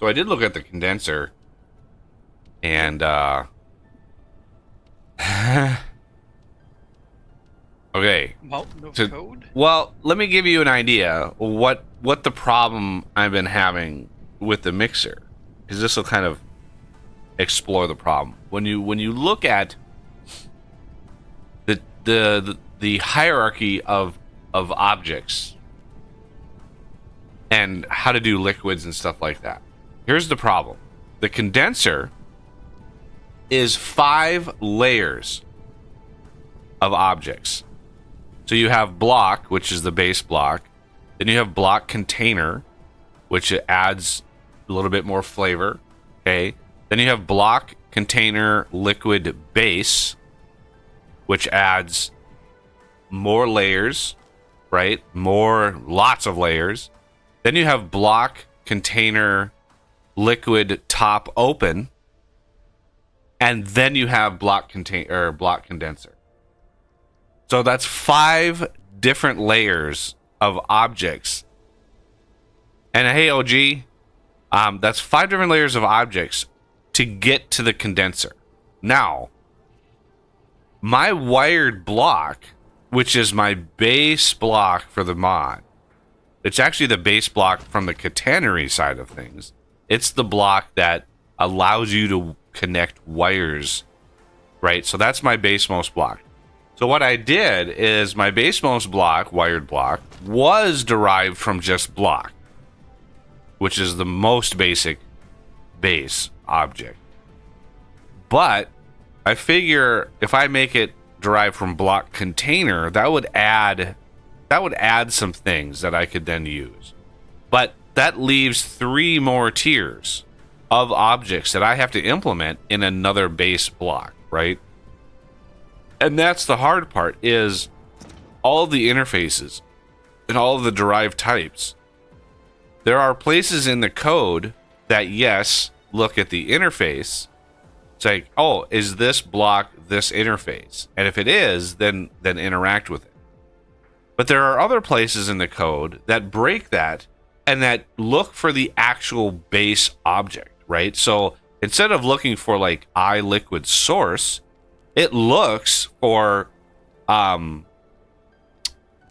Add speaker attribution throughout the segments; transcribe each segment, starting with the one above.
Speaker 1: So I did look at the condenser, and okay.
Speaker 2: Well, no
Speaker 1: So,
Speaker 2: code?
Speaker 1: well, let me give you an idea what the problem I've been having with the mixer, because this will kind of explore the problem. When you look at the hierarchy of objects and how to do liquids and stuff like that. Here's the problem. The condenser is 5 layers of objects. So you have block, which is the base block. Then you have block container, which adds a little bit more flavor. Okay. Then you have block container liquid base, which adds more layers, right? Lots of layers. Then you have block container liquid top open, and then you have block condenser. So that's 5 different layers of objects. And hey, OG, that's 5 different layers of objects to get to the condenser. Now, my wired block, which is my base block for the mod, it's actually the base block from the catenary side of things. It's the block that allows you to connect wires, right? So that's my basemost block. So what I did is my basemost block, wired block, was derived from just block, which is the most basic base object. But I figure if I make it derived from block container, that would add some things that I could then use. But that leaves 3 more tiers of objects that I have to implement in another base block, right? And that's the hard part, is all of the interfaces and all of the derived types. There are places in the code that, yes, look at the interface. It's like, oh, is this block this interface? And if it is, then interact with it. But there are other places in the code that break that and that look for the actual base object, right? So instead of looking for like liquid source, it looks for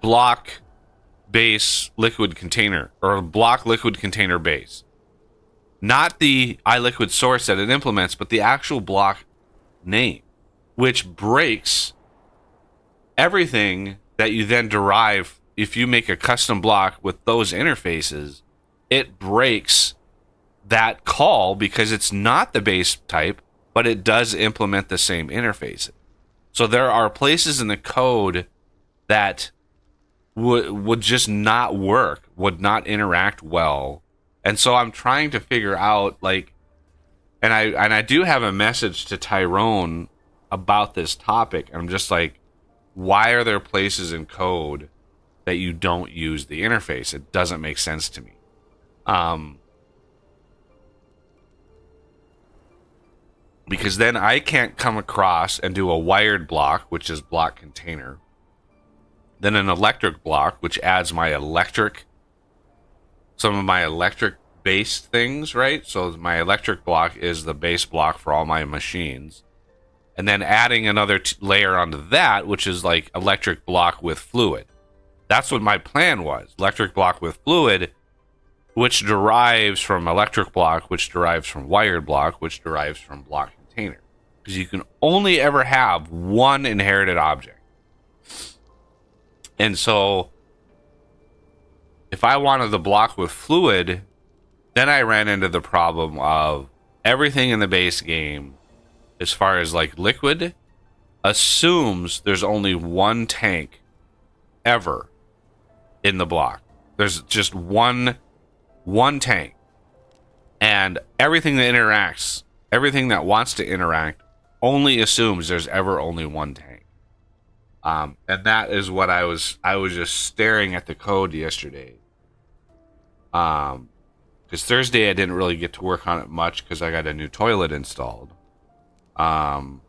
Speaker 1: block base liquid container, or block liquid container base. Not the iLiquid source that it implements, but the actual block name, which breaks everything that you then derive. If you make a custom block with those interfaces, it breaks that call because it's not the base type, but it does implement the same interfaces. So there are places in the code that would just not work, would not interact well. And so I'm trying to figure out, like, and I do have a message to Tyrone about this topic. I'm just like, why are there places in code that you don't use the interface? It doesn't make sense to me. Because then I can't come across and do a wired block, which is block container, then an electric block, which adds some of my electric base things, right? So my electric block is the base block for all my machines. And then adding another layer onto that, which is like electric block with fluid. That's what my plan was. Electric block with fluid, which derives from electric block, which derives from wired block, which derives from block container. Because you can only ever have one inherited object. And so if I wanted the block with fluid, then I ran into the problem of everything in the base game, as far as like liquid, assumes there's only one tank ever in the block. There's just one tank. And everything that interacts, everything that wants to interact, only assumes there's ever only one tank. And that is what I was just staring at the code yesterday. Because Thursday I didn't really get to work on it much because I got a new toilet installed. So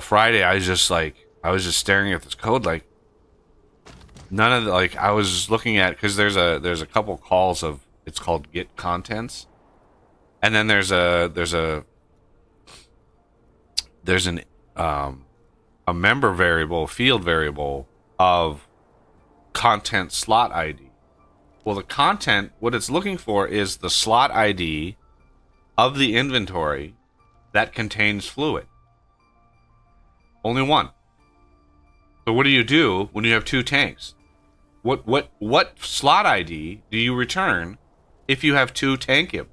Speaker 1: Friday I was just staring at this code, like none of the, like, I was looking at, because there's a couple calls of It's called get contents. And then there's a member variable, field variable of content slot ID. Well, the content, what it's looking for is the slot ID of the inventory that contains fluid. Only one. So what do you do when you have two tanks? What slot ID do you return if you have two tank inputs?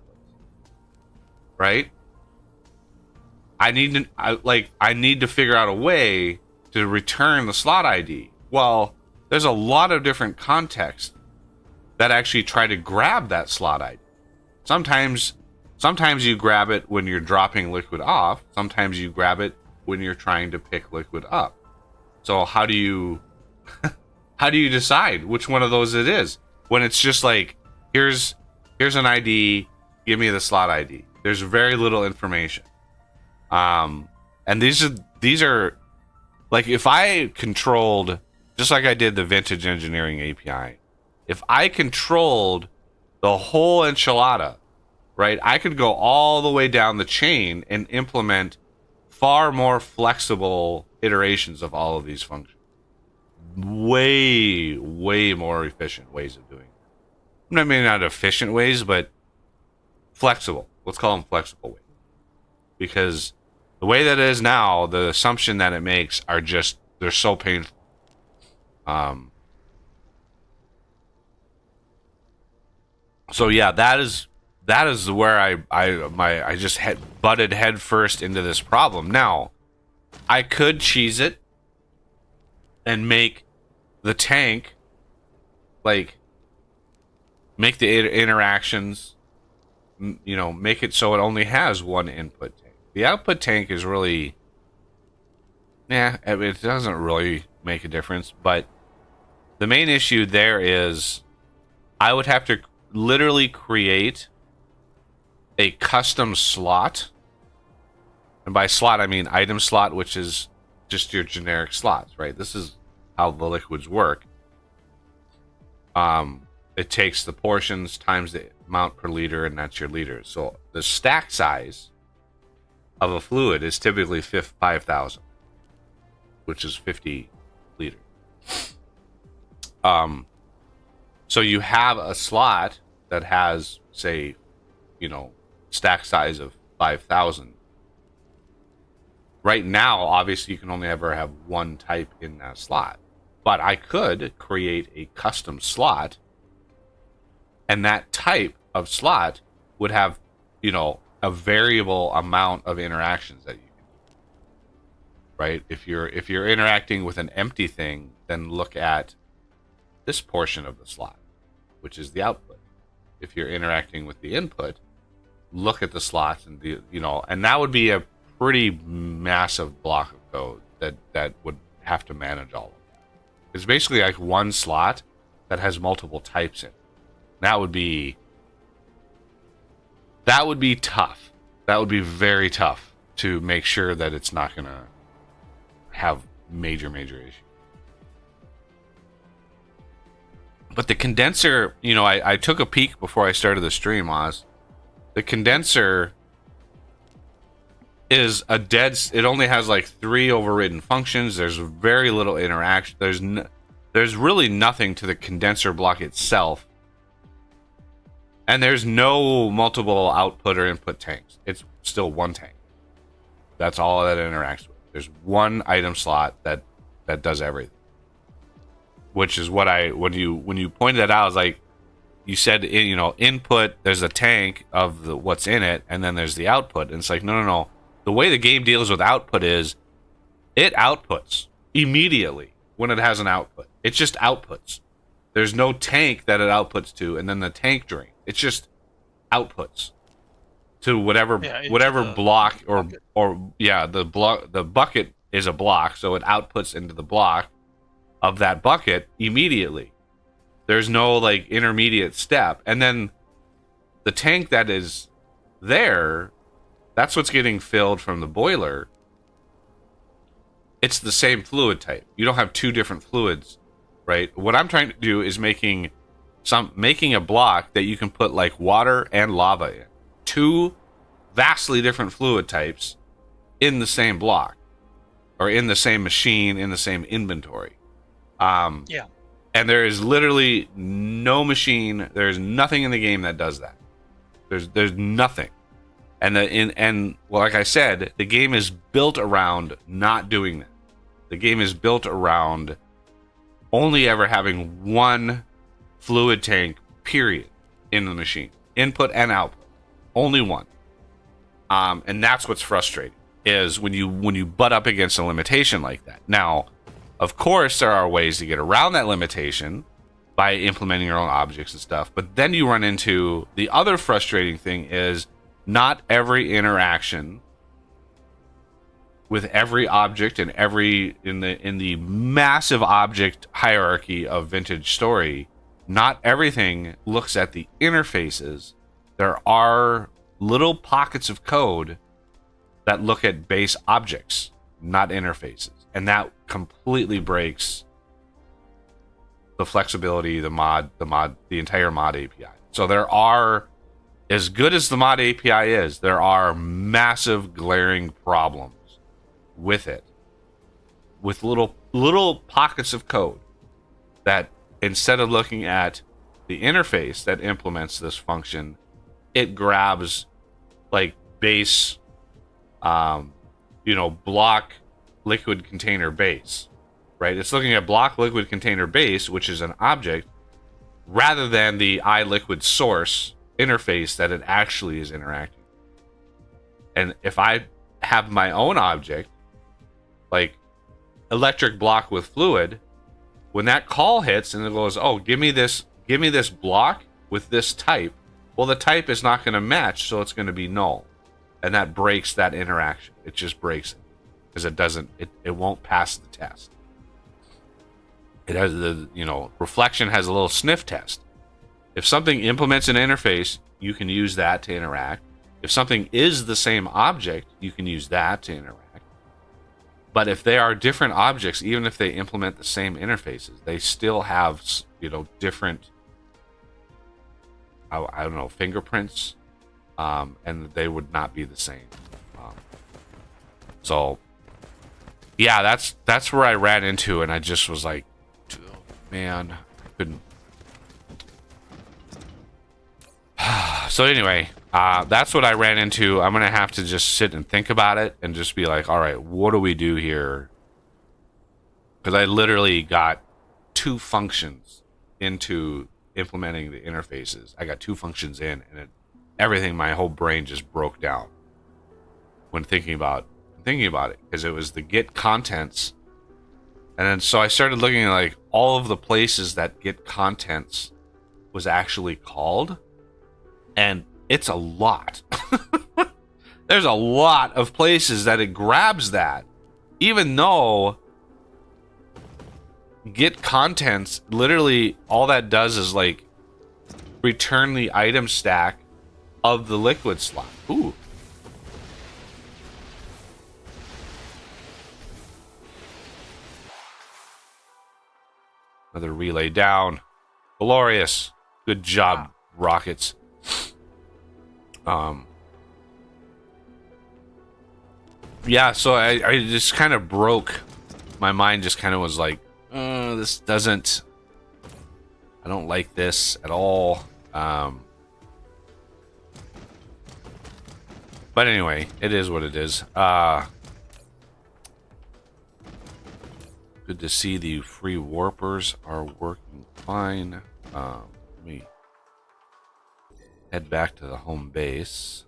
Speaker 1: Right? I need to figure out a way to return the slot ID. Well, there's a lot of different contexts that actually try to grab that slot ID. Sometimes you grab it when you're dropping liquid off. Sometimes you grab it when you're trying to pick liquid up. So how do you decide which one of those it is? When it's just like, here's an ID, give me the slot ID. There's very little information. And these are like, if I controlled, just like I did the vintage engineering API, if I controlled the whole enchilada, right, I could go all the way down the chain and implement far more flexible iterations of all of these functions. Way, way more efficient ways of doing it. I mean, not efficient ways, but flexible. Let's call them flexible ways. Because the way that it is now, the assumption that it makes are just, they're so painful. So yeah, that is where I just butted head first into this problem. Now, I could cheese it and make the tank, like, make the interactions, make it so it only has one input tank. The output tank is really, it doesn't really make a difference. But the main issue there is I would have to literally create a custom slot. And by slot, I mean item slot, which is just your generic slots, right? This is how the liquids work. It takes the portions times the amount per liter, and that's your liters. So the stack size of a fluid is typically 5,000, which is 50 liters. So you have a slot that has, say, stack size of 5,000. Right now, obviously, you can only ever have one type in that slot. But I could create a custom slot, and that type of slot would have, a variable amount of interactions that you can do. Right? If you're interacting with an empty thing, then look at this portion of the slot, which is the output. If you're interacting with the input, look at the slots and and that would be a pretty massive block of code that would have to manage all of that. It's basically like one slot that has multiple types in it. That would be tough. That would be very tough to make sure that it's not going to have major issues. But the condenser, I took a peek before I started the stream, Oz. The condenser is it only has like 3 overridden functions. There's very little interaction. There's really nothing to the condenser block itself. And there's no multiple output or input tanks. It's still one tank. That's all that it interacts with. There's one item slot that does everything. Which is what when you pointed that out, I was like, you said, input, there's a tank of what's in it, and then there's the output. And it's like, no. The way the game deals with output is it outputs immediately when it has an output. It just outputs. There's no tank that it outputs to, and then the tank drain. It's just outputs to whatever block the bucket is a block, so it outputs into the block of that bucket immediately. There's no intermediate step. And then the tank that is there, that's what's getting filled from the boiler. It's the same fluid type. You don't have two different fluids, right? What I'm trying to do is making making a block that you can put like water and lava in. Two vastly different fluid types in the same block, or in the same machine, in the same inventory.
Speaker 2: Yeah.
Speaker 1: And there is literally no machine. There's nothing in the game that does that. There's nothing. And well, like I said, the game is built around not doing that. The game is built around only ever having one fluid tank, period, in the machine. Input and output. Only one. And that's what's frustrating, is when you butt up against a limitation like that. Now, of course, there are ways to get around that limitation by implementing your own objects and stuff. But then you run into the other frustrating thing is not every interaction with every object and in the massive object hierarchy of Vintage Story, not everything looks at the interfaces. There are little pockets of code that look at base objects, not interfaces. And that completely breaks the flexibility, the entire mod API. So there are, as good as the mod API is, there are massive glaring problems with it, with little pockets of code that, instead of looking at the interface that implements this function, it grabs like base, block liquid container base, right? It's looking at block liquid container base, which is an object, rather than the iLiquid source interface that it actually is interacting. And if I have my own object, like electric block with fluid, when that call hits and it goes, oh, give me this block with this type, well, the type is not going to match, so it's going to be null. And that breaks that interaction. It just breaks it. Because it won't pass the test. It has reflection has a little sniff test. If something implements an interface, you can use that to interact. If something is the same object, you can use that to interact. But if they are different objects, even if they implement the same interfaces, they still have, different, I don't know, fingerprints, and they would not be the same. So, yeah, that's where I ran into, and I just was like, oh, man, I couldn't. So anyway, that's what I ran into. I'm gonna have to just sit and think about it and just be like, all right, what do we do here? Because I literally got 2 functions into implementing the interfaces. I got 2 functions in, and everything, my whole brain just broke down when thinking about it, because it was the get contents, and then so I started looking at like all of the places that get contents was actually called, and it's a lot. There's a lot of places that it grabs that, even though get contents, literally all that does is like return the item stack of the liquid slot. Ooh. Another relay down. Glorious. Good job, rockets. Yeah, so I just kind of broke. My mind just kind of was like, this doesn't... I don't like this at all. But anyway, it is what it is. Good to see the free warpers are working fine. Let me head back to the home base.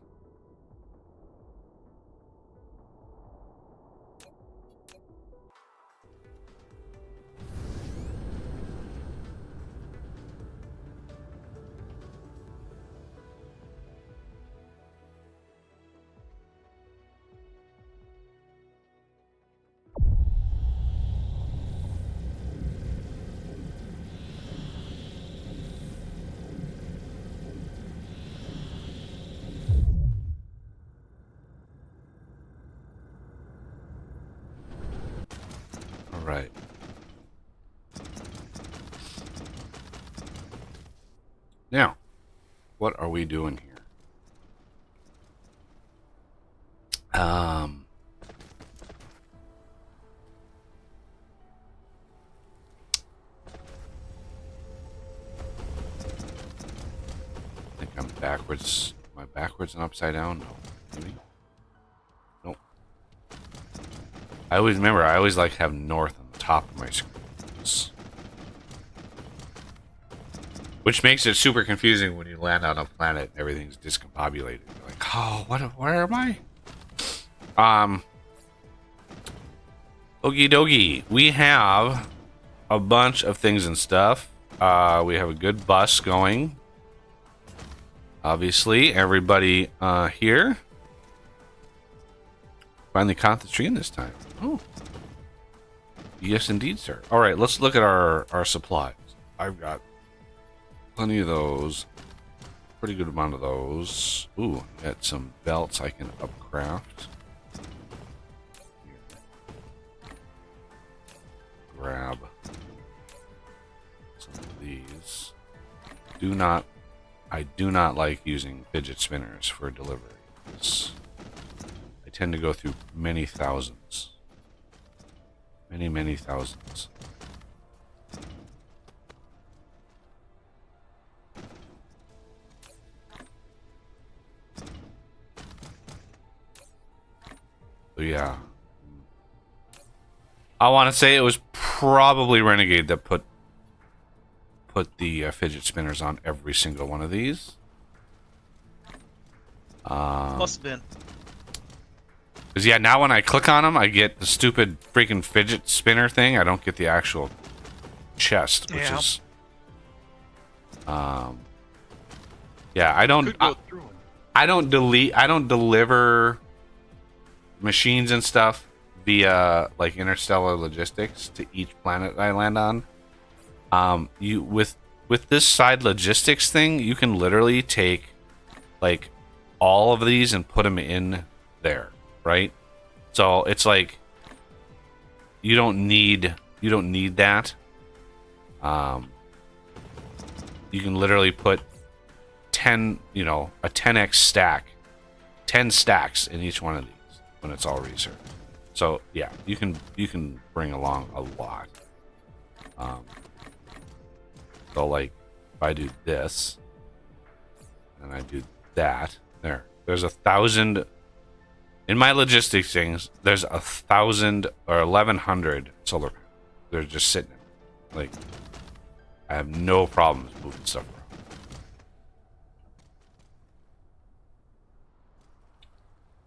Speaker 1: what are we doing here? I think I'm backwards. Am I backwards and upside down? No. Maybe? Nope. I always like have north on the top of my screen. Which makes it super confusing when you land on a planet and everything's discombobulated. You're like, oh, where am I? Okie dokie. We have a bunch of things and stuff. We have a good bus going. Obviously, everybody here. Finally caught the stream this time. Oh. Yes, indeed, sir. All right, let's look at our supplies. I've got plenty of those. Pretty good amount of those. Ooh, got some belts I can upcraft. Grab some of these. I do not like using fidget spinners for deliveries. I tend to go through many thousands. Many thousands. So yeah. I want to say it was probably Renegade that put the fidget spinners on every single one of these.
Speaker 2: Must have been.
Speaker 1: Because yeah, now when I click on them, I get the stupid freaking fidget spinner thing. I don't get the actual chest, which is... yeah, I don't deliver machines and stuff via like interstellar logistics to each planet I land on. You with this side logistics thing, you can literally take like all of these and put them in there, right? So it's like you don't need that. You can literally put 10, a 10x stack, 10 stacks in each one of these when it's all researched. So yeah, you can bring along a lot. So like if I do this and I do that, there's 1,000 in my logistics things. There's 1,000 or 1,100 solar panels. They're just sitting there. Like I have no problems moving stuff around.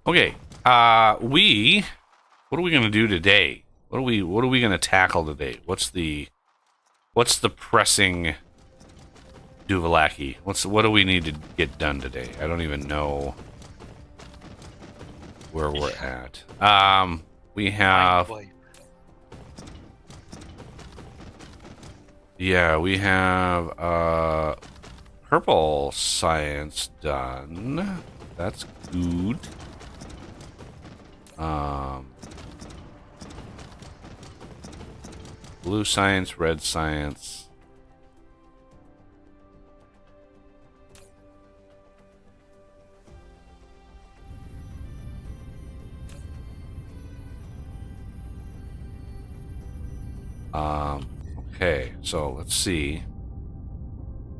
Speaker 1: Okay, what are we gonna do today? What are we gonna tackle today? What's the pressing Duvalaki? What do we need to get done today? I don't even know where we're at. We have purple science done. That's good. Blue science, red science. Okay, so let's see.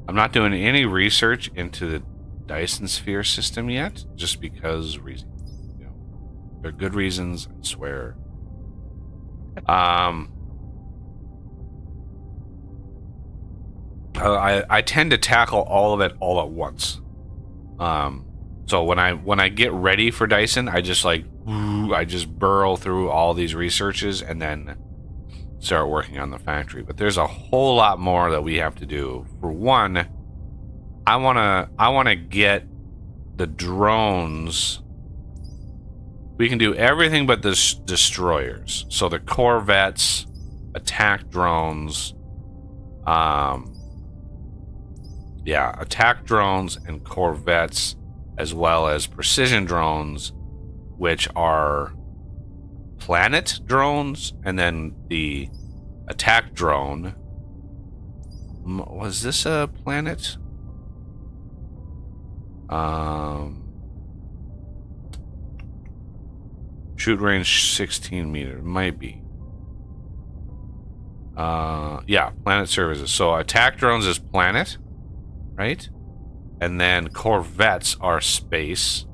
Speaker 1: I'm not doing any research into the Dyson Sphere system yet, just because reasons. They're good reasons, I swear. I tend to tackle all of it all at once. So when I get ready for Dyson, I just burrow through all these researches and then start working on the factory. But there's a whole lot more that we have to do. For one, I wanna get the drones. We can do everything but the destroyers. So the Corvettes, attack drones, attack drones and Corvettes, as well as precision drones, which are planet drones, and then the attack drone. Was this a planet? Um, shoot range 16 meters. Might be. Yeah, planet services. So attack drones is planet, right? And then corvettes are space,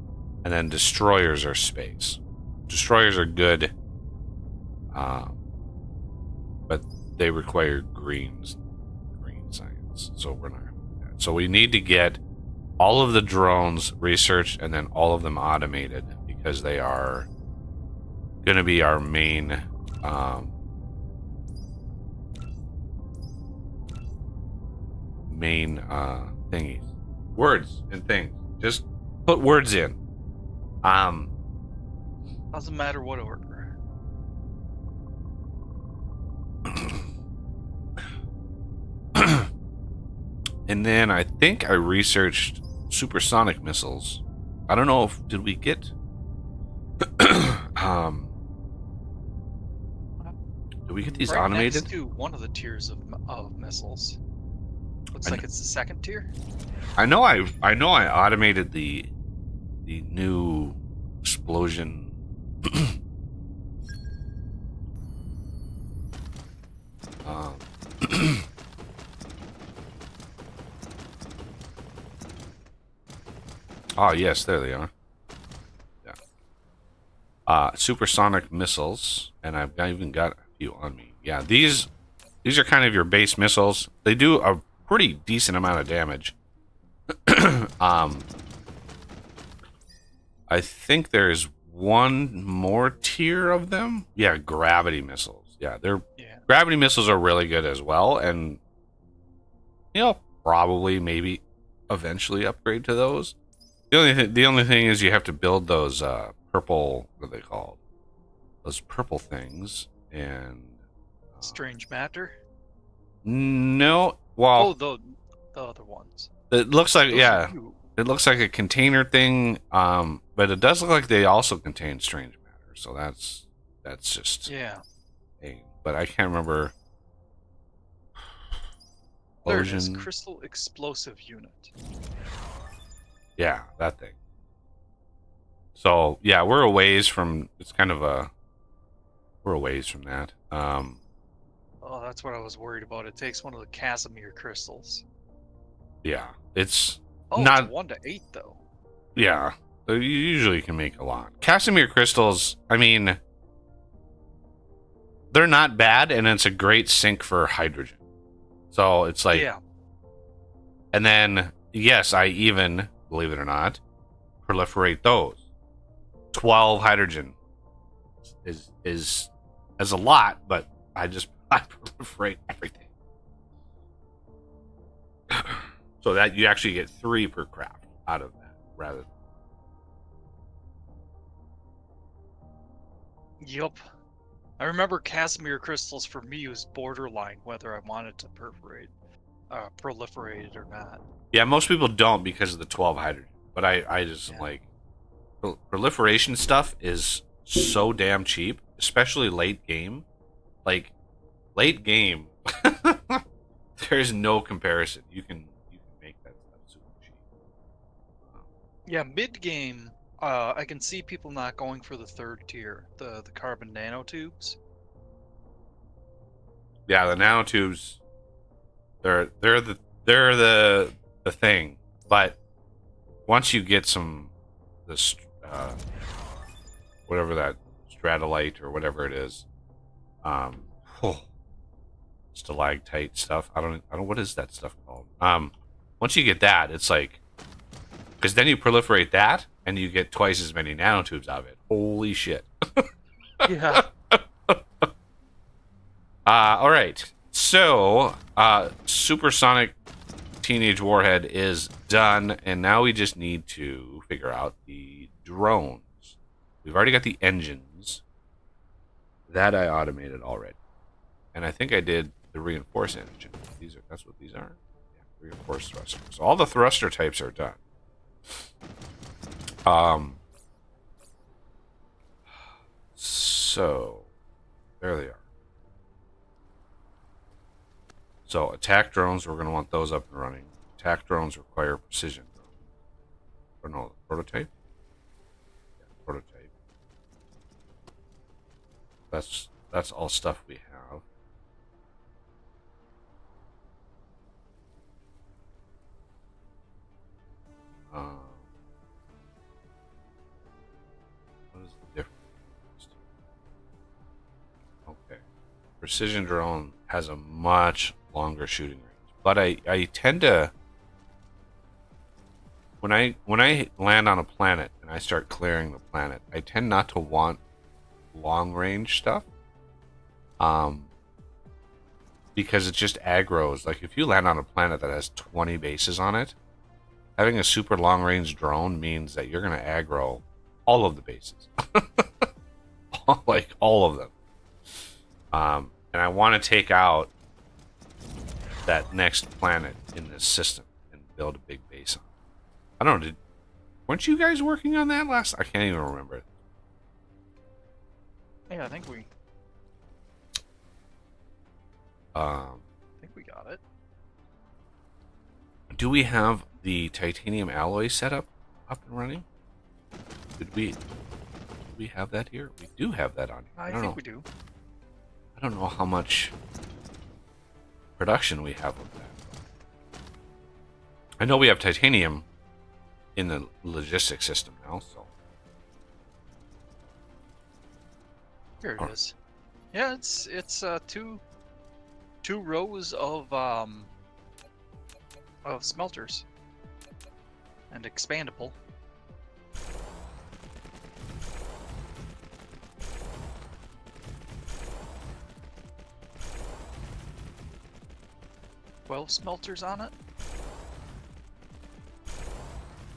Speaker 1: and then destroyers are space. Destroyers are good, but they require green science, so we're not going to do that. So we need to get all of the drones researched and then all of them automated, because they are going to be our main thingies. Words and things. Just put words in.
Speaker 2: Doesn't matter what order.
Speaker 1: And then I think I researched supersonic missiles. I don't know if did we get did we get these
Speaker 2: right
Speaker 1: automated?
Speaker 2: Next to one of the tiers of missiles. Looks like it's the second tier.
Speaker 1: I know I automated the new explosion. Oh yes, there they are. Yeah. Supersonic missiles, and I've even got a few on me. Yeah, these are kind of your base missiles. They do a pretty decent amount of damage. I think there's one more tier of them. Yeah, gravity missiles. Yeah, gravity missiles are really good as well, and probably maybe eventually upgrade to those. The only thing is you have to build those purple, what are they called? Those purple things, and
Speaker 2: strange matter.
Speaker 1: No, well,
Speaker 2: the other ones.
Speaker 1: It looks like it looks like a container thing, but it does look like they also contain strange matter. So that's just but I can't remember.
Speaker 2: There it is, crystal explosive unit.
Speaker 1: Yeah, that thing. So yeah, we're a ways from. It's kind of we're a ways from that.
Speaker 2: Oh, that's what I was worried about. It takes one of the Casimir crystals.
Speaker 1: Yeah, it's
Speaker 2: not it's 1 to 8 though.
Speaker 1: Yeah, you usually can make a lot. Casimir crystals, I mean, they're not bad, and it's a great sink for hydrogen. So it's like, and then yes, I even, believe it or not, proliferate those. 12 hydrogen is a lot, but I proliferate everything. So that you actually get 3 per craft out of that, rather.
Speaker 2: Yup. I remember Casimir crystals for me was borderline whether I wanted to proliferate it or not.
Speaker 1: Yeah, most people don't because of the 12 hydrogen. But I just like proliferation stuff is so damn cheap, especially late game. Like late game, there's no comparison. You can make that stuff super cheap.
Speaker 2: Yeah, mid game, I can see people not going for the 3rd tier, the carbon nanotubes.
Speaker 1: Yeah, the nanotubes, they're the thing. But once you get this whatever that stratolite or whatever it is, stalactite stuff. I don't what is that stuff called? Once you get that, it's like, because then you proliferate that and you get twice as many nanotubes out of it. Holy shit.
Speaker 2: Yeah.
Speaker 1: All right. So, supersonic teenage warhead is done, and now we just need to figure out the drones. We've already got the engines. That I automated already. And I think I did the reinforced engine. That's what these are. Yeah, reinforced thrusters. So all the thruster types are done. So there they are. So attack drones, we're going to want those up and running. Attack drones require precision. Or no, prototype? Yeah, prototype. That's all stuff we have. What is the difference? Okay. Precision drone has a much longer shooting range. But I tend to when I land on a planet and I start clearing the planet, I tend not to want long range stuff. Because it just aggroes. Like if you land on a planet that has 20 bases on it, having a super long range drone means that you're going to aggro all of the bases. Like all of them. And I want to take out that next planet in this system and build a big base on it. I don't know, weren't you guys working on that last? I can't even remember.
Speaker 2: Yeah, I think we got it.
Speaker 1: Do we have the titanium alloy setup up and running? Did we have that here? We do have that on here.
Speaker 2: I think we do.
Speaker 1: I don't know how much production we have of that. I know we have titanium in the logistics system now, so.
Speaker 2: Here it is. Yeah, it's two rows of smelters and expandable. Twelve smelters on it.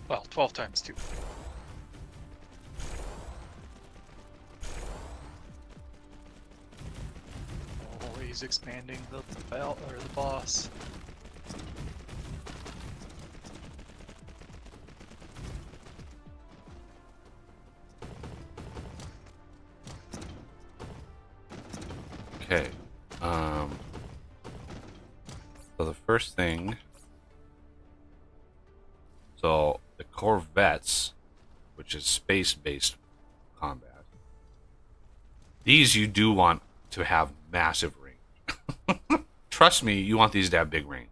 Speaker 2: Well, 12 times 2. Oh, he's expanding the belt or the boss.
Speaker 1: Okay. So the first thing. So the Corvettes, which is space-based combat. These you do want to have massive range. Trust me, you want these to have big range.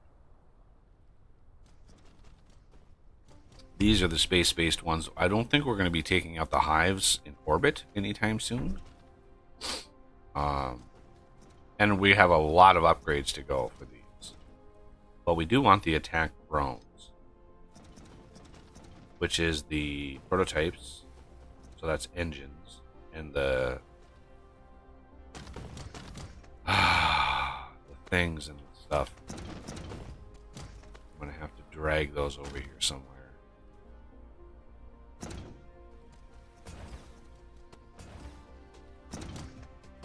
Speaker 1: These are the space-based ones. I don't think we're going to be taking out the hives in orbit anytime soon. And we have a lot of upgrades to go for these. But we do want the attack drones, which is the prototypes. So that's engines. And the things and stuff. I'm going to have to drag those over here somewhere.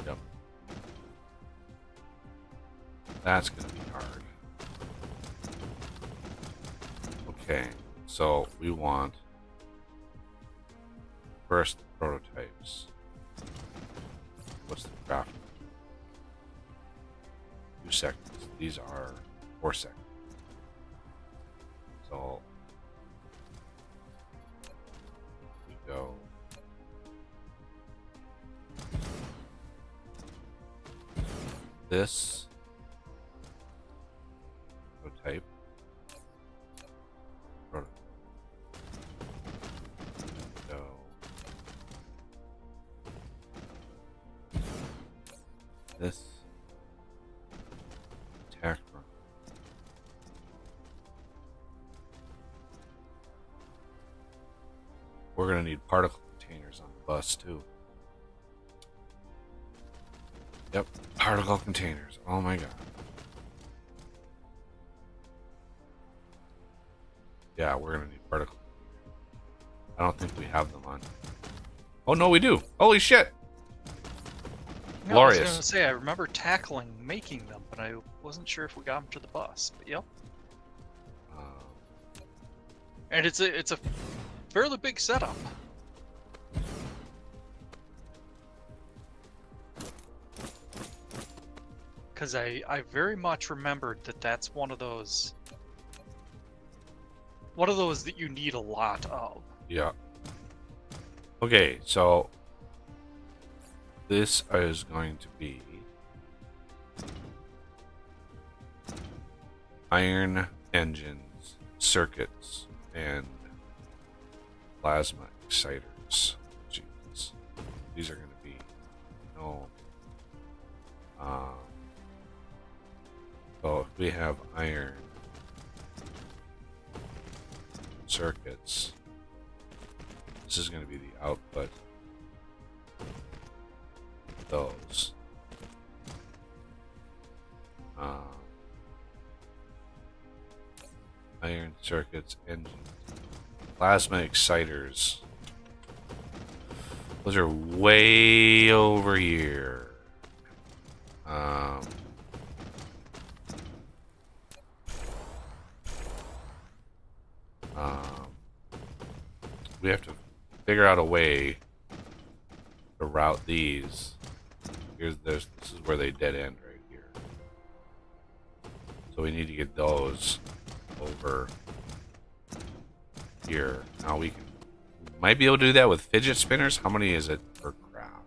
Speaker 1: Yep. That's going to be hard. Okay, so we want first prototypes. What's the craft? 2 seconds. These are 4 seconds. So we go. This prototype. Go. This attack run. We're going to need particle containers on the bus too. Yep, particle containers. Oh my god. Yeah, we're going to need particle containers. I don't think we have them on. Oh no, we do. Holy shit.
Speaker 2: Yeah,
Speaker 1: Glorious.
Speaker 2: I was going to say, I remember making them, but I wasn't sure if we got them to the bus. But yep. And it's a fairly big setup. Because I very much remembered that that's one of those One of those that you need a lot of.
Speaker 1: Yeah. Okay, so this is going to be iron engines, circuits, and plasma exciters. Jeez. These are going to be no. So if we have iron circuits, this is going to be the output. Those. Iron circuits, engines, plasma exciters. Those are way over here. We have to figure out a way to route these. This is where they dead end right here. So we need to get those over here. Now we might be able to do that with fidget spinners. How many is it per craft?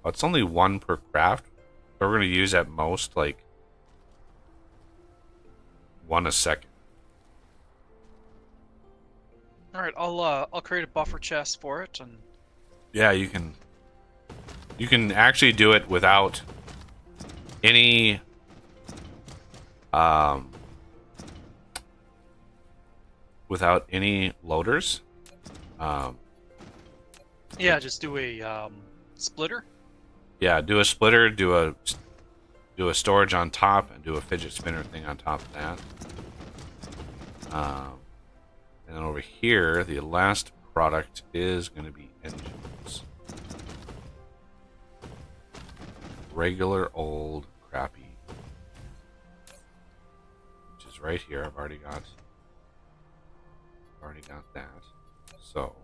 Speaker 1: Oh, it's only one per craft. So we're going to use at most like one a second.
Speaker 2: All right, I'll create a buffer chest for it, and
Speaker 1: Yeah, you can actually do it without any loaders.
Speaker 2: yeah, just do a splitter.
Speaker 1: Yeah, do a splitter, do a storage on top, and do a fidget spinner thing on top of that. And then over here, the last product is going to be engines. Regular old crappy, which is right here. I've already got that. So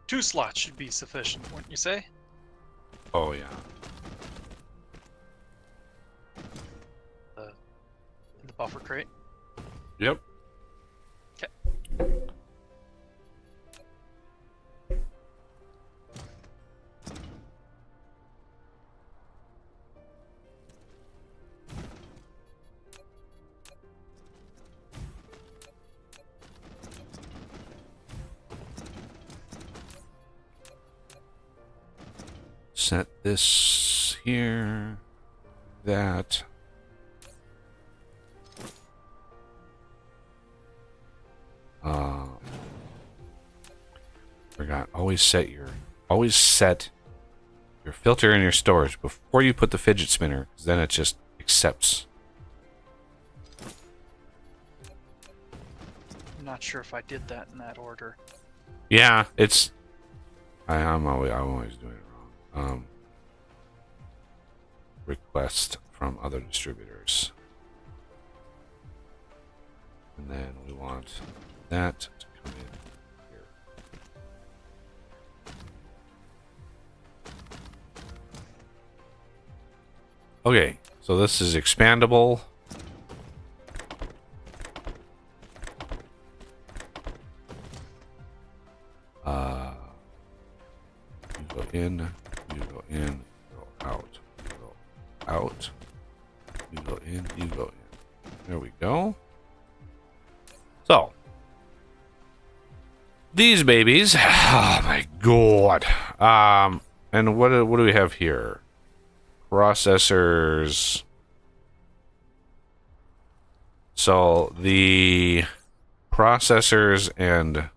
Speaker 2: Two slots should be sufficient, wouldn't you say?
Speaker 1: oh yeah.
Speaker 2: In the buffer crate.
Speaker 1: Yep.
Speaker 2: Okay.
Speaker 1: Set this here. That. Forgot. Always set your filter in your storage before you put the fidget spinner, because then it just accepts.
Speaker 2: I'm not sure if I did that in that order.
Speaker 1: Yeah, it's. I'm always doing it wrong. Request from other distributors, and then we want that to come in here. Okay, so this is expandable. You go in, you go in, you go out, you go out, you go in, you go in. There we go. So, these babies, oh my god. And what do we have here? Processors. So the processors and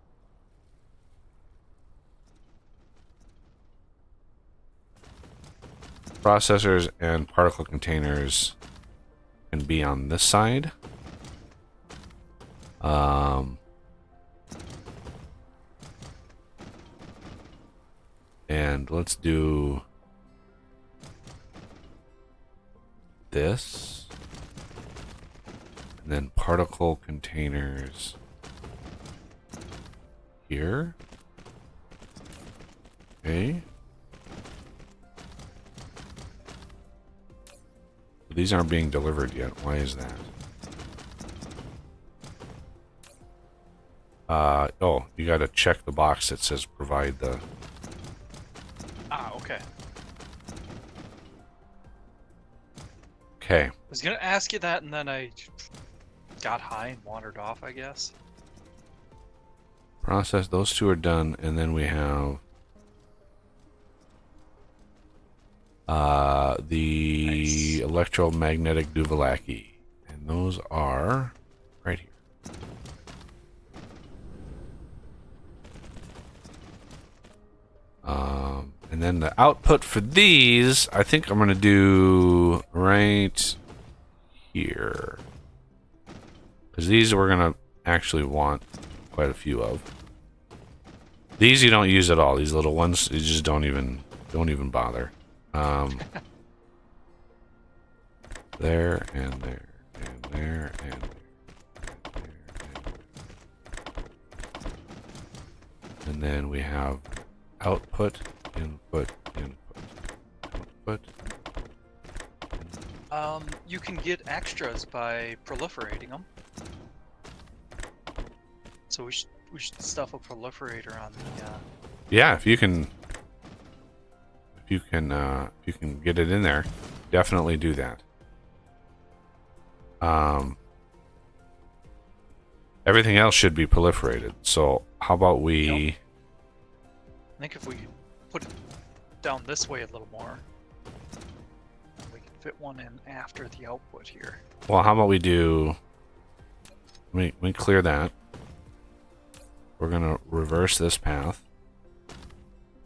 Speaker 1: particle containers can be on this side. And let's do this. And then particle containers here. Okay. These aren't being delivered yet. Why is that? Oh, you got to check the box that says provide the...
Speaker 2: Ah, okay.
Speaker 1: Okay.
Speaker 2: I was gonna ask you that, and then I got high and wandered off, I guess.
Speaker 1: Process, those two are done, and then we have the
Speaker 2: Nice.
Speaker 1: electromagnetic Duvallaki. And those are right here. And then the output for these, I think I'm going to do right here. Because these we're going to actually want quite a few of. These you don't use at all. These little ones, you just don't even bother. There and there and there and there. And then we have output, input, output.
Speaker 2: You can get extras by proliferating them. So we should stuff a proliferator on the.
Speaker 1: Yeah, if you can get it in there, definitely do that. Everything else should be proliferated. So how about we?
Speaker 2: Yep. I think if we put it down this way a little more, we can fit one in after the output here.
Speaker 1: Well, how about we do? Let me clear that. We're gonna reverse this path.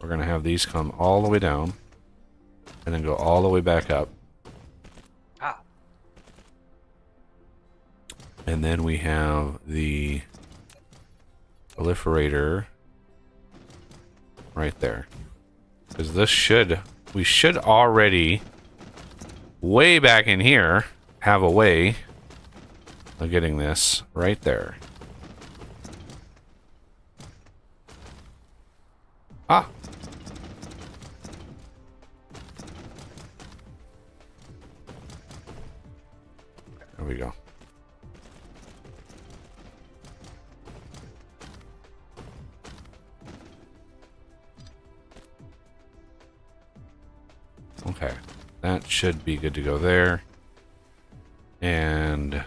Speaker 1: We're gonna have these come all the way down, and then go all the way back up.
Speaker 2: Ah.
Speaker 1: And then we have the proliferator right there. Because we should already, way back in here, have a way of getting this right there. Ah! There we go. Okay, that should be good to go there. And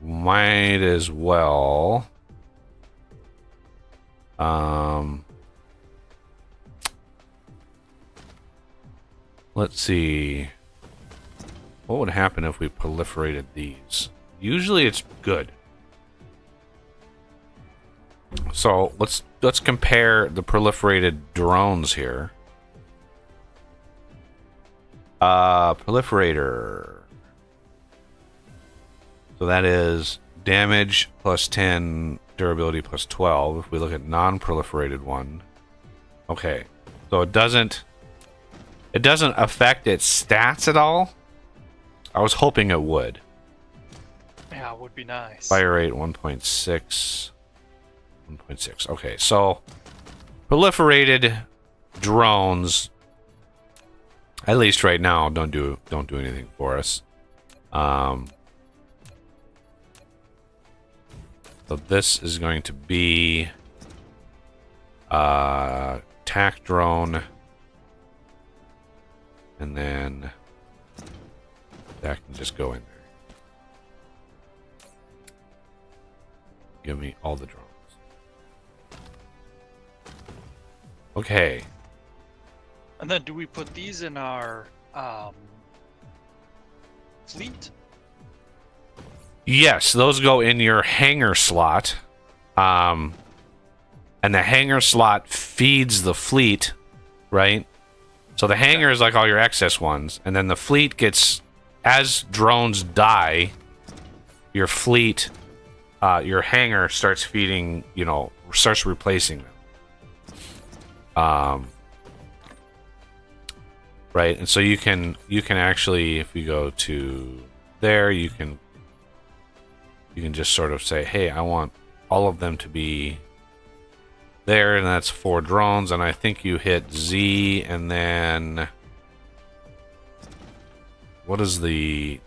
Speaker 1: might as well let's see. What would happen if we proliferated these? Usually it's good. So let's compare the proliferated drones here. Proliferator. So that is damage plus 10, durability plus 12. If we look at non-proliferated one. Okay. So it doesn't affect its stats at all. I was hoping it would.
Speaker 2: Yeah, it would be nice.
Speaker 1: Fire rate 1.6. 1.6. Okay, so proliferated drones, at least right now, don't do anything for us. So this is going to be attack drone, and then that can just go in there. Give me all the drones. Okay.
Speaker 2: And then do we put these in our fleet?
Speaker 1: Yes, those go in your hangar slot. And the hangar slot feeds the fleet, right? So the hangar is like all your excess ones, and then the fleet gets, as drones die, your fleet, your hangar starts feeding, starts replacing them. Right, and so you can actually, if you go to there, you can just sort of say, hey, I want all of them to be there, and that's 4 drones. And I think you hit Z, and then what is the?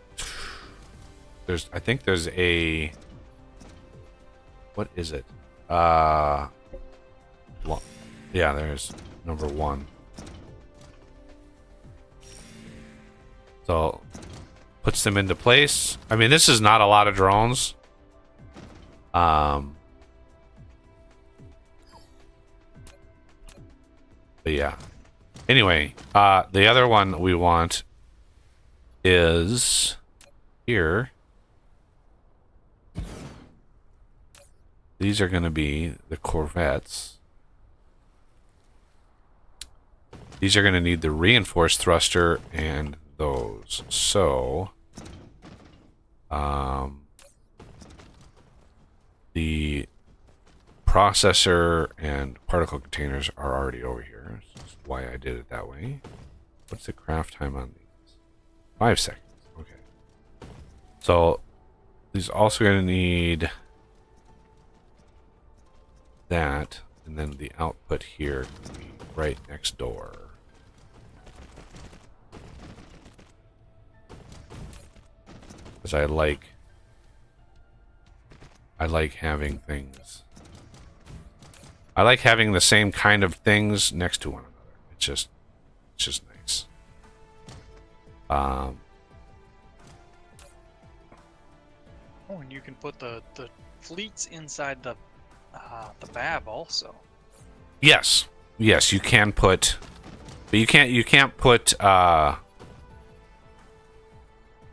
Speaker 1: I think there's a. What is it? Well, yeah, there's number 1. So puts them into place. I mean, this is not a lot of drones. But yeah. Anyway, the other one we want is here. These are going to be the Corvettes. These are going to need the reinforced thruster and those. So, the processor and particle containers are already over here. That's why I did it that way. What's the craft time on these? 5 seconds. Okay. So, these also going to need that, and then the output here can be right next door. Because I like having things. I like having the same kind of things next to one another. It's just nice.
Speaker 2: Oh, and you can put the fleets inside the BAB also.
Speaker 1: Yes, you can put, but you can't put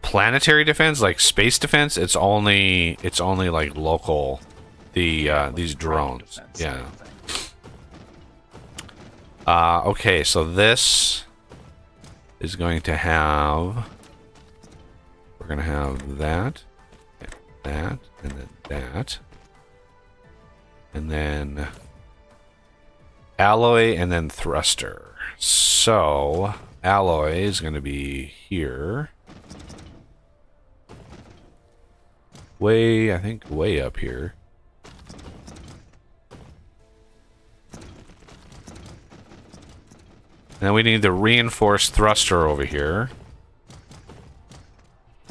Speaker 1: planetary defense, like space defense. It's only like local, these drones. Yeah. Okay, so this is going to have, we're going to have that, and then that, and then alloy, and then thruster. So alloy is going to be here. I think way up here. And then we need the reinforced thruster over here,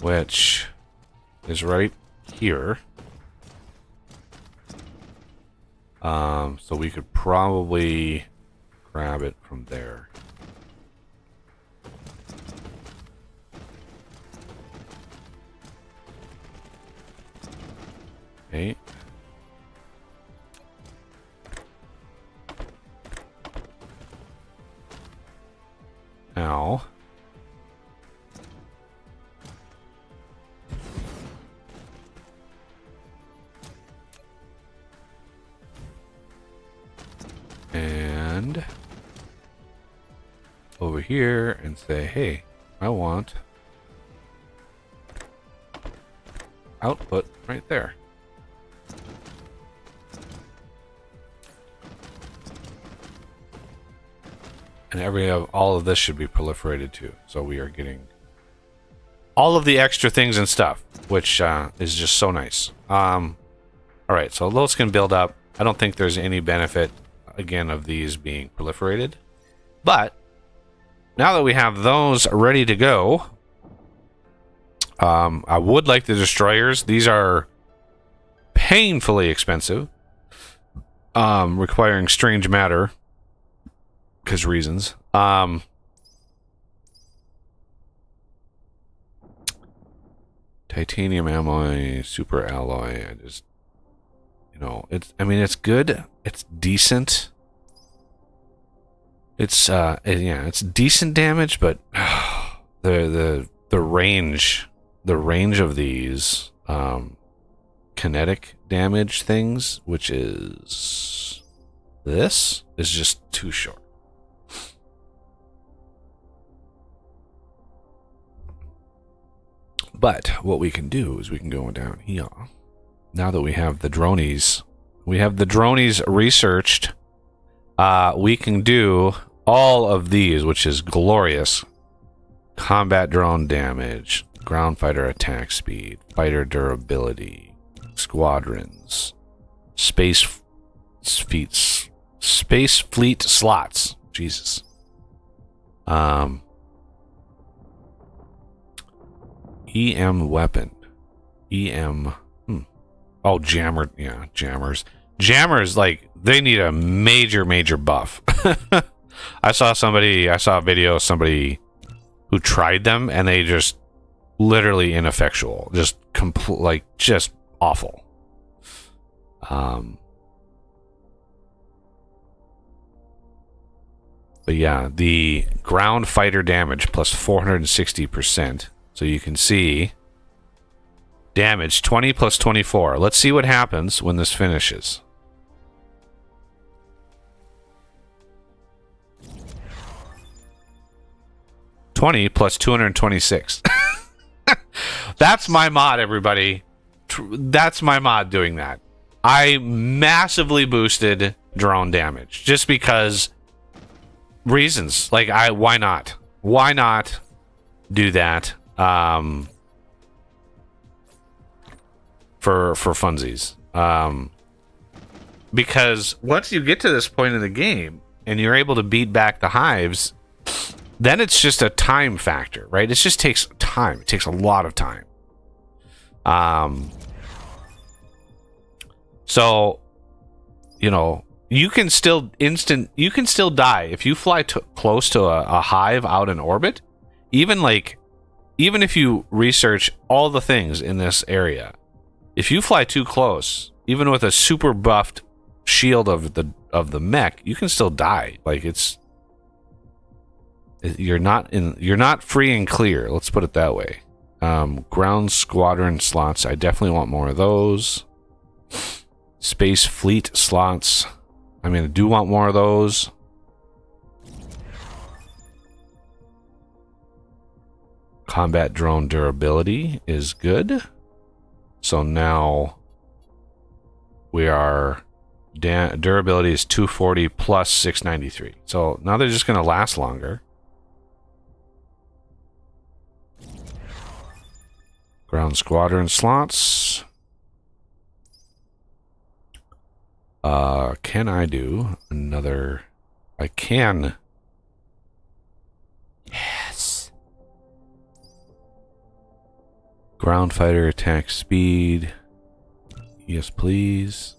Speaker 1: which is right here. So we could probably grab it from there. Okay. Now, and over here and say, hey, I want output right there. And all of this should be proliferated too. So we are getting all of the extra things and stuff, which is just so nice. All right, so those can build up. I don't think there's any benefit, again, of these being proliferated. But now that we have those ready to go, I would like the destroyers. These are painfully expensive, requiring strange matter. Because reasons. Titanium alloy, super alloy. I just, I mean, it's good. It's decent. It's it's decent damage, but the range of these kinetic damage things, which is this, is just too short. But what we can do is we can go down here. Now that we have the dronies, researched, we can do all of these, which is glorious. Combat drone damage, ground fighter attack speed, fighter durability, squadrons, space feats, Space fleet slots. Jesus. EM weapon. EM. Oh, jammer. Yeah, jammers. Jammers, like, they need a major buff. I saw a video of somebody who tried them, and they just literally ineffectual. Just just awful. But yeah, the ground fighter damage plus 460%. So you can see damage 20 plus 24. Let's see what happens when this finishes. $20 plus 226. That's my mod, everybody. That's my mod doing that. I massively boosted drone damage just because reasons. Like, why not? Why not do that? For funsies. Because once you get to this point in the game and you're able to beat back the hives, then it's just a time factor, right? It just takes time. It takes a lot of time. So, you know, you can still die if you fly close to a hive out in orbit. Even if you research all the things in this area, if you fly too close, even with a super buffed shield of the mech, you can still die. Like, you're not free and clear. Let's put it that way. Ground squadron slots. I definitely want more of those. Space fleet slots. I mean, I do want more of those. Combat drone durability is good. So now we are durability is 240 plus 693. So now they're just going to last longer. Ground squadron slots. Can I do another? I can. Yes. Ground fighter attack speed. Yes, please.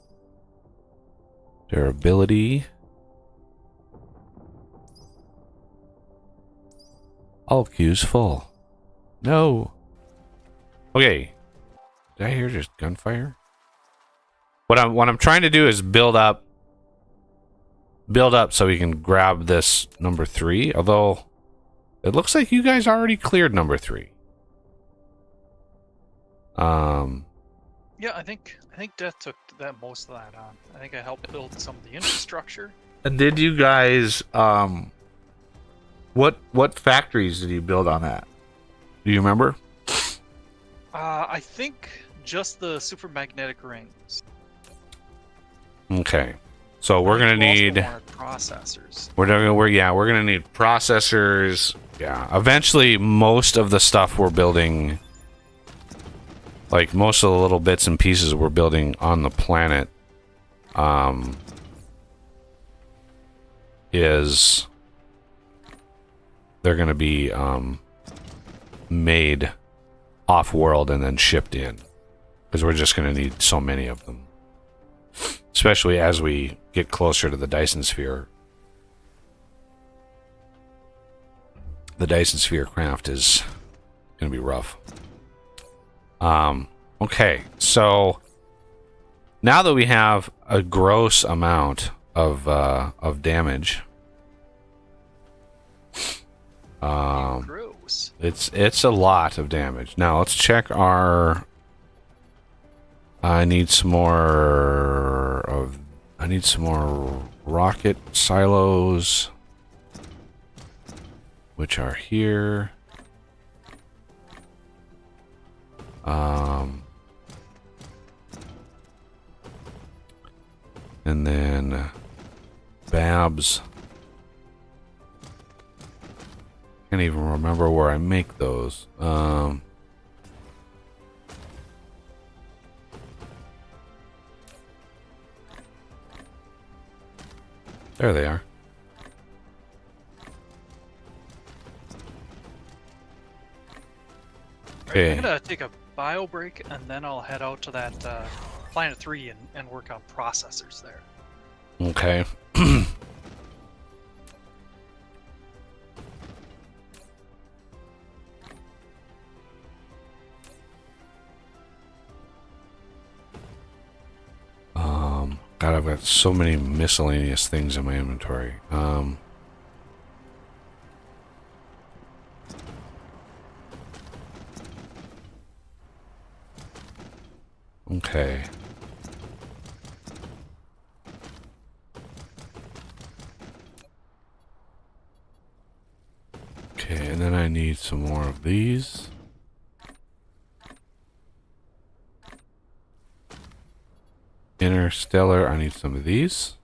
Speaker 1: Durability. All queues full. No. Okay. Did I hear just gunfire? What I'm trying to do is build up so we can grab this number 3, although it looks like you guys already cleared number 3.
Speaker 2: Yeah, I think Death took most of that on. I think I helped build some of the infrastructure.
Speaker 1: And did you guys what factories did you build on that? Do you remember?
Speaker 2: I think just the super magnetic rings.
Speaker 1: Okay, so we're gonna need
Speaker 2: processors.
Speaker 1: We're gonna need processors. Yeah, eventually, most of the stuff we're building, like most of the little bits and pieces we're building on the planet, they're gonna be made off-world and then shipped in, because we're just gonna need so many of them. Especially as we get closer to the Dyson Sphere. The Dyson Sphere craft is going to be rough. Okay, so now that we have a gross amount of damage, it's a lot of damage. Now let's check our. I need some more rocket silos, which are here. And then Babs. Can't even remember where I make those. There they are.
Speaker 2: Right, I'm gonna take a bio break and then I'll head out to that Planet 3 and work on processors there.
Speaker 1: Okay. God, I've got so many miscellaneous things in my inventory. Okay. Okay, and then I need some more of these. Interstellar, I need some of these.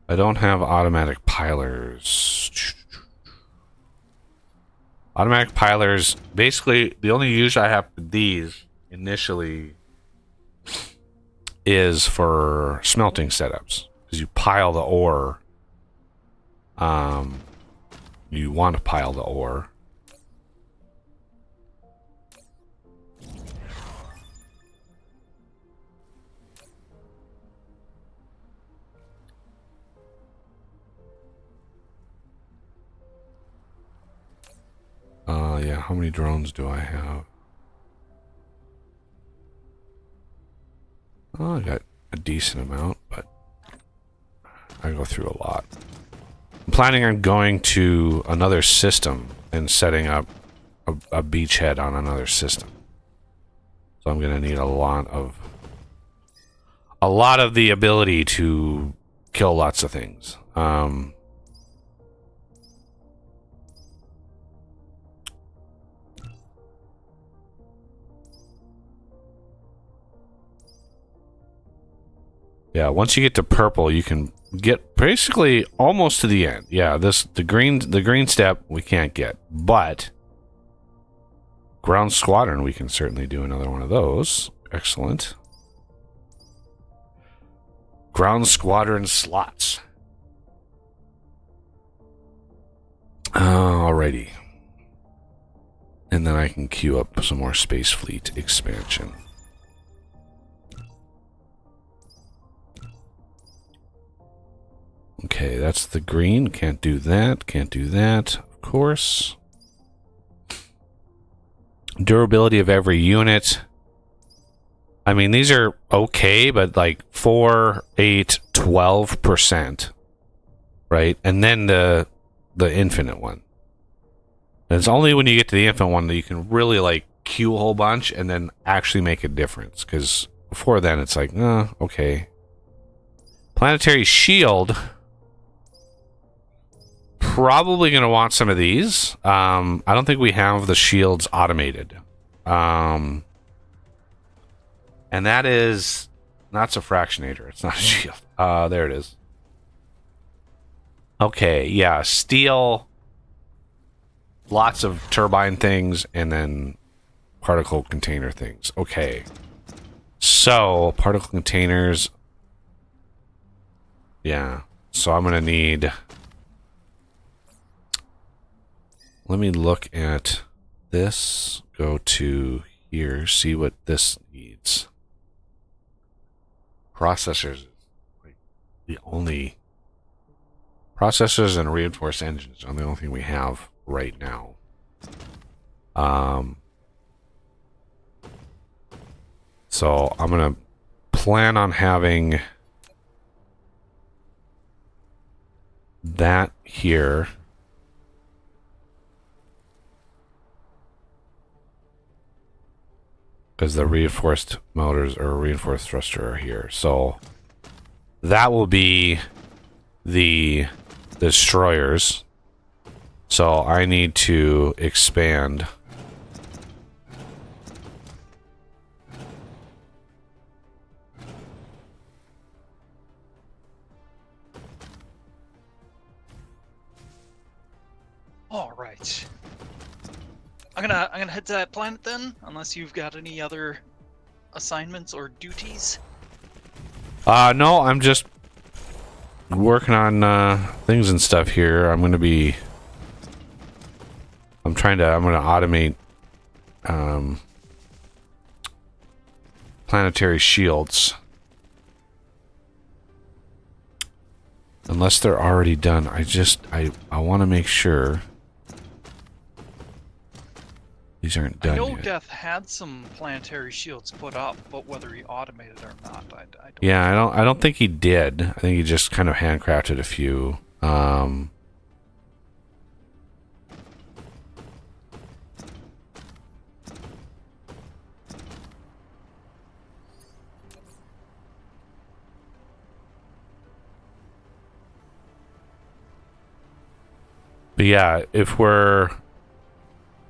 Speaker 1: I don't have automatic pilers. Automatic pilers, basically, the only use I have for these initially is for smelting setups. Because you pile the ore. You want to pile the ore. Yeah, how many drones do I have? Oh, I got a decent amount, but I go through a lot. I'm planning on going to another system and setting up a beachhead on another system. So I'm going to need a lot of the ability to kill lots of things. Yeah, once you get to purple, you can get basically almost to the end. Yeah, the green step we can't get, but ground squadron we can certainly do another one of those. Excellent. Ground squadron slots. Alrighty. And then I can queue up some more Space Fleet expansion. Okay, that's the green. Can't do that. Can't do that. Of course. Durability of every unit. I mean, these are okay, but like 4, 8, 12%. Right? And then the infinite one. And it's only when you get to the infinite one that you can really like queue a whole bunch and then actually make a difference. Because before then, it's like, okay. Planetary shield. Probably going to want some of these. I don't think we have the shields automated. And that is... That's a fractionator. It's not a shield. There it is. Okay, yeah. Steel. Lots of turbine things. And then particle container things. Okay. So, particle containers. Yeah. So I'm going to need... Let me look at this, go to here, see what this needs. Processors, like the only processors and reinforced engines are the only thing we have right now. So I'm gonna plan on having that here. Because the reinforced motors or reinforced thruster are here. So that will be the destroyers. So I need to expand.
Speaker 2: All right. I'm gonna head to that planet then, unless you've got any other assignments or duties.
Speaker 1: No, I'm just working on things and stuff here. I'm gonna automate planetary shields. Unless they're already done. I want to make sure these aren't done
Speaker 2: I know
Speaker 1: yet.
Speaker 2: Death had some planetary shields put up, but whether he automated or not, I don't.
Speaker 1: Yeah, I don't think he did. I think he just kind of handcrafted a few. But yeah, if we're...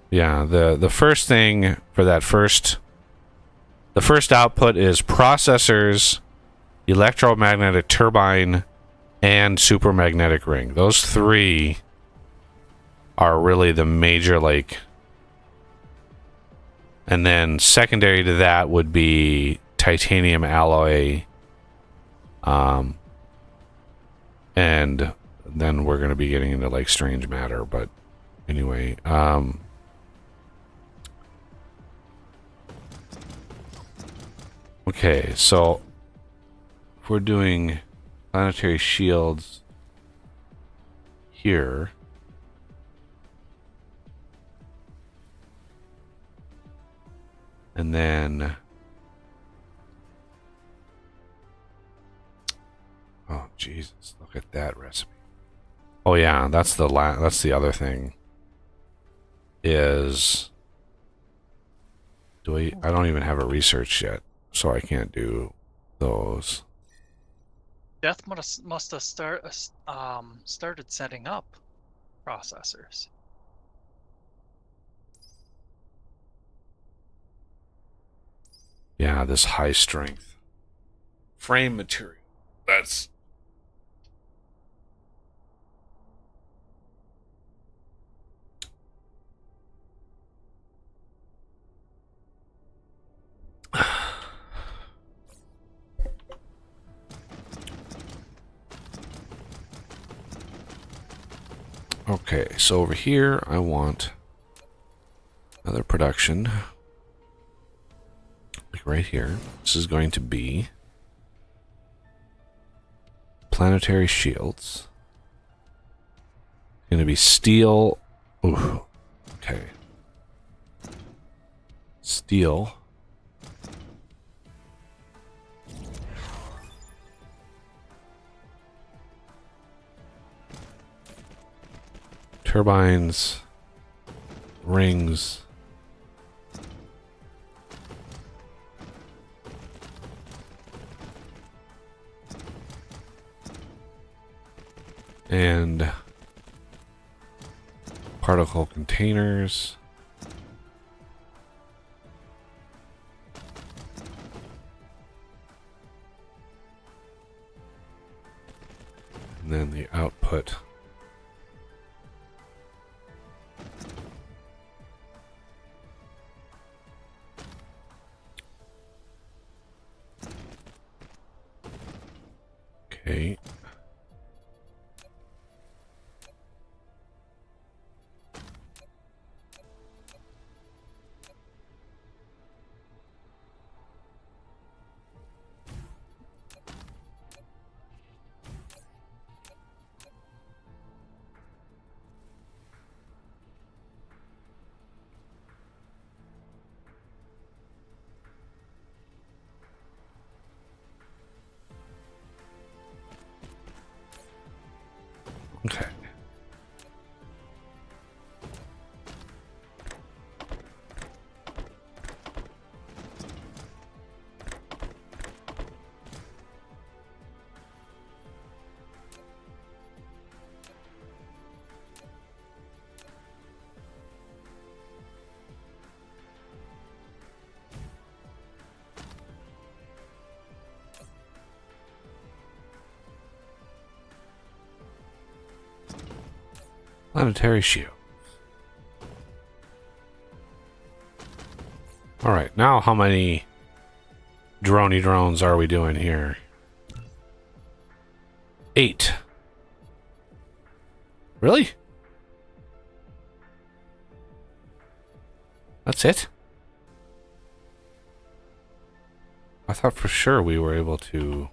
Speaker 1: Yeah, the first thing for that the first output is processors, electromagnetic turbine, and supermagnetic ring. Those three are really the major, like... And then secondary to that would be titanium alloy. And then we're going to be getting into, like, strange matter, but anyway, okay, so if we're doing planetary shields here, and then oh Jesus, look at that recipe. Oh yeah, that's the other thing. Is I don't even have a research yet, so I can't do those.
Speaker 2: Death must have started setting up processors.
Speaker 1: Yeah, this high strength frame material. That's okay, so over here I want another production. Like right here. This is going to be planetary shields. Going to be steel. Ooh. Okay. Steel. Turbines. Rings. And particle containers. And then the output. Okay. Okay. Planetary shield. Alright, now how many droney drones are we doing here? 8. Really? That's it? I thought for sure we were able to...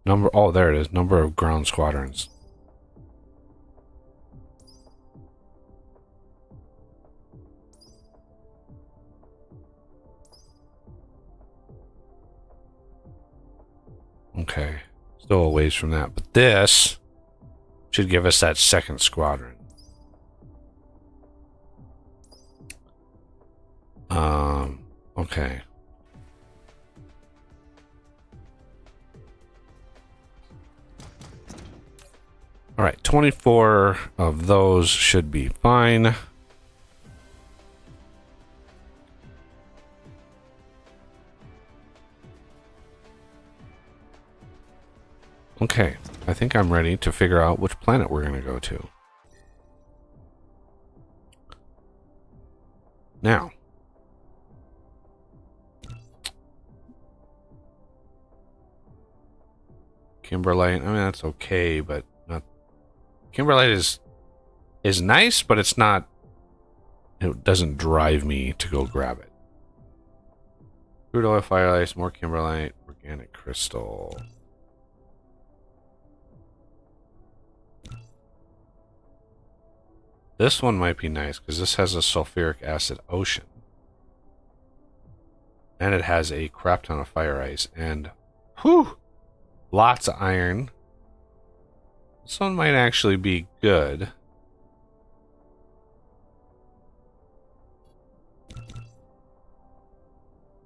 Speaker 1: Number... Oh, there it is. Number of ground squadrons. Okay. Still a ways from that. But this should give us that second squadron. Okay. All right, 24 of those should be fine. Okay, I think I'm ready to figure out which planet we're going to go to. Now, Kimberlite, I mean, that's okay, but not... Kimberlite is nice, but it's not... It doesn't drive me to go grab it. Crude oil, fire ice, more Kimberlite, organic crystal... This one might be nice because this has a sulfuric acid ocean. And it has a crap ton of fire ice and whew, lots of iron. This one might actually be good.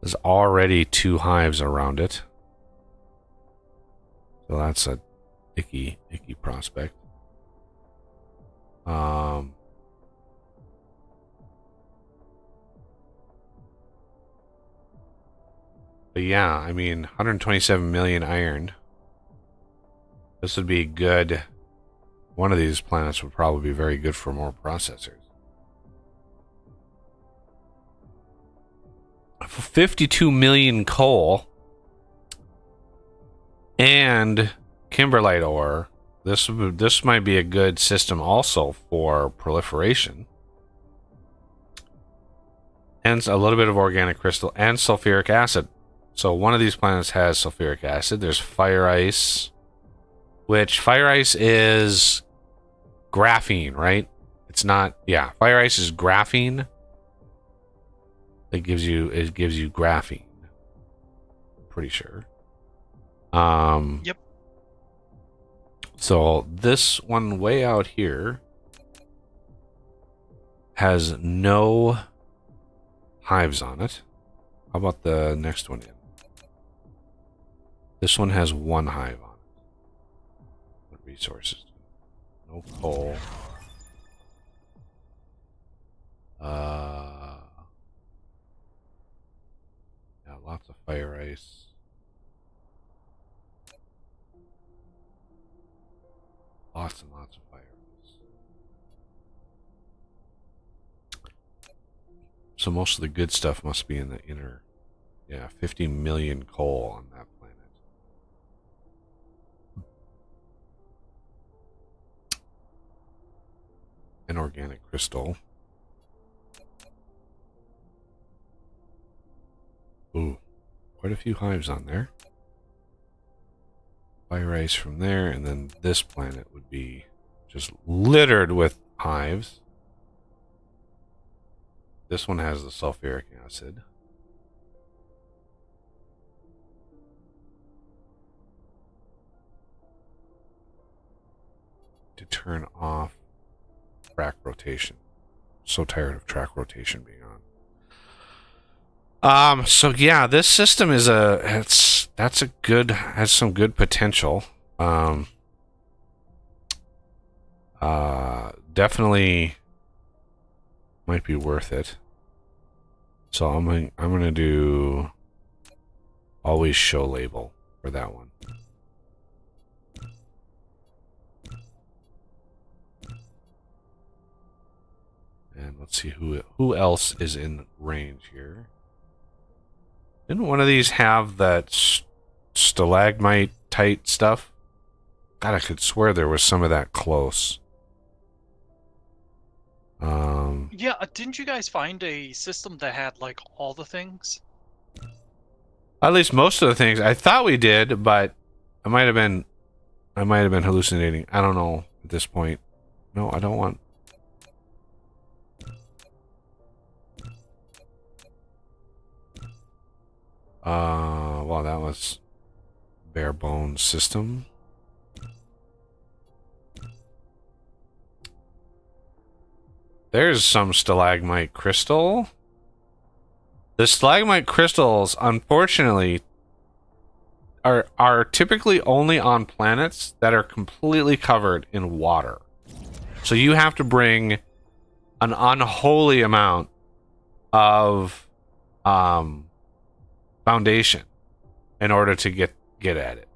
Speaker 1: There's already 2 hives around it. So that's a icky prospect. But yeah, I mean, 127 million iron. This would be good. One of these planets would probably be very good for more processors. 52 million coal and kimberlite ore. This might be a good system also for proliferation. And a little bit of organic crystal and sulfuric acid. So one of these planets has sulfuric acid. There's fire ice, which fire ice is graphene, right? It's not, yeah, fire ice is graphene. It gives you graphene. Pretty sure.
Speaker 2: Yep.
Speaker 1: So this one way out here has no hives on it. How about the next one in? This one has 1 hive on it. What resources? No coal. Yeah, lots of fire ice. Lots and lots of fire ice. So most of the good stuff must be in the inner. Yeah, 50 million coal on that planet. An organic crystal. Ooh, quite a few hives on there. Fire ice from there, and then this planet would be just littered with hives. This one has the sulfuric acid. To turn off track rotation. So tired of track rotation being on. So yeah, this system is has some good potential. Definitely might be worth it. So I'm gonna do always show label. for that one. And let's see who else is in range here. Didn't one of these have that stalagmite tight stuff? God, I could swear there was some of that close.
Speaker 2: Yeah, didn't you guys find a system that had like all the things?
Speaker 1: At least most of the things. I thought we did, but I might have been hallucinating. I don't know at this point. No, I don't want. Well, that was bare bones system. There's some stalagmite crystal. The stalagmite crystals, unfortunately, are typically only on planets that are completely covered in water. So you have to bring an unholy amount of foundation in order to get at it.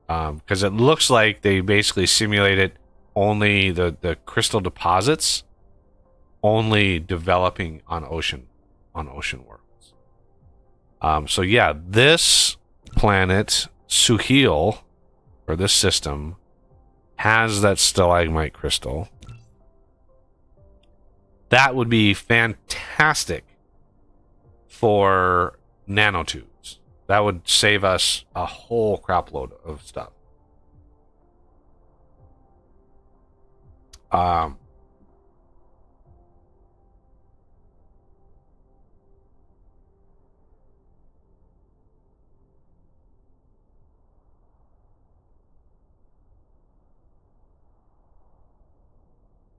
Speaker 1: Because it looks like they basically simulated only the crystal deposits only developing on ocean worlds. So yeah, this planet Suhil, or this system, has that stalagmite crystal. That would be fantastic for nanotubes. That would save us a whole crap load of stuff.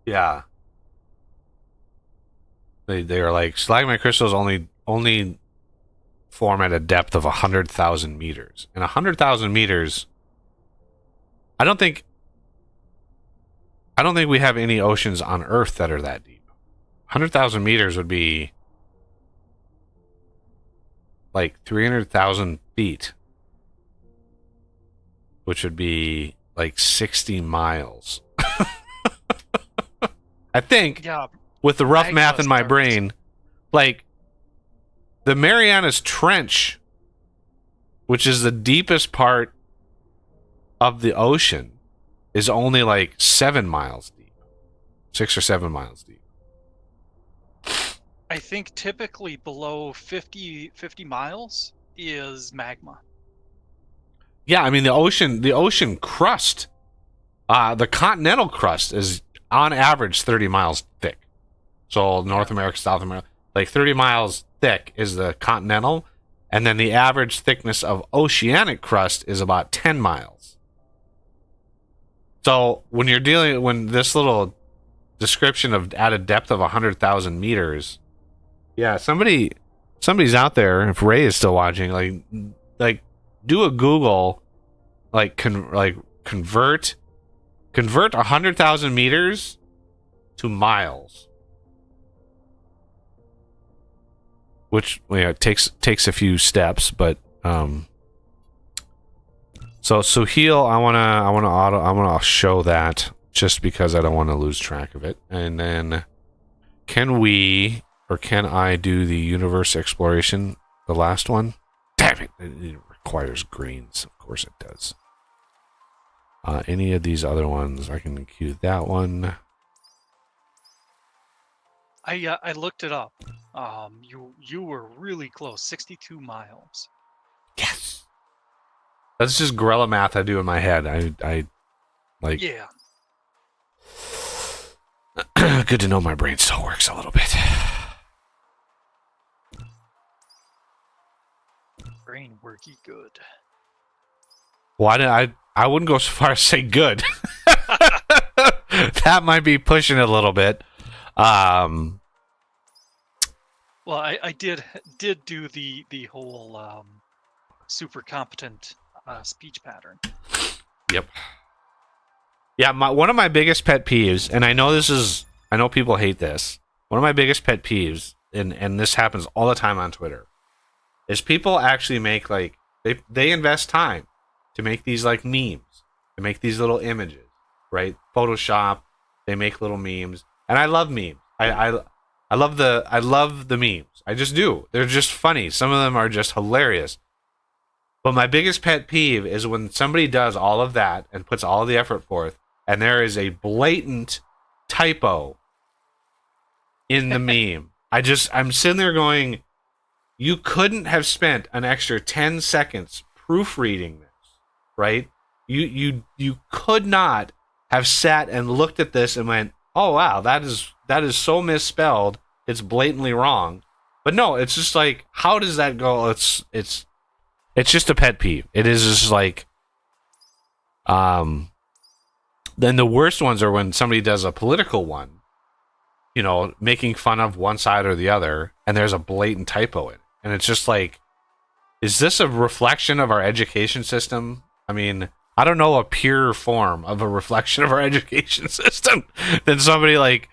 Speaker 1: Yeah. They are like stalagmite crystals only form at a depth of 100,000 meters. And 100,000 meters, I don't think we have any oceans on Earth that are that deep. 100,000 meters would be like 300,000 feet, which would be like 60 miles. I think,
Speaker 2: Yeah,
Speaker 1: with the rough math in my
Speaker 2: dark.
Speaker 1: brain, like the Marianas Trench, which is the deepest part of the ocean, is only like 7 miles deep. 6 or 7 miles deep.
Speaker 2: I think typically below 50 miles is magma.
Speaker 1: Yeah, I mean the ocean crust, the continental crust is on average 30 miles thick. So North America, South America, like 30 miles thick is the continental, and then the average thickness of oceanic crust is about 10 miles. So when this little description of at a depth of 100,000 meters, yeah, somebody's out there. If Ray is still watching, like do a Google, convert 100,000 meters to miles, which takes a few steps, but so Suhil, I wanna show that just because I don't want to lose track of it. And then can I do the universe exploration, the last one? Damn it, it requires greens. Of course it does. Any of these other ones, I can queue that one.
Speaker 2: I looked it up. You were really close, 62 miles.
Speaker 1: Yes. That's just guerrilla math I do in my head. I like.
Speaker 2: Yeah.
Speaker 1: Good to know my brain still works a little bit.
Speaker 2: Brain worky good.
Speaker 1: Well, I wouldn't go so far as say good. That might be pushing it a little bit.
Speaker 2: Well, I did do the whole super competent speech pattern.
Speaker 1: Yep. Yeah, one of my biggest pet peeves, and I know people hate this. One of my biggest pet peeves, and this happens all the time on Twitter, is people actually make like They invest time to make these like memes, to make these little images, right? Photoshop, they make little memes, and I love memes. I love the memes. I just do. They're just funny. Some of them are just hilarious. But my biggest pet peeve is when somebody does all of that and puts all of the effort forth, and there is a blatant typo in the meme. I'm sitting there going, you couldn't have spent an extra 10 seconds proofreading this, right? You could not have sat and looked at this and went, oh wow, that is so misspelled, it's blatantly wrong. But no, it's just like, how does that go? It's just a pet peeve. It is just like, then the worst ones are when somebody does a political one, you know, making fun of one side or the other, and there's a blatant typo in it. And it's just like, is this a reflection of our education system? I mean, I don't know a purer form of a reflection of our education system than somebody like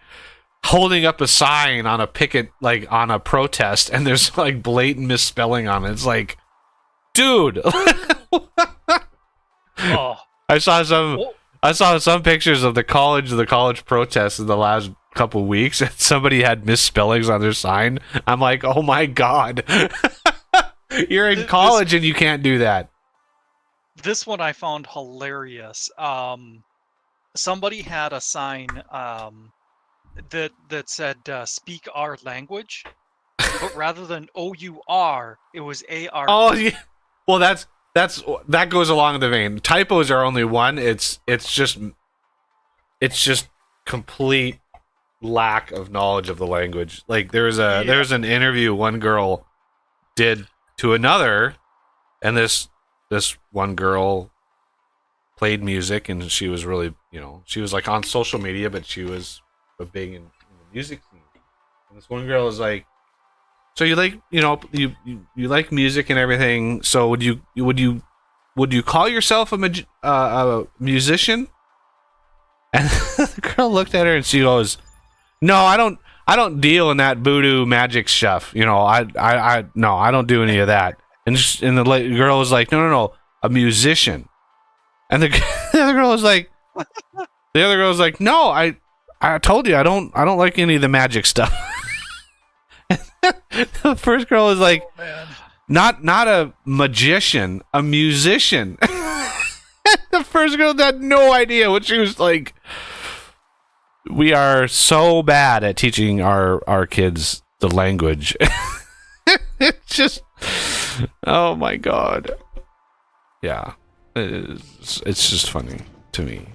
Speaker 1: holding up a sign on a picket, like on a protest, and there's like blatant misspelling on it. It's like, dude.
Speaker 2: Oh.
Speaker 1: I saw some pictures of the college protests in the last couple weeks, and somebody had misspellings on their sign. I'm like, oh my god. You're in college and you can't do that.
Speaker 2: This one I found hilarious. Somebody had a sign that said "Speak our language," but rather than OUR, it was AR.
Speaker 1: Oh, yeah. Well, that goes along the vein. Typos are only one. It's just complete lack of knowledge of the language. Like there's an interview one girl did to another, and this one girl played music, and she was really, you know, she was like on social media, but she was a big in the music scene. And this one girl was like, so you like, you know, you like music and everything, so would you call yourself a musician? And the girl looked at her and she goes, no, I don't deal in that voodoo magic stuff. You know, I don't do any of that. And the girl was like, no, a musician. And the other girl was like, no, I told you I don't like any of the magic stuff. The first girl was like,
Speaker 2: oh,
Speaker 1: not a magician, a musician. The first girl had no idea what she was like. We are so bad at teaching our kids the language. It's just, oh my god. Yeah, it's just funny to me.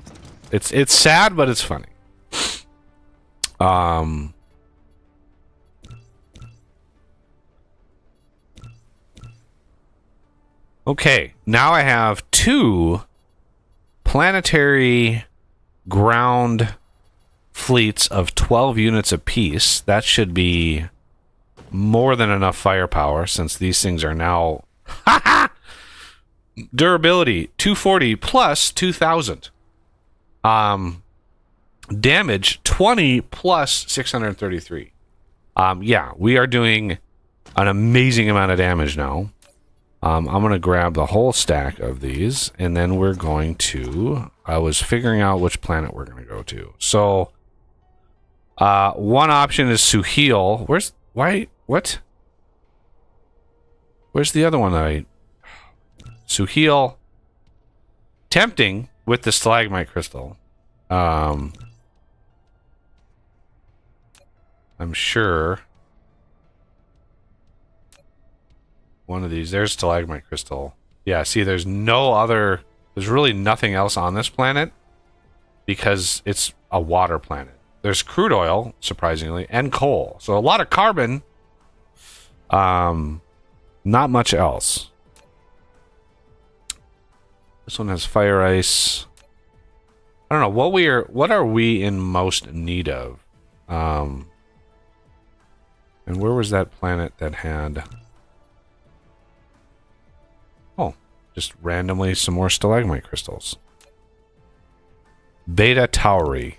Speaker 1: It's sad, but it's funny. Okay, now I have 2 planetary ground fleets of 12 units apiece. That should be more than enough firepower, since these things are now durability 240 plus 2000. Damage 20 plus 633. Yeah, we are doing an amazing amount of damage now. I'm going to grab the whole stack of these, and then we're going to... I was figuring out which planet we're going to go to. So, one option is Suhil. What? Where's the other one Suhil. Tempting with the stalagmite crystal. I'm sure... One of these. There's stalagmite crystal. Yeah, see, there's really nothing else on this planet because it's a water planet. There's crude oil, surprisingly, and coal. So a lot of carbon. Not much else. This one has fire ice. I don't know what are we in most need of? And where was that planet that had... Just randomly some more stalagmite crystals. Beta Tauri.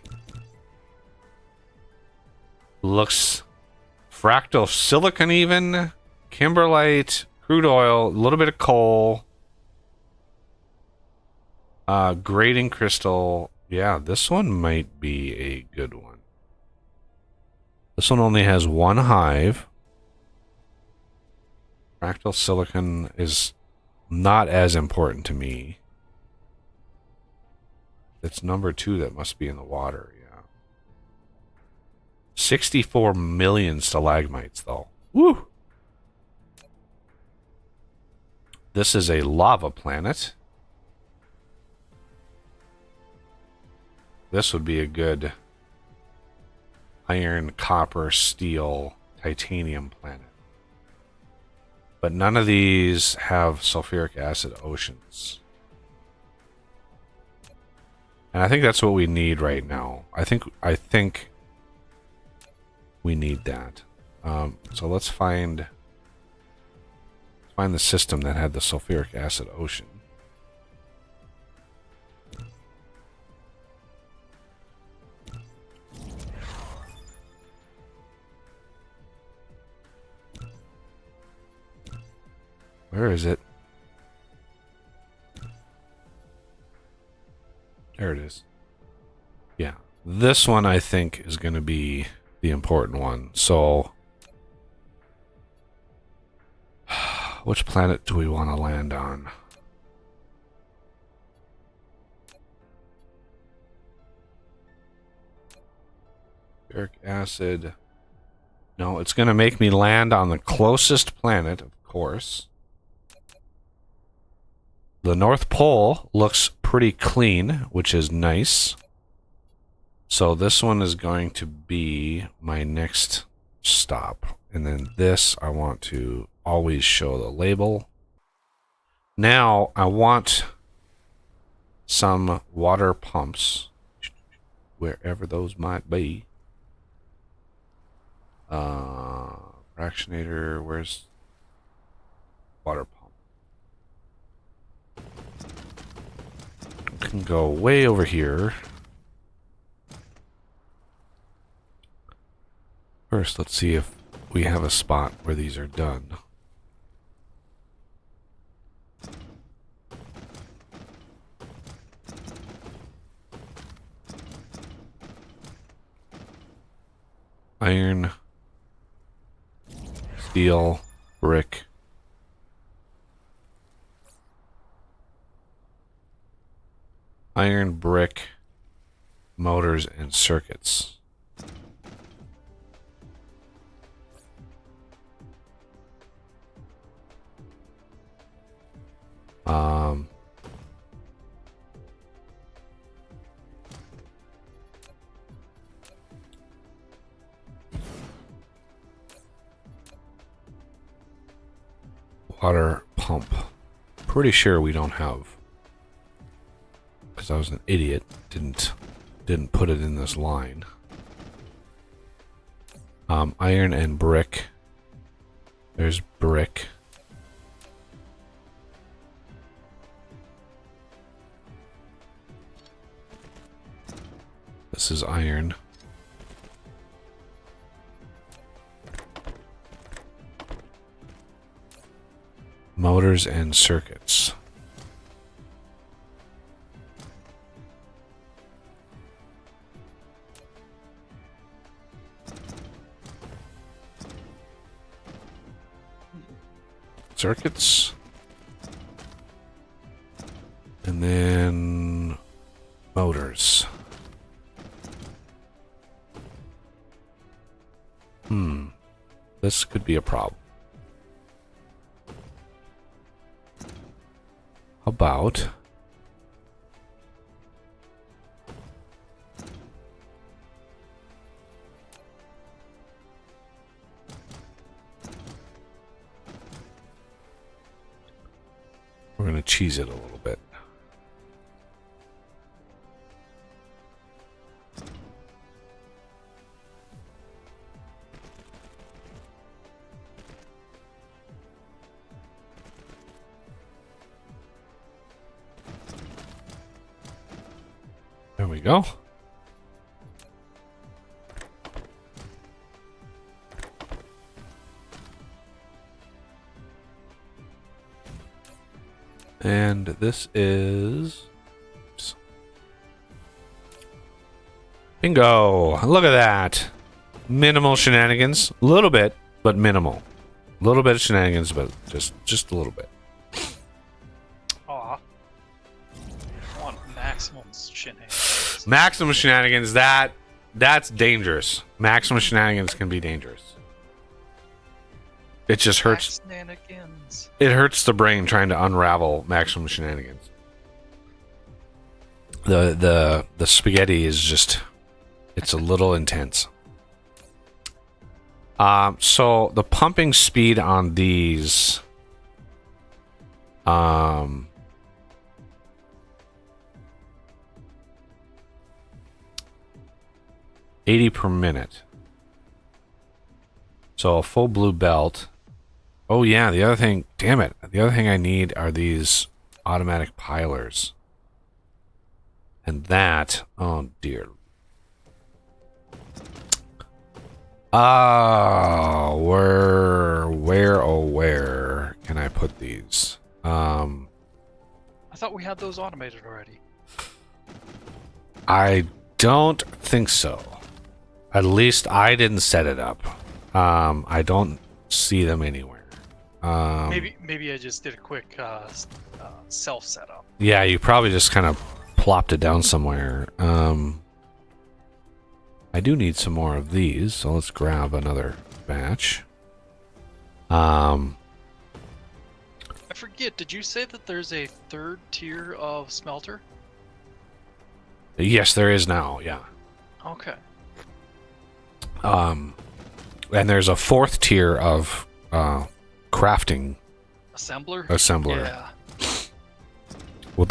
Speaker 1: Looks fractal silicon even. Kimberlite, crude oil, a little bit of coal. Grading crystal. Yeah, this one might be a good one. This one only has one hive. Fractal silicon is not as important to me. It's number 2 that must be in the water, yeah. 64 million stalagmites, though. Woo! This is a lava planet. This would be a good iron, copper, steel, titanium planet. But none of these have sulfuric acid oceans. And I think that's what we need right now. I think we need that. So let's find the system that had the sulfuric acid ocean. Where is it? There it is. Yeah. This one I think is going to be the important one. So which planet do we want to land on? Sulfuric acid. No, it's going to make me land on the closest planet, of course. The North Pole looks pretty clean, which is nice. So this one is going to be my next stop. And then this, I want to always show the label. Now, I want some water pumps, wherever those might be. Fractionator, where's water pump? Can go way over here. First, let's see if we have a spot where these are done. Iron, steel, brick. Iron, brick, motors, and circuits. Water pump. Pretty sure we don't have, because I was an idiot. Didn't put it in this line. Iron and brick. There's brick. This is iron. Motors and circuits. Circuits. And then motors. This could be a problem. How about we're going to cheese it a little bit. There we go. And this is Bingo! Look at that. Minimal shenanigans. A little bit, but minimal. A little bit of shenanigans, but just a little bit.
Speaker 2: Aw. I want maximum shenanigans.
Speaker 1: Maximum shenanigans, that's dangerous. Maximum shenanigans can be dangerous. It just hurts.
Speaker 2: Shenanigans.
Speaker 1: It hurts the brain trying to unravel maximum shenanigans. The spaghetti is just, it's a little intense. So the pumping speed on these, 80 per minute. So a full blue belt. Oh yeah, the other thing, damn it. The other thing I need are these automatic pilers. And that, oh dear. Where can I put these?
Speaker 2: I thought we had those automated already.
Speaker 1: I don't think so. At least I didn't set it up. I don't see them anywhere.
Speaker 2: Maybe I just did a quick self setup.
Speaker 1: Yeah, you probably just kind of plopped it down somewhere. I do need some more of these, so let's grab another batch.
Speaker 2: I forget, did you say that there's a third tier of smelter?
Speaker 1: Yes, there is now, yeah.
Speaker 2: Okay.
Speaker 1: And there's a fourth tier of crafting assembler.
Speaker 2: Yeah.
Speaker 1: Well,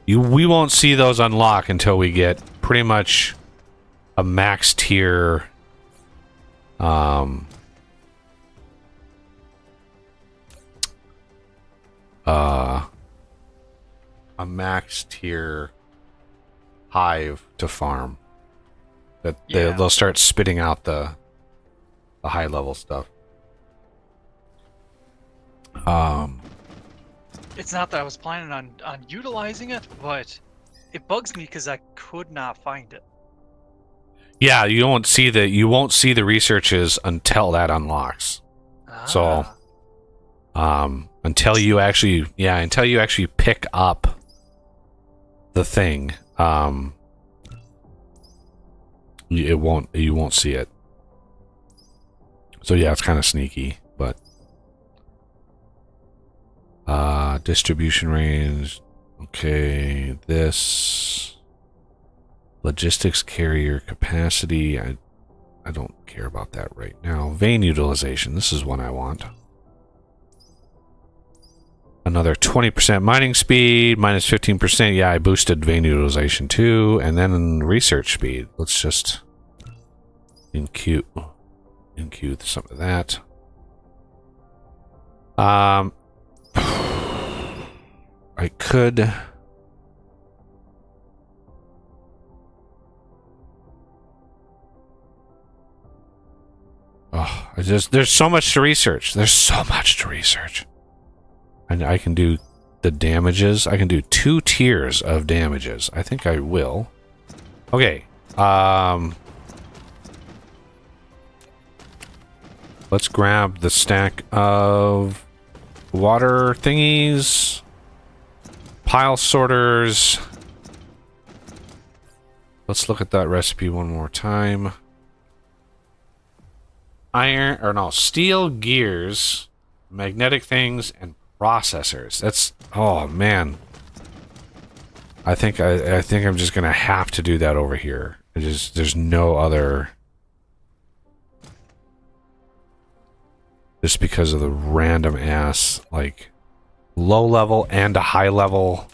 Speaker 1: we won't see those unlock until we get pretty much a max tier a max tier hive to farm. That they'll start spitting out the high level stuff.
Speaker 2: It's not that I was planning on utilizing it, but it bugs me because I could not find it.
Speaker 1: Yeah, you won't see the researches until that unlocks. So until you actually pick up the thing, you won't see it. So yeah, it's kind of sneaky, but distribution range. Okay, this logistics carrier capacity. I don't care about that right now. Vein utilization. This is one I want. Another 20% mining speed, minus 15%. Yeah, I boosted vein utilization too. And then research speed. Let's just enqueue some of that. I could. Oh, there's so much to research. There's so much to research. And I can do the damages. I can do 2 tiers of damages. I think I will. Okay. Let's grab the stack of water thingies. Pile sorters. Let's look at that recipe one more time. Steel gears, magnetic things, and processors. That's, oh man. I think I'm just gonna have to do that over here. There's no other. Just because of the random ass, like, low level and a high level.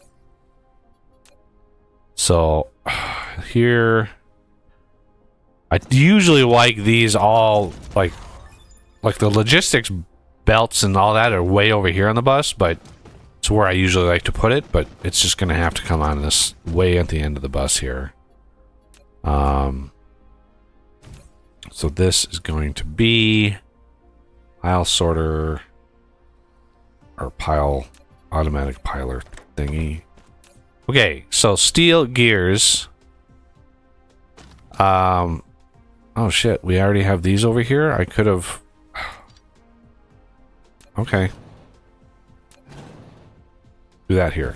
Speaker 1: So here, I usually like these all, like the logistics belts and all that are way over here on the bus, but it's where I usually like to put it, but it's just gonna have to come on this way at the end of the bus here. So this is going to be pile sorter or pile automatic piler thingy. Okay, so steel gears. Oh shit, we already have these over here? I could have... Okay. Do that here.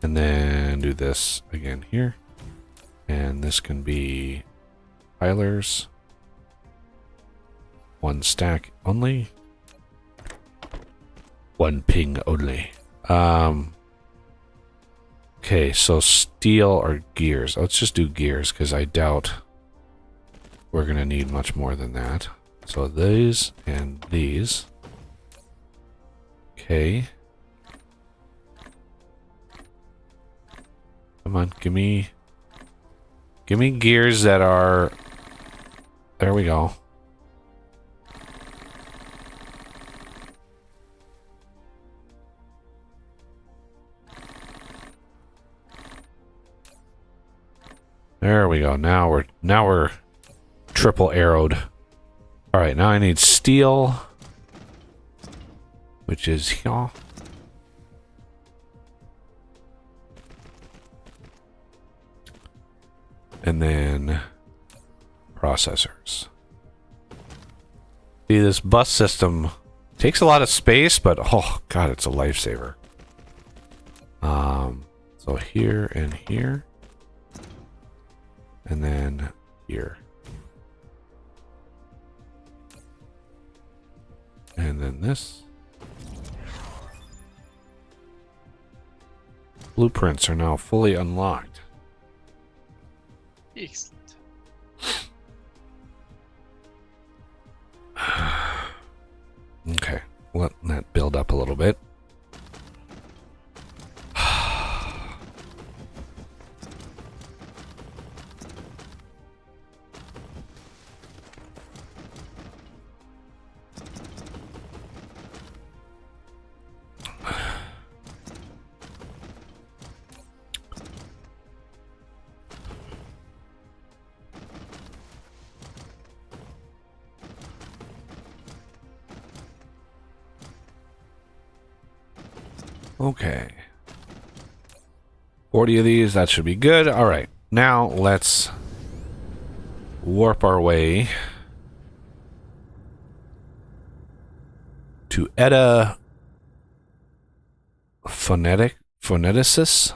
Speaker 1: And then do this again here. And this can be pilers. 1 stack only. 1 ping only. Okay, so steel or gears. Let's just do gears because I doubt we're going to need much more than that. So these and these. Okay. Come on, give me gears that are... There we go. There we go. Now we're triple arrowed. All right, now I need steel, which is here. And then processors. See, this bus system takes a lot of space, but oh god, it's a lifesaver. So here and here. And then here. And then this. Blueprints are now fully unlocked.
Speaker 2: Excellent.
Speaker 1: Okay, let that build up a little bit. Okay. 40 of these, that should be good. All right. Now let's warp our way to Edda Phoneticus.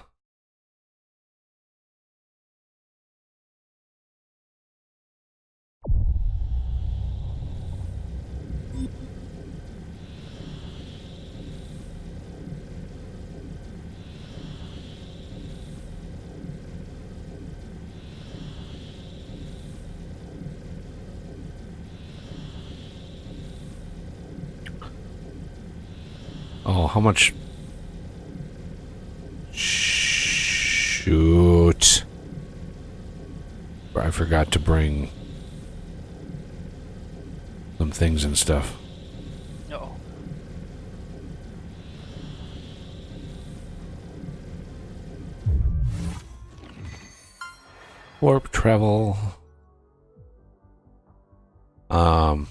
Speaker 1: Oh, how much? Shoot. I forgot to bring some things and stuff.
Speaker 2: No.
Speaker 1: Warp travel. I'm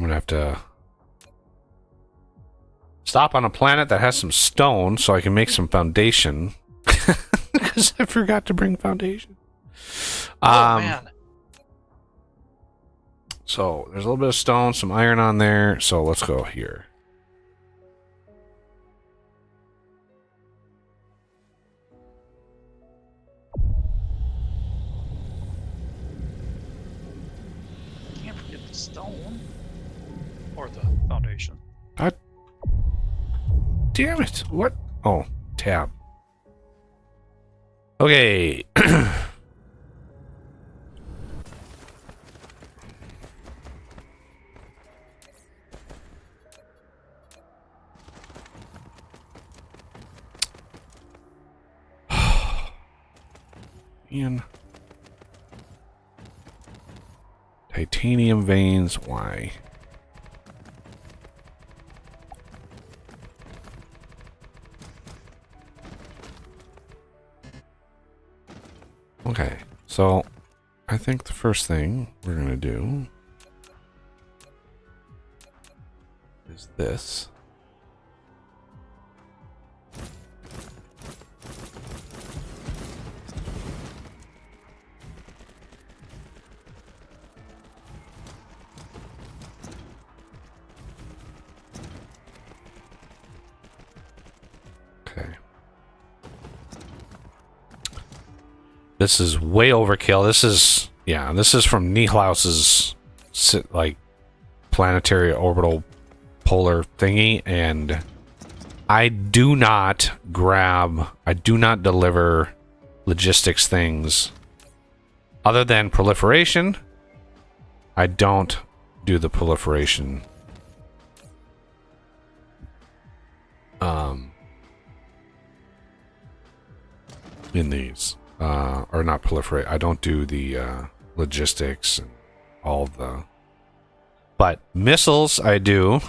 Speaker 1: gonna have to stop on a planet that has some stone so I can make some foundation. Because I forgot to bring foundation.
Speaker 2: Oh, man.
Speaker 1: So there's a little bit of stone, some iron on there. So let's go here.
Speaker 2: Can't forget the stone. Or the foundation.
Speaker 1: God damn it. What? Oh, tab. Okay. Ian. Titanium veins. Why? Okay, so I think the first thing we're gonna do is this. This is way overkill. This is from Nihlaus's like planetary orbital polar thingy, and I do not deliver logistics things other than proliferation. I don't do the proliferation. In these, or not proliferate. I don't do the logistics and all the. But missiles, I do.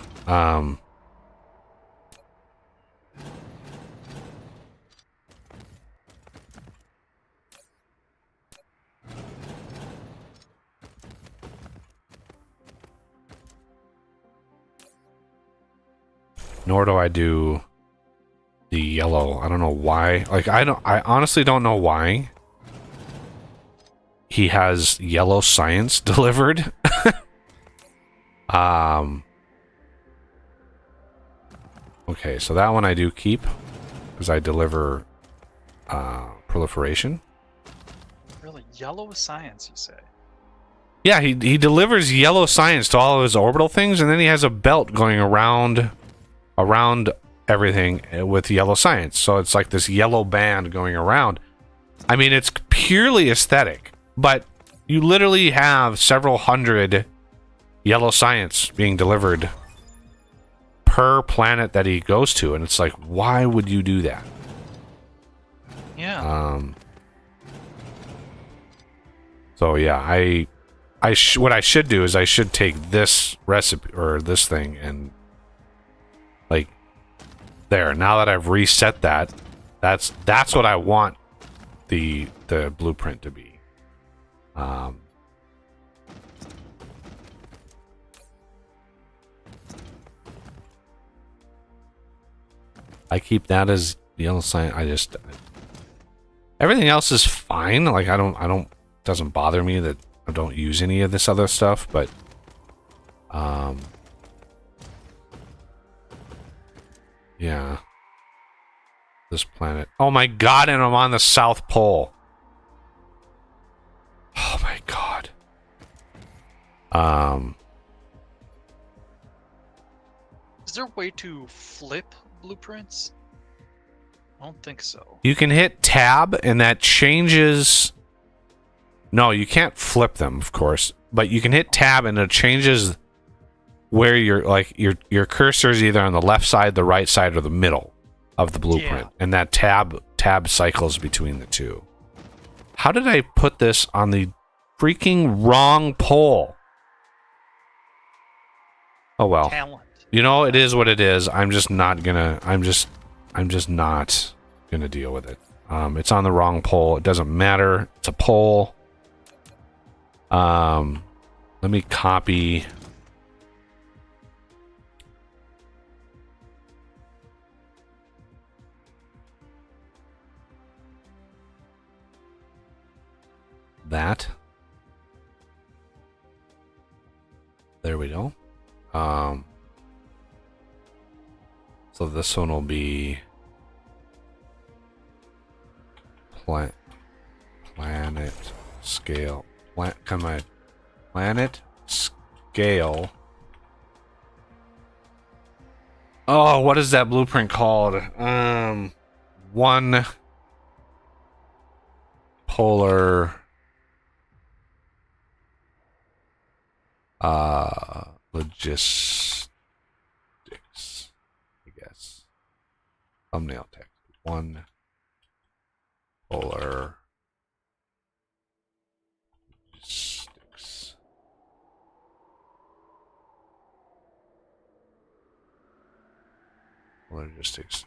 Speaker 1: Nor do I do the yellow. I don't know why. Like, I honestly don't know why he has yellow science delivered. Okay, so that one I do keep because I deliver proliferation.
Speaker 2: Really, yellow science, you say?
Speaker 1: Yeah, he delivers yellow science to all of his orbital things, and then he has a belt going around everything with yellow science. So it's like this yellow band going around. I mean, it's purely aesthetic, but you literally have several hundred yellow science being delivered per planet that he goes to, and it's like, why would you do that?
Speaker 2: Yeah.
Speaker 1: So yeah, what I should do is I should take this recipe or this thing and like there. Now that I've reset that, that's what I want the blueprint to be. I keep that as yellow sign. Everything else is fine. Like I don't doesn't bother me that I don't use any of this other stuff, but yeah. This planet. Oh my god, and I'm on the South Pole. Oh my god.
Speaker 2: Is there a way to flip blueprints? I don't think so.
Speaker 1: You can hit tab and that changes. No, you can't flip them, of course, but you can hit tab and it changes where your cursor is either on the left side, the right side, or the middle of the blueprint, and that tab cycles between the two. How did I put this on the freaking wrong pole? Oh well.
Speaker 2: Talent.
Speaker 1: You know, it is what it is. I'm just not gonna deal with it. It's on the wrong pole. It doesn't matter. It's a pole. Let me copy that. There we go. So this one will be planet scale. Planet scale. Oh, what is that blueprint called? One polar logistics, I guess. Thumbnail text. One polar logistics. Logistics.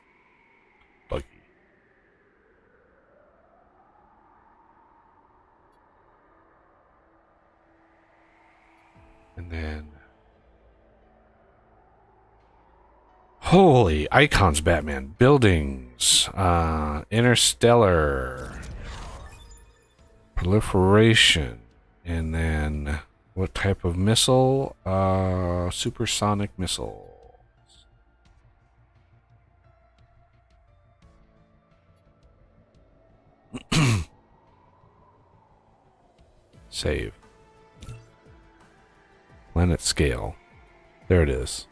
Speaker 1: Buggy. And then holy icons, Batman. Buildings. Interstellar. Proliferation. And then what type of missile? Supersonic missiles. Save. Planet scale. There it is.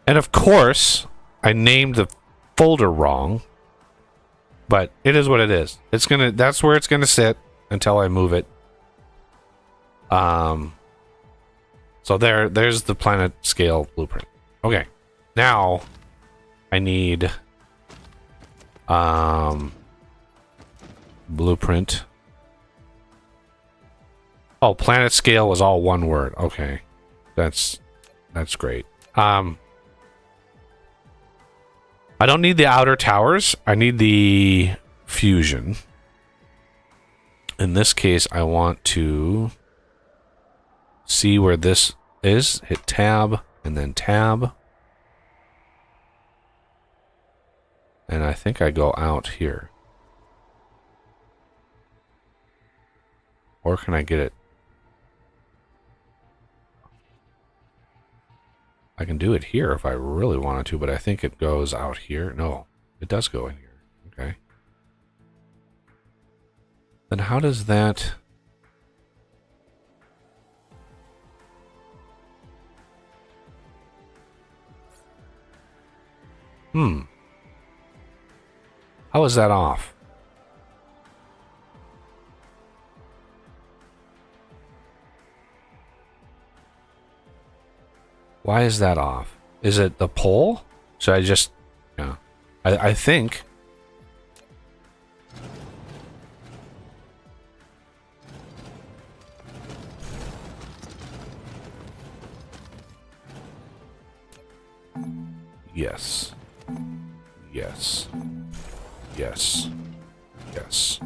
Speaker 1: And of course, I named the folder wrong. But it is what it is. It's gonna. That's where it's gonna sit until I move it. So there's the planet scale blueprint. Okay. Now I need blueprint. Oh, planet scale was all one word. Okay. That's great. I don't need the outer towers. I need the fusion. In this case, I want to see where this is. Hit tab and then tab. And I think I go out here. Or can I get it? I can do it here if I really wanted to, but I think it goes out here. No, it does go in here. Okay. Then how does that... How is that off? Why is that off? Is it the pole? Should I just... Yeah. I think... Yes. Yes. Yes. Yes.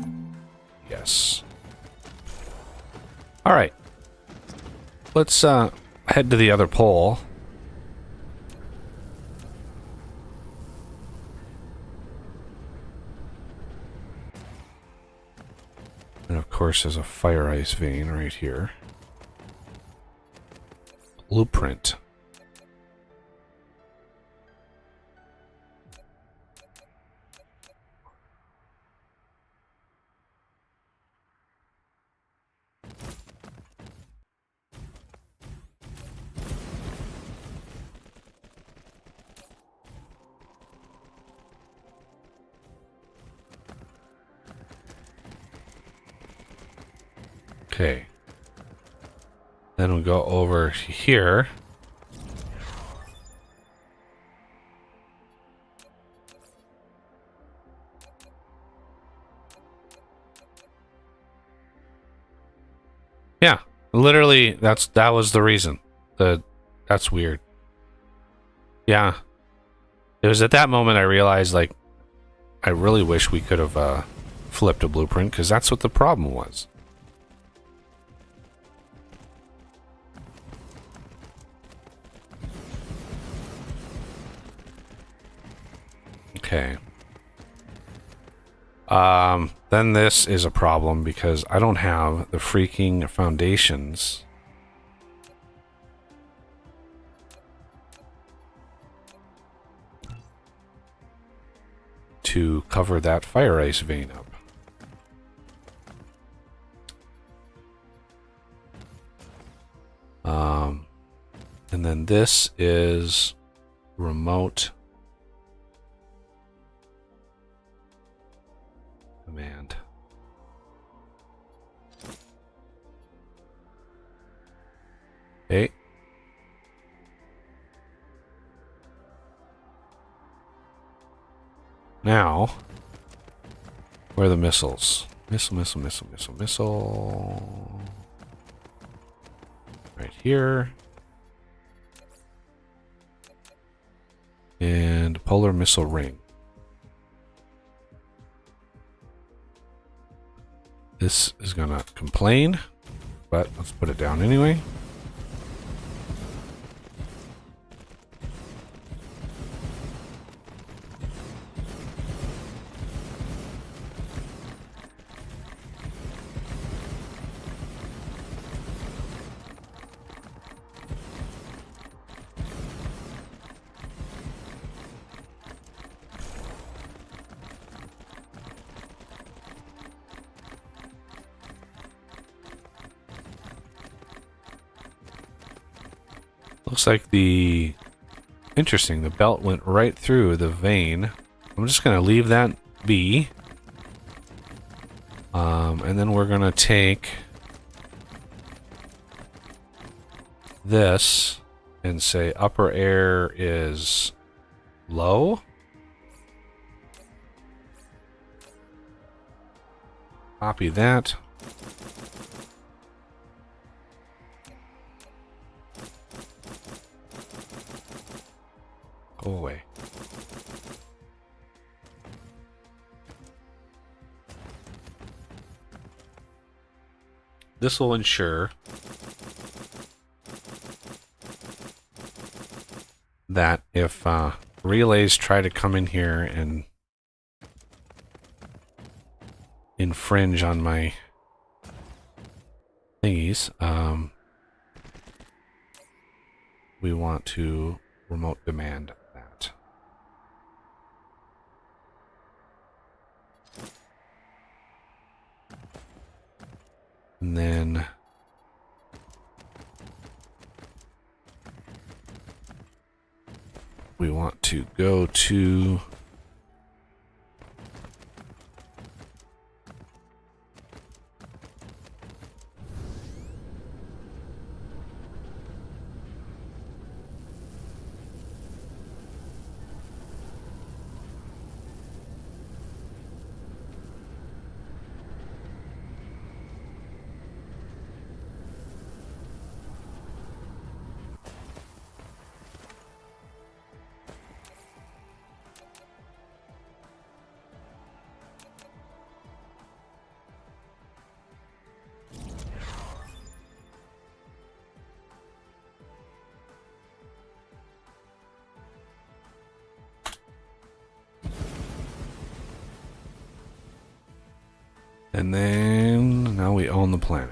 Speaker 1: Yes. All right. Let's head to the other pole. And of course there's a fire ice vein right here. Blueprint. Okay. Then we'll go over here. Yeah, literally that was the reason. That's weird. Yeah. It was at that moment I realized, like, I really wish we could have flipped a blueprint, because that's what the problem was. Okay. Then this is a problem because I don't have the freaking foundations to cover that fire ice vein up. And then this is remote command. Okay. Now, where are the missiles? Missile. Right here. And polar missile ring. This is gonna complain, but let's put it down anyway. Looks like the... Interesting, the belt went right through the vein. I'm just going to leave that be. And then we're going to take this and say upper air is low. Copy that. Go away. This will ensure that if relays try to come in here and infringe on my thingies, we want to remote demand that. And then we want to go to and then now we own the planet.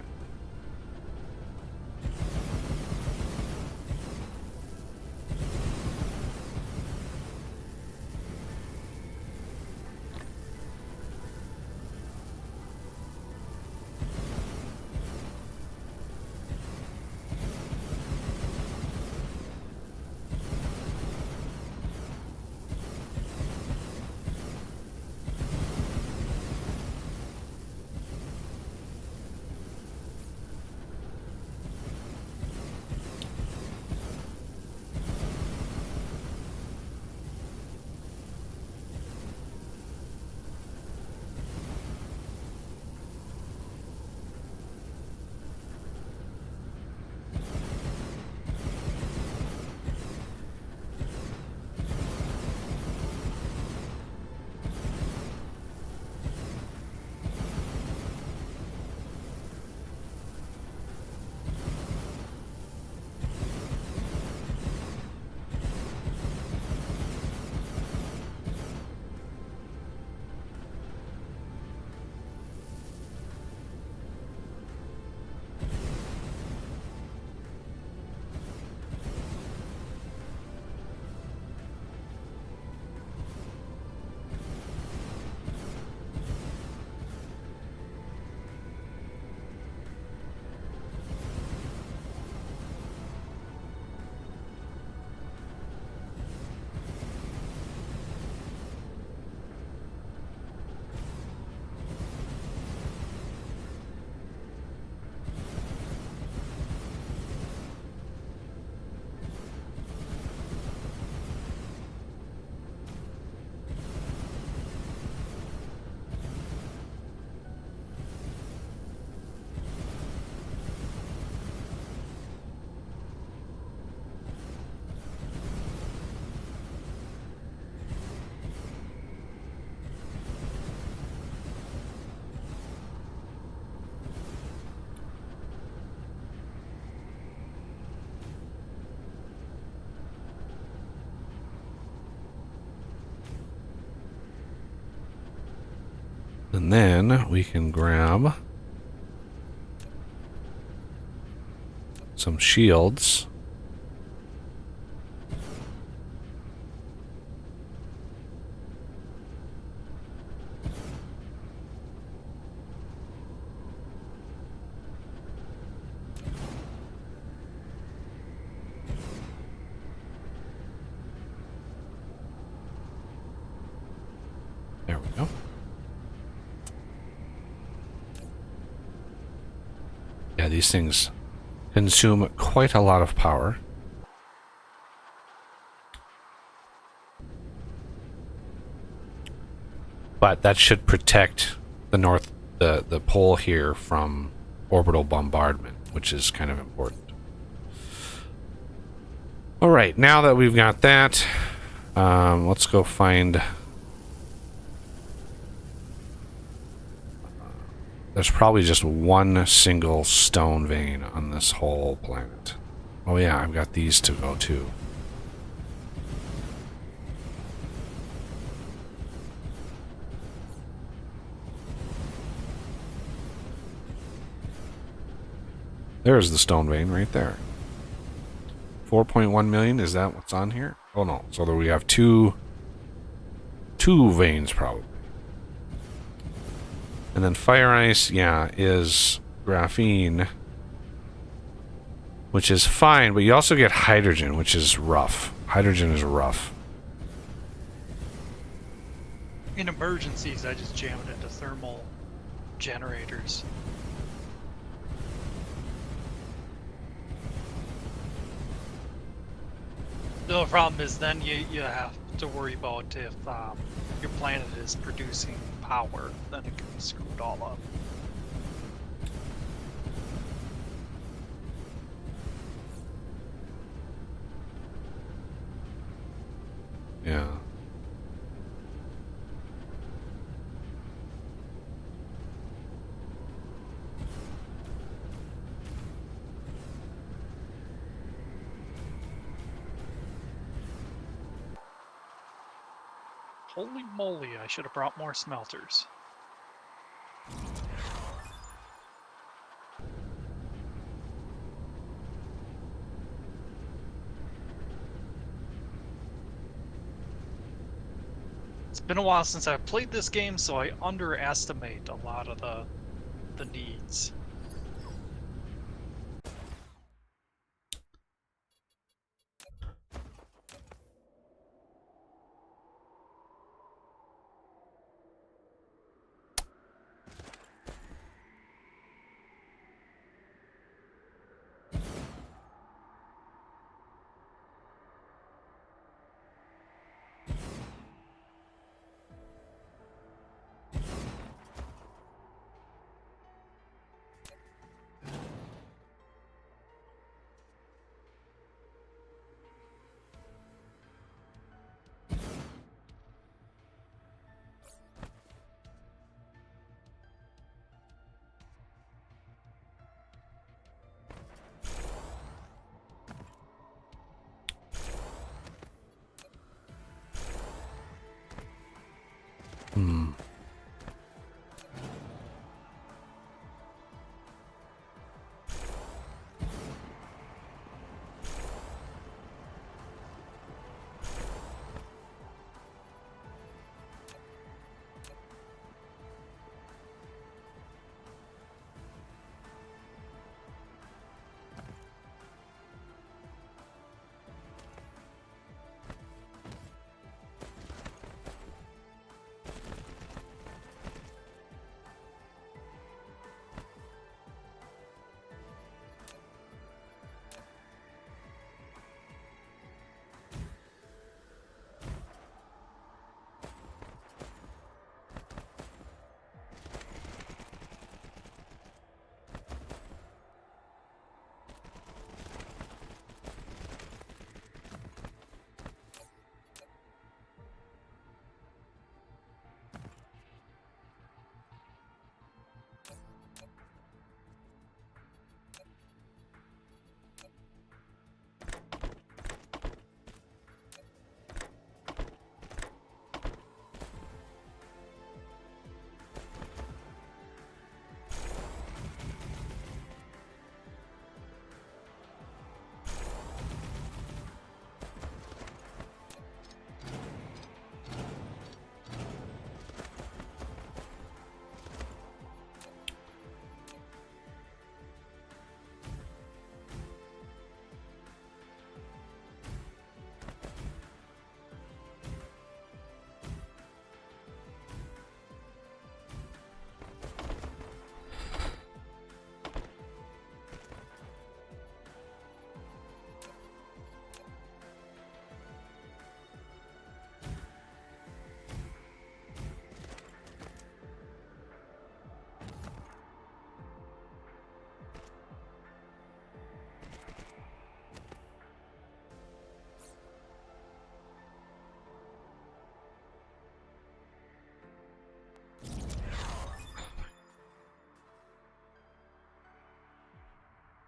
Speaker 1: And then we can grab some shields. Yeah, these things consume quite a lot of power. But that should protect the pole here from orbital bombardment, which is kind of important. All right, now that we've got that, let's go find. There's probably just one single stone vein on this whole planet. Oh yeah, I've got these to go too. There's the stone vein right there. 4.1 million, is that what's on here? Oh no, so there we have two veins probably. And then fire ice, yeah, is graphene, which is fine, but you also get hydrogen, which is rough. Hydrogen is rough.
Speaker 2: In emergencies, I just jam it into thermal generators. The problem is then you have to worry about if your planet is producing power, then it can screw it all up.
Speaker 1: Yeah.
Speaker 2: Holy moly, I should have brought more smelters. It's been a while since I've played this game, so I underestimate a lot of the needs.
Speaker 1: Hmm.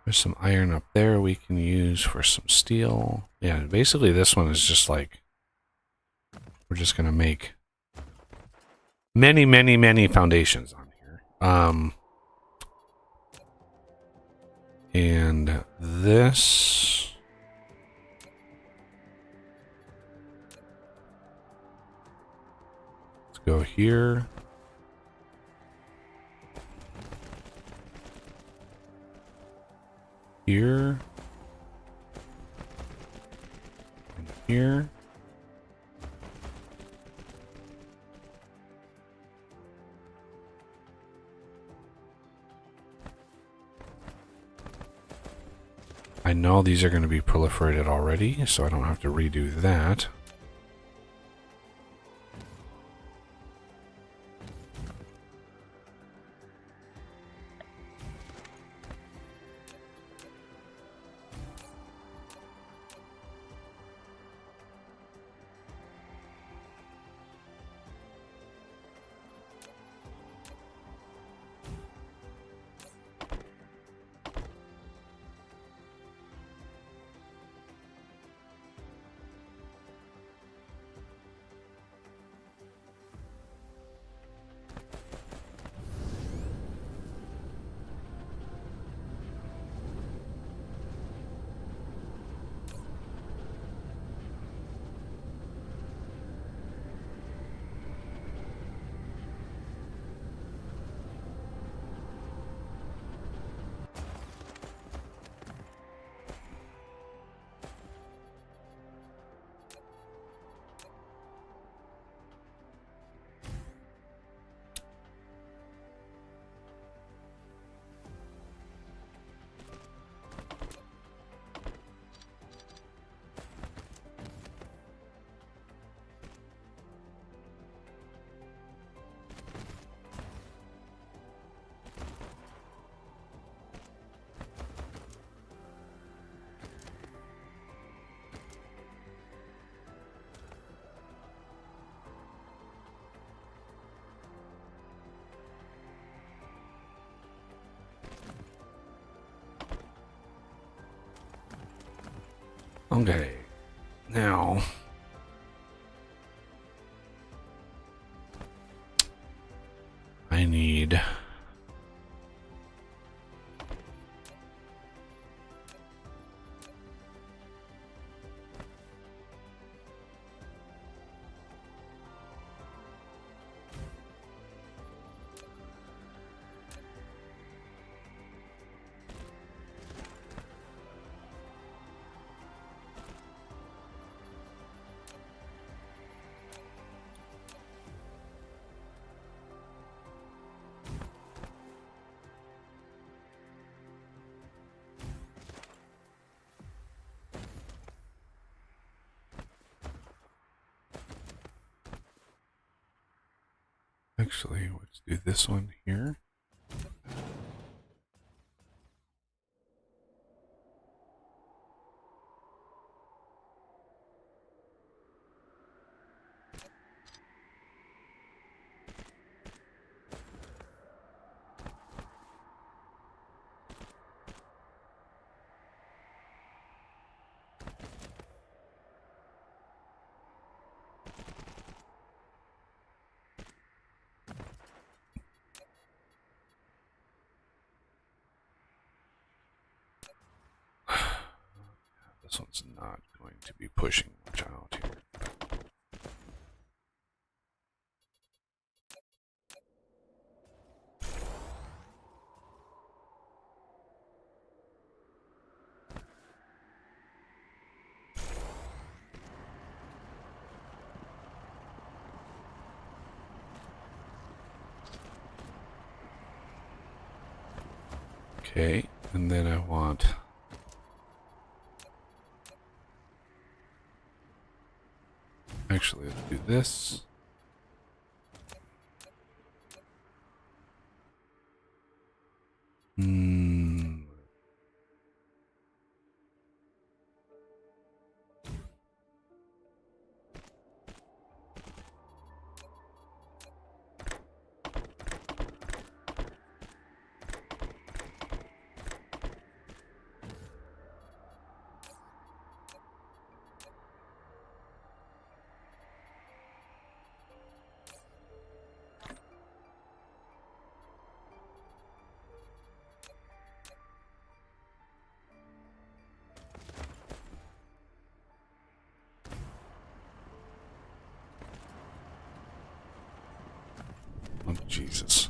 Speaker 1: There's some iron up there we can use for some steel. Yeah, basically this one is just like, we're just going to make many, many, many foundations on here. And this... Let's go here. Here. And here. I know these are going to be proliferated already, so I don't have to redo that. Okay, now I need actually, let's do this one here. This one's not going to be pushing much out here. Okay, and then I want actually let's do this. Jesus.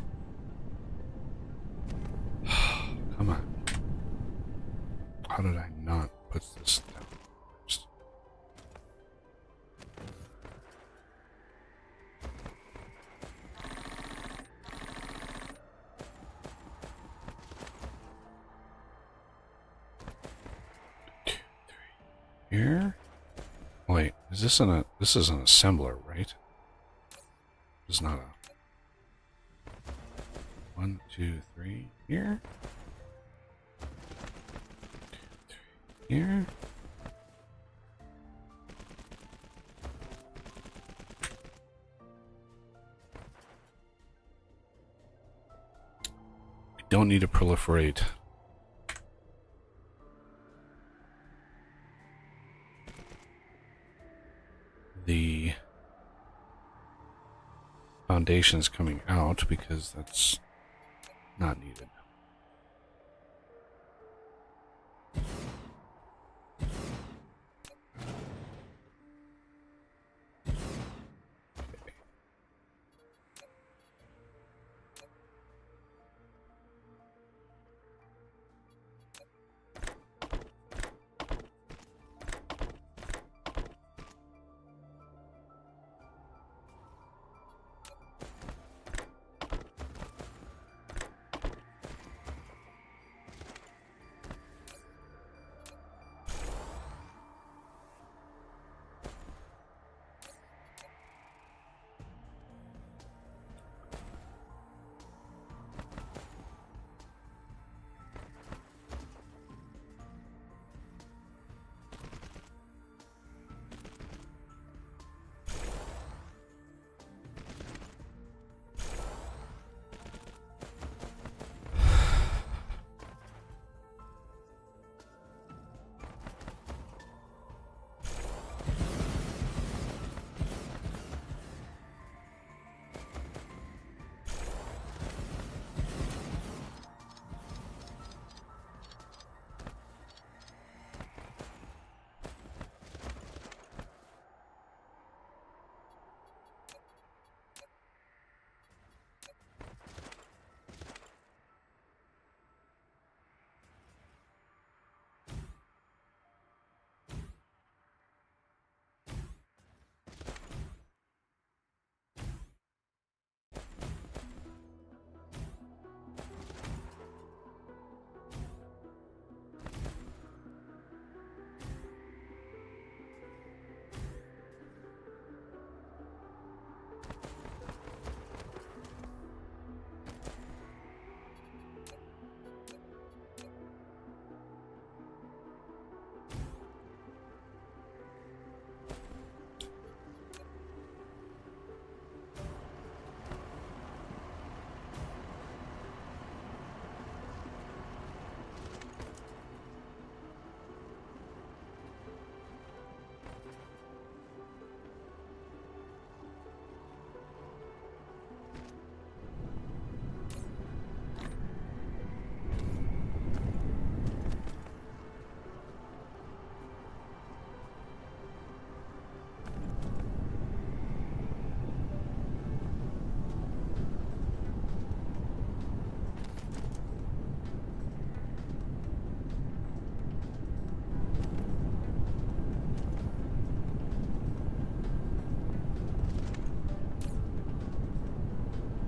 Speaker 1: Come on. How did I not put this down first? Here? Wait, is this this is an assembler, right? It's not a 1, 2, 3 here. 2, 3 here. We don't need to proliferate. The foundations coming out because that's not needed.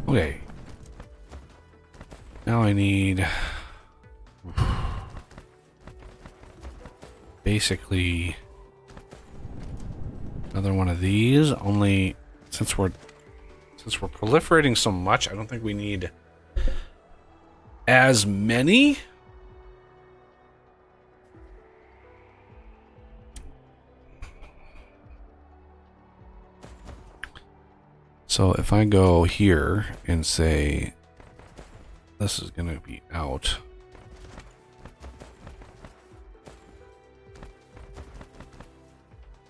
Speaker 1: Okay. Now I need basically another one of these. Only since we're proliferating so much, I don't think we need as many. So if I go here and say this is going to be out,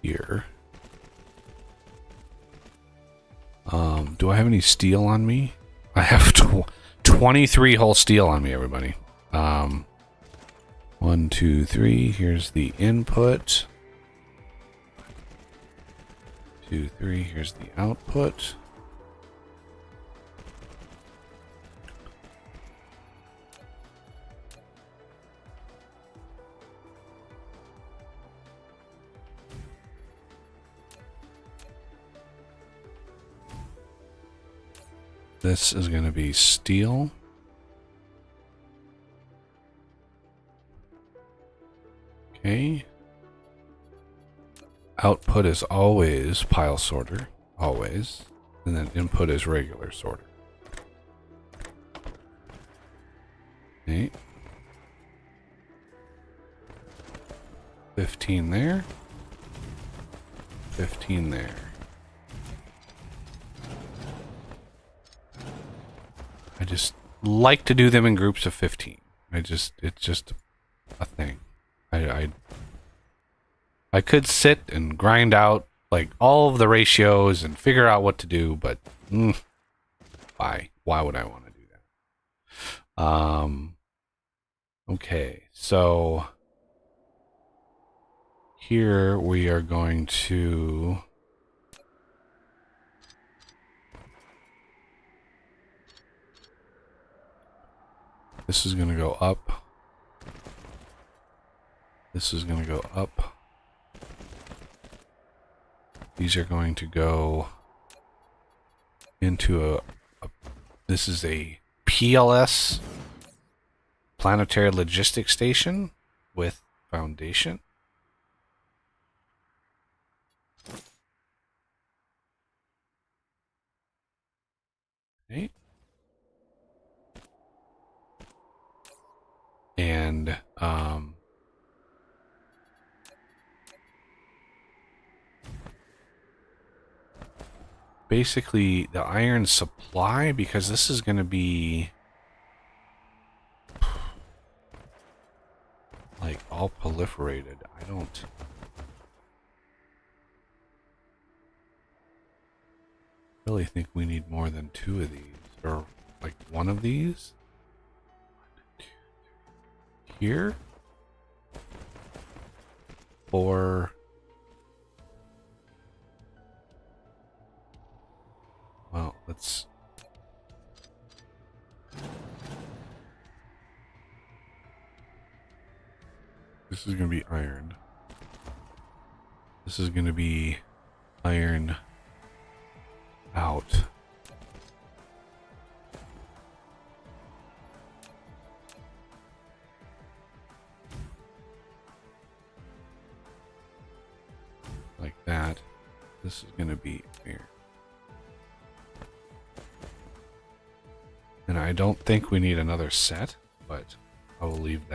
Speaker 1: here. Do I have any steel on me? I have 23 whole steel on me, everybody. 1, 2, 3. Here's the input. 2, 3. Here's the output. This is going to be steel. Okay. Output is always pile sorter. Always. And then input is regular sorter. Okay. 15 there. 15 there. I just like to do them in groups of 15. It's just a thing. I could sit and grind out like all of the ratios and figure out what to do, but why? Why would I want to do that? Okay, so here we are going to this is going to go up. This is going to go up. These are going to go into this is a PLS, Planetary Logistics Station with foundation. Okay. And basically the iron supply, because this is going to be like all proliferated. I don't really think we need more than 2 of these, or like 1 of these. 1, 2, 3. Here. 4. Well, let's... This is going to be iron. This is going to be iron out. Like that. This is going to be iron. And I don't think we need another set, but I will leave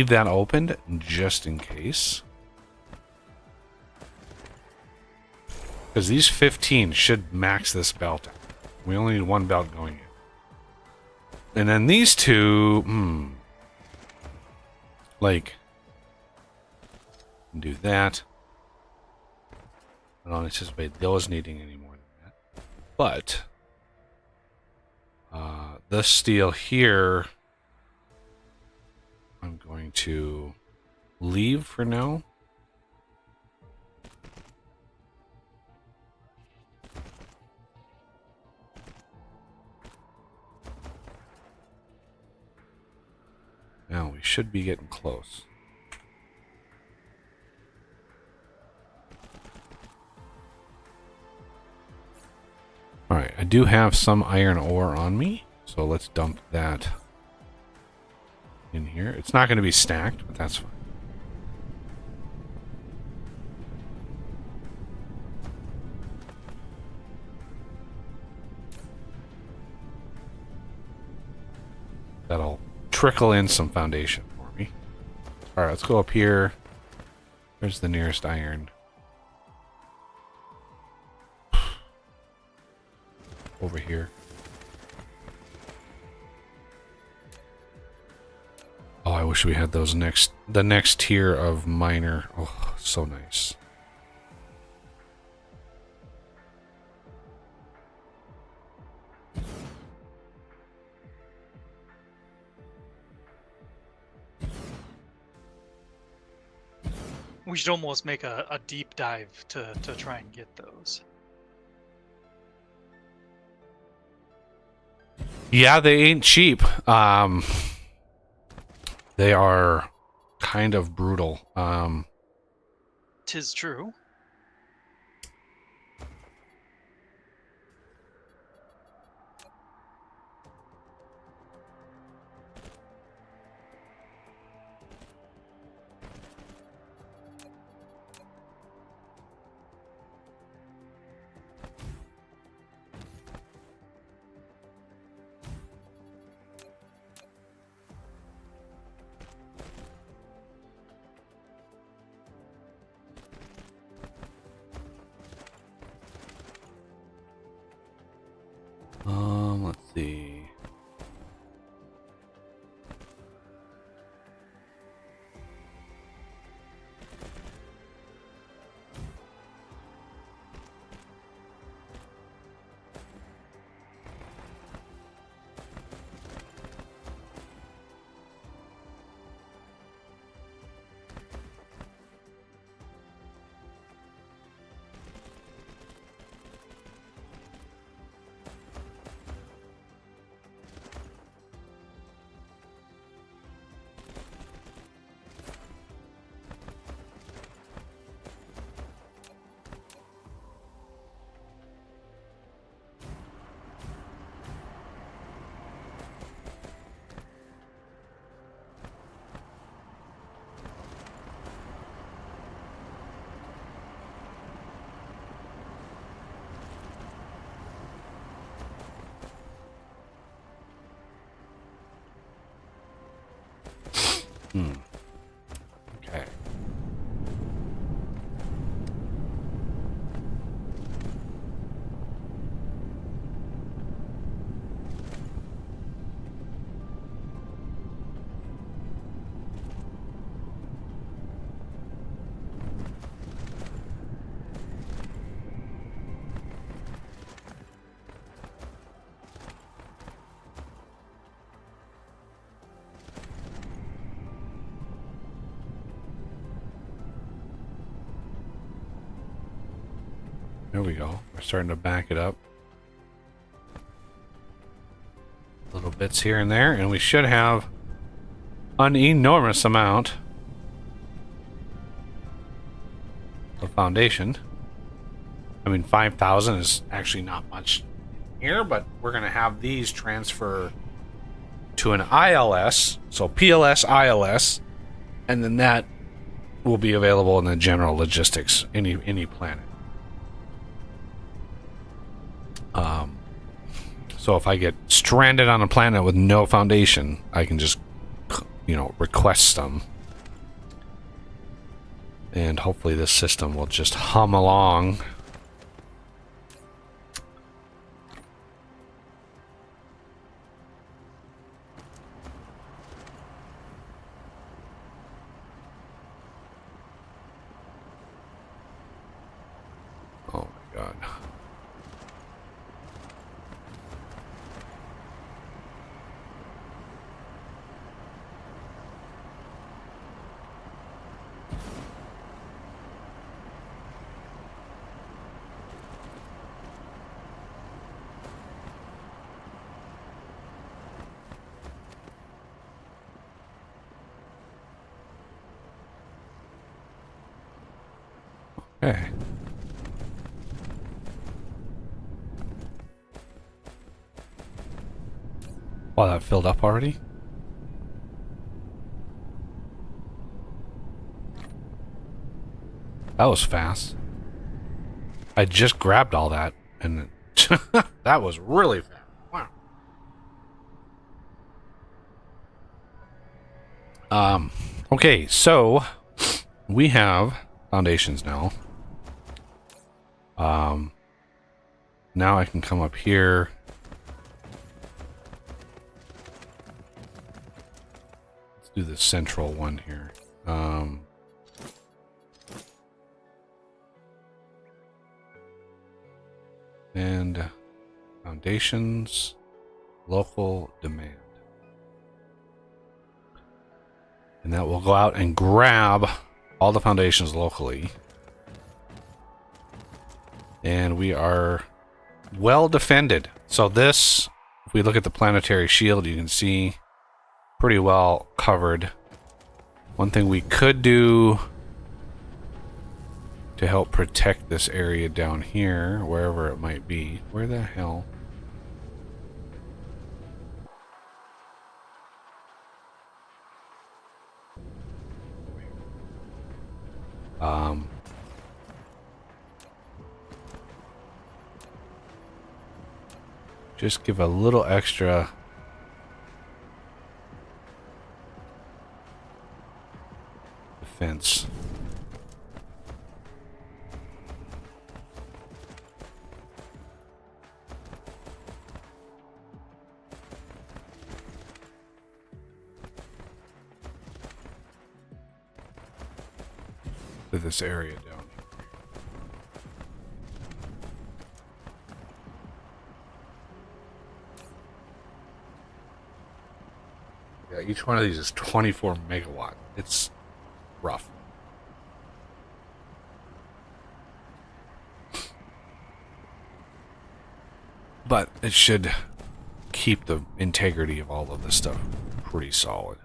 Speaker 1: that opened just in case. Because these 15 should max this belt out. We only need 1 belt going in. And then these 2, like, do that. I don't anticipate those needing any more than that. But this steel here, I'm going to leave for now. Now we should be getting close. Alright, I do have some iron ore on me, so let's dump that in here. It's not going to be stacked, but that's fine. That'll trickle in some foundation for me. Alright, let's go up here. There's the nearest iron. Over here. Oh, I wish we had those the next tier of miner. Oh, so nice.
Speaker 2: We should almost make a deep dive to try and get those.
Speaker 1: Yeah, they ain't cheap. They are kind of brutal.
Speaker 2: 'Tis true.
Speaker 1: Okay. There we go. We're starting to back it up. Little bits here and there, and we should have an enormous amount of foundation. I mean, 5,000 is actually not much here, but we're going to have these transfer to an ILS, so PLS, ILS, and then that will be available in the general logistics, any planet. So if I get stranded on a planet with no foundation, I can just, request them. And hopefully this system will just hum along. Oh my god. Okay. Wow, that filled up already? That was fast. I just grabbed all that, and that was really fast. Wow. Okay, so we have foundations now. Now I can come up here. Let's do the central one here. And foundations, local demand. And that will go out and grab all the foundations locally. And we are well defended. So this, if we look at the planetary shield, you can see pretty well covered. One thing we could do to help protect this area down here, wherever it might be. Where the hell? Just give a little extra defense. To this area down here. Yeah, each one of these is 24 megawatt. It's rough. But it should keep the integrity of all of this stuff pretty solid.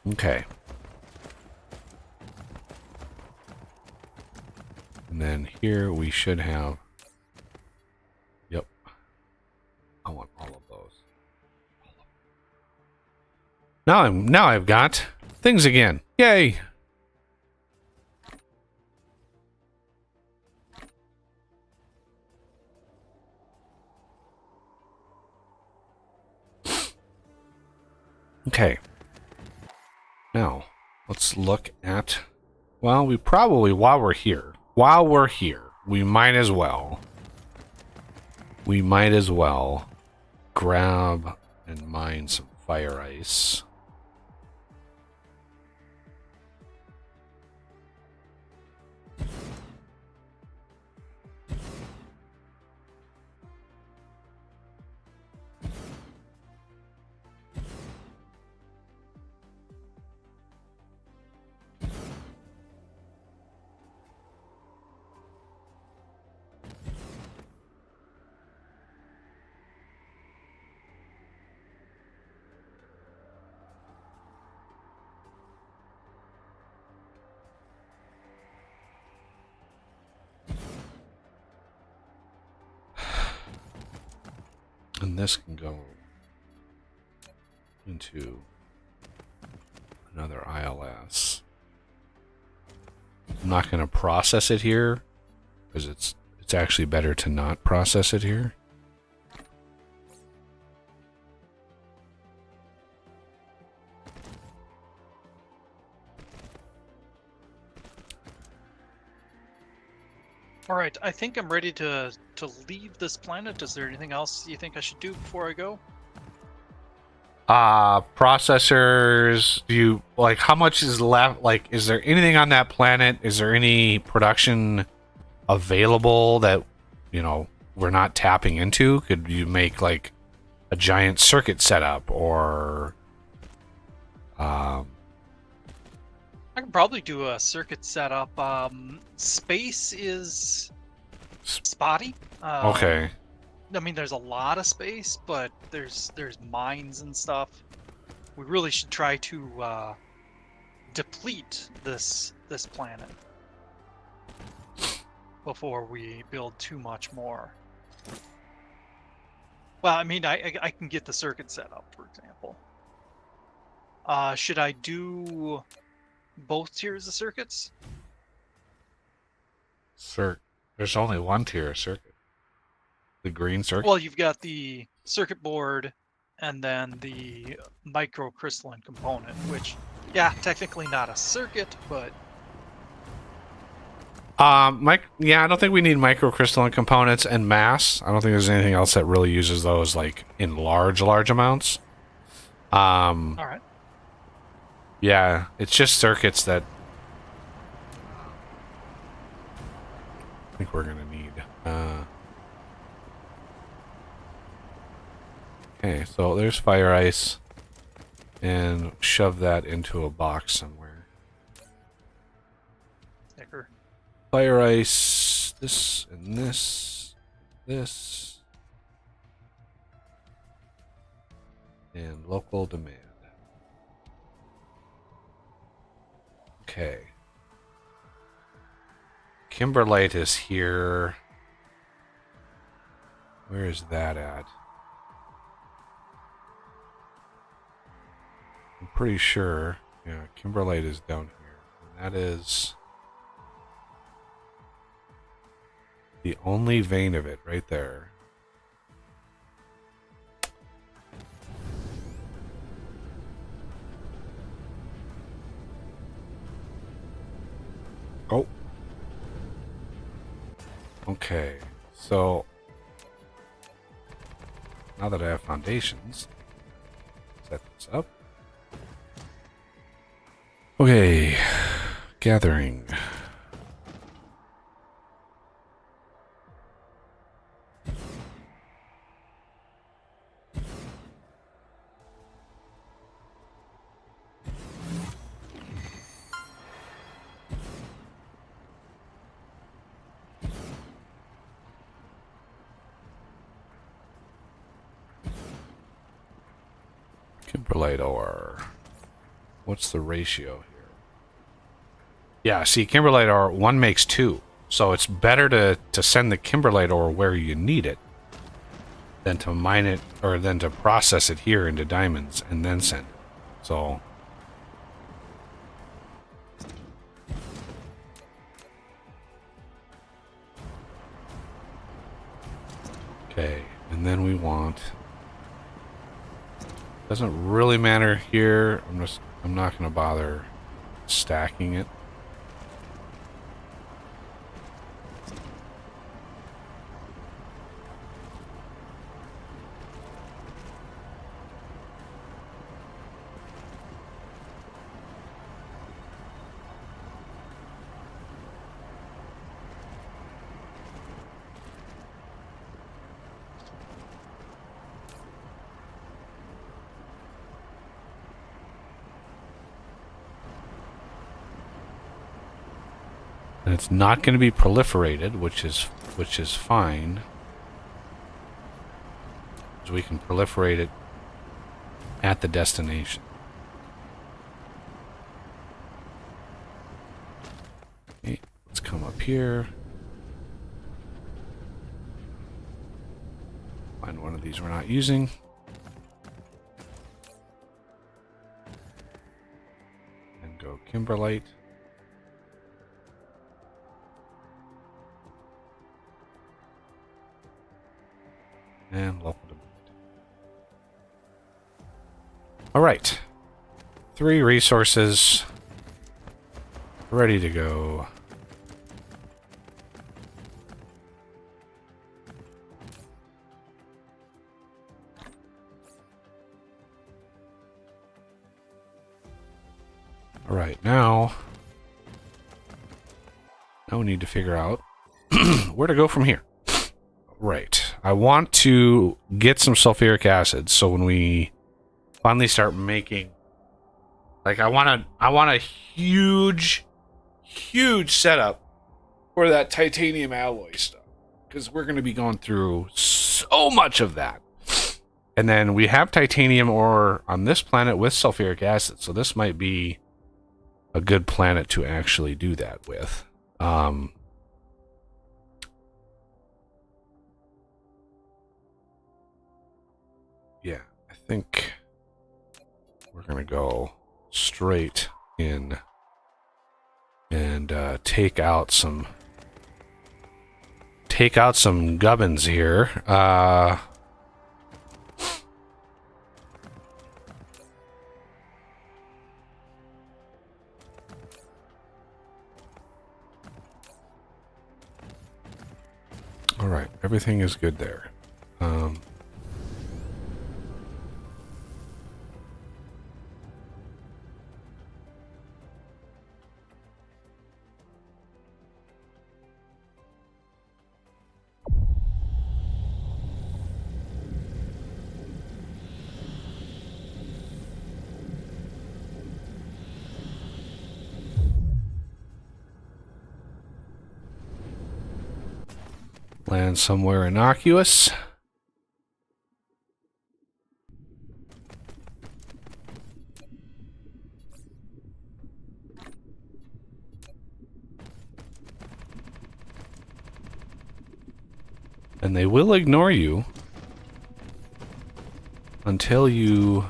Speaker 1: Okay. And then here we should have... Yep. I want all of those. Now I've got things again. Yay! Okay. let's look at... Well, we probably, while we're here, we might as well grab and mine some fire ice. And this can go into another ILS. I'm not going to process it here because it's actually better to not process it here.
Speaker 2: All right, I think I'm ready to leave this planet. Is there anything else you think I should do before I go?
Speaker 1: Processors, do you like how much is left? Like, is there anything on that planet? Is there any production available that, you know, we're not tapping into? Could you make like a giant circuit setup, or
Speaker 2: I can probably do a circuit setup. Space is spotty.
Speaker 1: okay.
Speaker 2: I mean, there's a lot of space, but there's mines and stuff. We really should try to deplete this planet before we build too much more. Well, I mean, I can get the circuit set up, for example. Should I do both tiers of circuits?
Speaker 1: There's only one tier of circuit. The green circuit?
Speaker 2: Well, you've got the circuit board and then the microcrystalline component, which, yeah, technically not a circuit, but...
Speaker 1: yeah, I don't think we need microcrystalline components and mass. I don't think there's anything else that really uses those, like, in large amounts.
Speaker 2: All right.
Speaker 1: Yeah, it's just circuits that I think we're gonna need. Okay, so there's fire ice, and shove that into a box somewhere.
Speaker 2: Sticker.
Speaker 1: Fire ice, this and this, and local demand. Okay. Kimberlite is here. Where is that at? I'm pretty sure. Yeah, Kimberlite is down here. And that is the only vein of it right there. Oh. Okay, so now that I have foundations, set this up. Okay, gathering. Kimberlite ore. What's the ratio here? Yeah, see, Kimberlite ore, 1 makes 2. So it's better to send the Kimberlite ore where you need it than to mine it, or than to process it here into diamonds and then send it. So okay, and then we want, doesn't really matter here. I'm not gonna bother stacking it. And it's not going to be proliferated, which is fine. So we can proliferate it at the destination. Okay, let's come up here. Find one of these we're not using. And go Kimberlite. And local demand. All right. 3 resources. Ready to go. All right, now we need to figure out where to go from here. Right. I want to get some sulfuric acid, so when we finally start making, like, I want a huge setup for that titanium alloy stuff, because we're going to be going through so much of that. And then we have titanium ore on this planet with sulfuric acid, so this might be a good planet to actually do that with. Yeah, I think we're gonna go straight in and take out some gubbins here. All right, everything is good there. Land somewhere innocuous. And they will ignore you until you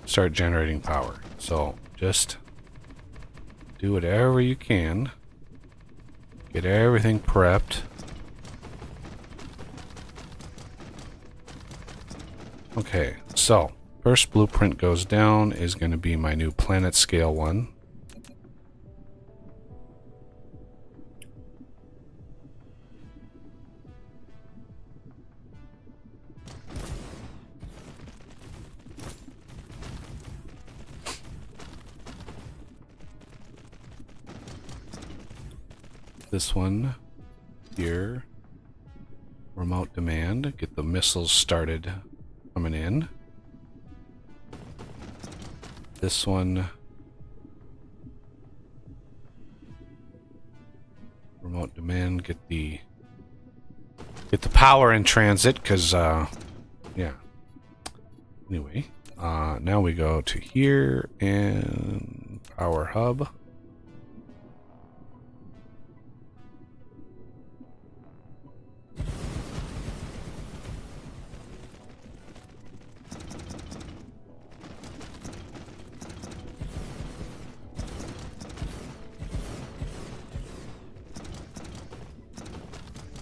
Speaker 1: start generating power. So just do whatever you can. Get everything prepped. Okay, so first blueprint goes down is going to be my new planet scale one. This one here, remote demand, get the missiles started coming in. This one, remote demand, get the power in transit, because yeah. Anyway, now we go to here and power hub.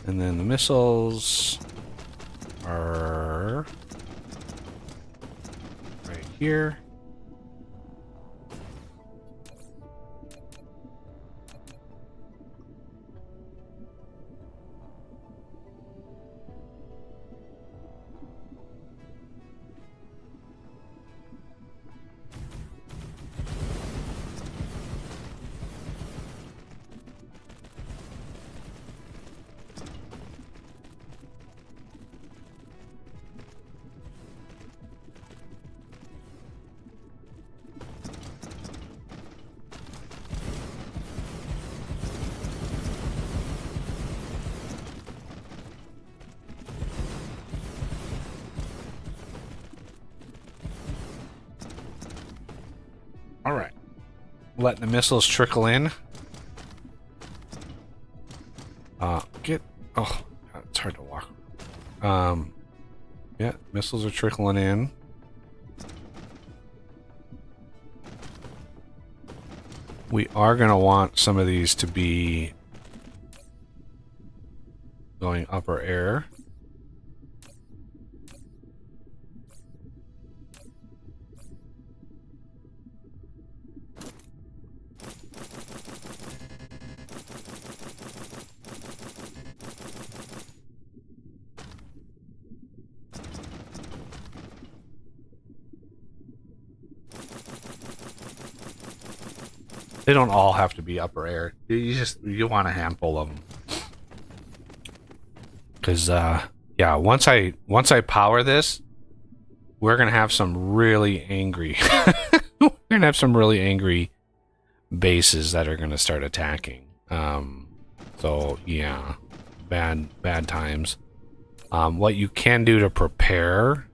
Speaker 1: And then the missiles are right here. All right. Letting the missiles trickle in. Get... Oh, God, it's hard to walk. Yeah, missiles are trickling in. We are going to want some of these to be going upper air. They don't all have to be upper air. You want a handful of them. Cause yeah, once I power this, we're gonna have some really angry we're gonna have some really angry bases that are gonna start attacking. So yeah. Bad times. What you can do to prepare,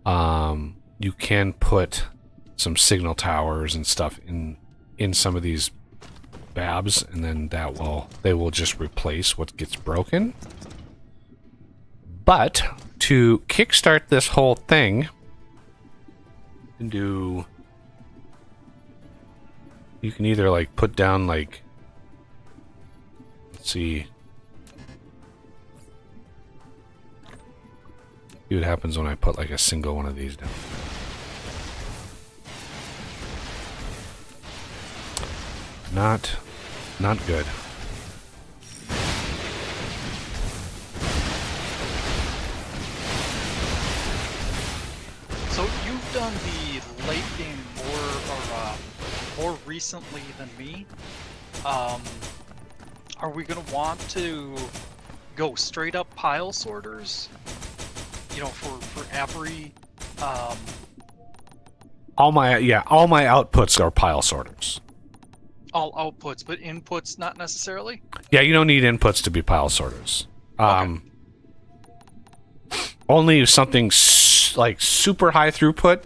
Speaker 1: you can put some signal towers and stuff in some of these babs, and then they will just replace what gets broken. But to kickstart this whole thing, you can either like put down like, let's see what happens when I put like a single one of these down. Not good.
Speaker 2: So you've done the late game more recently than me. Are we gonna want to go straight up pile sorters? You know, for every
Speaker 1: all my outputs are pile sorters.
Speaker 2: all outputs, but inputs not necessarily?
Speaker 1: Yeah, you don't need inputs to be pile sorters.
Speaker 2: Okay.
Speaker 1: Only if something like super high throughput.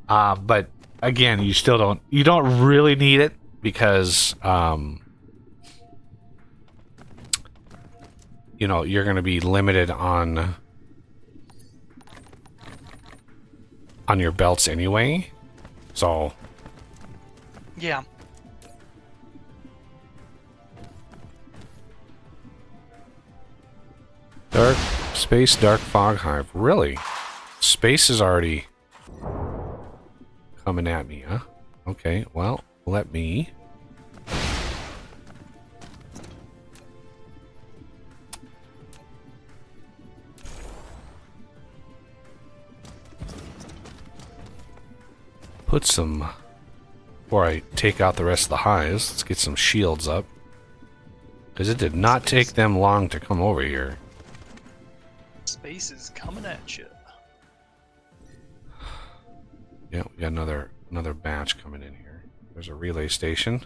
Speaker 1: But again, you don't really need it because you know, you're going to be limited on your belts anyway. So
Speaker 2: yeah.
Speaker 1: Dark fog hive. Really? Space is already coming at me, huh? Okay, well, let me put some, before I take out the rest of the hives, let's get some shields up. Because it did not take them long to come over here.
Speaker 2: Space is coming at you.
Speaker 1: Yeah, we got another batch coming in here. There's a relay station.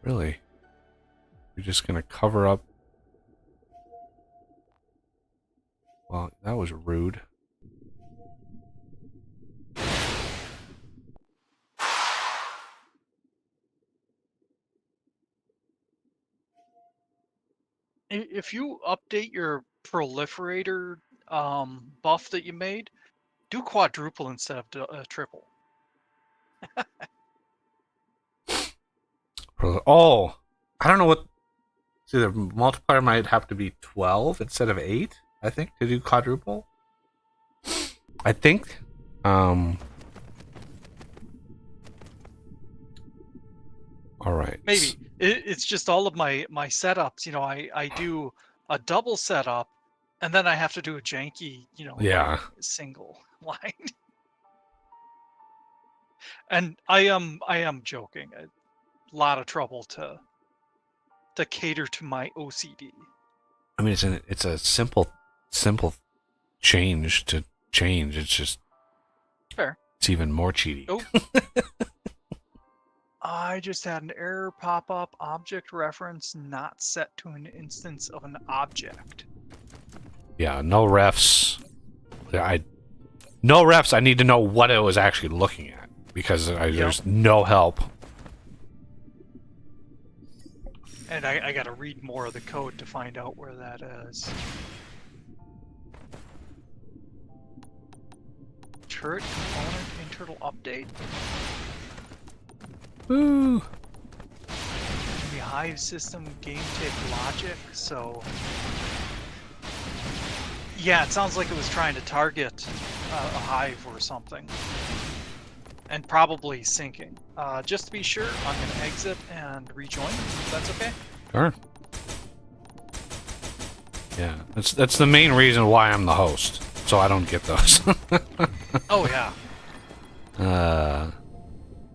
Speaker 1: Really? You're just gonna cover up? Well, that was rude.
Speaker 2: If you update your proliferator buff that you made, do quadruple instead of triple.
Speaker 1: Oh, I don't know what. See, the multiplier might have to be 12 instead of 8, I think, to do quadruple. I think. All right.
Speaker 2: Maybe. It's just all of my setups. You know, I do a double setup, and then I have to do a janky, you know,
Speaker 1: Yeah.
Speaker 2: single line. And I am joking. A lot of trouble to cater to my OCD.
Speaker 1: I mean, it's a simple change to change. It's just
Speaker 2: Fair.
Speaker 1: It's even more cheaty.
Speaker 2: Oh. I just had an error pop up. Object reference not set to an instance of an object.
Speaker 1: Yeah, no refs. No refs. I need to know what it was actually looking at because there's no help.
Speaker 2: And I gotta read more of the code to find out where that is. Turret component internal update.
Speaker 1: Ooh.
Speaker 2: The Hive system game take logic, so yeah, it sounds like it was trying to target a hive or something. And probably syncing. Just to be sure, I'm gonna exit and rejoin, if that's okay.
Speaker 1: Sure. Yeah, that's the main reason why I'm the host, so I don't get those.
Speaker 2: Oh yeah.
Speaker 1: uh,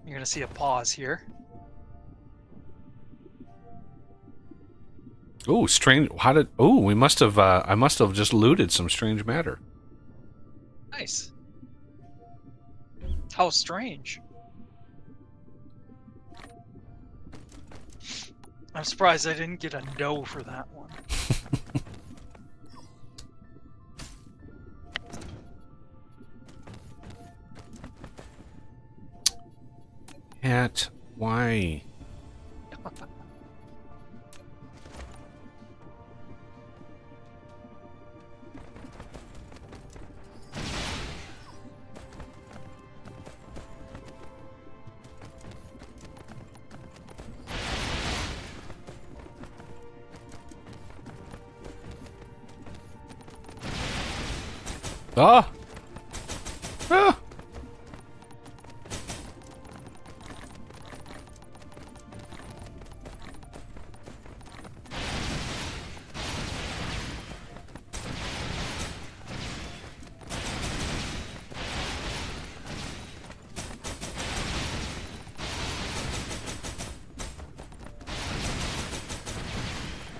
Speaker 2: You're gonna see a pause here.
Speaker 1: ooh, strange. How did? Ooh, we must have. I must have just looted some strange matter.
Speaker 2: Nice. How strange. I'm surprised I didn't get a no for that one.
Speaker 1: Cat, why? Ah! Ah!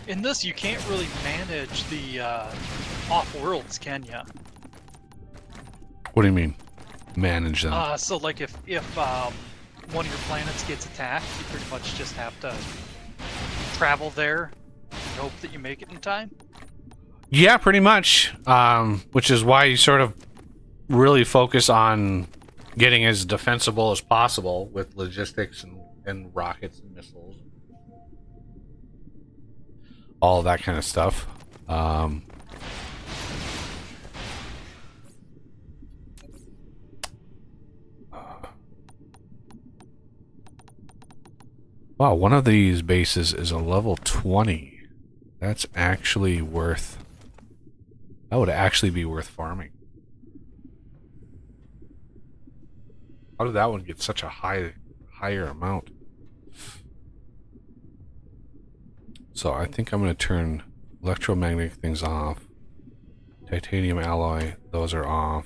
Speaker 2: In this, you can't really manage the off-worlds, can ya?
Speaker 1: What do you mean? Manage them?
Speaker 2: So like if one of your planets gets attacked, you pretty much just have to travel there and hope that you make it in time.
Speaker 1: Yeah, pretty much. Which is why you sort of really focus on getting as defensible as possible with logistics and rockets and missiles. All that kind of stuff. Wow, one of these bases is a level 20. That's actually worth... That would actually be worth farming. How did that one get such a higher amount? So I think I'm going to turn electromagnetic things off. Titanium alloy, those are off.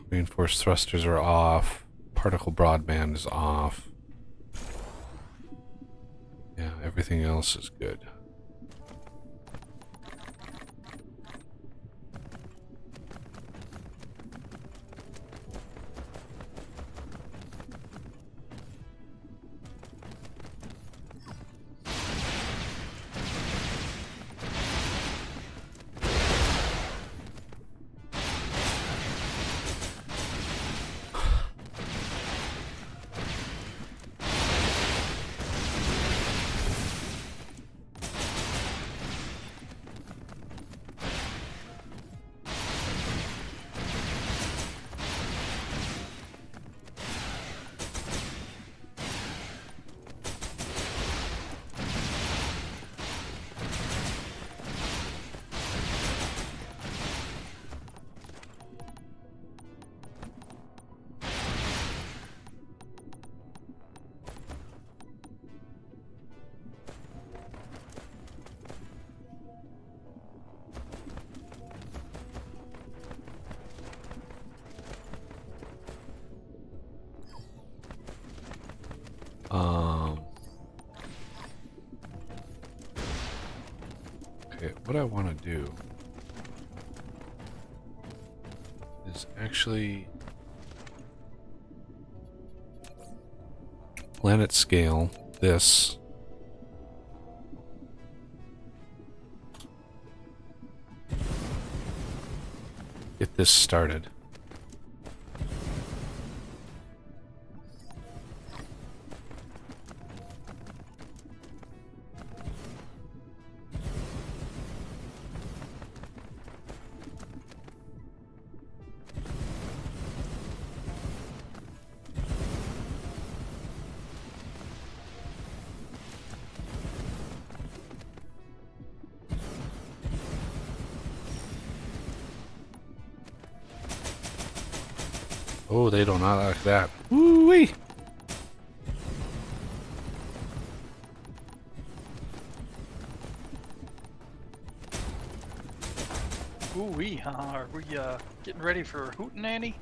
Speaker 1: Reinforced thrusters are off. Particle broadband is off. Yeah, everything else is good. Okay, what I want to do is is actually planet scale this. Get this started. Oh, they do not like that. Woo-wee!
Speaker 2: Ooh-wee, huh? Are we getting ready for Hootenanny?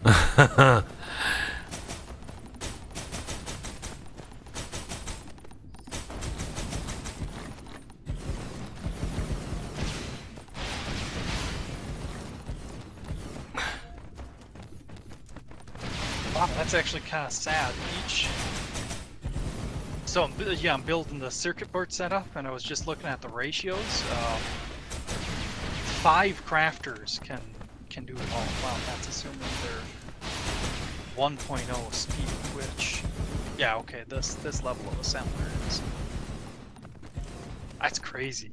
Speaker 2: Wow, that's actually kind of sad. So yeah, I'm building the circuit board setup, and I was just looking at the ratios. 5 crafters can do it all. Wow, that's assuming they're 1.0 speed, which, yeah, okay, this level of assembler is, that's crazy.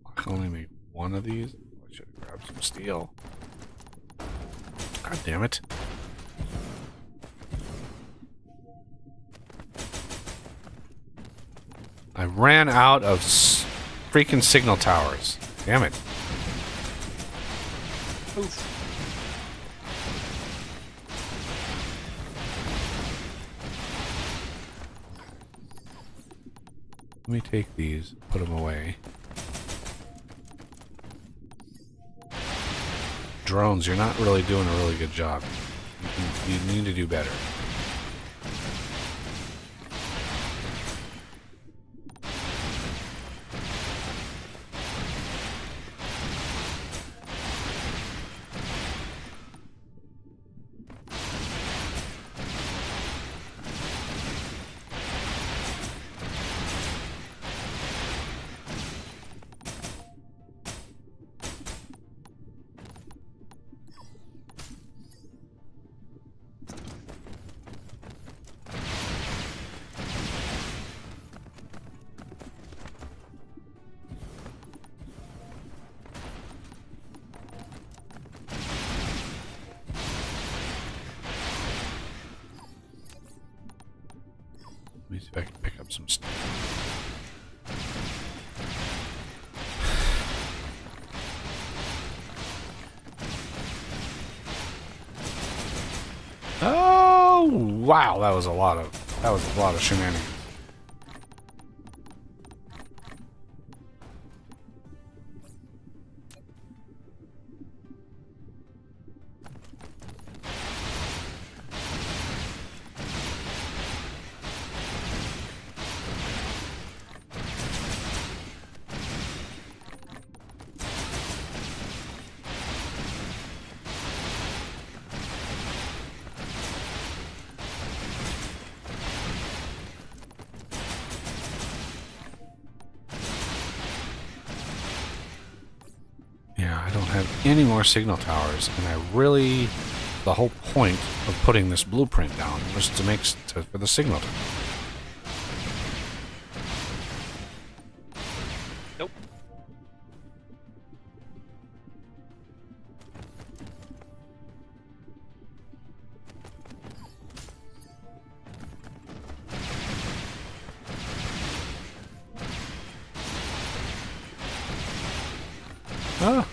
Speaker 1: I can only make one of these. I should have grabbed some steel. God damn it. I ran out of freaking signal towers. Damn it.
Speaker 2: Oof.
Speaker 1: Let me take these, put them away. Drones, you're not really doing a really good job. You need to do better. Let me see if I can pick up some stuff. Oh wow, that was a lot of shenanigans. Yeah, I don't have any more signal towers, and the whole point of putting this blueprint down was for the signal tower.
Speaker 2: Nope.
Speaker 1: Ah.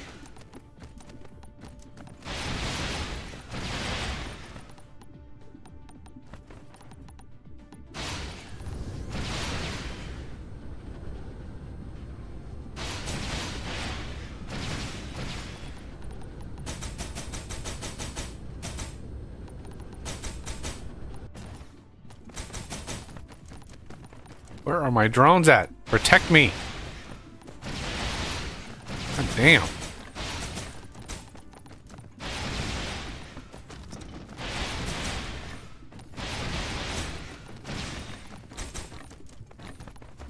Speaker 1: Where are my drones at? Protect me! Damn.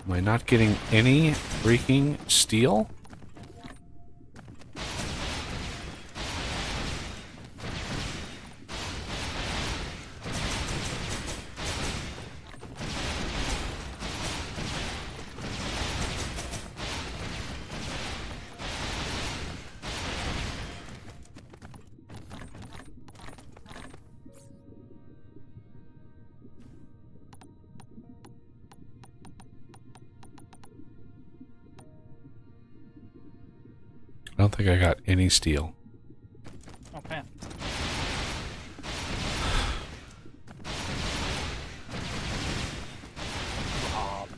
Speaker 1: Am I not getting any freaking steel? I don't think I got any steel.
Speaker 2: Oh man. Robbed.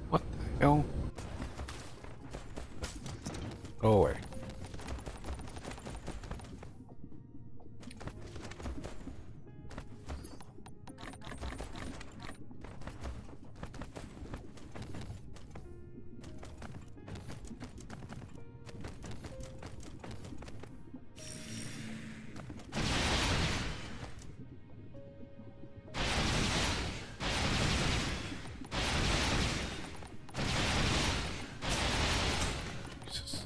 Speaker 1: What the hell? Go away. Jesus.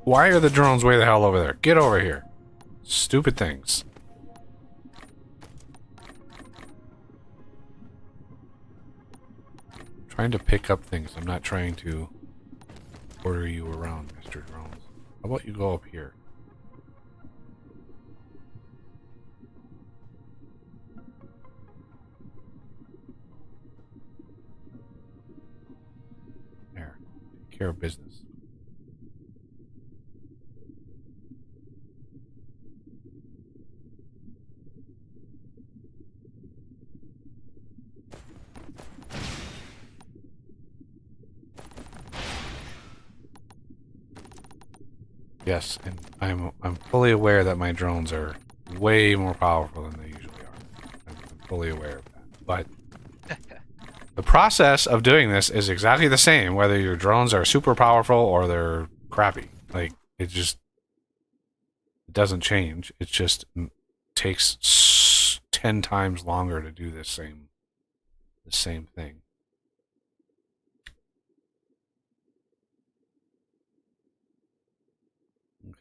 Speaker 1: Why are the drones way the hell over there? Get over here. Stupid things. Trying to pick up things. I'm not trying to order you around, Mr. Drones. How about you go up here? There. Take care of business. Yes, and I'm fully aware that my drones are way more powerful than they usually are. I'm fully aware of that. But the process of doing this is exactly the same, whether your drones are super powerful or they're crappy. Like, it doesn't change. It just takes 10 times longer to do the same thing.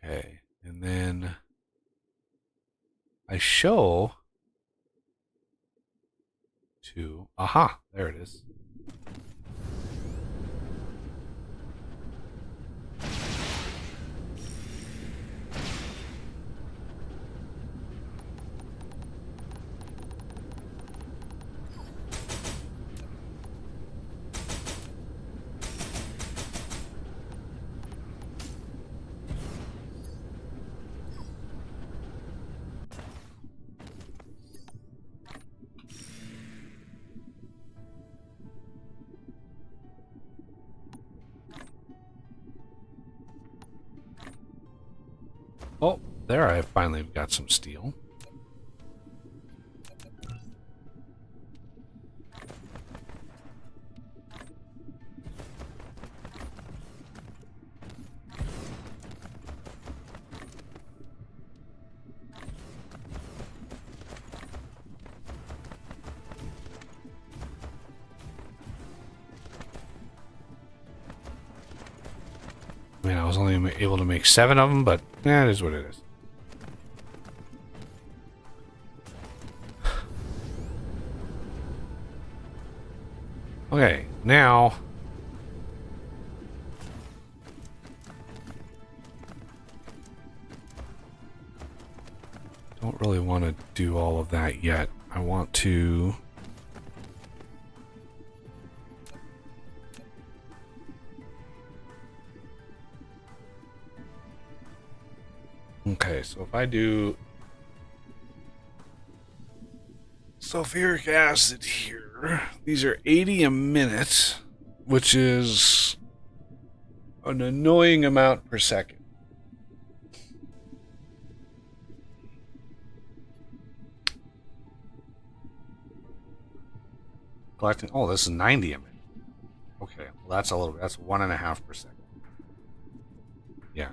Speaker 1: Okay, and then I show to, aha, there it is. Oh, there I finally got some steel. mean, I was only able to make 7 of them, but yeah, it is what it is. Okay, now don't really want to do all of that yet. I want to okay, so if I do sulfuric acid here, these are 80 a minute, which is an annoying amount per second. Collecting. Oh, this is 90 a minute. Okay, well that's a little. That's 1.5 per second. Yeah.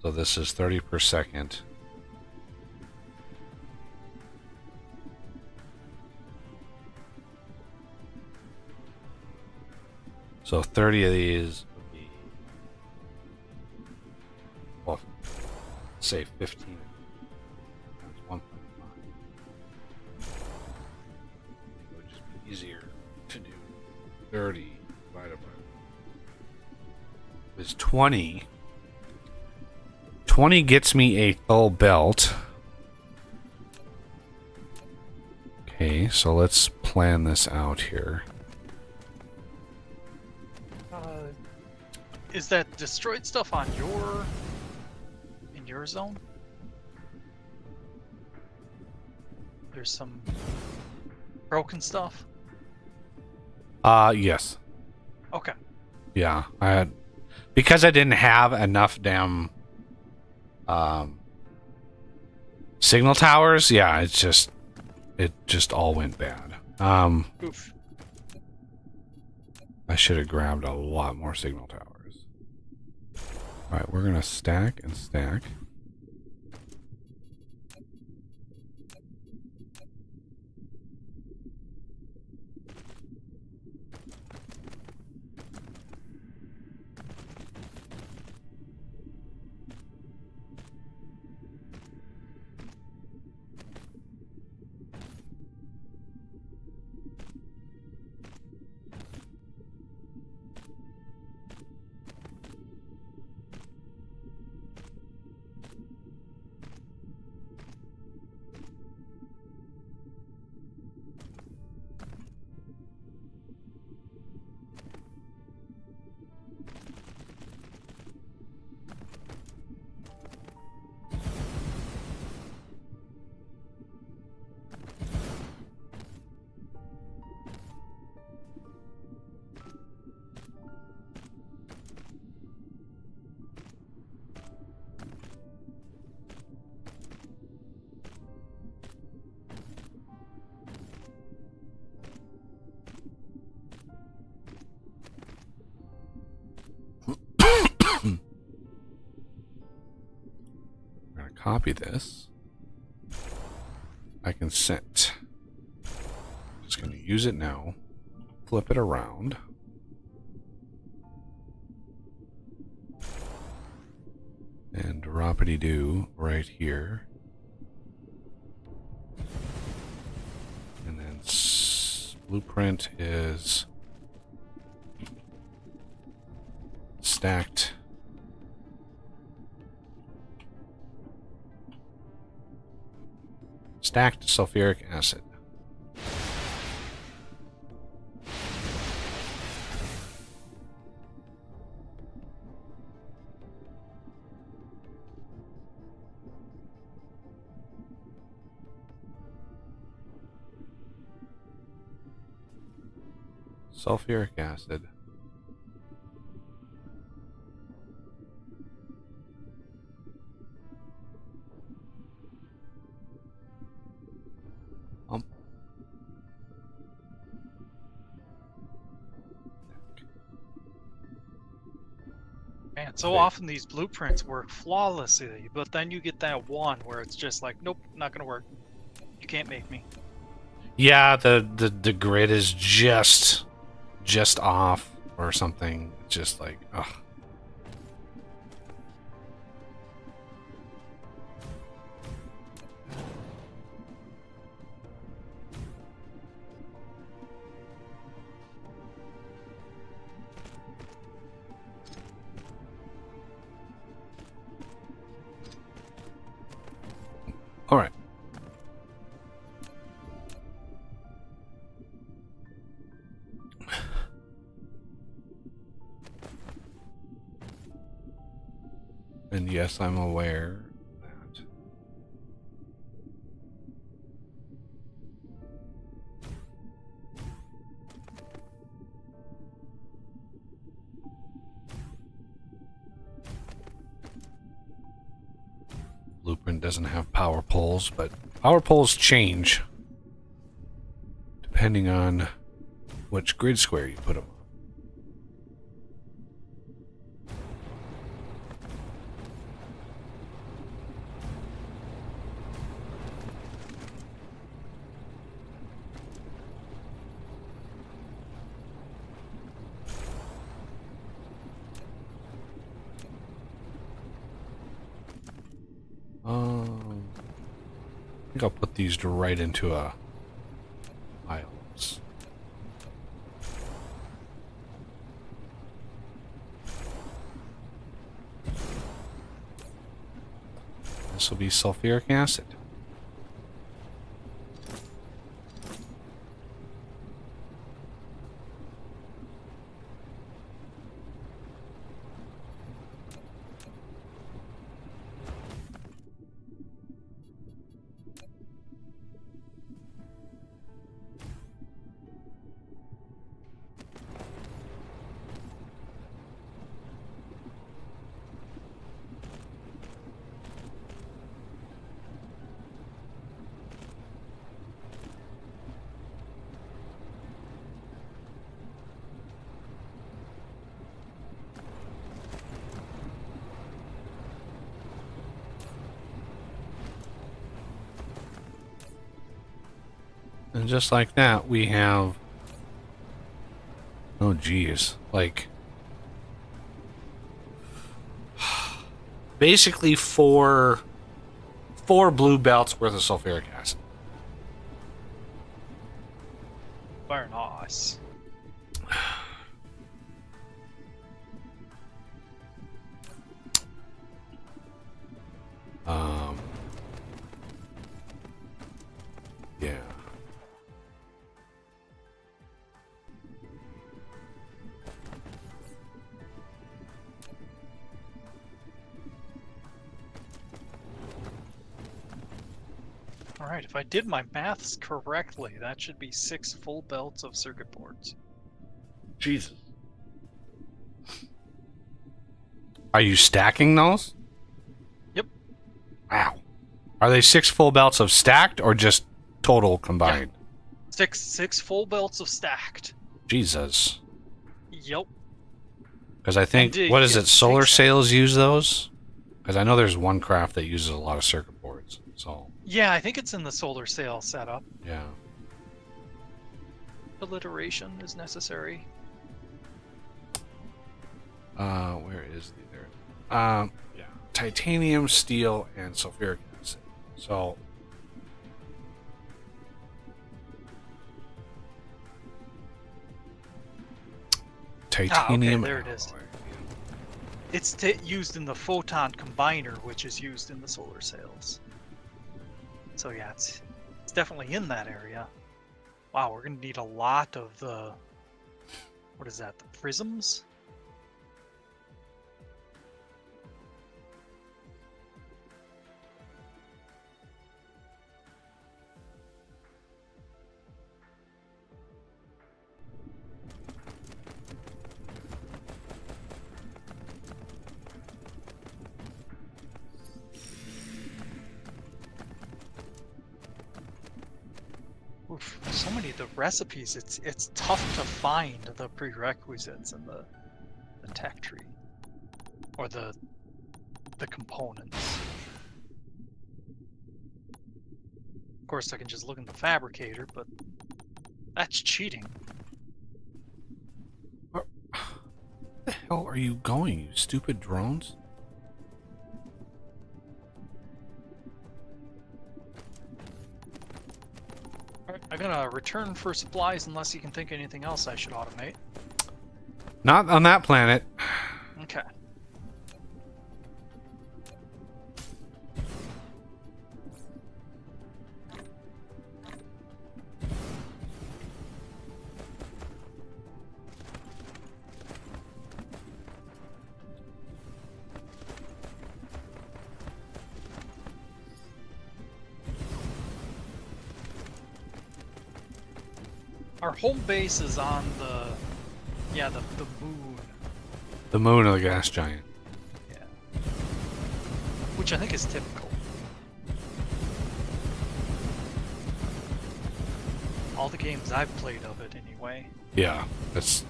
Speaker 1: So this is 30 per second. So 30 of these would be, well, say 15. That's 1.5. It would just be easier to do 30 divided by is 20. 20 gets me a full belt. Okay, so let's plan this out here.
Speaker 2: Is that destroyed stuff on in your zone? There's some broken stuff.
Speaker 1: Yes.
Speaker 2: Okay.
Speaker 1: Yeah, because I didn't have enough damn signal towers. Yeah, it just all went bad.
Speaker 2: Oof.
Speaker 1: I should have grabbed a lot more signal towers. All right, we're gonna stack and stack. Copy this. I can set. Just going to use it now. Flip it around. And drop-a-dee-doo right here. And then blueprint is stacked. Stacked sulfuric acid. Sulfuric acid.
Speaker 2: Man, so often these blueprints work flawlessly, but then you get that one where it's just like, nope, not gonna work. You can't make me.
Speaker 1: Yeah, the grid is just off or something. It's just like, ugh. All right. And yes, I'm aware that Blueprint doesn't have power poles, but power poles change depending on which grid square you put them on. I think I'll put these right into a piles. This will be sulfuric acid. And just like that, we have... Oh, geez. Like... basically four blue belts worth of sulfuric acid.
Speaker 2: Very nice.
Speaker 1: Yeah.
Speaker 2: All right, if I did my maths correctly, that should be 6 full belts of circuit boards.
Speaker 1: Jesus. Are you stacking those?
Speaker 2: Yep.
Speaker 1: Wow. Are they 6 full belts of stacked or just total combined?
Speaker 2: Yeah. Six full belts of stacked.
Speaker 1: Jesus.
Speaker 2: Yep.
Speaker 1: Because I think, what is it, solar sails use those? Because I know there's one craft that uses a lot of circuit boards. So.
Speaker 2: Yeah, I think it's in the solar sail setup.
Speaker 1: Yeah.
Speaker 2: Alliteration is necessary.
Speaker 1: Where is the there? Yeah. Titanium, steel, and sulfuric acid. So. Titanium.
Speaker 2: Okay, there it is. It's used in the photon combiner, which is used in the solar sails. So yeah, it's definitely in that area. Wow, we're gonna need a lot of the... what is that, the prisms? Oof, so many of the recipes, it's tough to find the prerequisites in the tech tree. Or the components. Of course, I can just look in the fabricator, but that's cheating.
Speaker 1: Where the hell are you going, you stupid drones?
Speaker 2: Alright, I'm gonna return for supplies unless you can think of anything else I should automate.
Speaker 1: Not on that planet.
Speaker 2: Okay. Our home base is on the moon.
Speaker 1: The moon of the gas giant.
Speaker 2: Yeah. Which I think is typical. All the games I've played of it anyway.
Speaker 1: Yeah, that's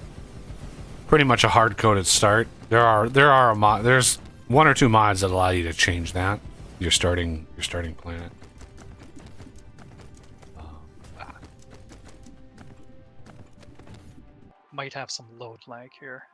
Speaker 1: pretty much a hard-coded start. There's one or two mods that allow you to change that. Your starting planet.
Speaker 2: Might have some load lag here.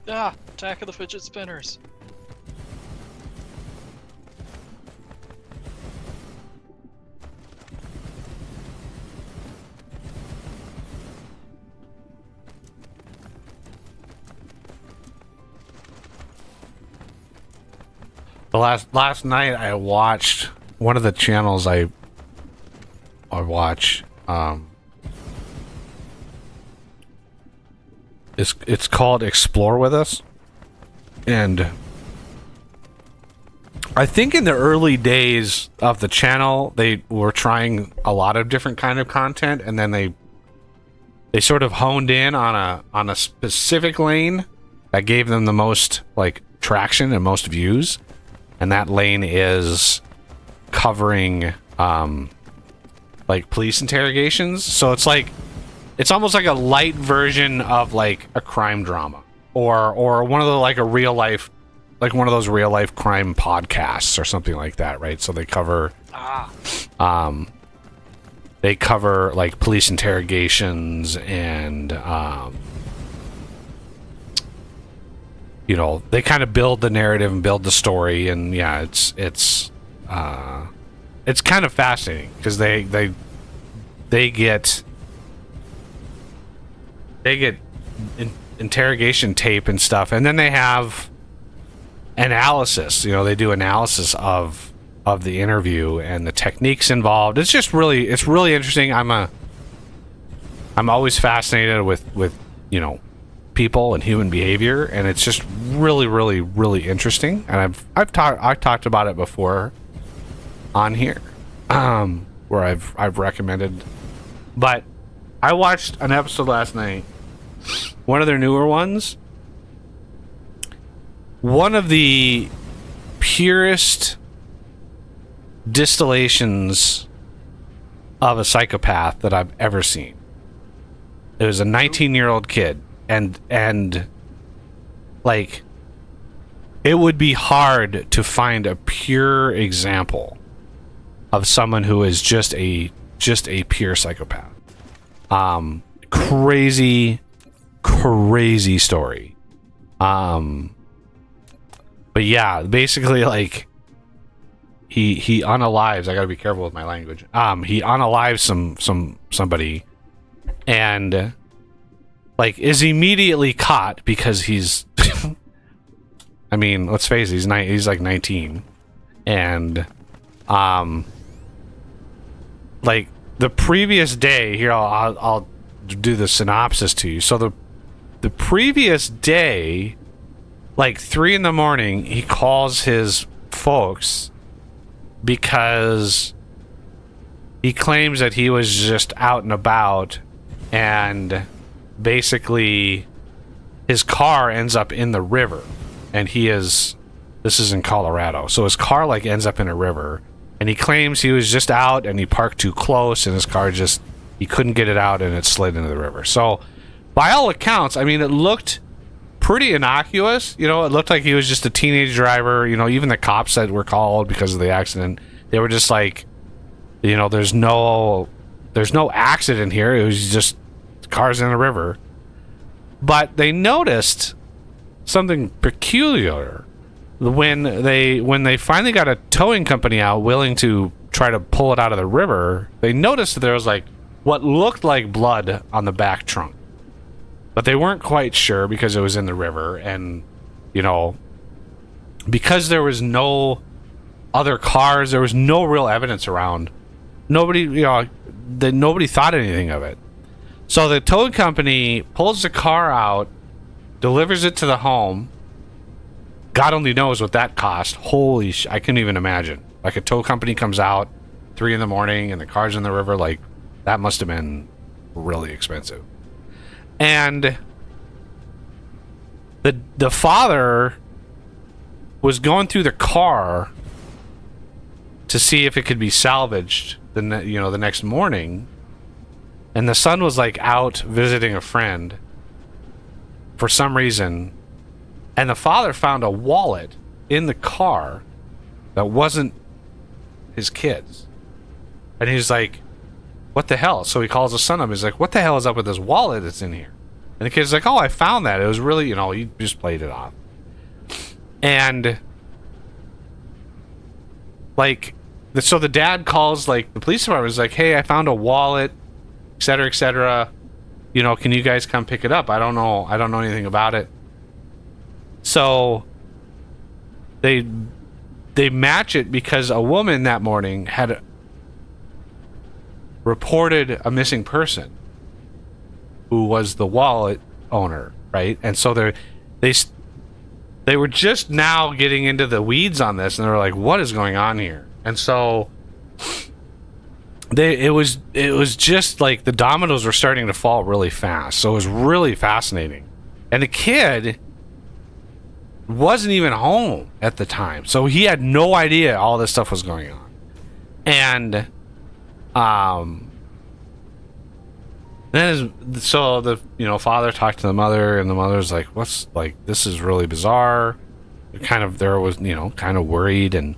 Speaker 2: Ah! Attack of the fidget spinners.
Speaker 1: The last night I watched one of the channels I watch. It's called Explore With Us, and I think in the early days of the channel they were trying a lot of different kind of content, and then they sort of honed in on a specific lane that gave them the most like traction and most views. And that lane is covering like police interrogations. So it's almost like a light version of like a crime drama, or one of the like a real life, like one of those real life crime podcasts or something like that, right? So they cover like police interrogations and you know, they kind of build the narrative and build the story, and yeah, it's kind of fascinating because they get interrogation tape and stuff, and then they have analysis. You know, they do analysis of the interview and the techniques involved. It's just really interesting. I'm always fascinated with you know, people and human behavior, and it's just really interesting. And I've talked about it before on here, where I've recommended. But I watched an episode last night, one of their newer ones, one of the purest distillations of a psychopath that I've ever seen. It was a 19-year-old kid. And like, it would be hard to find a pure example of someone who is just a pure psychopath. Crazy story. But yeah, basically, like, he unalives. I gotta be careful with my language. He unalives somebody, and like is immediately caught because he's I mean, let's face it, he's like 19, and like the previous day, here I'll do the synopsis to you. So the previous day, like 3 a.m, he calls his folks because he claims that he was just out and about, and basically his car ends up in the river, and this is in Colorado, so his car like ends up in a river, And he claims he was just out and he parked too close and his car just, he couldn't get it out and it slid into the river. So by all accounts, I mean, it looked pretty innocuous. You know, it looked like he was just a teenage driver. You know, even the cops that were called because of the accident, they were just like, you know, there's no accident here. It was just cars in the river. But they noticed something peculiar when they finally got a towing company out willing to try to pull it out of the river. They noticed that there was like what looked like blood on the back trunk, but they weren't quite sure because it was in the river, and you know, because there was no other cars, there was no real evidence around. Nobody thought anything of it. So the towing company pulls the car out, delivers it to the home. God only knows what that cost. Holy I couldn't even imagine. Like a tow company comes out 3 a.m. and the car's in the river, like that must have been really expensive. And the father was going through the car to see if it could be salvaged the next morning, and the son was like out visiting a friend for some reason, and the father found a wallet in the car that wasn't his kid's. And he's like, what the hell? So he calls the son up. He's like, what the hell is up with this wallet that's in here? And the kid's like, oh, I found that. It was really, you know, he just played it off. And like, so the dad calls like the police department. Is like, hey, I found a wallet, etc., etc. You know, can you guys come pick it up? I don't know anything about it. So they match it because a woman that morning had reported a missing person who was the wallet owner, right? And so they were just now getting into the weeds on this, and they were like, what is going on here? And so it was just like the dominoes were starting to fall really fast. So it was really fascinating. And the kid wasn't even home at the time, so he had no idea all this stuff was going on. And so the father talked to the mother, and the mother's like, what's, like, this is really bizarre. There was kind of worried. And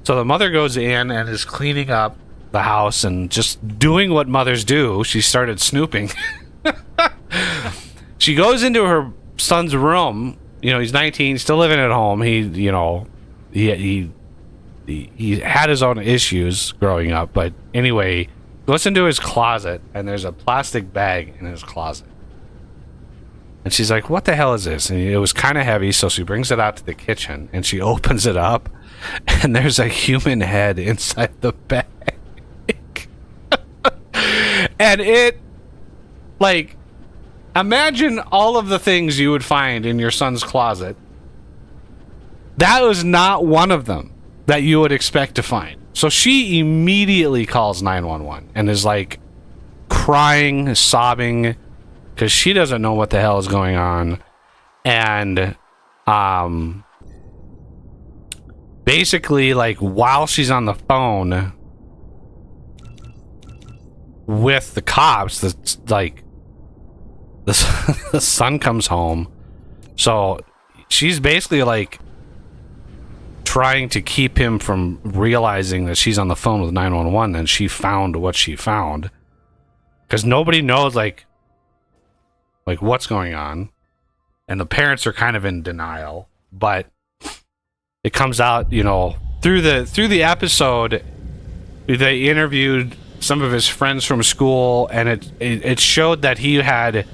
Speaker 1: so the mother goes in and is cleaning up the house and just doing what mothers do. She started snooping. She goes into her son's room. He's 19, still living at home. He had his own issues growing up, but anyway, goes into his closet, and there's a plastic bag in his closet. And she's like, what the hell is this? And it was kind of heavy, so she brings it out to the kitchen, and she opens it up, and there's a human head inside the bag. And it, like, imagine all of the things you would find in your son's closet. That was not one of them that you would expect to find. So she immediately calls 911 and is like crying, sobbing, because she doesn't know what the hell is going on. And basically, like, while she's on the phone with the cops, that's like the son comes home. So she's basically like trying to keep him from realizing that she's on the phone with 911, and she found what she found, because nobody knows like what's going on, and the parents are kind of in denial. But it comes out, through the episode, they interviewed some of his friends from school, and it showed that he had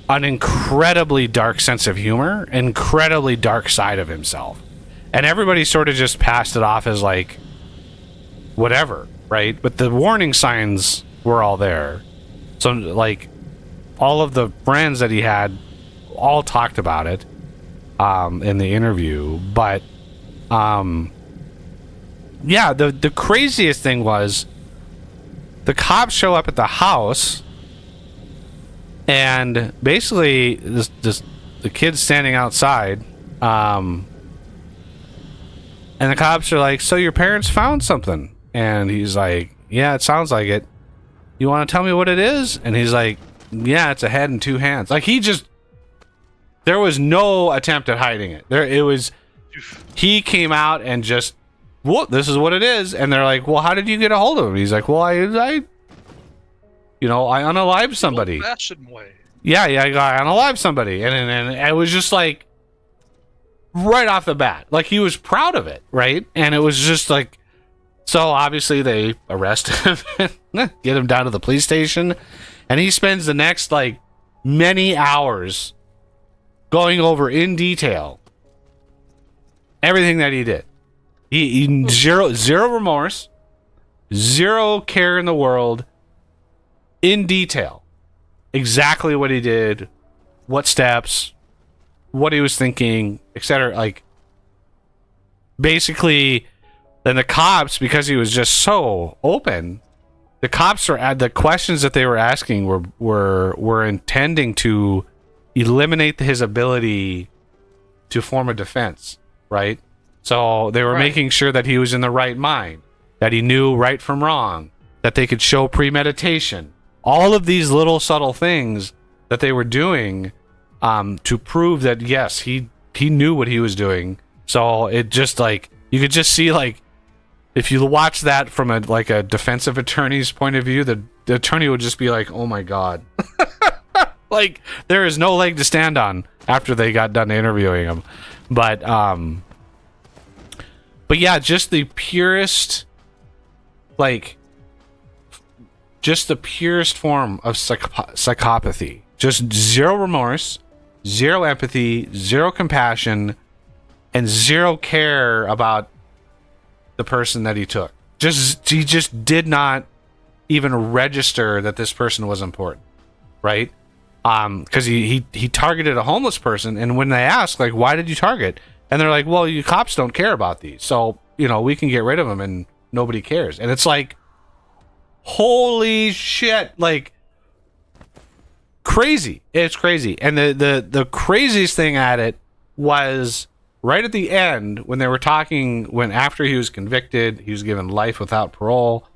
Speaker 1: an incredibly dark sense of humor, incredibly dark side of himself. And everybody sort of just passed it off as like, whatever, right? But the warning signs were all there. So, like, all of the friends that he had all talked about it in the interview. But, yeah, the craziest thing was the cops show up at the house, and basically the kid's standing outside, And the cops are like, so your parents found something? And he's like, yeah, it sounds like it. You want to tell me what it is? And he's like, yeah, it's a head and two hands. Like, there was no attempt at hiding it. He came out and just, well, this is what it is. And they're like, well, how did you get a hold of him? He's like, well, I unalived somebody.
Speaker 2: Old-fashioned way.
Speaker 1: Yeah, I unalived somebody. And it was just like, right off the bat, like, he was proud of it, right? And it was just like, so obviously they arrest him, get him down to the police station, and he spends the next like many hours going over in detail everything that he did. He zero remorse, zero care in the world, in detail, exactly what he did, what steps, what he was thinking, etc. Like, basically, then the cops, because he was just so open, the cops the questions that they were asking were intending to eliminate his ability to form a defense, right? So they were making sure that he was in the right mind, that he knew right from wrong, that they could show premeditation, all of these little subtle things that they were doing to prove that, yes, he knew what he was doing. So it just, like, you could just see, like, if you watch that from a defensive attorney's point of view, the attorney would just be like, oh my God. Like, there is no leg to stand on after they got done interviewing him. But yeah, just the purest, like, just the purest form of psychopathy. Just zero remorse, zero empathy, zero compassion, and zero care about the person that he took. He just did not even register that this person was important, right? Because he targeted a homeless person, and when they ask, like, why did you target? And they're like, well, you cops don't care about these, so, we can get rid of them and nobody cares. And it's like, holy shit, like, crazy. It's crazy. And the craziest thing at it was right at the end, when they were talking, when after he was convicted, he was given life without parole,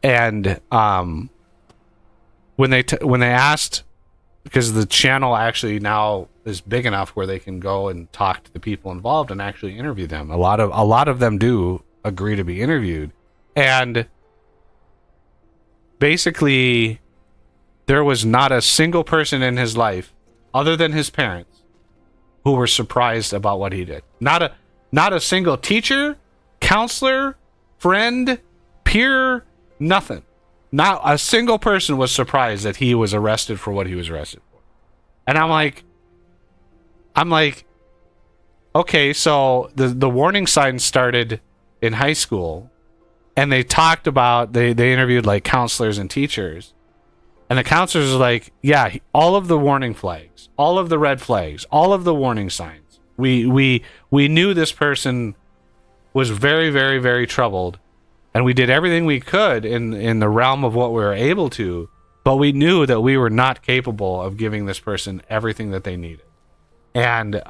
Speaker 1: and when they asked, because the channel actually now is big enough where they can go and talk to the people involved and actually interview them. A lot of them do agree to be interviewed, and basically there was not a single person in his life other than his parents who were surprised about what he did. Not a single teacher, counselor, friend, peer, nothing. Not a single person was surprised that he was arrested for what he was arrested for. And I'm like, okay, so the warning signs started in high school, and they talked about, they interviewed like counselors and teachers, and the counselors are like, yeah, all of the warning flags, all of the red flags, all of the warning signs. We knew this person was very, very, very troubled, and we did everything we could in the realm of what we were able to, but we knew that we were not capable of giving this person everything that they needed. And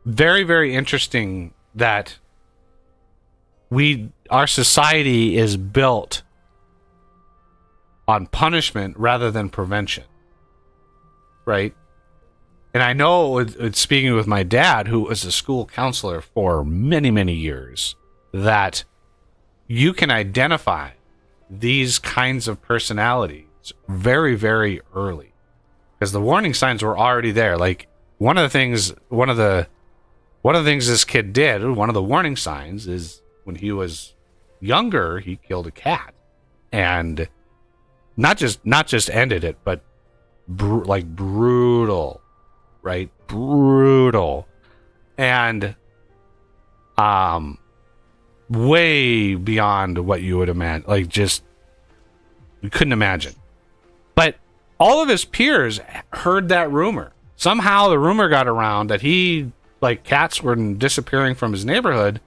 Speaker 1: very, very interesting that our society is built on punishment rather than prevention, right? And I know, speaking with my dad, who was a school counselor for many, many years, that you can identify these kinds of personalities very, very early, because the warning signs were already there. Like, one of the things this kid did, one of the warning signs, is when he was younger, he killed a cat, and not just ended it, but brutal, right? Brutal, and way beyond what you would imagine. Like, just, you couldn't imagine. But all of his peers heard that rumor. Somehow the rumor got around that cats were disappearing from his neighborhood,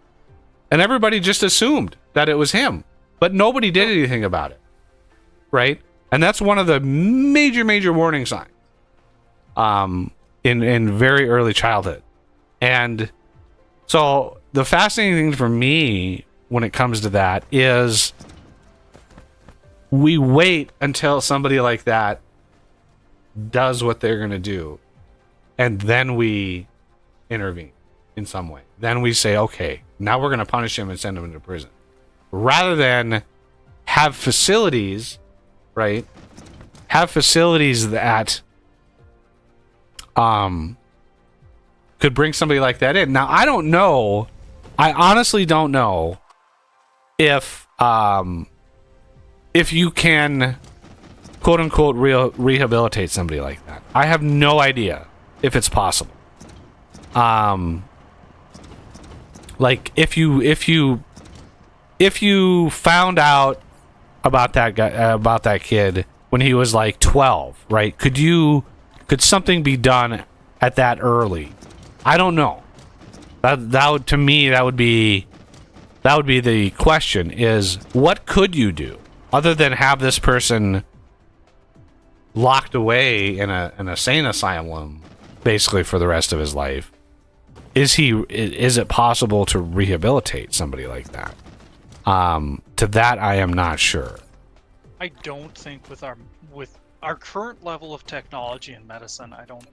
Speaker 1: and everybody just assumed that it was him, but nobody did anything about it, right? And that's one of the major, major warning signs in very early childhood. And So the fascinating thing for me when it comes to that is we wait until somebody like that does what they're going to do, and then we intervene in some way. Then we say, okay, now we're going to punish him and send him into prison. Rather than have facilities, right? Have facilities that could bring somebody like that in. Now, I don't know. I honestly don't know if you can quote unquote rehabilitate somebody like that. I have no idea if it's possible. Like if you found out about that guy, about that kid when he was like 12, right? Could something be done at that early? I don't know. That would, to me, that would be the question: is what could you do other than have this person locked away in an insane asylum basically for the rest of his life? Is it possible to rehabilitate somebody like that? To that, I am not sure.
Speaker 2: I don't think with our current level of technology and medicine, I don't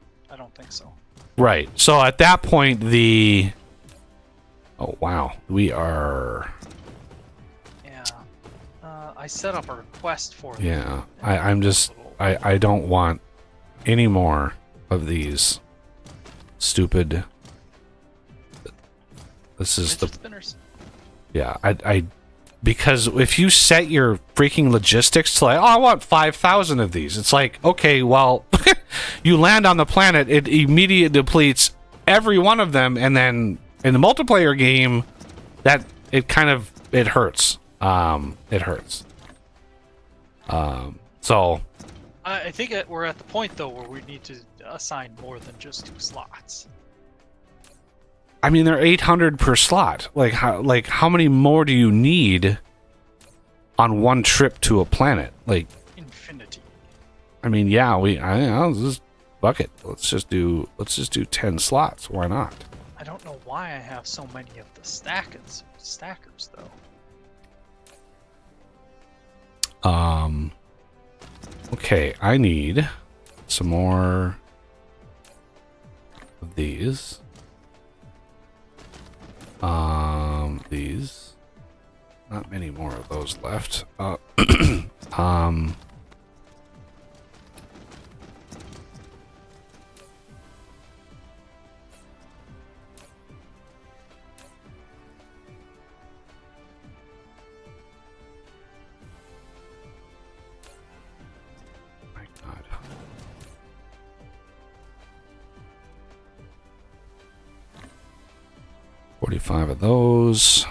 Speaker 2: think so.
Speaker 1: Right. So at that point, oh wow, we are.
Speaker 2: Yeah. I set up a request for them.
Speaker 1: Yeah. I don't want any more of these stupid. This is the
Speaker 2: spinners.
Speaker 1: Yeah, because if you set your freaking logistics to like, oh, I want 5,000 of these, it's like, okay, well, you land on the planet, it immediately depletes every one of them, and then in the multiplayer game, that it hurts. It hurts. So
Speaker 2: I think we're at the point though where we need to assign more than just 2 slots.
Speaker 1: I mean, they're 800 per slot. Like how many more do you need on one trip to a planet? Like
Speaker 2: infinity.
Speaker 1: I mean, yeah, I'll just fuck it. Let's just do 10 slots. Why not?
Speaker 2: I don't know why I have so many of the stackers though.
Speaker 1: Okay, I need some more of these. These. Not many more of those left. 45 of those.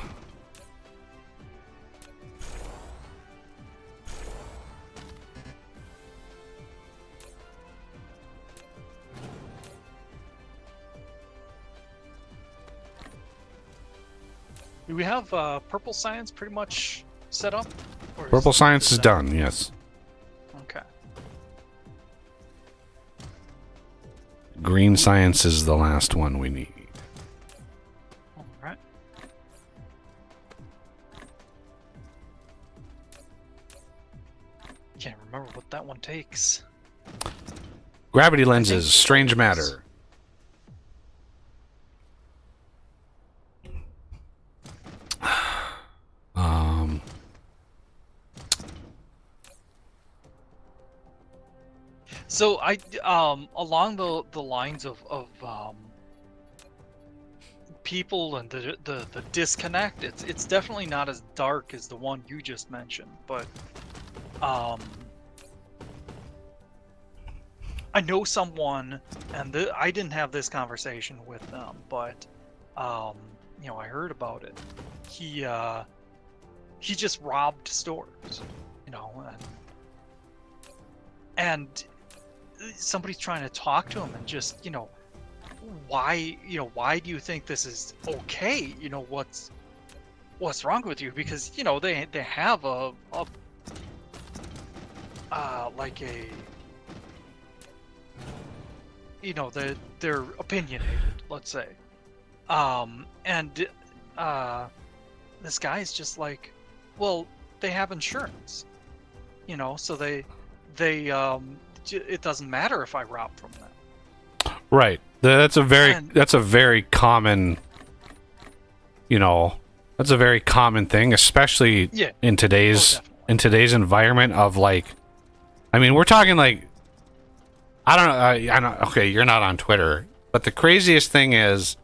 Speaker 2: Do we have purple science pretty much set up? Or
Speaker 1: Purple science is done, yes.
Speaker 2: Okay.
Speaker 1: Green science is the last one we need.
Speaker 2: Alright. Can't remember what that one takes.
Speaker 1: Gravity lenses, strange matter.
Speaker 2: So I along the lines of people and the disconnect, it's definitely not as dark as the one you just mentioned, but I know someone, and I didn't have this conversation with them, but you know, I heard about it. He just robbed stores, you know, and somebody's trying to talk to him and just, you know, why do you think this is okay? You know, what's wrong with you? Because, you know, they have like a, you know, they're opinionated, let's say. And this guy's just like, well, they have insurance, so it doesn't matter if I rob from them.
Speaker 1: Right. That's a very
Speaker 2: And-
Speaker 1: common, that's a very common thing, especially
Speaker 2: Yeah.
Speaker 1: in today's environment of like, I mean, we're talking like, I don't know. I know. Okay, you're not on Twitter, but the craziest thing is,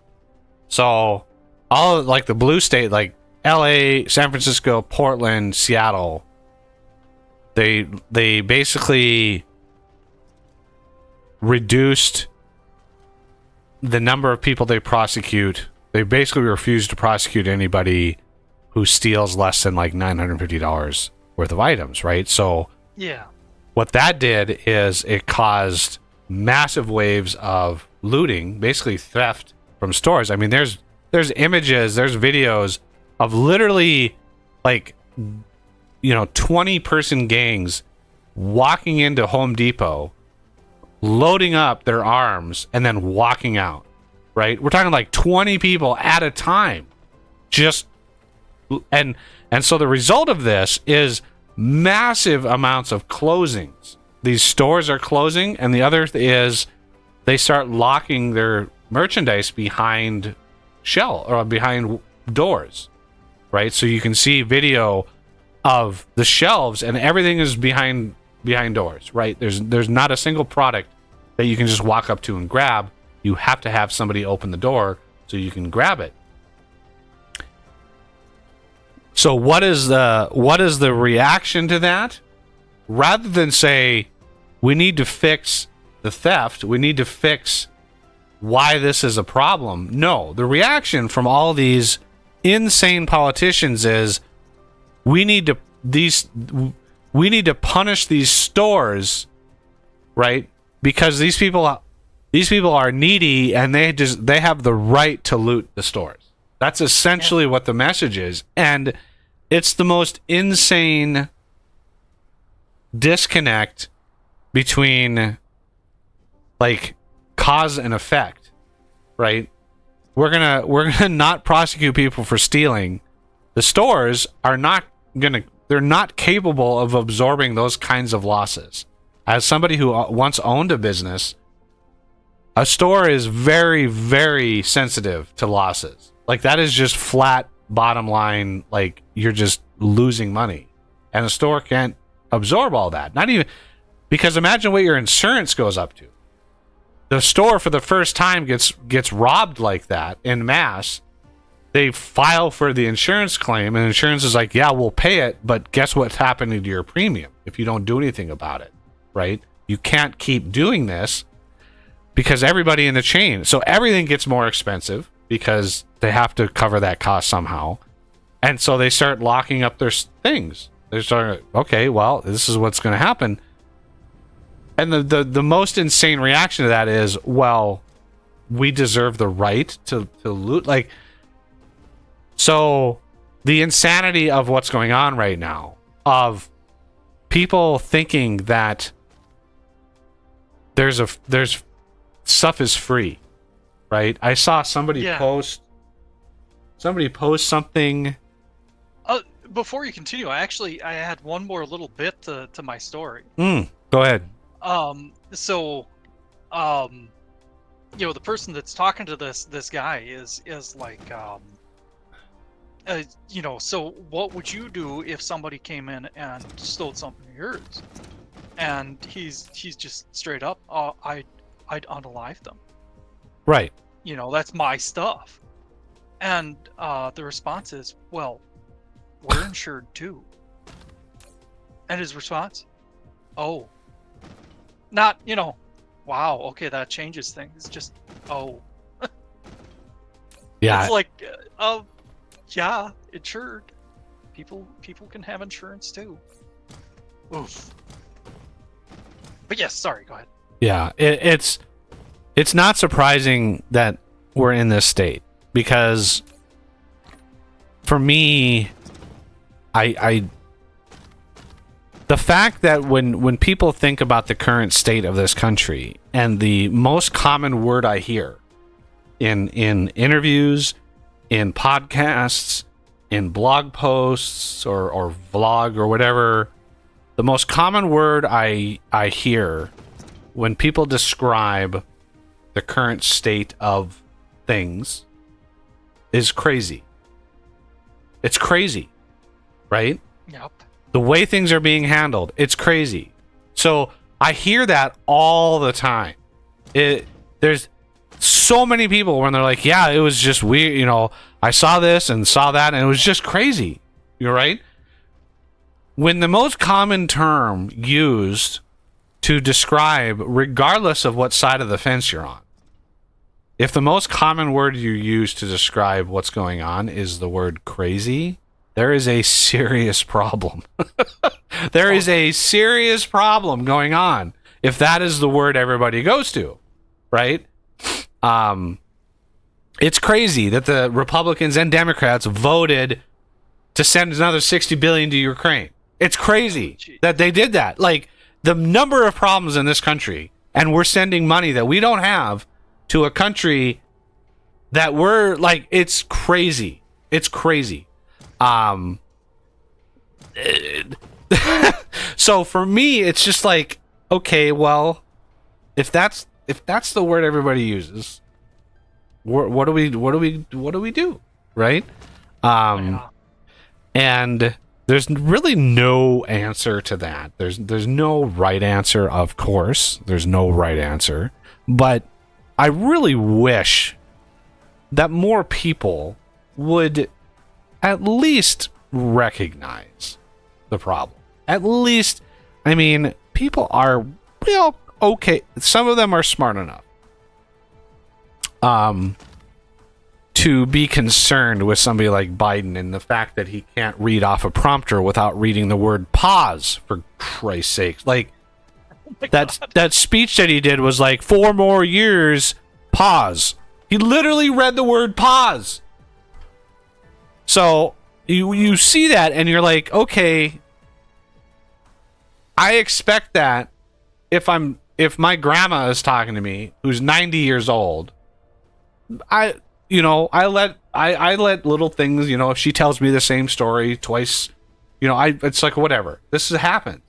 Speaker 1: so all like the blue state, like L.A., San Francisco, Portland, Seattle, they basically reduced the number of people they prosecute. They basically refuse to prosecute anybody who steals less than like $950 worth of items, right? So
Speaker 2: Yeah.
Speaker 1: what that did is it caused massive waves of looting, basically theft from stores. I mean, there's images, there's videos of literally like 20-person gangs walking into Home Depot, loading up their arms, and then walking out. Right? We're talking like 20 people at a time. And so the result of this is massive amounts of closings. These stores are closing, and the other is they start locking their merchandise behind behind doors, right? So you can see video of the shelves, and everything is behind doors, right? There's not a single product that you can just walk up to and grab. You have to have somebody open the door so you can grab it. So what is the reaction to that? Rather than say, we need to fix the theft, we need to fix why this is a problem. No, the reaction from all these insane politicians is, we need to punish these stores, right? Because these people are needy, and they have the right to loot the stores. That's essentially what the message is. And it's the most insane disconnect between like cause and effect, right? We're gonna not prosecute people for stealing. The stores are they're not capable of absorbing those kinds of losses. As somebody who once owned a business, a store is very, very sensitive to losses. Like, that is just flat bottom line. Like, you're just losing money, and a store can't absorb all that. Not even because imagine what your insurance goes up to. The store for the first time gets robbed like that en masse. They file for the insurance claim, and insurance is like, yeah, we'll pay it, but guess what's happening to your premium if you don't do anything about it, right? You can't keep doing this because everybody in the chain, so everything gets more expensive because they have to cover that cost somehow. And so they start locking up their things. They're starting, okay, well, this is what's going to happen. And the most insane reaction to that is, well, we deserve the right to loot. Like, so the insanity of what's going on right now, of people thinking that there's stuff is free, right? I saw somebody post something.
Speaker 2: Before you continue, I had one more little bit to my story.
Speaker 1: Go ahead.
Speaker 2: So, the person that's talking to this guy is like, so what would you do if somebody came in and stole something of yours? And he's just straight up, I'd unalive them.
Speaker 1: Right.
Speaker 2: That's my stuff. And the response is, well, we're insured too. And his response, oh, not, wow, okay, that changes things. It's just, oh.
Speaker 1: Yeah.
Speaker 2: It's like, yeah, insured. People can have insurance too. Oof. But yes, sorry, go ahead.
Speaker 1: Yeah, it's not surprising that we're in this state, because for me, I the fact that when people think about the current state of this country, and the most common word I hear in interviews, in podcasts, in blog posts or vlog or whatever, the most common word I hear when people describe the current state of things is crazy. It's crazy, right?
Speaker 2: Yep.
Speaker 1: The way things are being handled, it's crazy. So I hear that all the time. There's so many people when they're like, yeah, it was just weird, you know, I saw this and saw that and it was just crazy. You're right. When the most common term used to describe, regardless of what side of the fence you're on, if the most common word you use to describe what's going on is the word crazy, there is a serious problem. There is a serious problem going on if that is the word everybody goes to, right? It's crazy that the Republicans and Democrats voted to send another $60 billion to Ukraine. It's crazy that they did that. Like, the number of problems in this country, and we're sending money that we don't have to a country that we're like, it's crazy. It's crazy. So for me, it's just like, okay, well, if that's the word everybody uses, what do we do, right? And there's really no answer to that. There's no right answer, of course. There's no right answer, but I really wish that more people would at least recognize the problem. At least, I mean, people are, well, okay. Some of them are smart enough to be concerned with somebody like Biden and the fact that he can't read off a prompter without reading the word pause, for Christ's sake. Like, that speech that he did was like 4 more years, pause. He literally read the word pause. So you see that and you're like, okay, I expect that if my grandma is talking to me, who's 90 years old, I let little things, you know, if she tells me the same story twice, you know, it's like, whatever. This has happened.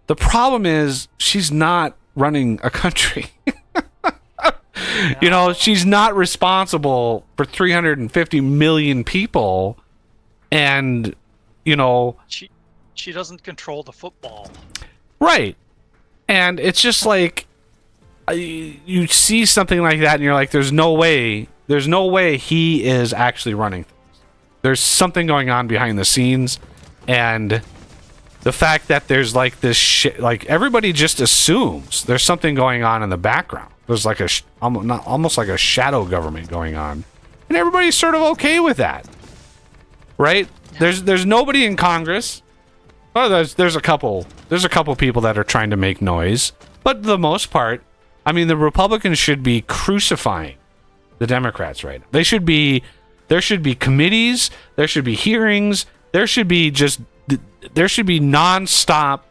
Speaker 1: The problem is she's not running a country. You know, she's not responsible for 350 million people, and, you know,
Speaker 2: she doesn't control the football.
Speaker 1: Right. And it's just like, you see something like that and you're like, there's no way he is actually running things. There's something going on behind the scenes, and the fact that there's like this shit, like everybody just assumes there's something going on in the background. There's like almost like a shadow government going on, and everybody's sort of okay with that, right? There's nobody in Congress. Oh, there's a couple people that are trying to make noise, but for the most part, I mean, the Republicans should be crucifying the Democrats right now. There should be committees, there should be hearings, there should be nonstop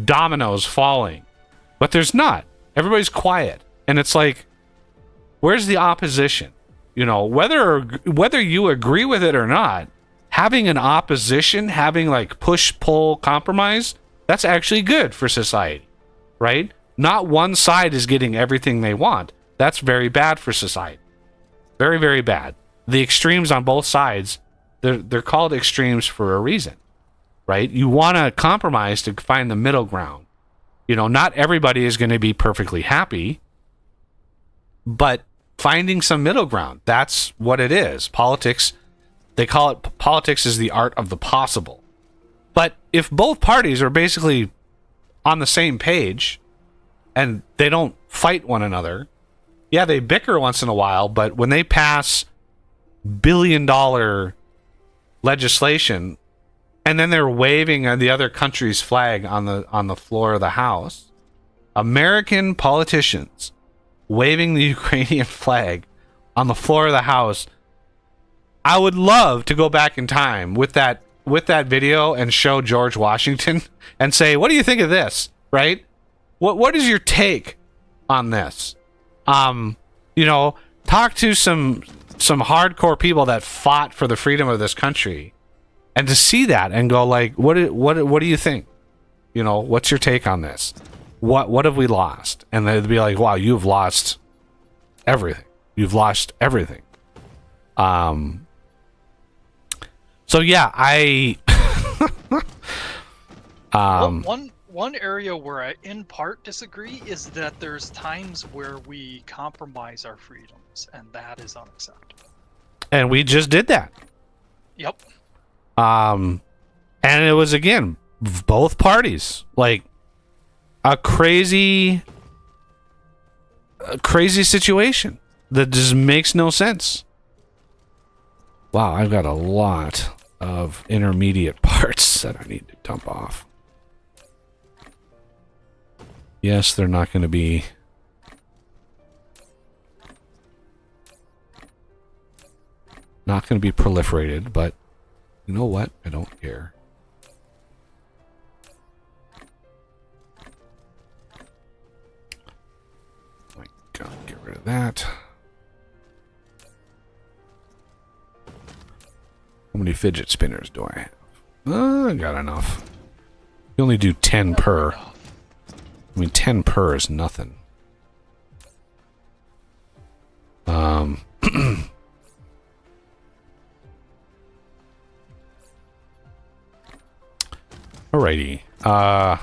Speaker 1: dominoes falling, but there's not. Everybody's quiet, and it's like, where's the opposition? You know, whether you agree with it or not, having an opposition, having like push, pull, compromise, that's actually good for society, right? Not one side is getting everything they want. That's very bad for society. Very, very bad. The extremes on both sides, they're called extremes for a reason, right? You want to compromise to find the middle ground. You know, not everybody is going to be perfectly happy, but finding some middle ground, that's what it is. Politics, they call it, politics is the art of the possible. But if both parties are basically on the same page and they don't fight one another, yeah, they bicker once in a while, but when they pass billion-dollar legislation and then they're waving the other country's flag on the floor of the House, American politicians waving the Ukrainian flag on the floor of the House, I would love to go back in time with that video and show George Washington and say, what do you think of this? Right? What is your take on this? You know, talk to some hardcore people that fought for the freedom of this country, and to see that and go like, what do you think? You know, what's your take on this? What have we lost? And they'd be like, wow, you've lost everything. You've lost everything. So yeah,
Speaker 2: One area where I in part disagree is that there's times where we compromise our freedoms, and that is unacceptable.
Speaker 1: And we just did that.
Speaker 2: Yep.
Speaker 1: And it was, again, both parties, like a crazy situation that just makes no sense. Wow, I've got a lot of intermediate parts that I need to dump off. Yes, they're not going to be... not going to be proliferated, but you know what? I don't care. My God, get rid of that. How many fidget spinners do I have? I got enough. You only do 10 per. I mean, 10 per is nothing. Alrighty. And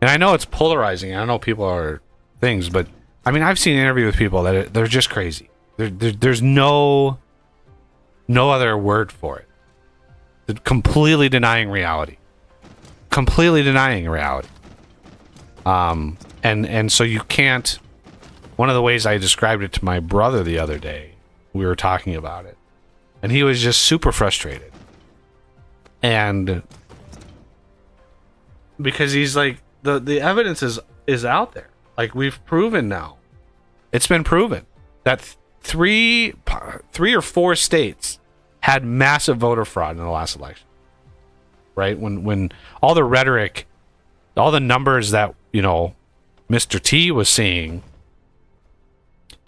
Speaker 1: I know it's polarizing. I know people are things, but I mean, I've seen an interview with people that they're just crazy. There's no other word for it. They're completely denying reality. Completely denying reality. And so you can't... One of the ways I described it to my brother the other day, we were talking about it, and he was just super frustrated. And because he's like, the evidence is out there. Like, we've proven now. It's been proven that three or four states had massive voter fraud in the last election. Right? When all the rhetoric, all the numbers that, you know, Mr. T was seeing,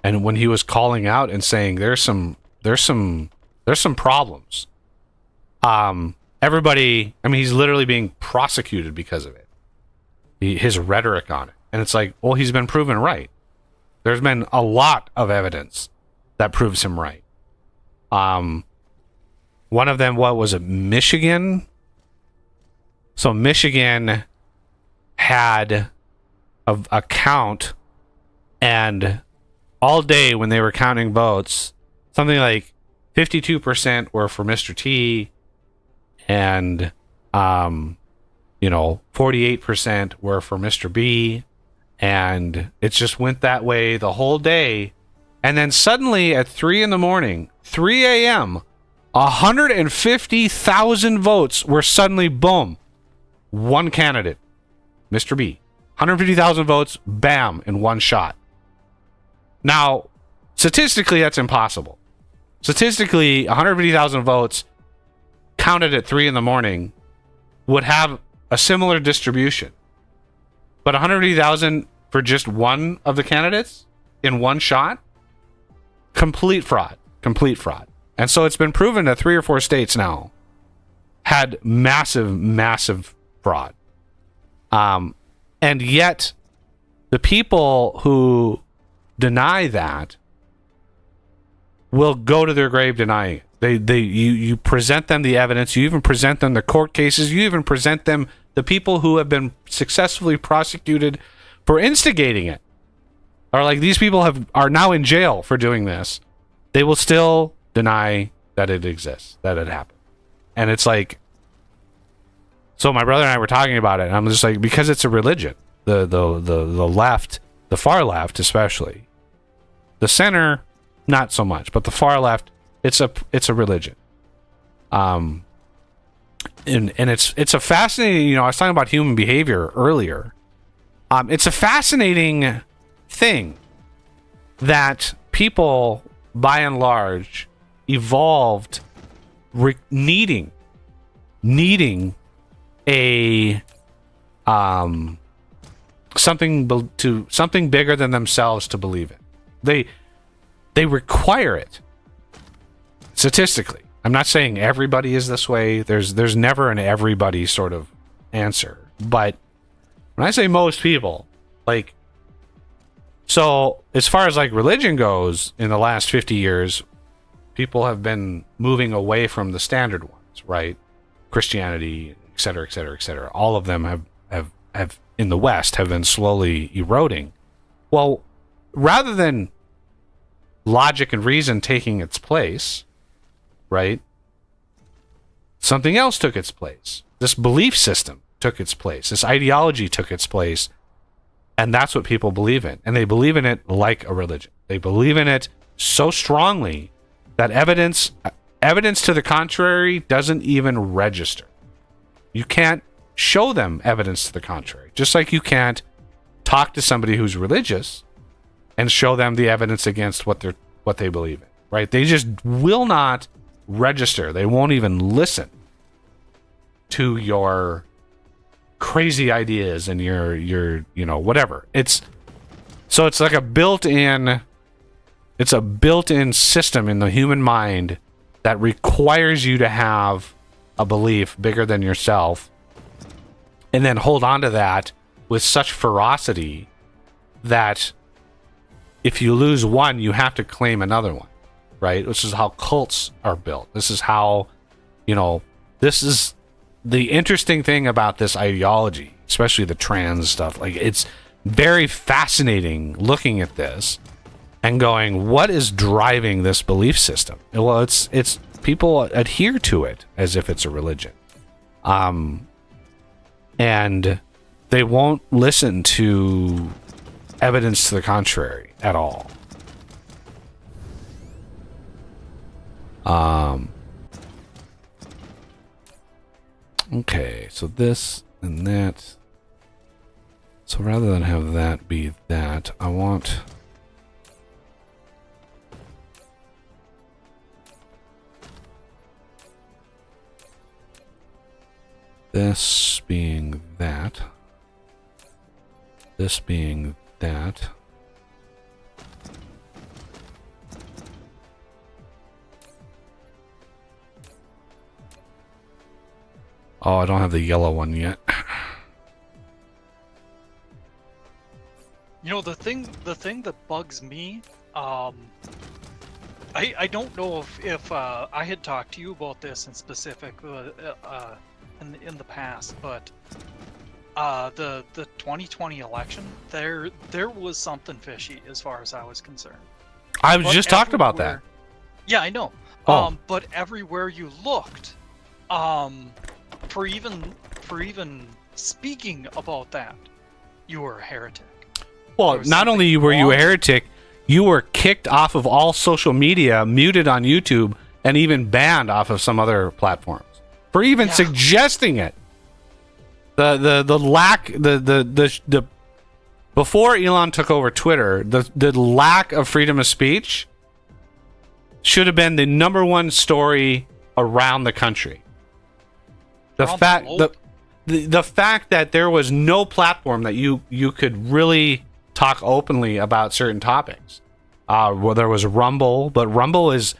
Speaker 1: and when he was calling out and saying there's some problems. Everybody, I mean, he's literally being prosecuted because of it. His rhetoric on it. And it's like, well, he's been proven right. There's been a lot of evidence that proves him right. One of them, what was it, Michigan? So Michigan had a count, and all day when they were counting votes, something like 52% were for Mr. T, and 48% were for Mr. B, and it just went that way the whole day. And then suddenly at 3 a.m., 150,000 votes were suddenly, boom, one candidate, Mr. B. 150,000 votes, bam, in one shot. Now, statistically, that's impossible. Statistically, 150,000 votes counted at 3 a.m. would have a similar distribution. But 150,000 for just one of the candidates in one shot? Complete fraud. Complete fraud. And so it's been proven that 3 or 4 states now had massive fraud. And yet, the people who deny that will go to their grave denying it. You present them the evidence, you even present them the court cases, you even present them the people who have been successfully prosecuted for instigating it. Or like, these people are now in jail for doing this. They will still deny that it exists, that it happened. And it's like, so my brother and I were talking about it, and I'm just like, because it's a religion. The left, the far left especially. The center, not so much, but the far left, it's a religion. And it's a fascinating, I was talking about human behavior earlier. It's a fascinating thing that people, by and large, evolved needing a something bigger than themselves to believe in. they require it statistically. I'm not saying everybody is this way. There's never an everybody sort of answer. But when I say most people, like, so as far as like religion goes, in the last 50 years, people have been moving away from the standard ones, right? Christianity, et cetera, et cetera, et cetera. All of them have in the West have been slowly eroding. Well, rather than logic and reason taking its place, right? Something else took its place. This belief system took its place. This ideology took its place. And that's what people believe in. And they believe in it like a religion. They believe in it so strongly that evidence to the contrary doesn't even register. You can't show them evidence to the contrary. Just like you can't talk to somebody who's religious and show them the evidence against what they believe in, right? They just will not register. They won't even listen to your crazy ideas and your whatever. It's like a built-in system in the human mind that requires you to have a belief bigger than yourself and then hold on to that with such ferocity that if you lose one, you have to claim another one, right? This is how cults are built. This is how, this is the interesting thing about this ideology, especially the trans stuff. Like, it's very fascinating looking at this and going, what is driving this belief system? Well, it's people adhere to it as if it's a religion. And they won't listen to evidence to the contrary at all. Okay, so this and that. So rather than have that be that, I want this being that, this being that. Oh, I don't have the yellow one yet.
Speaker 2: The thing that bugs me, I don't know if I had talked to you about this in specific in the past, but the 2020 election, there was something fishy as far as I was concerned.
Speaker 1: I was just talked about that.
Speaker 2: Yeah, I know.
Speaker 1: Oh.
Speaker 2: But everywhere you looked, for even speaking about that, you were a heretic.
Speaker 1: Well, not only were you a heretic, you were kicked off of all social media, muted on YouTube, and even banned off of some other platforms for even suggesting it. The lack before Elon took over Twitter, the lack of freedom of speech should have been the number one story around the country. The fact that there was no platform that you could really talk openly about certain topics. Well, there was Rumble, but Rumble is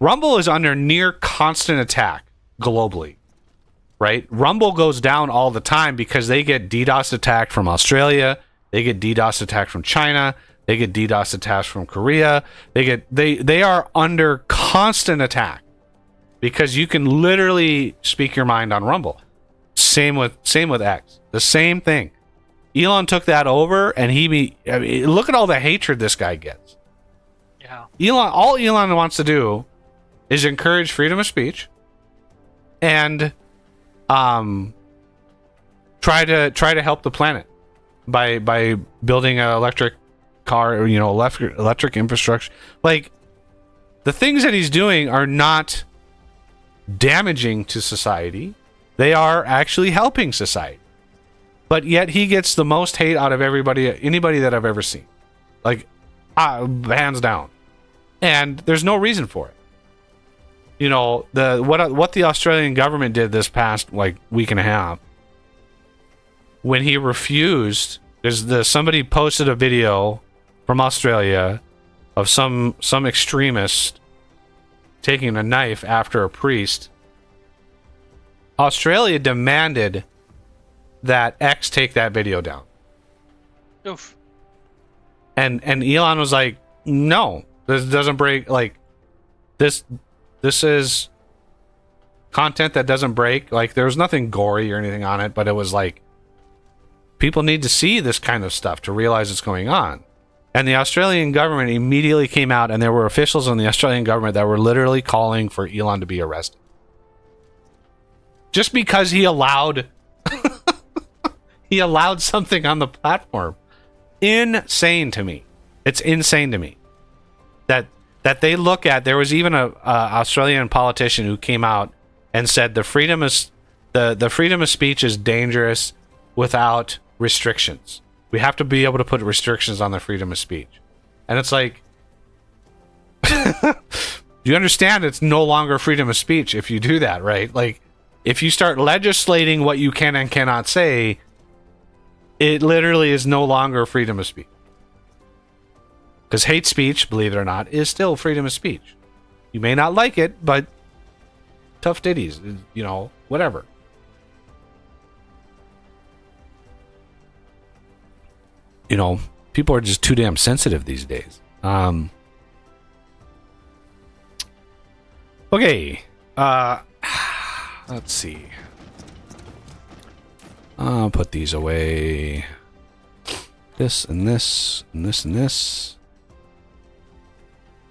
Speaker 1: under near constant attack globally, right? Rumble goes down all the time because they get DDoS attacked from Australia, they get DDoS attacked from China, they get DDoS attacked from Korea. They are under constant attack because you can literally speak your mind on Rumble. Same with X. The same thing. Elon took that over, and look at all the hatred this guy gets. Yeah. All Elon wants to do is encourage freedom of speech and try to help the planet by building an electric car, or, electric infrastructure. Like, the things that he's doing are not damaging to society. They are actually helping society. But yet he gets the most hate out of anybody that I've ever seen. Like, hands down. And there's no reason for it. What the Australian government did this past week and a half, when he refused, somebody posted a video from Australia of some extremist taking a knife after a priest, Australia demanded that X take that video down.
Speaker 2: Oof.
Speaker 1: And Elon was like, no, this doesn't break, like, this is content that doesn't break. Like, there was nothing gory or anything on it, but it was like, people need to see this kind of stuff to realize what's going on. And the Australian government immediately came out, and there were officials in the Australian government that were literally calling for Elon to be arrested. Just because he allowed he allowed something on the platform. Insane to me. It's insane to me that they look at. There was even a Australian politician who came out and said the freedom of speech is dangerous without restrictions. We have to be able to put restrictions on the freedom of speech. And it's like, you understand it's no longer freedom of speech if you do that, right? Like, if you start legislating what you can and cannot say, it literally is no longer freedom of speech. Because hate speech, believe it or not, is still freedom of speech. You may not like it, but tough titties, you know, whatever. You know, people are just too damn sensitive these days. Okay. Let's see. I'll put these away. This and this and this and this.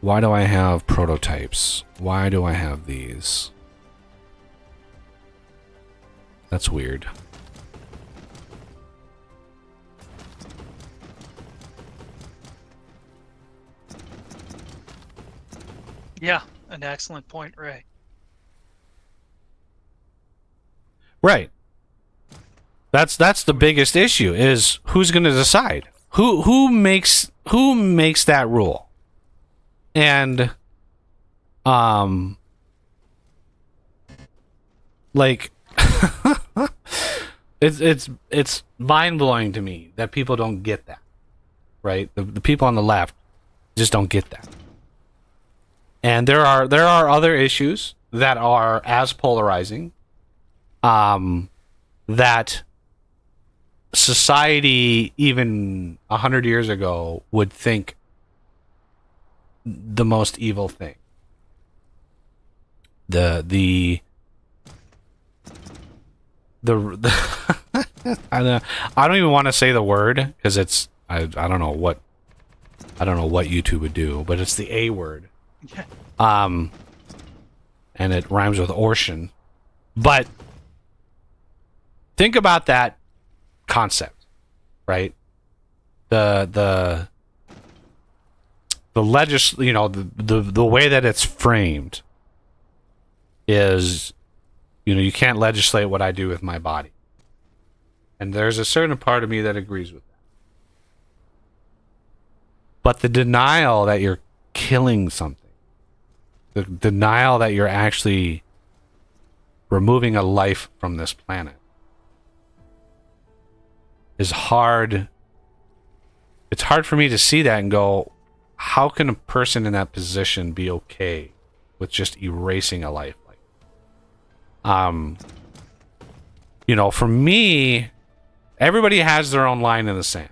Speaker 1: Why do I have prototypes? Why do I have these? That's weird.
Speaker 2: Yeah, an excellent point, Ray.
Speaker 1: Right. That's the biggest issue, is who's going to decide? Who makes that rule? And like it's mind-blowing to me that people don't get that. Right? The people on the left just don't get that. And there are other issues that are as polarizing, that society even 100 years ago would think the most evil thing. The I don't even want to say the word, because it's I don't know what YouTube would do, but it's the A word.
Speaker 2: Yeah.
Speaker 1: And it rhymes with Ocean. But think about that concept, right? The way that it's framed is, you know, you can't legislate what I do with my body. And there's a certain part of me that agrees with that. But the denial that you're killing something, the denial that you're actually removing a life from this planet, is hard. It's hard for me to see that and go, how can a person in that position be okay with just erasing a life like that? You know, for me, everybody has their own line in the sand,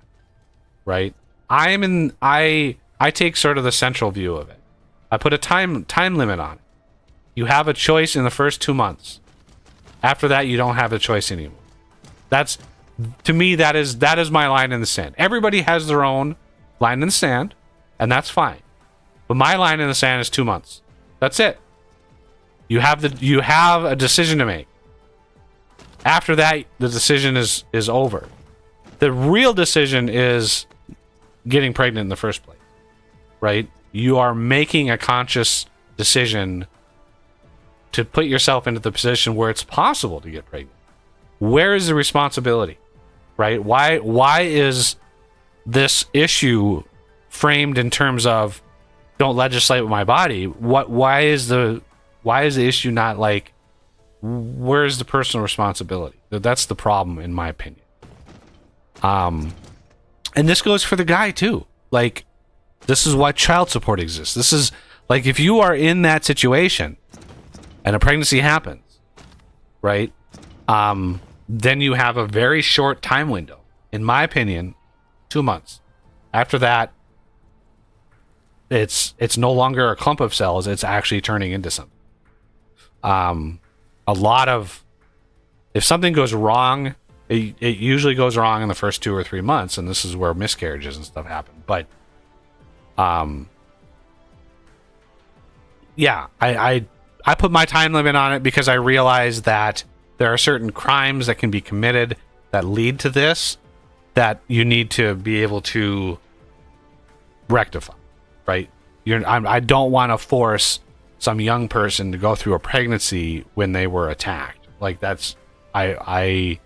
Speaker 1: right? I take sort of the central view of it. I put a time limit on it. You have a choice in the first 2 months. After that, you don't have a choice anymore. That's, to me, that is my line in the sand. Everybody has their own line in the sand, and that's fine. But my line in the sand is 2 months. That's it. You have a decision to make. After that, the decision is over. The real decision is getting pregnant in the first place, right? You are making a conscious decision to put yourself into the position where it's possible to get pregnant. Where is the responsibility, right? Why is this issue framed in terms of don't legislate with my body? Why is the issue not like, where's the personal responsibility? That's the problem, in my opinion. And this goes for the guy too. Like, This is why child support exists. This is like if you are in that situation and a pregnancy happens, right? Then you have a very short time window. In my opinion, 2 months. After that, it's no longer a clump of cells. It's actually turning into something. A lot of, if something goes wrong, it usually goes wrong in the first 2 or 3 months, and this is where miscarriages and stuff happen. But, yeah, I put my time limit on it because I realized that there are certain crimes that can be committed that lead to this that you need to be able to rectify, right? I don't want to force some young person to go through a pregnancy when they were attacked. Like that's, I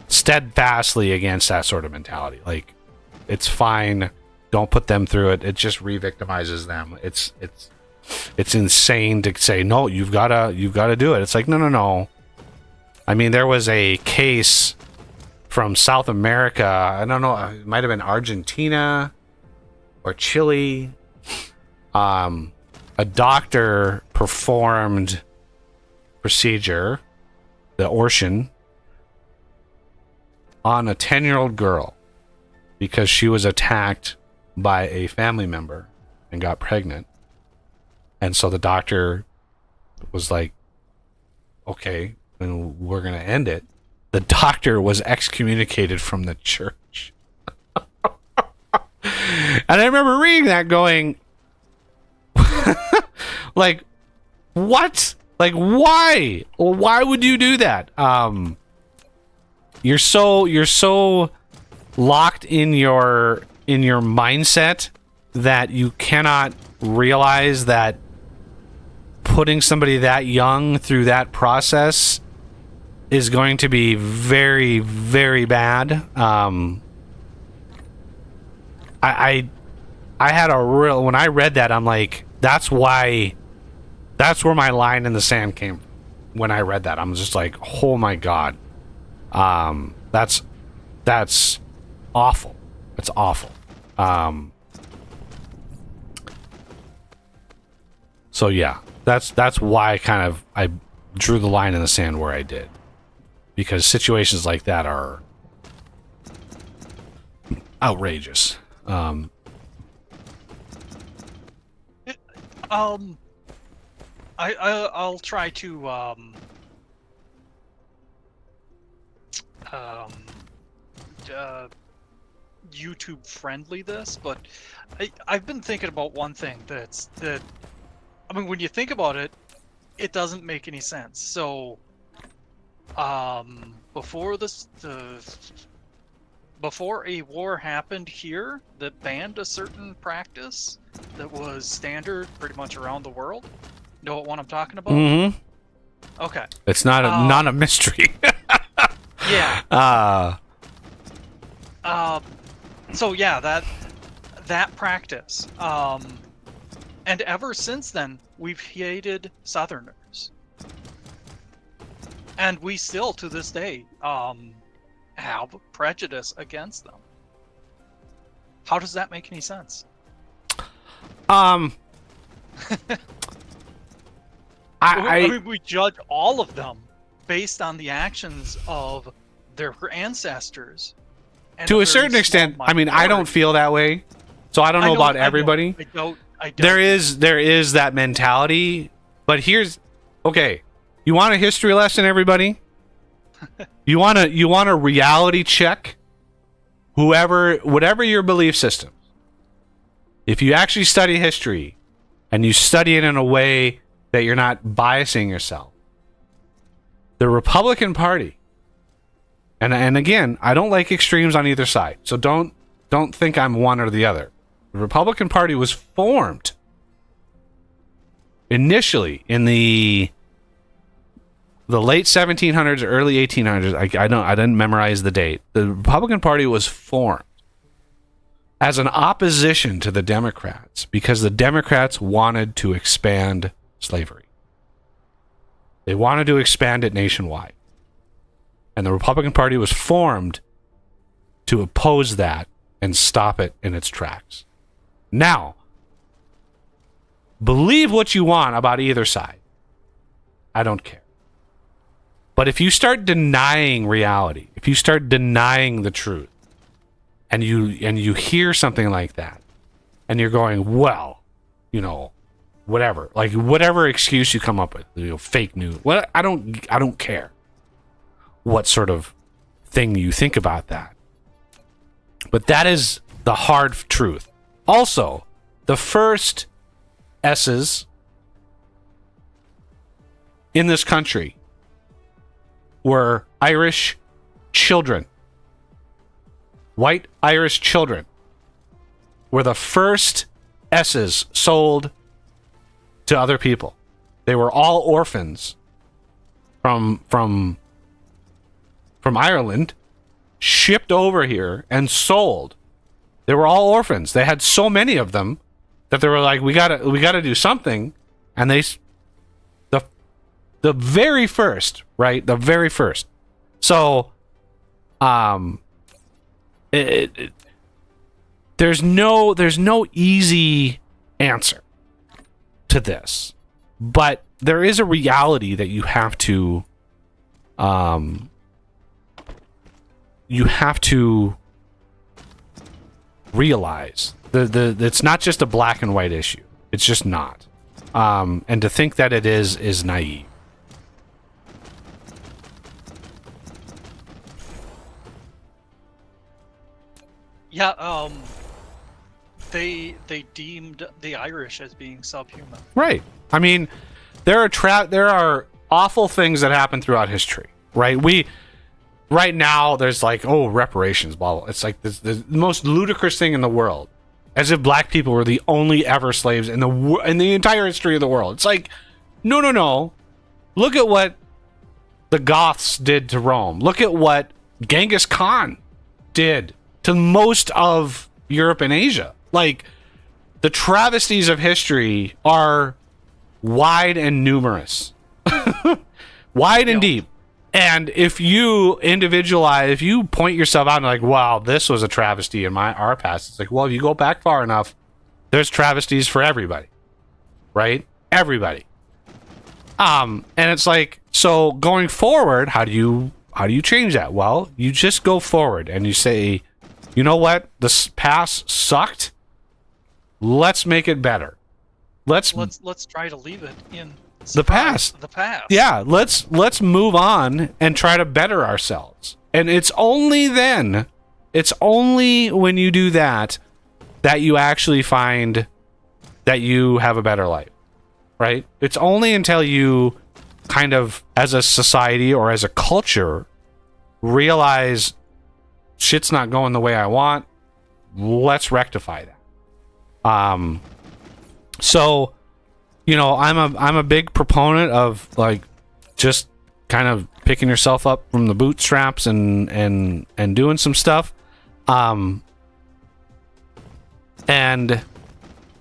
Speaker 1: steadfastly against that sort of mentality. Like, it's fine. Don't put them through it. It just re-victimizes them. It's insane to say, no, you've got to do it. It's like, no. I mean, there was a case from South America. I don't know. It might have been Argentina or Chile. A doctor performed procedure, the abortion, on a 10-year-old girl because she was attacked by a family member and got pregnant. And so the doctor was like, okay, then we're going to end it. The doctor was excommunicated from the church. And I remember reading that going, like, what? Like, why? Why would you do that? You're so locked in your mindset that you cannot realize that putting somebody that young through that process is going to be very, very bad. I had a real, when I read that, I'm like, that's where my line in the sand came from. When I read that, I'm just like, oh my God. That's awful. It's awful. So yeah, that's why I drew the line in the sand where I did, because situations like that are outrageous.
Speaker 2: I'll try to YouTube friendly this, but I've been thinking about one thing that I mean, when you think about it, it doesn't make any sense. So before before a war happened here that banned a certain practice that was standard pretty much around the world. Know what one I'm talking about?
Speaker 1: Mm-hmm.
Speaker 2: Okay.
Speaker 1: It's not a mystery.
Speaker 2: Yeah. So yeah, that practice. And ever since then, we've hated Southerners. And we still, to this day, have prejudice against them. How does that make any sense?
Speaker 1: I
Speaker 2: mean, we judge all of them based on the actions of their ancestors. And
Speaker 1: to a certain extent, I mean, I don't feel that way, so I don't know about everybody.
Speaker 2: I don't.
Speaker 1: There is that mentality, but here's okay. You want a history lesson, everybody? You want a reality check? Whatever your belief system. If you actually study history and you study it in a way that you're not biasing yourself, the Republican Party, and again, I don't like extremes on either side, so don't think I'm one or the other. The Republican Party was formed initially in the late 1700s, early 1800s. I didn't memorize the date. The Republican Party was formed as an opposition to the Democrats because the Democrats wanted to expand slavery. They wanted to expand it nationwide. And the Republican Party was formed to oppose that and stop it in its tracks. Now, believe what you want about either side. I don't care. But if you start denying reality, if you start denying the truth, and you hear something like that, and you're going, well, whatever, like whatever excuse you come up with, fake news. Well, I don't care what sort of thing you think about that. But that is the hard truth. Also, the first S's in this country were Irish children. White Irish children were the first S's sold to other people. They were all orphans from Ireland, shipped over here and sold. They were all orphans. They had so many of them that they were like, we gotta do something. And the very first, right? The very first. So, there's no easy answer to this, but there is a reality that you have to realize. It's not just a black and white issue. It's just not. And to think that it is naive.
Speaker 2: Yeah, they deemed the Irish as being subhuman.
Speaker 1: Right. I mean, there are awful things that happen throughout history, right? Right now there's like, reparations, blah, blah. It's like the most ludicrous thing in the world, as if black people were the only ever slaves in the entire history of the world. It's like, no. Look at what the Goths did to Rome. Look at what Genghis Khan did to most of Europe and Asia. Like, the travesties of history are wide and numerous. Wide and deep. And if you individualize, if you point yourself out and like, wow, this was a travesty in our past, it's like, well, if you go back far enough, there's travesties for everybody. Right? Everybody. And it's like, so going forward, how do you change that? Well, you just go forward and you say, you know what? This past sucked. Let's make it better. Let's
Speaker 2: try to leave it in
Speaker 1: the past.
Speaker 2: The past.
Speaker 1: Yeah, let's move on and try to better ourselves. And it's only then, it's only when you do that you actually find that you have a better life. Right? It's only until you kind of, as a society or as a culture, realize shit's not going the way I want. Let's rectify that. So, I'm a big proponent of like just kind of picking yourself up from the bootstraps and doing some stuff. And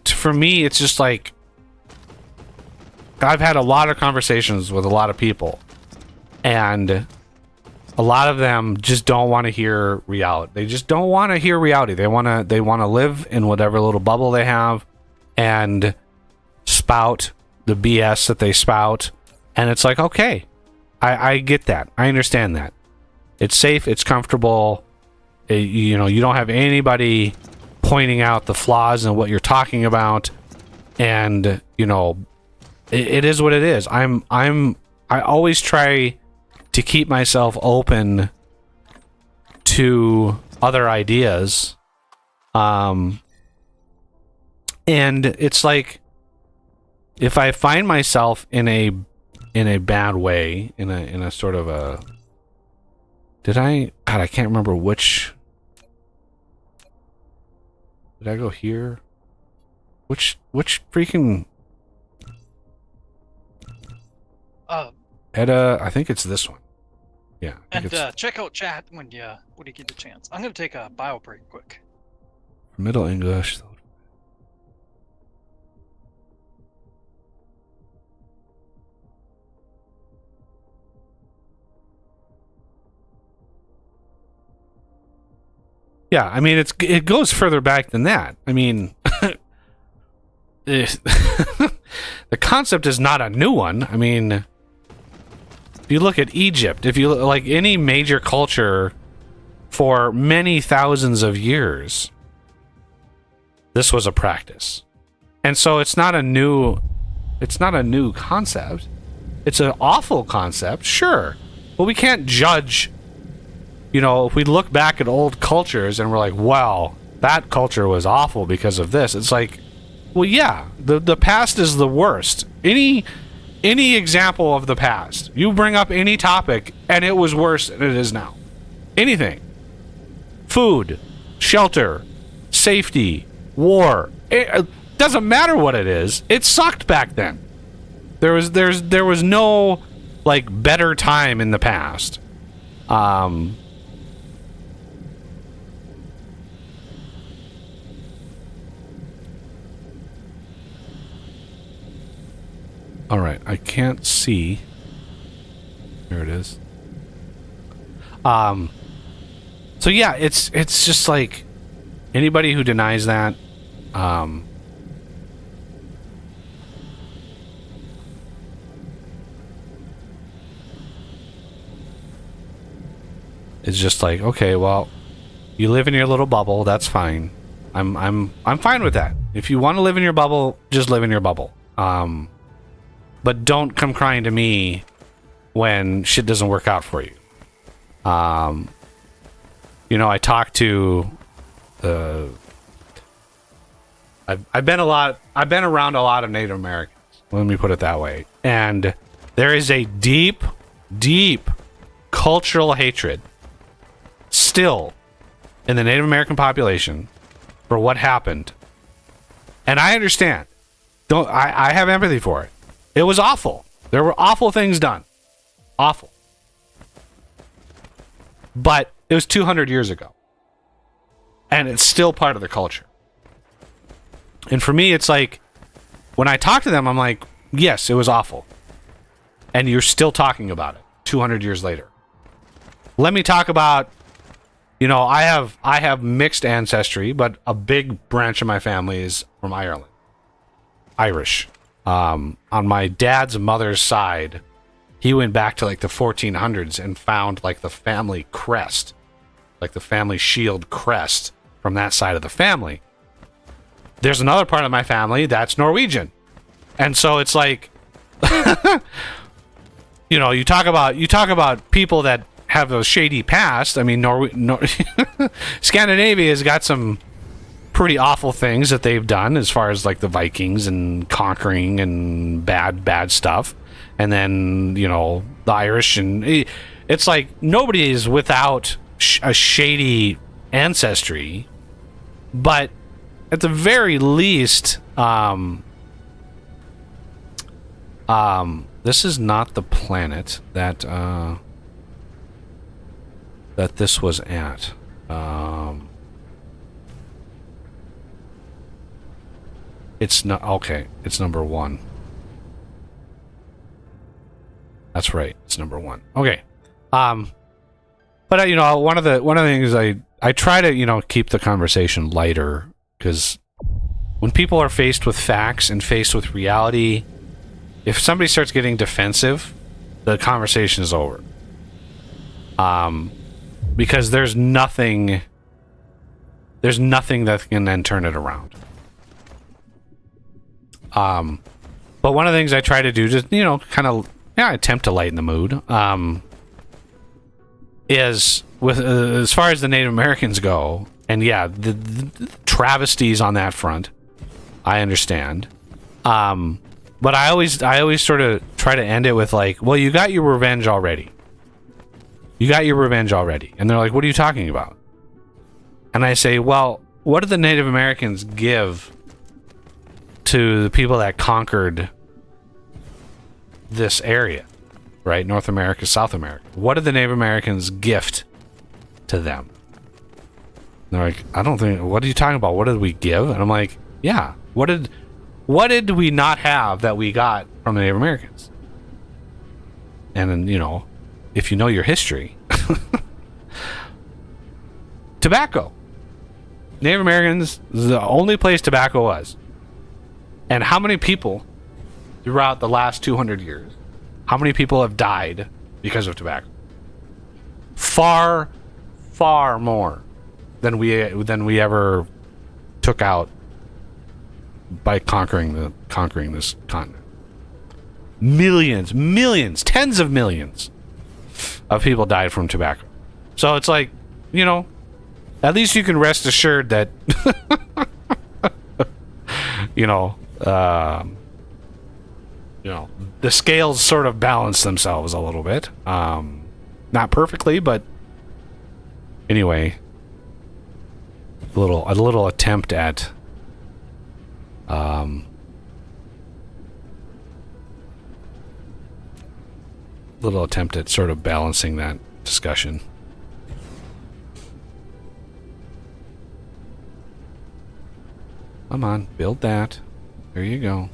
Speaker 1: for me, it's just like, I've had a lot of conversations with a lot of people, and a lot of them just don't want to hear reality. They just don't want to hear reality. They want to live in whatever little bubble they have and spout the BS that they spout. And it's like, okay, I get that. I understand that. It's safe. It's comfortable. You don't have anybody pointing out the flaws in what you're talking about. And, it is what it is. I always try to keep myself open to other ideas. And it's like, if I find myself in a bad way, in a sort of a, I can't remember which, did I go here? Which freaking, Edda, I think it's this one. Yeah.
Speaker 2: And check out chat when you get the chance. I'm gonna take a bio break quick.
Speaker 1: Middle English. Yeah, I mean it goes further back than that. I mean, the concept is not a new one. I mean, if you look at Egypt, if you like any major culture for many thousands of years, this was a practice. And so it's not a new concept. It's an awful concept, sure. But we can't judge, if we look back at old cultures and we're like, wow, that culture was awful because of this. It's like, well, yeah, the past is the worst. Any example of the past, you bring up any topic and it was worse than it is now. Anything. Food, shelter, safety, war. It doesn't matter what it is. It sucked back then. There was no like better time in the past. All right, I can't see. There it is. So yeah, it's just like anybody who denies that, it's just like, okay, well, you live in your little bubble, that's fine. I'm fine with that. If you want to live in your bubble, just live in your bubble. But don't come crying to me when shit doesn't work out for you. I talked to I've been around a lot of Native Americans, let me put it that way. And there is a deep, deep cultural hatred still in the Native American population for what happened. And I understand. I have empathy for it. It was awful. There were awful things done. Awful. But it was 200 years ago. And it's still part of the culture. And for me, it's like, when I talk to them, I'm like, yes, it was awful. And you're still talking about it 200 years later. Let me talk about, I have mixed ancestry, but a big branch of my family is from Ireland. Irish. On my dad's mother's side, he went back to like the 1400s and found like the family crest, like the family shield crest from that side of the family. There's another part of my family that's Norwegian. And so it's like, you talk about people that have a shady past. I mean, Scandinavia has got some pretty awful things that they've done as far as like the Vikings and conquering and bad stuff. And then, the Irish, and it's like nobody is without a shady ancestry, but at the very least, this is not the planet that this was at. It's not okay. It's number 1. That's right. It's number 1. Okay. But one of the things I try to keep the conversation lighter, because when people are faced with facts and faced with reality, if somebody starts getting defensive, the conversation is over. Because there's nothing that can then turn it around. But one of the things I try to do, just attempt to lighten the mood, is with as far as the Native Americans go, and the travesties on that front, I understand. But I always sort of try to end it with like, well, you got your revenge already. You got your revenge already. And they're like, what are you talking about? And I say, well, what did the Native Americans give to the people that conquered this area, right? North America, South America. What did the Native Americans gift to them? And they're like, I don't think, what are you talking about? What did we give? And I'm like, yeah, what did we not have that we got from the Native Americans? And then, if you know your history, tobacco. Native Americans, the only place tobacco was. And how many people throughout the last 200 years, how many people have died because of tobacco? Far, far more than we ever took out by conquering this continent. Millions, tens of millions of people died from tobacco. So it's like, you know, at least you can rest assured that you know, the scales sort of balance themselves a little bit. Not perfectly, but anyway, a little attempt at sort of balancing that discussion. Come on, build that. There you go.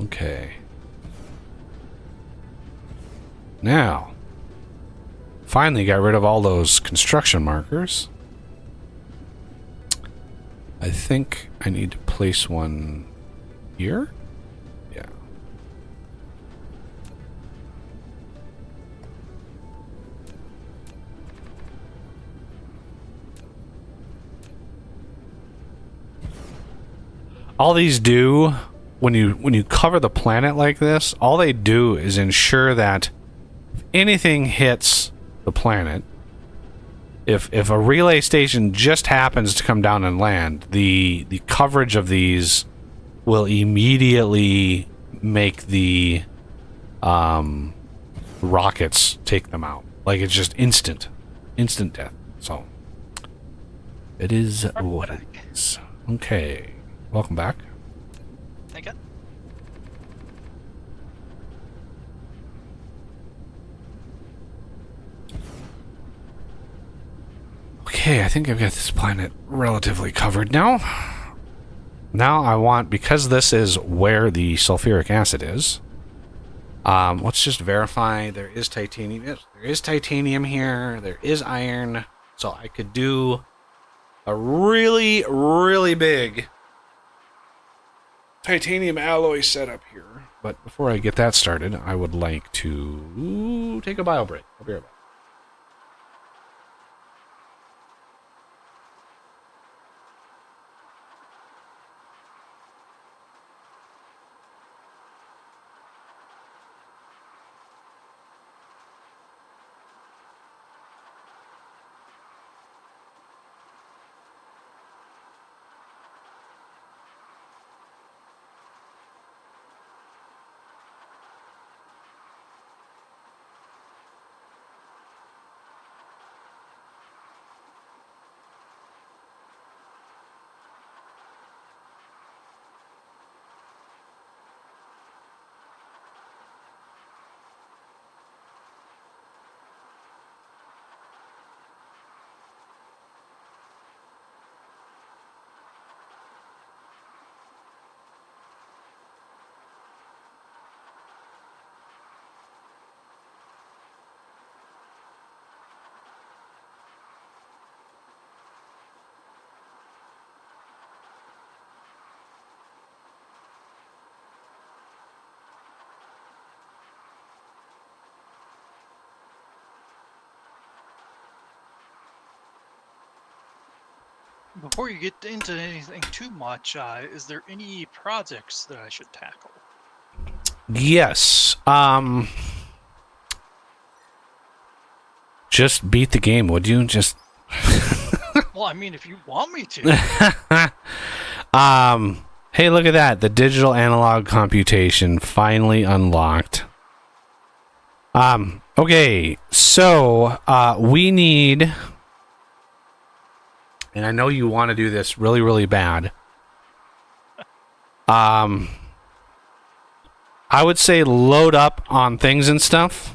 Speaker 1: Okay. Now, finally got rid of all those construction markers. I think I need to place one here. Yeah. All these do, when you cover the planet like this, all they do is ensure that if anything hits the planet, if a relay station just happens to come down and land, the coverage of these will immediately make the rockets take them out. Like, it's just instant death. So it is what it is. Okay, welcome back.
Speaker 2: Thank you.
Speaker 1: Okay, I think I've got this planet relatively covered now. Now I want, because this is where the sulfuric acid is, let's just verify there is titanium. Yes, there is titanium here. There is iron. So I could do a really, really big titanium alloy setup here. But before I get that started, I would like to take a bio break. I'll be right back.
Speaker 2: Before you get into anything too much, is there any projects that I should tackle?
Speaker 1: Yes. Just beat the game, would you? Just.
Speaker 2: Well, I mean, if you want me to.
Speaker 1: Hey, look at that. The digital analog computation finally unlocked. Okay, so we need, and I know you want to do this really, really bad. I would say load up on things and stuff.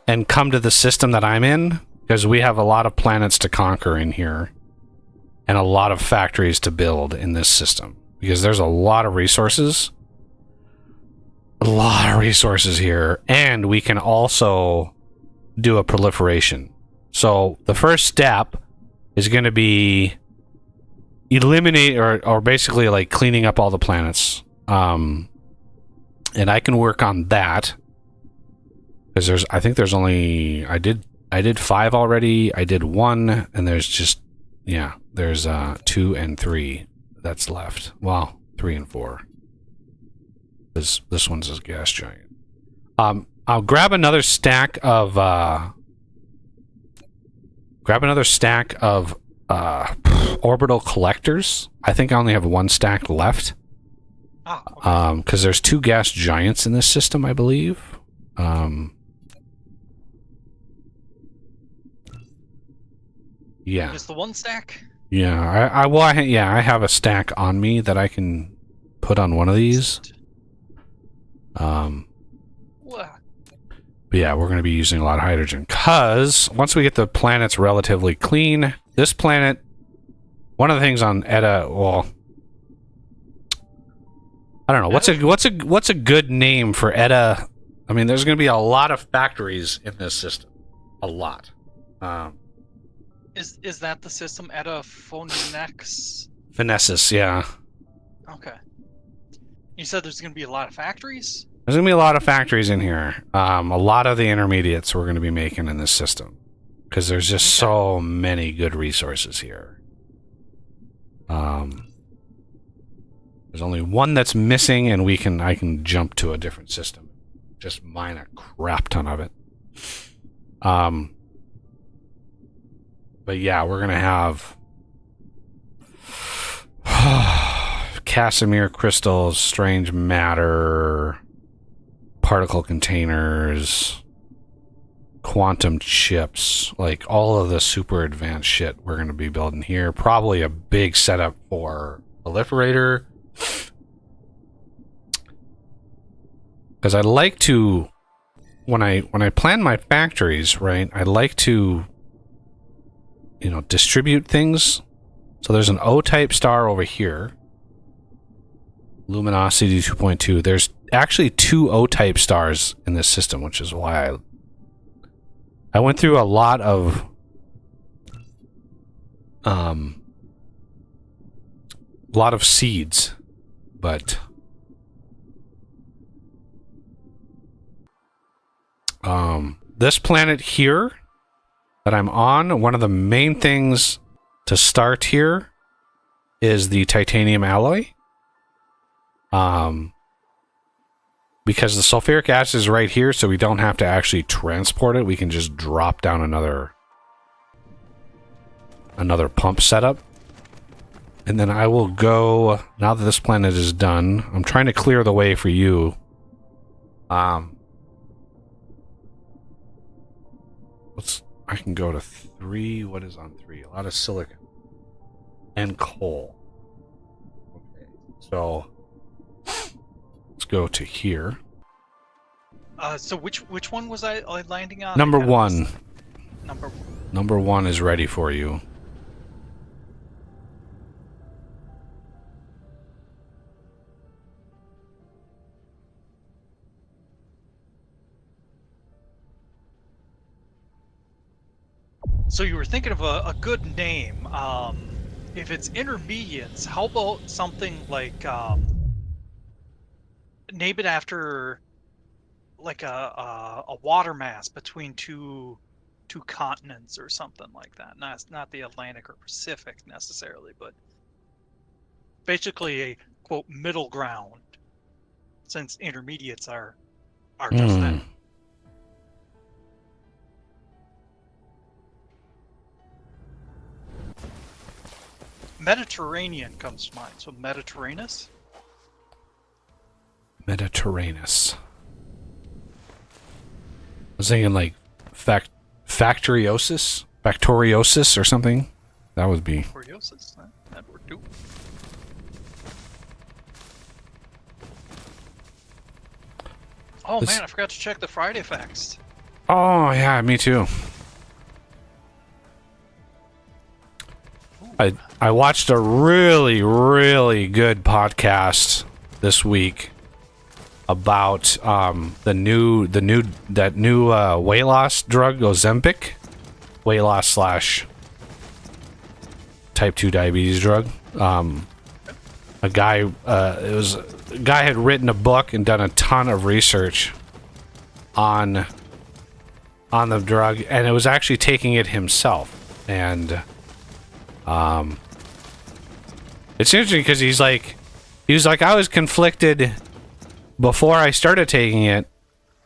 Speaker 1: And come to the system that I'm in, because we have a lot of planets to conquer in here and a lot of factories to build in this system, because there's a lot of resources. a lot of resources here, and we can also do a proliferation. So the first step is going to be eliminate or basically like cleaning up all the planets. And I can work on that because I think there's only I did 5 already. I did 1, and there's just there's 2 and 3 that's left. Well, 3 and 4. This one's a gas giant. I'll grab another stack of orbital collectors. I think I only have 1 stack left.
Speaker 2: Oh, okay.
Speaker 1: Because there's 2 gas giants in this system, I believe. Yeah.
Speaker 2: Just the 1 stack?
Speaker 1: Yeah. I have a stack on me that I can put on one of these. But yeah, we're going to be using a lot of hydrogen because once we get the planets relatively clean, this planet, one of the things on Edda, well, I don't know what's a good name for Edda. I mean, there's going to be a lot of factories in this system, a lot.
Speaker 2: Is that the system Edda Phonex?
Speaker 1: Finessis, yeah.
Speaker 2: Okay. You said there's going to be a lot of factories?
Speaker 1: There's going to be a lot of factories in here. A lot of the intermediates we're going to be making in this system because there's just so many good resources here. There's only 1 that's missing, and I can jump to a different system, just mine a crap ton of it. But yeah, we're going to have Casimir crystals, strange matter, particle containers, quantum chips, like all of the super advanced shit we're going to be building here. Probably a big setup for proliferator. Because I like to, when I plan my factories, right, I like to, distribute things. So there's an O-type star over here. Luminosity 2.2. There's actually 2 O-type stars in this system, which is why I went through a lot of seeds, but this planet here that I'm on, one of the main things to start here is the titanium alloy. Because the sulfuric acid is right here, so we don't have to actually transport it. We can just drop down another pump setup. And then I will go, now that this planet is done, I'm trying to clear the way for you. I can go to 3. What is on 3? A lot of silicon and coal. Okay, so let's go to here.
Speaker 2: So which one was I landing on?
Speaker 1: Number 1.
Speaker 2: Number 1.
Speaker 1: Number 1 is ready for you.
Speaker 2: So you were thinking of a good name. If it's intermediates, how about something like name it after like a water mass between two continents or something like that. Not the Atlantic or Pacific necessarily, but basically a quote middle ground, since intermediates are just that. Mediterranean comes to mind, so Mediterraneous?
Speaker 1: Mediterraneous. I was thinking like factoriosis or something. That would be.
Speaker 2: Factoriosis, that would do. Oh man, I forgot to check the Friday facts.
Speaker 1: Oh yeah, me too. I watched a really, really good podcast this week about that new weight loss drug, Ozempic, weight loss slash type 2 diabetes drug. A guy had written a book and done a ton of research on the drug, and it was actually taking it himself. And it's interesting because he was like, I was conflicted before I started taking it.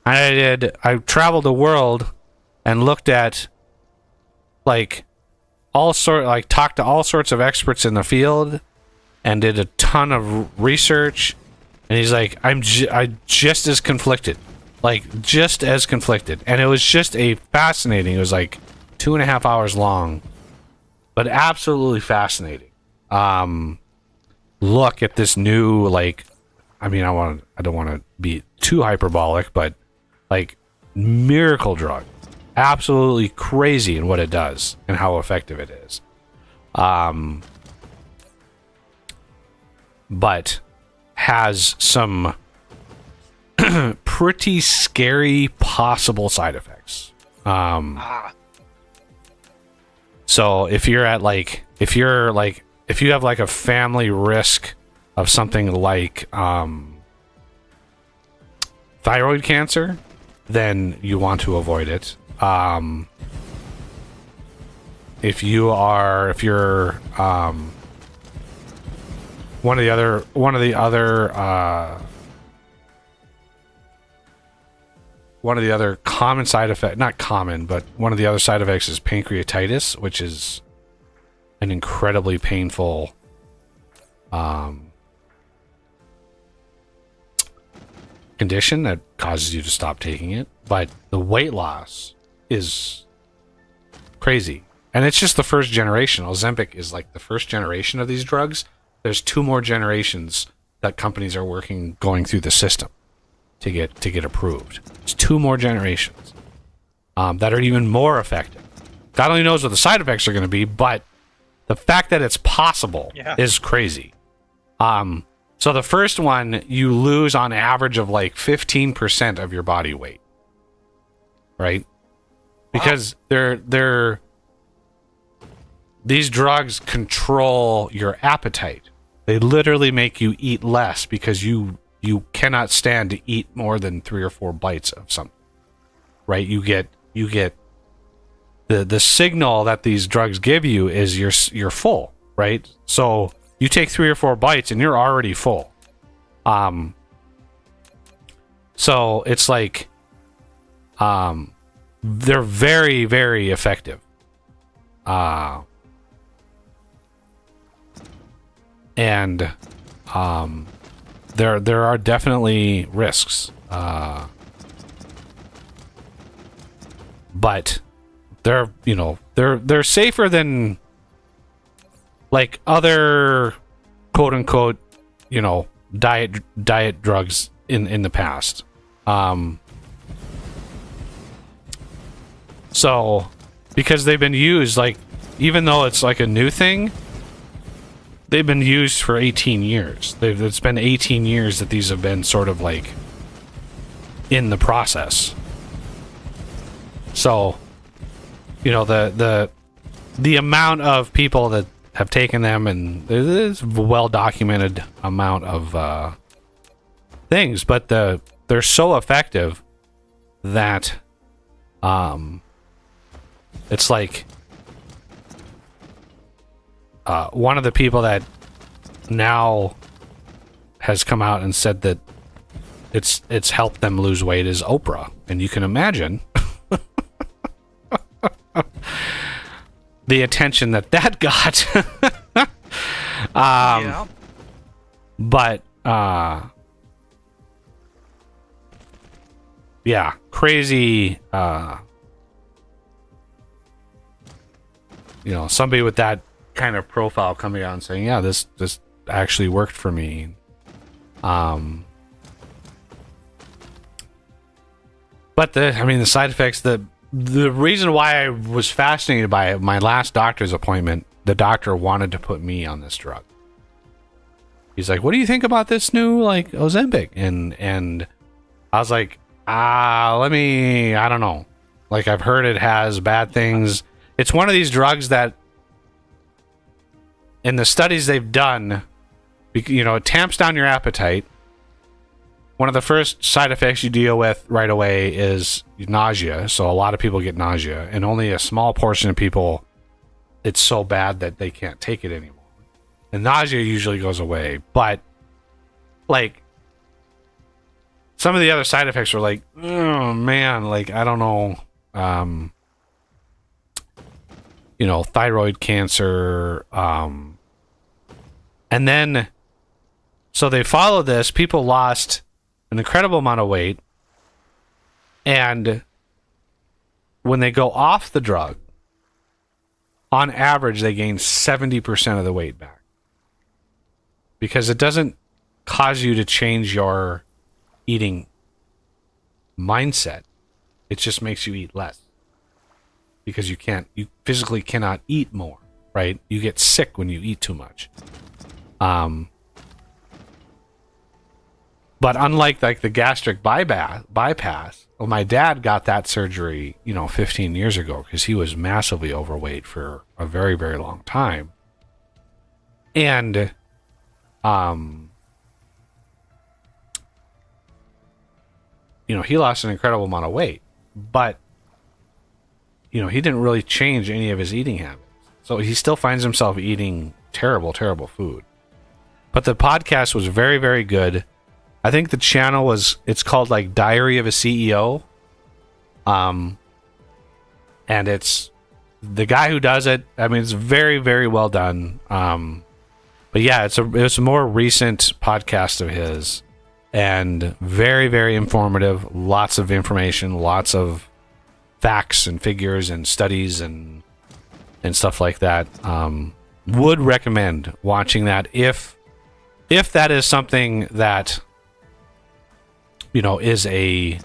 Speaker 1: I traveled the world and looked at talked to all sorts of experts in the field and did a ton of research. And he's like, I just as conflicted, and it was just it was like 2.5 hours long, but absolutely fascinating. Look at this new, I don't want to be too hyperbolic, but miracle drug. Absolutely crazy in what it does and how effective it is. But has some pretty scary possible side effects. So if you have a family risk of something like thyroid cancer, then you want to avoid it. If you're one of the other common side effect, not common, but one of the other side effects is pancreatitis, which is an incredibly painful condition that causes you to stop taking it. But the weight loss is crazy, and it's just the first generation. Ozempic is like the first generation of these drugs. There's 2 more generations that companies are going through the system to get approved. It's 2 more generations that are even more effective. God only knows what the side effects are going to be, but the fact that it's possible is crazy. So the first one, you lose on average of 15% of your body weight, right? Because these drugs control your appetite. They literally make you eat less because you cannot stand to eat more than 3 or 4 bites of something, right? You get the signal that these drugs give you is you're full, right? So you take 3 or 4 bites and you're already full. So it's they're very, very effective. And there are definitely risks. But they're safer than other quote unquote diet drugs in the past. So because they've been used, even though it's a new thing, they've been used for 18 years. It's been 18 years that these have been sort of in the process. So, the amount of people that have taken them, and there's a well-documented amount of things, but they're so effective that it's one of the people that now has come out and said that it's helped them lose weight is Oprah, and you can imagine the attention that got. But crazy. Somebody with that kind of profile coming out and saying, yeah, this actually worked for me. But the side effects, the reason why I was fascinated by it, my last doctor's appointment, the doctor wanted to put me on this drug. He's like, what do you think about this new Ozempic? And I was like, I don't know. Like, I've heard it has bad things. It's one of these drugs that, in the studies they've done, it tamps down your appetite. One of the first side effects you deal with right away is nausea. So a lot of people get nausea, and only a small portion of people, it's so bad that they can't take it anymore. And nausea usually goes away, but like some of the other side effects are like, oh man, like I don't know, thyroid cancer, and then so they followed this. People lost an incredible amount of weight, and when they go off the drug, on average they gain 70% of the weight back, because it doesn't cause you to change your eating mindset. It just makes you eat less, because you physically cannot eat more, right? You get sick when you eat too much. But unlike like the gastric bypass, well, my dad got that surgery, 15 years ago, because he was massively overweight for a very, very long time. And he lost an incredible amount of weight, but he didn't really change any of his eating habits. So he still finds himself eating terrible, terrible food. But the podcast was very, very good. I think the channel it's called like Diary of a CEO. And it's the guy who does it. I mean, it's very, very well done. But yeah, it's a more recent podcast of his, and very, very informative. Lots of information, lots of facts and figures and studies and stuff like that. Would recommend watching that if that is something that is an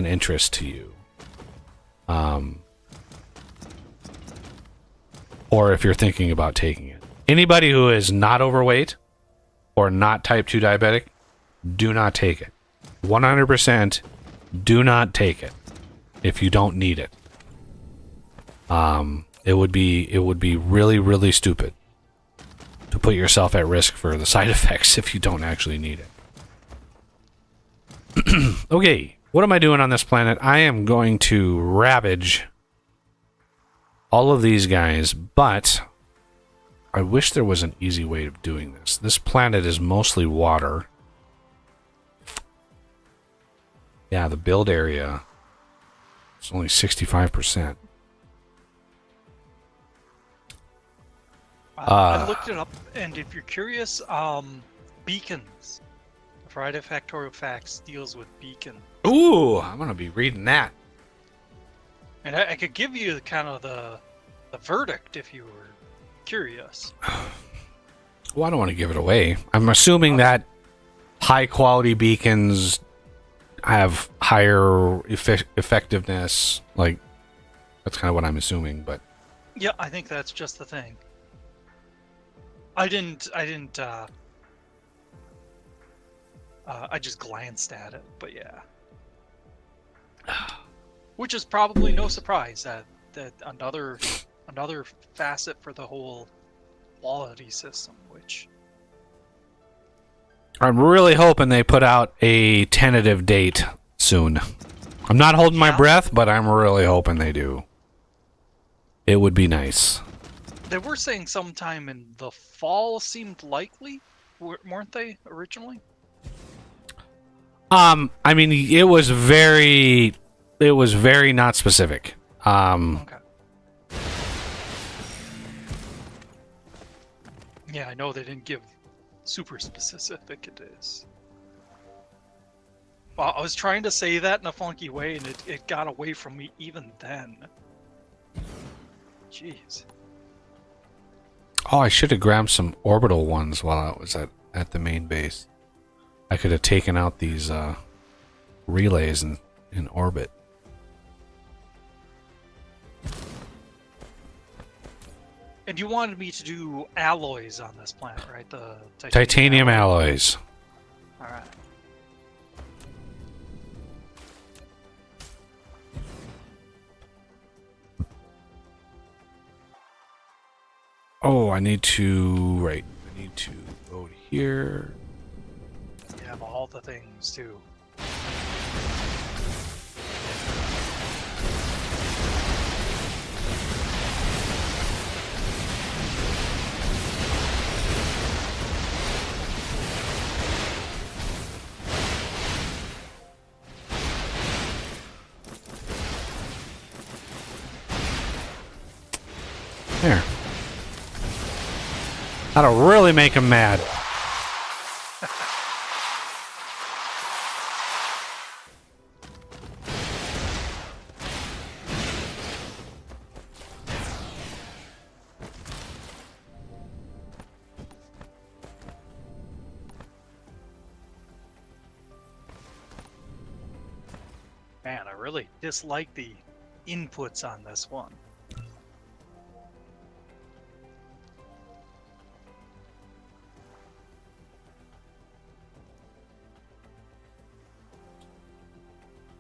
Speaker 1: interest to you, or if you're thinking about taking it. Anybody who is not overweight or not type 2 diabetic, do not take it. 100% do not take it if you don't need it. It would be really, really stupid to put yourself at risk for the side effects if you don't actually need it. Okay, what am I doing on this planet? I am going to ravage all of these guys, but I wish there was an easy way of doing this. This planet is mostly water. Yeah, the build area is only 65%.
Speaker 2: I looked it up, and if you're curious, beacons. Friday Factorial Facts deals with beacon.
Speaker 1: Ooh, I'm gonna be reading that.
Speaker 2: And I could give you kind of the verdict if you were curious.
Speaker 1: Well, I don't want to give it away. I'm assuming that high quality beacons have higher effectiveness. Like, that's kind of what I'm assuming, but
Speaker 2: yeah, I think that's just the thing. I just glanced at it, but yeah. Which is probably no surprise that another facet for the whole quality system, which
Speaker 1: I'm really hoping they put out a tentative date soon. I'm not holding my breath, but I'm really hoping they do. It would be nice.
Speaker 2: They were saying sometime in the fall seemed likely, weren't they, originally?
Speaker 1: I mean, it was very not specific.
Speaker 2: Okay. Yeah, I know they didn't give super specific it is. Well, I was trying to say that in a funky way, and it got away from me even then. Jeez.
Speaker 1: Oh, I should have grabbed some orbital ones while I was at the main base. I could have taken out these relays in orbit.
Speaker 2: And you wanted me to do alloys on this planet, right? The
Speaker 1: titanium alloys.
Speaker 2: All right.
Speaker 1: Oh, I need to... Right. I need to go here.
Speaker 2: You have all the things, too.
Speaker 1: There. That'll really make him mad.
Speaker 2: Man, I really dislike the inputs on this one.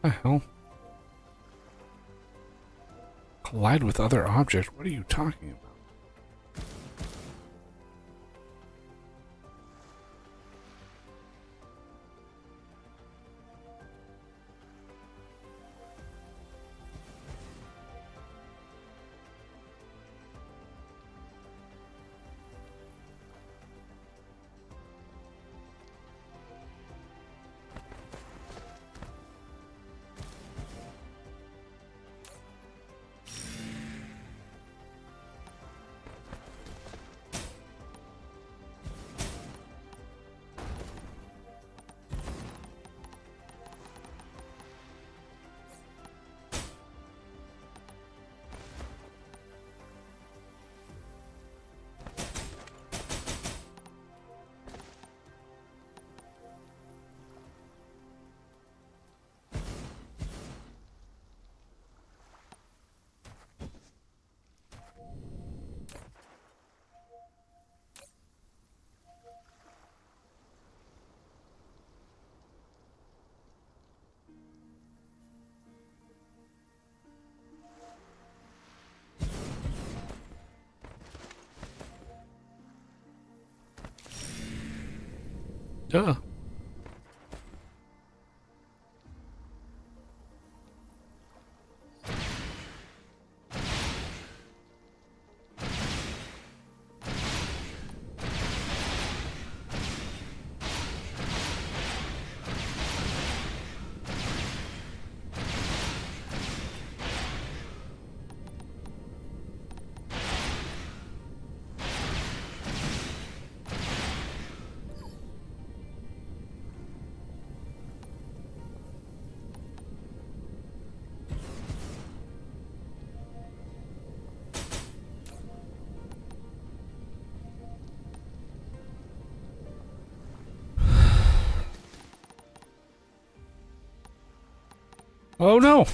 Speaker 1: What the hell? Collide with other objects? What are you talking about? Duh. Oh no!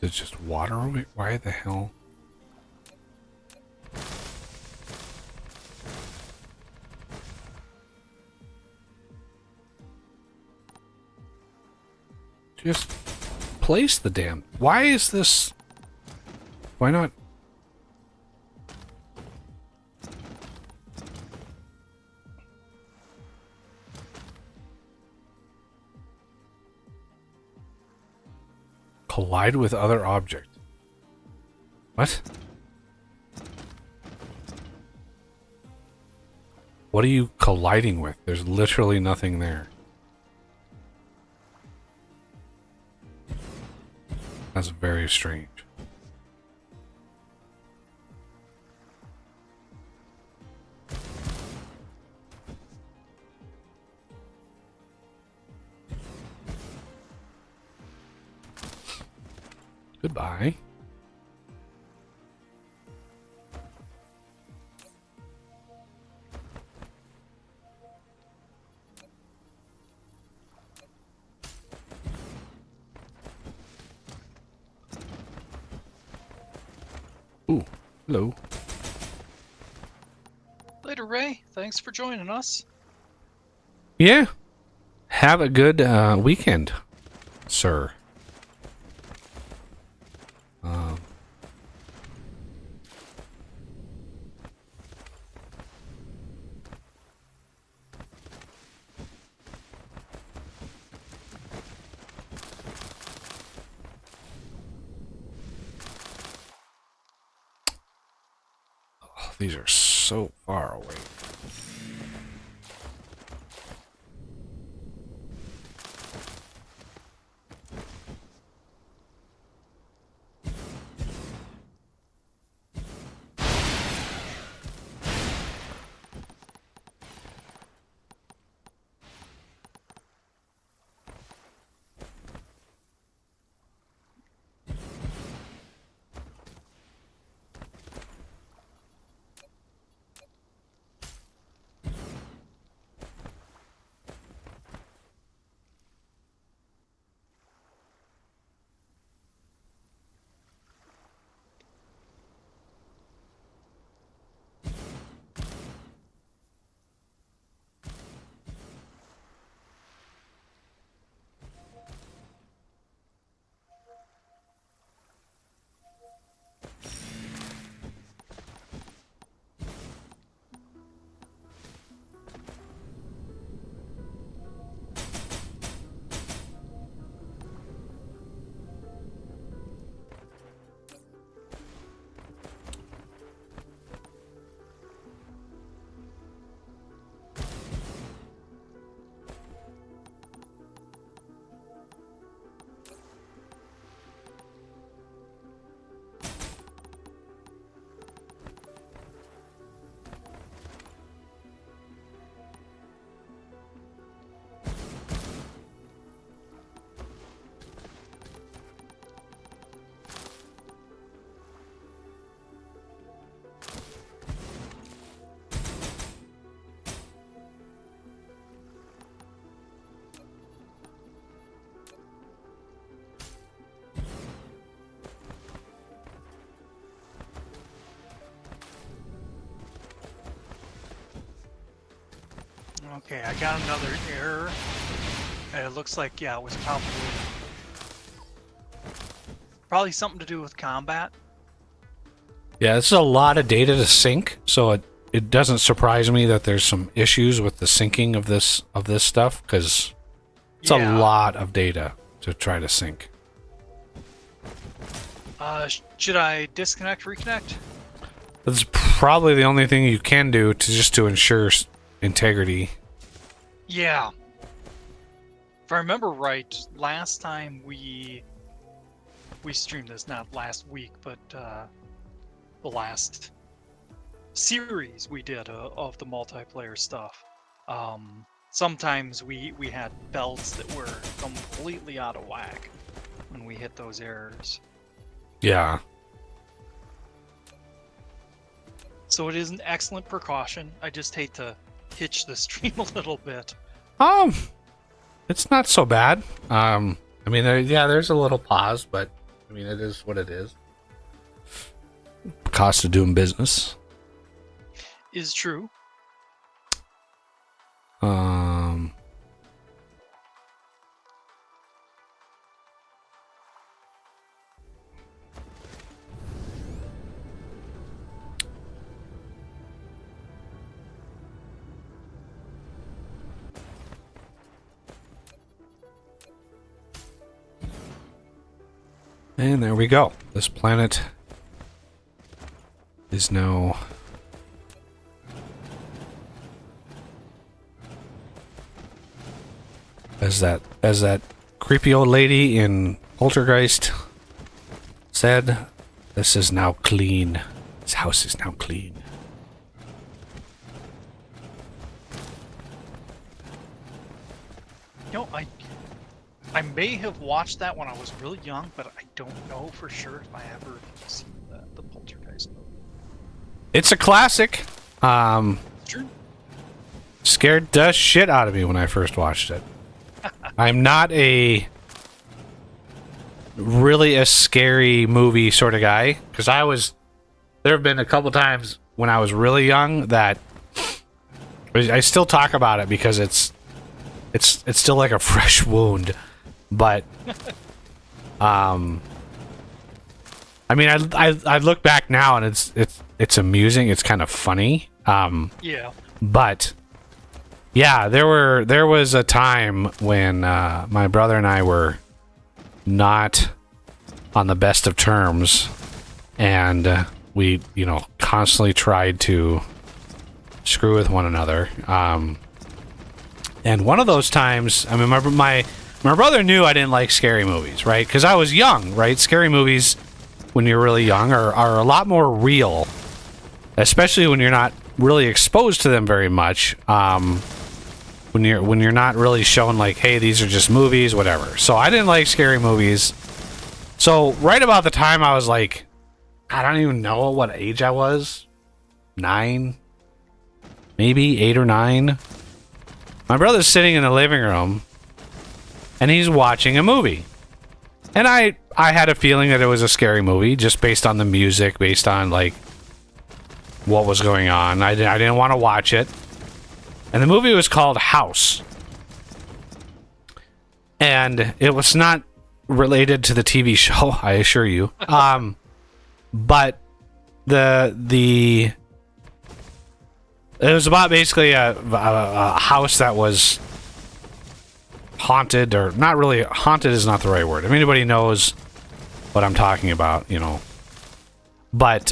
Speaker 1: It's just water? Why the hell? Just place the damn... Why is this... Why not... Collide with other objects. What? What are you colliding with? There's literally nothing there. That's very strange. Goodbye. Hello.
Speaker 2: Later, Ray. Thanks for joining us.
Speaker 1: Yeah. Have a good weekend, sir. Oh, these are so far away.
Speaker 2: Okay, I got another error. And it looks like, yeah, it was probably something to do with combat.
Speaker 1: Yeah, this is a lot of data to sync, so it doesn't surprise me that there's some issues with the syncing of this stuff, because it's a lot of data to try to sync.
Speaker 2: Should I disconnect, reconnect?
Speaker 1: That's probably the only thing you can do to ensure integrity.
Speaker 2: Yeah. If I remember right, last time we streamed this, not last week, but the last series we did of the multiplayer stuff. Sometimes we had belts that were completely out of whack when we hit those errors.
Speaker 1: Yeah.
Speaker 2: So it is an excellent precaution. I just hate to hitch the stream a little bit.
Speaker 1: It's not so bad. I mean, there's a little pause, but I mean, it is what it is. Cost of doing business
Speaker 2: is true.
Speaker 1: And there we go. This planet is now as that creepy old lady in Poltergeist said, this is now clean. This house is now clean.
Speaker 2: You know, I may have watched that when I was really young, but I don't know for sure if I ever seen the Poltergeist movie.
Speaker 1: It's a classic.
Speaker 2: True.
Speaker 1: Scared the shit out of me when I first watched it. I'm not really a scary movie sort of guy, because there have been a couple times when I was really young that I still talk about it because it's still like a fresh wound. But I mean, I look back now and it's amusing. It's kind of funny.
Speaker 2: Yeah.
Speaker 1: But yeah, there was a time when my brother and I were not on the best of terms, and we, constantly tried to screw with one another. And one of those times, I mean, my brother knew I didn't like scary movies, right? Because I was young, right? Scary movies, when you're really young, are a lot more real, especially when you're not really exposed to them very much. When you're not really shown like, hey, these are just movies, whatever. So I didn't like scary movies. So right about the time I was like, I don't even know what age I was. 9, maybe 8 or 9. My brother's sitting in the living room and he's watching a movie. And I had a feeling that it was a scary movie just based on the music, based on like what was going on. I didn't want to watch it. And the movie was called House. And it was not related to the TV show, I assure you. But it was about basically a house that was haunted, or not really. Haunted is not the right word. If anybody knows what I'm talking about, But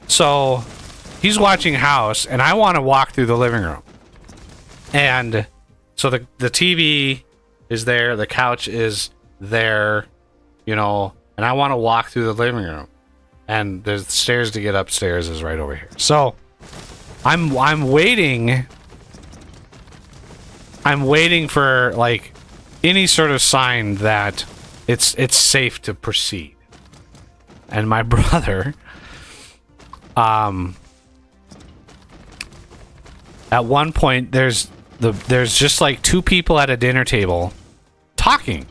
Speaker 1: so he's watching House, and I want to walk through the living room. And so the TV is there, the couch is there, and I want to walk through the living room. And there's stairs to get upstairs is right over here. So I'm waiting. I'm waiting for like any sort of sign that it's safe to proceed. And my brother, at one point there's just like two people at a dinner table talking,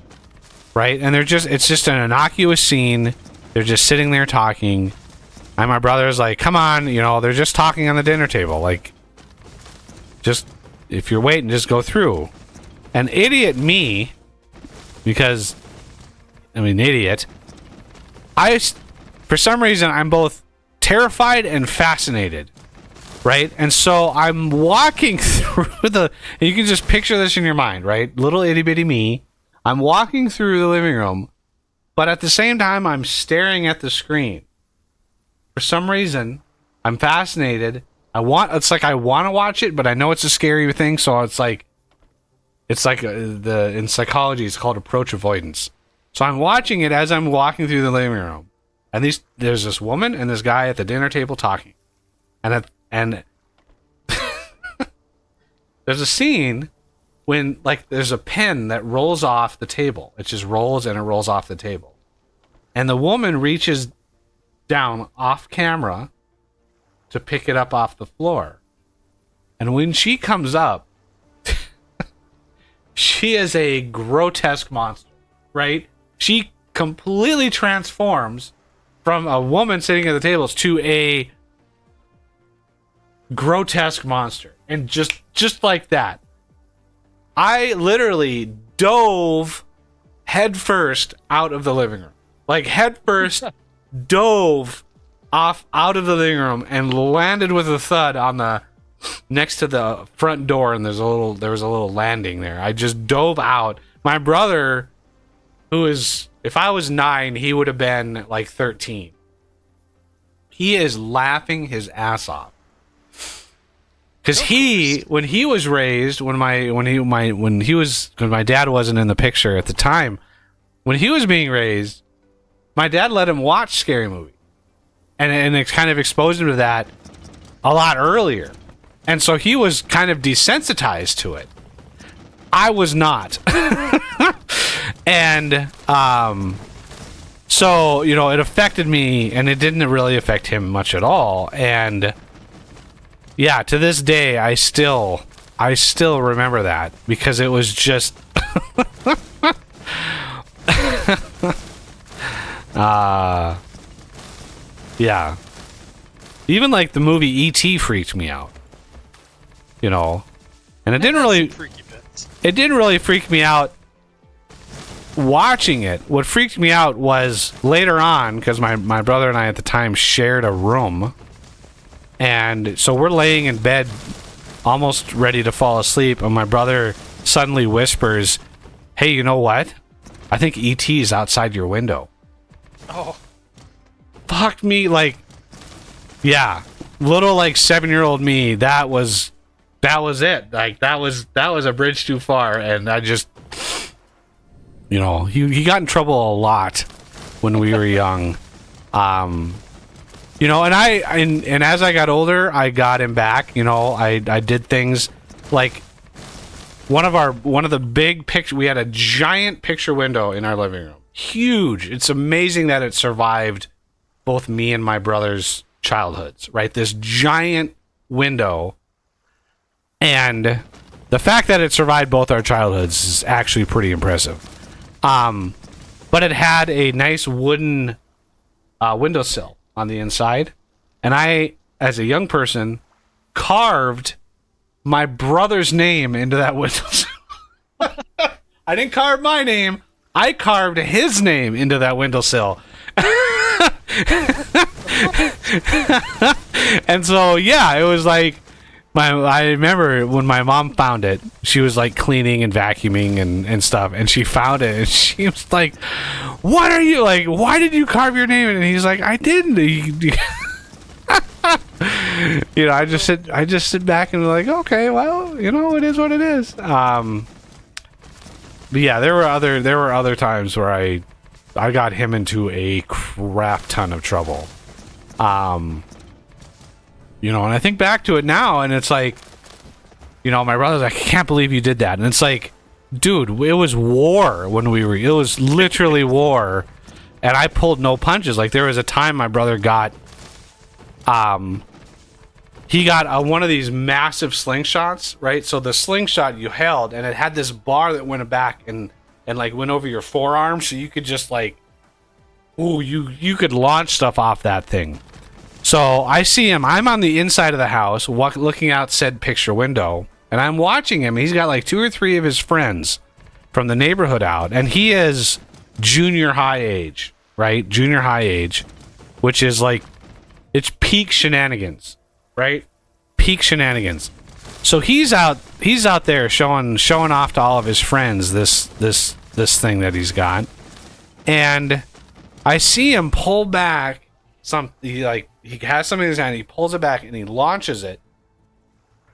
Speaker 1: right? And it's just an innocuous scene. They're just sitting there talking. And my brother's like, come on, they're just talking on the dinner table. Like, just, if you're waiting, just go through. And idiot me, because, idiot, for some reason, I'm both terrified and fascinated, right? And so I'm walking through and you can just picture this in your mind, right? Little itty bitty me. I'm walking through the living room, but at the same time, I'm staring at the screen. For some reason, I'm fascinated. I want to watch it, but I know it's a scary thing, so it's like in psychology, it's called approach avoidance. So I'm watching it as I'm walking through the living room, and there's this woman and this guy at the dinner table talking, and there's a scene when like there's a pen that rolls off the table. It just rolls and it rolls off the table, and the woman reaches down off camera to pick it up off the floor. And when she comes up, she is a grotesque monster, right? She completely transforms from a woman sitting at the tables to a grotesque monster. And just like that, I literally dove headfirst out of the living room. Like headfirst dove off out of the living room and landed with a thud on the next to the front door, and there was a little landing there. I just dove out. My brother, who is, if I was 9, he would have been like 13. He is laughing his ass off. Because when he was raised, when my dad wasn't in the picture at the time, when he was being raised, my dad let him watch scary movies. And it kind of exposed him to that a lot earlier. And so he was kind of desensitized to it. I was not. And so, it affected me, and it didn't really affect him much at all. And yeah, to this day, I still remember that, because it was just Yeah. Even like the movie E.T. freaked me out. You know, and it didn't really freak me out watching it. What freaked me out was later on, because my brother and I at the time shared a room, and so we're laying in bed almost ready to fall asleep, and my brother suddenly whispers, "Hey, you know what? I think E.T. is outside your window."
Speaker 2: Oh.
Speaker 1: Fuck me, like, yeah, little like 7-year-old me, that was it. Like that was a bridge too far, and I just, you know, he got in trouble a lot when we were young. You know, and as I got older, I got him back. You know, I did things like one of the big picture. We had a giant picture window in our living room, huge. It's amazing that it survived both me and my brother's childhoods. Right, this giant window, and the fact that it survived both our childhoods is actually pretty impressive. But it had a nice wooden windowsill on the inside, and I, as a young person, carved my brother's name into that windowsill. I didn't carve my name, I carved his name into that windowsill. And so yeah, it was like I remember when my mom found it, she was like cleaning and vacuuming and stuff, and she found it, and she was like, "What are you, like, why did you carve your name?" And he's like, "I didn't." You know, I just sit back and be like, okay, well, you know, it is what it is. But yeah, there were other times where I got him into a crap ton of trouble. You know, and I think back to it now, and it's like, you know, my brother's like, "I can't believe you did that." And it's like, dude, it was war when it was literally war, and I pulled no punches. Like, there was a time my brother got, he got one of these massive slingshots, right? So the slingshot you held, and it had this bar that went back and like went over your forearm, so you could just like, ooh, you could launch stuff off that thing. So I see him. I'm on the inside of the house, looking out said picture window, and I'm watching him. He's got like 2 or 3 of his friends from the neighborhood out, and he is junior high age, right? Junior high age, which is like, it's peak shenanigans, right? Peak shenanigans. So he's out there showing off to all of his friends this thing that he's got, and I see him pull back he has something in his hand, he pulls it back and he launches it.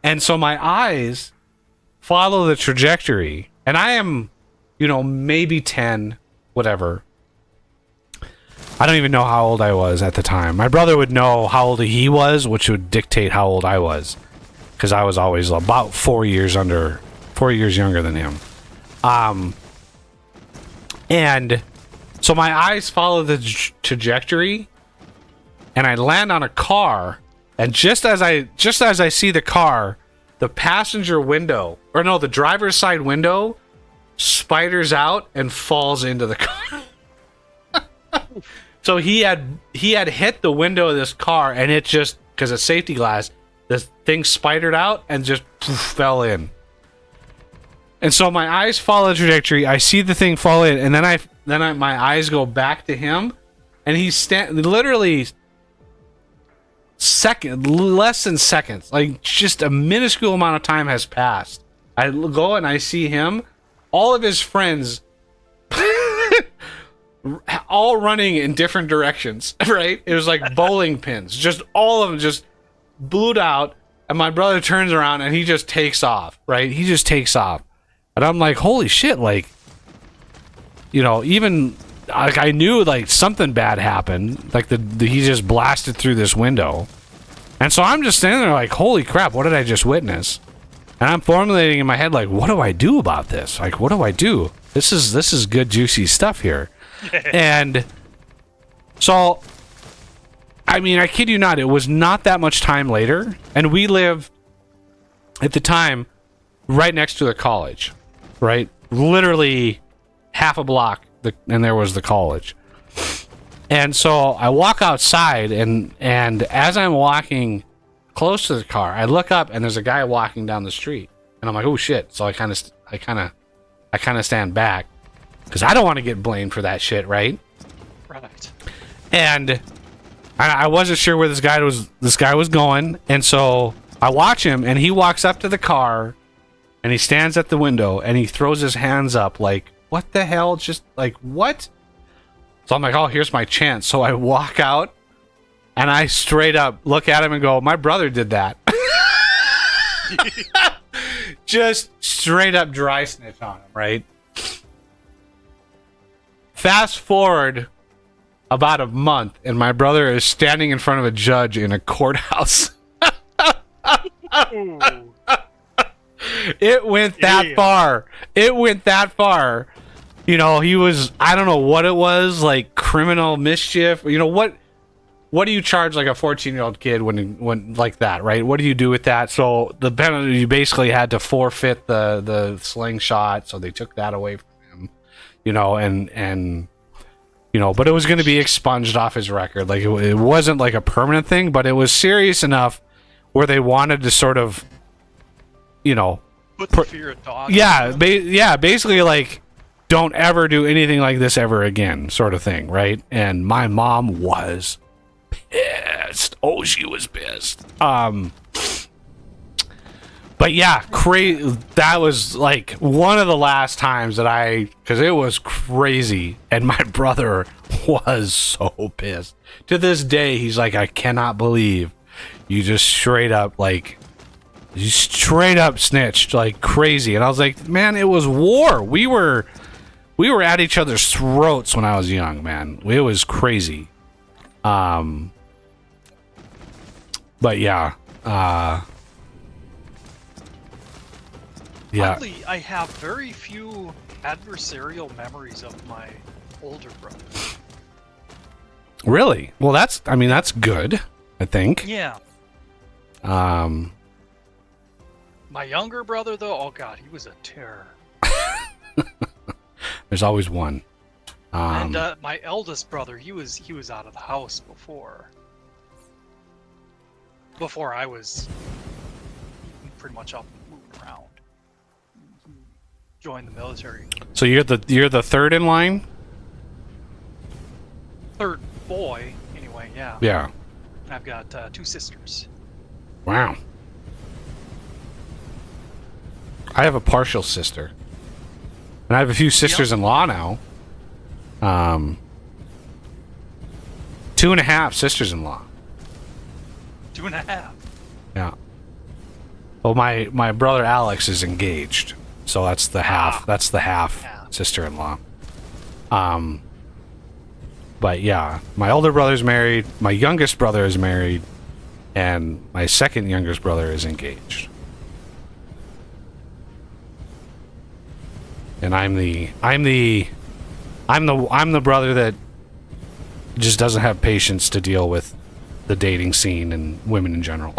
Speaker 1: And so my eyes follow the trajectory, and I am, you know, maybe 10, whatever. I don't even know how old I was at the time. My brother would know how old he was, which would dictate how old I was, because I was always about 4 years younger than him. And so my eyes follow the trajectory, and I land on a car, and just as I see the car, the passenger window, or no, the driver's side window spiders out and falls into the car. So he had hit the window of this car, and it just, because of safety glass, the thing spidered out and just fell in. And so my eyes follow the trajectory. I see the thing fall in, and then my eyes go back to him, and he's literally less than seconds, like just a minuscule amount of time has passed. I go and I see him, all of his friends, all running in different directions, right? It was like bowling pins, just all of them just blew out, and my brother turns around and he just takes off, right? He just takes off. And I'm like, holy shit, like, you know, even like I knew like something bad happened, like he just blasted through this window. And so I'm just standing there like, holy crap, what did I just witness? And I'm formulating in my head like, what do I do about this? Like, what do I do? This is good juicy stuff here. And so, I mean, I kid you not, it was not that much time later, and we lived at the time right next to the college, right? Literally half a block, and there was the college. And so I walk outside, and as I'm walking close to the car, I look up and there's a guy walking down the street, and I'm like, oh shit! So I kind of stand back because I don't want to get blamed for that shit, right?
Speaker 2: Right.
Speaker 1: And I wasn't sure where this guy was going, and so I watch him, and he walks up to the car, and he stands at the window, and he throws his hands up like, what the hell? Just like, what? So I'm like, oh, here's my chance. So I walk out, and I straight up look at him and go, my brother did that. Just straight up dry snitch on him, right? Fast forward about a month, and my brother is standing in front of a judge in a courthouse. It went that far. It went that far. You know, he was, I don't know what it was, like criminal mischief. You know, what do you charge like a 14-year-old kid when like that, right? What do you do with that? So the penalty, you basically had to forfeit the slingshot, so they took that away from him. You know, and you know, but it was going to be expunged off his record. Like it wasn't like a permanent thing, but it was serious enough where they wanted to sort of, you know,
Speaker 2: put the fear of dog.
Speaker 1: Yeah, basically like, don't ever do anything like this ever again, sort of thing, right? And my mom was pissed. Oh, she was pissed. But yeah, that was like one of the last times that because it was crazy, and my brother was so pissed. To this day, he's like, I cannot believe you just straight up snitched like crazy. And I was like, man, it was war. We were at each other's throats when I was young, man. It was crazy. But yeah. Yeah.
Speaker 2: Oddly, I have very few adversarial memories of my older brother.
Speaker 1: Really? Well, that's good, I think.
Speaker 2: Yeah. My younger brother, though, oh god, he was a terror.
Speaker 1: There's always one.
Speaker 2: And my eldest brother, he was out of the house before I was pretty much up and moving around. Joined the military.
Speaker 1: So you're the third in line?
Speaker 2: Third boy, anyway, yeah.
Speaker 1: Yeah.
Speaker 2: I've got 2 sisters.
Speaker 1: Wow. I have a partial sister. And I have a few sisters-in-law now. 2.5 sisters-in-law.
Speaker 2: 2.5?
Speaker 1: Yeah. Well, my brother Alex is engaged. So that's the half. That's the half sister-in-law. But yeah, my older brother's married, my youngest brother is married, and my second youngest brother is engaged. And I'm the brother that just doesn't have patience to deal with the dating scene and women in general.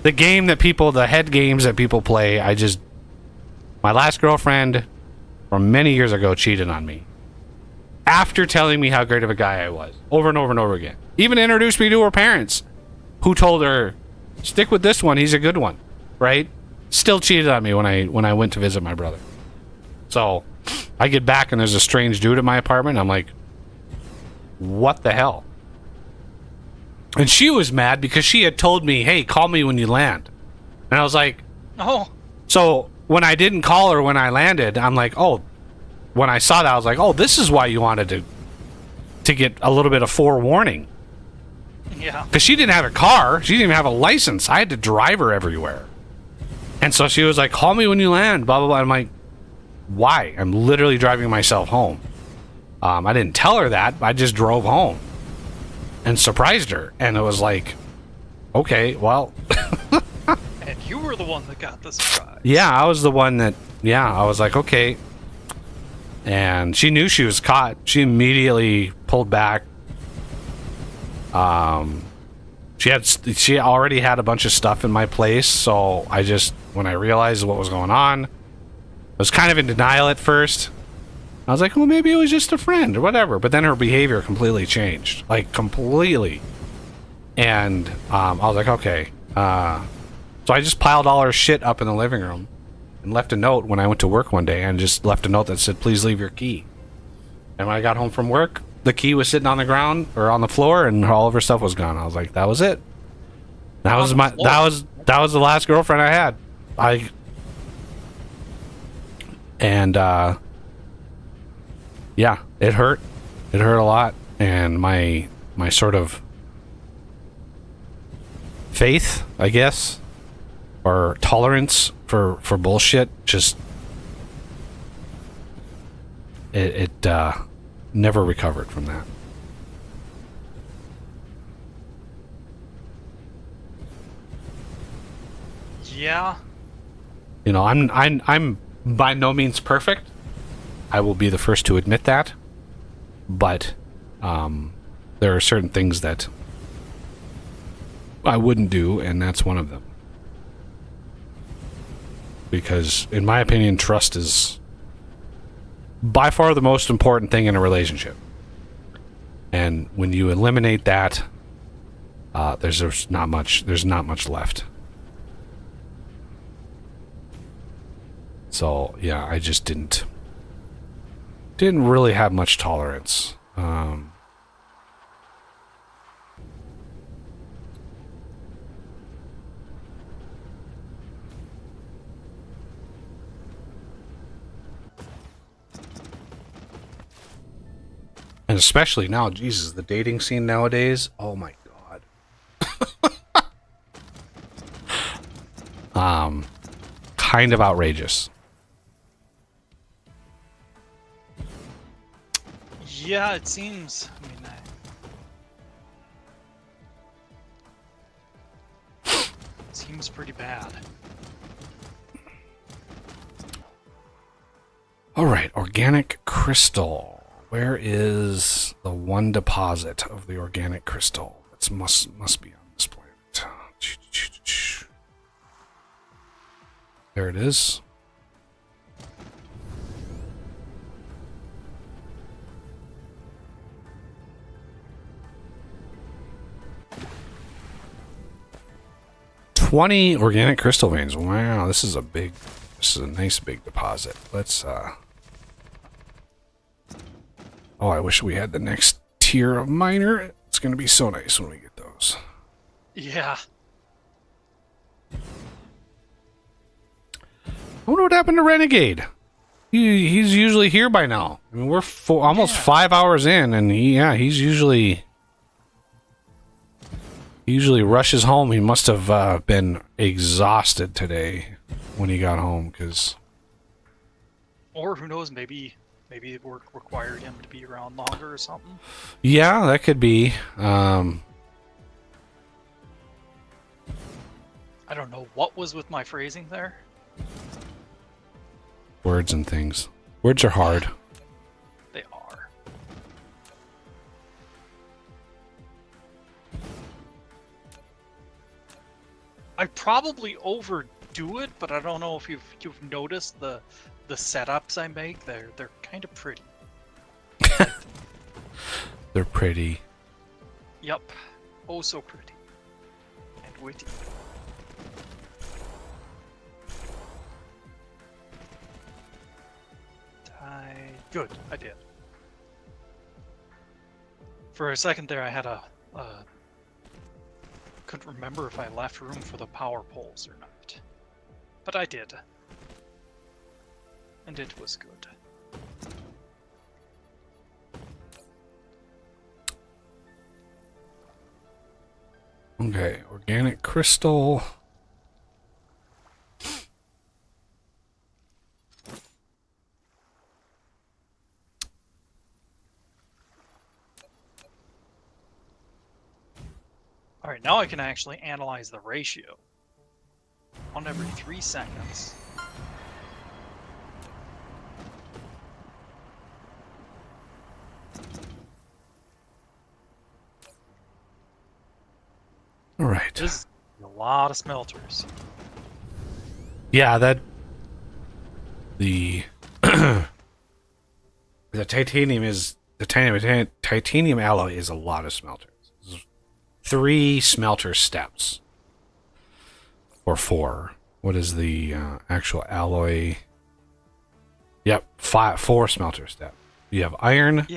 Speaker 1: the head games that people play. My last girlfriend from many years ago cheated on me. After telling me how great of a guy I was, over and over and over again. Even introduced me to her parents, who told her, stick with this one, he's a good one, right? Still cheated on me when I went to visit my brother. So I get back and there's a strange dude at my apartment. I'm like, what the hell? And she was mad because she had told me, hey, call me when you land. And I was like,
Speaker 2: oh.
Speaker 1: So when I didn't call her when I landed, I'm like, oh, when I saw that, I was like, oh, this is why you wanted to get a little bit of forewarning.
Speaker 2: Yeah.
Speaker 1: Because she didn't have a car. She didn't even have a license. I had to drive her everywhere. And so she was like, call me when you land, blah, blah, blah. I'm like, why? I'm literally driving myself home. I didn't tell her that. I just drove home and surprised her. And it was like, okay, well.
Speaker 2: And you were the one that got the surprise.
Speaker 1: Yeah, I was the one that, I was like, okay. And she knew she was caught. She immediately pulled back. She already had a bunch of stuff in my place, so when I realized what was going on, I was kind of in denial at first. I was like, well, maybe it was just a friend or whatever. But then her behavior completely changed, like completely. And I was like, okay. So I just piled all her shit up in the living room and left a note when I went to work one day, and just left a note that said, please leave your key. And when I got home from work, the key was sitting on the ground or on the floor, and all of her stuff was gone. I was like, that was it. That was the last girlfriend I had. Yeah, it hurt. It hurt a lot, and my sort of faith, I guess, or tolerance for bullshit, just it never recovered from that.
Speaker 2: Yeah.
Speaker 1: You know, I'm by no means perfect. I will be the first to admit that. But there are certain things that I wouldn't do, and that's one of them. Because, in my opinion, trust is by far the most important thing in a relationship. And when you eliminate that, there's not much left. So yeah, I just didn't really have much tolerance. And especially now, Jesus, the dating scene nowadays, oh my God. Kind of outrageous.
Speaker 2: Yeah, it seems. I mean, it seems pretty bad.
Speaker 1: All right, organic crystal. Where is the one deposit of the organic crystal? It must be on this planet. There it is. $20 organic crystal veins. Wow, this is a nice big deposit. Let's oh, I wish we had the next tier of miner. It's gonna be so nice when we get those.
Speaker 2: Yeah.
Speaker 1: I wonder what happened to Renegade. He's usually here by now. I mean, we're almost 5 hours in, and he's usually rushes home. He must have been exhausted today when he got home, because.
Speaker 2: Or who knows? Maybe work required him to be around longer or something.
Speaker 1: Yeah, that could be.
Speaker 2: I don't know what was with my phrasing there.
Speaker 1: Words and things. Words are hard.
Speaker 2: They are. I probably overdo it, but I don't know if you've noticed the setups I make. They're kind of pretty.
Speaker 1: They're pretty.
Speaker 2: Yep. Oh, so pretty. And witty. Good, I did. For a second there, I had couldn't remember if I left room for the power poles or not. But I did. And it was good.
Speaker 1: Okay, organic crystal.
Speaker 2: Alright, now I can actually analyze the ratio. 1 every 3 seconds.
Speaker 1: All right.
Speaker 2: This is a lot of smelters.
Speaker 1: Yeah, the The titanium alloy is a lot of smelters. 3 smelter steps. Or 4. What is the actual alloy? Yep, 4 smelter steps. You have iron,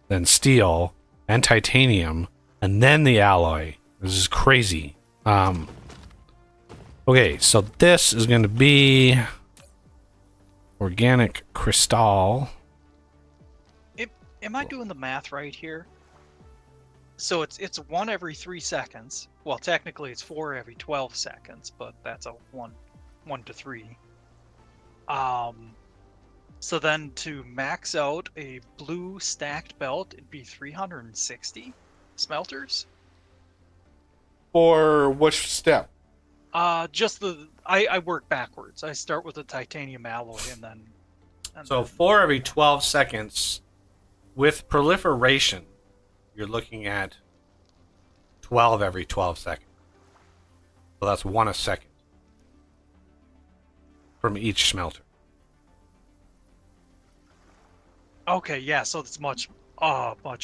Speaker 1: then steel, and titanium, and then the alloy. This is crazy. Okay, so this is going to be organic crystal.
Speaker 2: Am I doing the math right here? So it's 1 every 3 seconds. Well, technically it's 4 every 12 seconds, but that's a 1 to 3. So then to max out a blue stacked belt, it'd be 360 smelters.
Speaker 1: For which step?
Speaker 2: Just I work backwards. I start with the titanium alloy and then.
Speaker 1: So 4 every 12 seconds. With proliferation, you're looking at 12 every 12 seconds. So that's 1 a second from each smelter.
Speaker 2: Okay, yeah, so it's much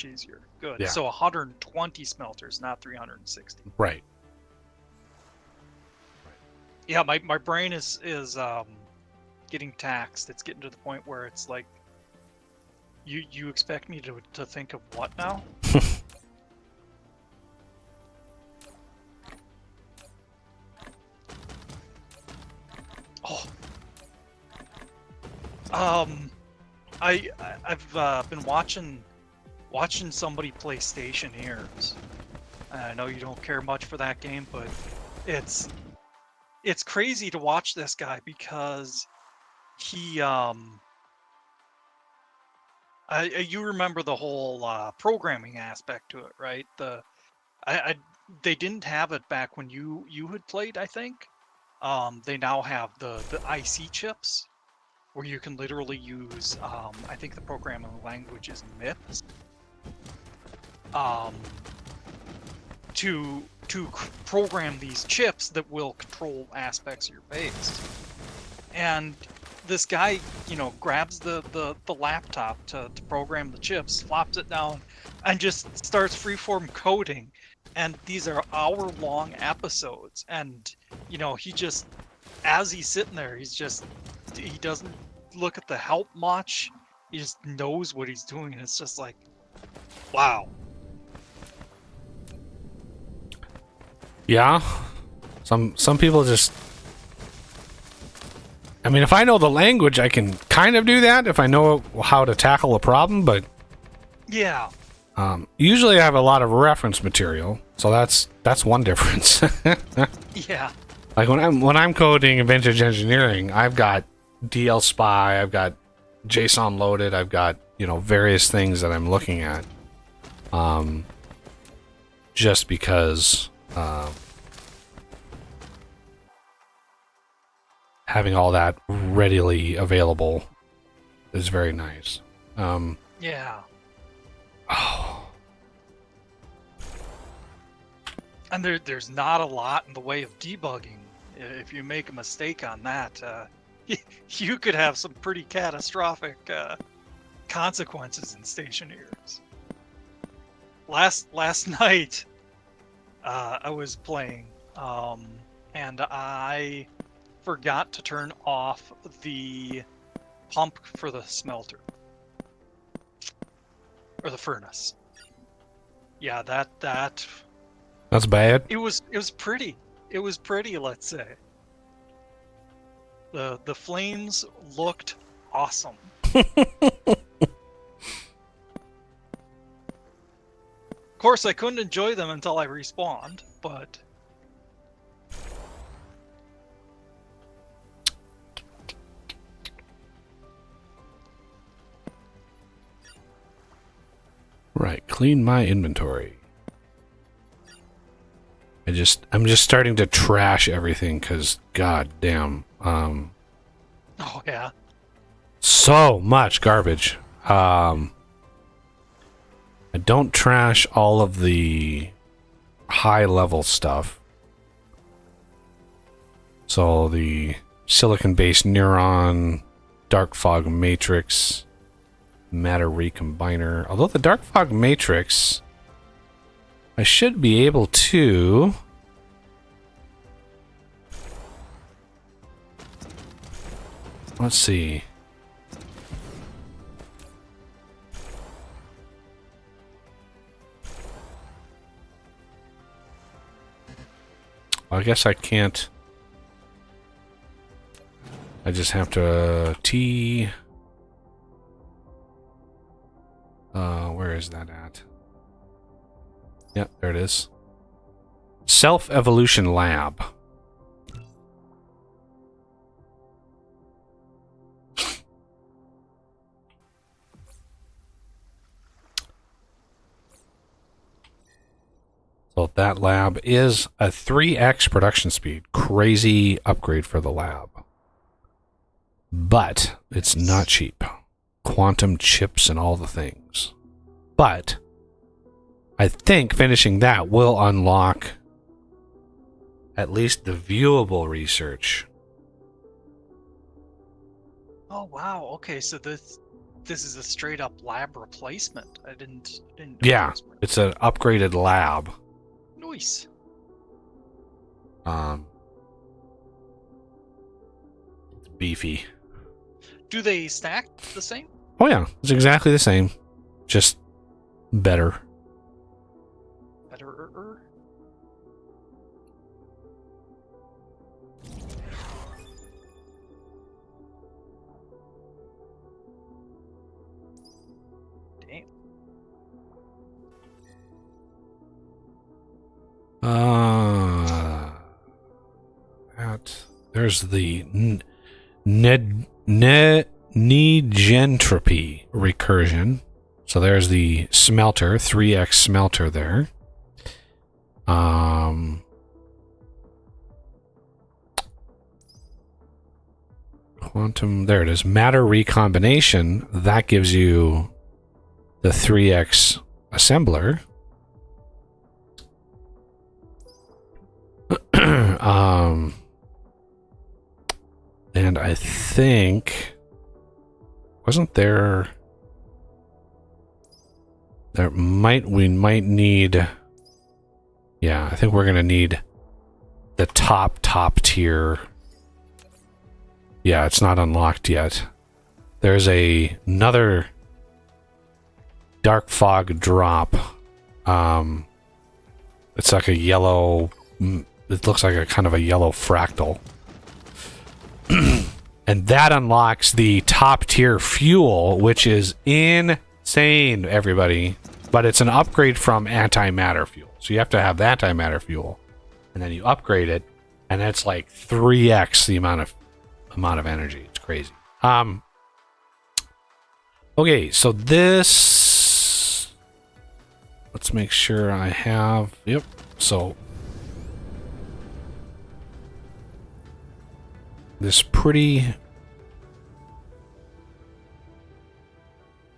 Speaker 2: easier. Good.
Speaker 1: Yeah.
Speaker 2: So 120 smelters, not 360.
Speaker 1: Right.
Speaker 2: Yeah, my brain is getting taxed. It's getting to the point where it's like, you expect me to think of what now? I've been watching somebody play Stationeers. I know you don't care much for that game, but it's crazy to watch this guy because he you remember the whole programming aspect to it, right? They didn't have it back when you had played, I think. They now have the IC chips, where you can literally use I think the programming language is MIPS, to program these chips that will control aspects of your base. And this guy, grabs the laptop to program the chips, flops it down, and just starts freeform coding. And these are hour-long episodes. And, he just, as he's sitting there, he doesn't look at the help much. He just knows what he's doing. And it's just like, wow.
Speaker 1: Yeah. Some people just... I mean, if I know the language, I can kind of do that if I know how to tackle a problem, but...
Speaker 2: Yeah.
Speaker 1: Usually I have a lot of reference material, so that's one difference.
Speaker 2: Yeah.
Speaker 1: Like when I'm coding vintage engineering, I've got DL Spy, I've got JSON loaded, I've got, various things that I'm looking at. Just because having all that readily available is very nice.
Speaker 2: Yeah.
Speaker 1: Oh.
Speaker 2: And there's not a lot in the way of debugging. If you make a mistake on that, you could have some pretty catastrophic consequences in Stationeers. Last night, I was playing, and I forgot to turn off the pump for the smelter. Or the furnace. Yeah,
Speaker 1: That's bad.
Speaker 2: It was pretty. It was pretty, let's say. The flames looked awesome. Of course, I couldn't enjoy them until I respawned, but...
Speaker 1: Right, clean my inventory. I'm just starting to trash everything because, god damn,
Speaker 2: Oh yeah.
Speaker 1: so much garbage. I don't trash all of the high level stuff. So the silicon based neuron, dark fog matrix, Matter recombiner. Although the dark fog matrix, I should be able to. Let's see. I guess I can't. I just have to where is that at? Yeah, there it is. Self-evolution lab. So that lab is a 3x production speed. Crazy upgrade for the lab. But it's not cheap. Quantum chips and all the things. But I think finishing that will unlock at least the viewable research.
Speaker 2: Oh wow. Okay, so this is a straight up lab replacement. I didn't know
Speaker 1: Yeah,
Speaker 2: those were-
Speaker 1: it's an upgraded lab.
Speaker 2: Nice.
Speaker 1: It's beefy.
Speaker 2: Do they stack the same?
Speaker 1: Oh yeah, it's exactly the same, just better.
Speaker 2: Better. Damn.
Speaker 1: There's the negentropy recursion. So there's the smelter, 3x smelter there. Quantum, there it is. Matter recombination, that gives you the 3x assembler. And I think wasn't there we might need, yeah, I think we're gonna need the top tier. Yeah, it's not unlocked yet. There's another dark fog drop. It's like a yellow, it looks like a kind of a yellow fractal. And that unlocks the top tier fuel, which is insane, everybody. But it's an upgrade from antimatter fuel. So you have to have the antimatter fuel, and then you upgrade it, and it's like 3x the amount of energy. It's crazy. Okay, so this, let's make sure I have, yep. So this pretty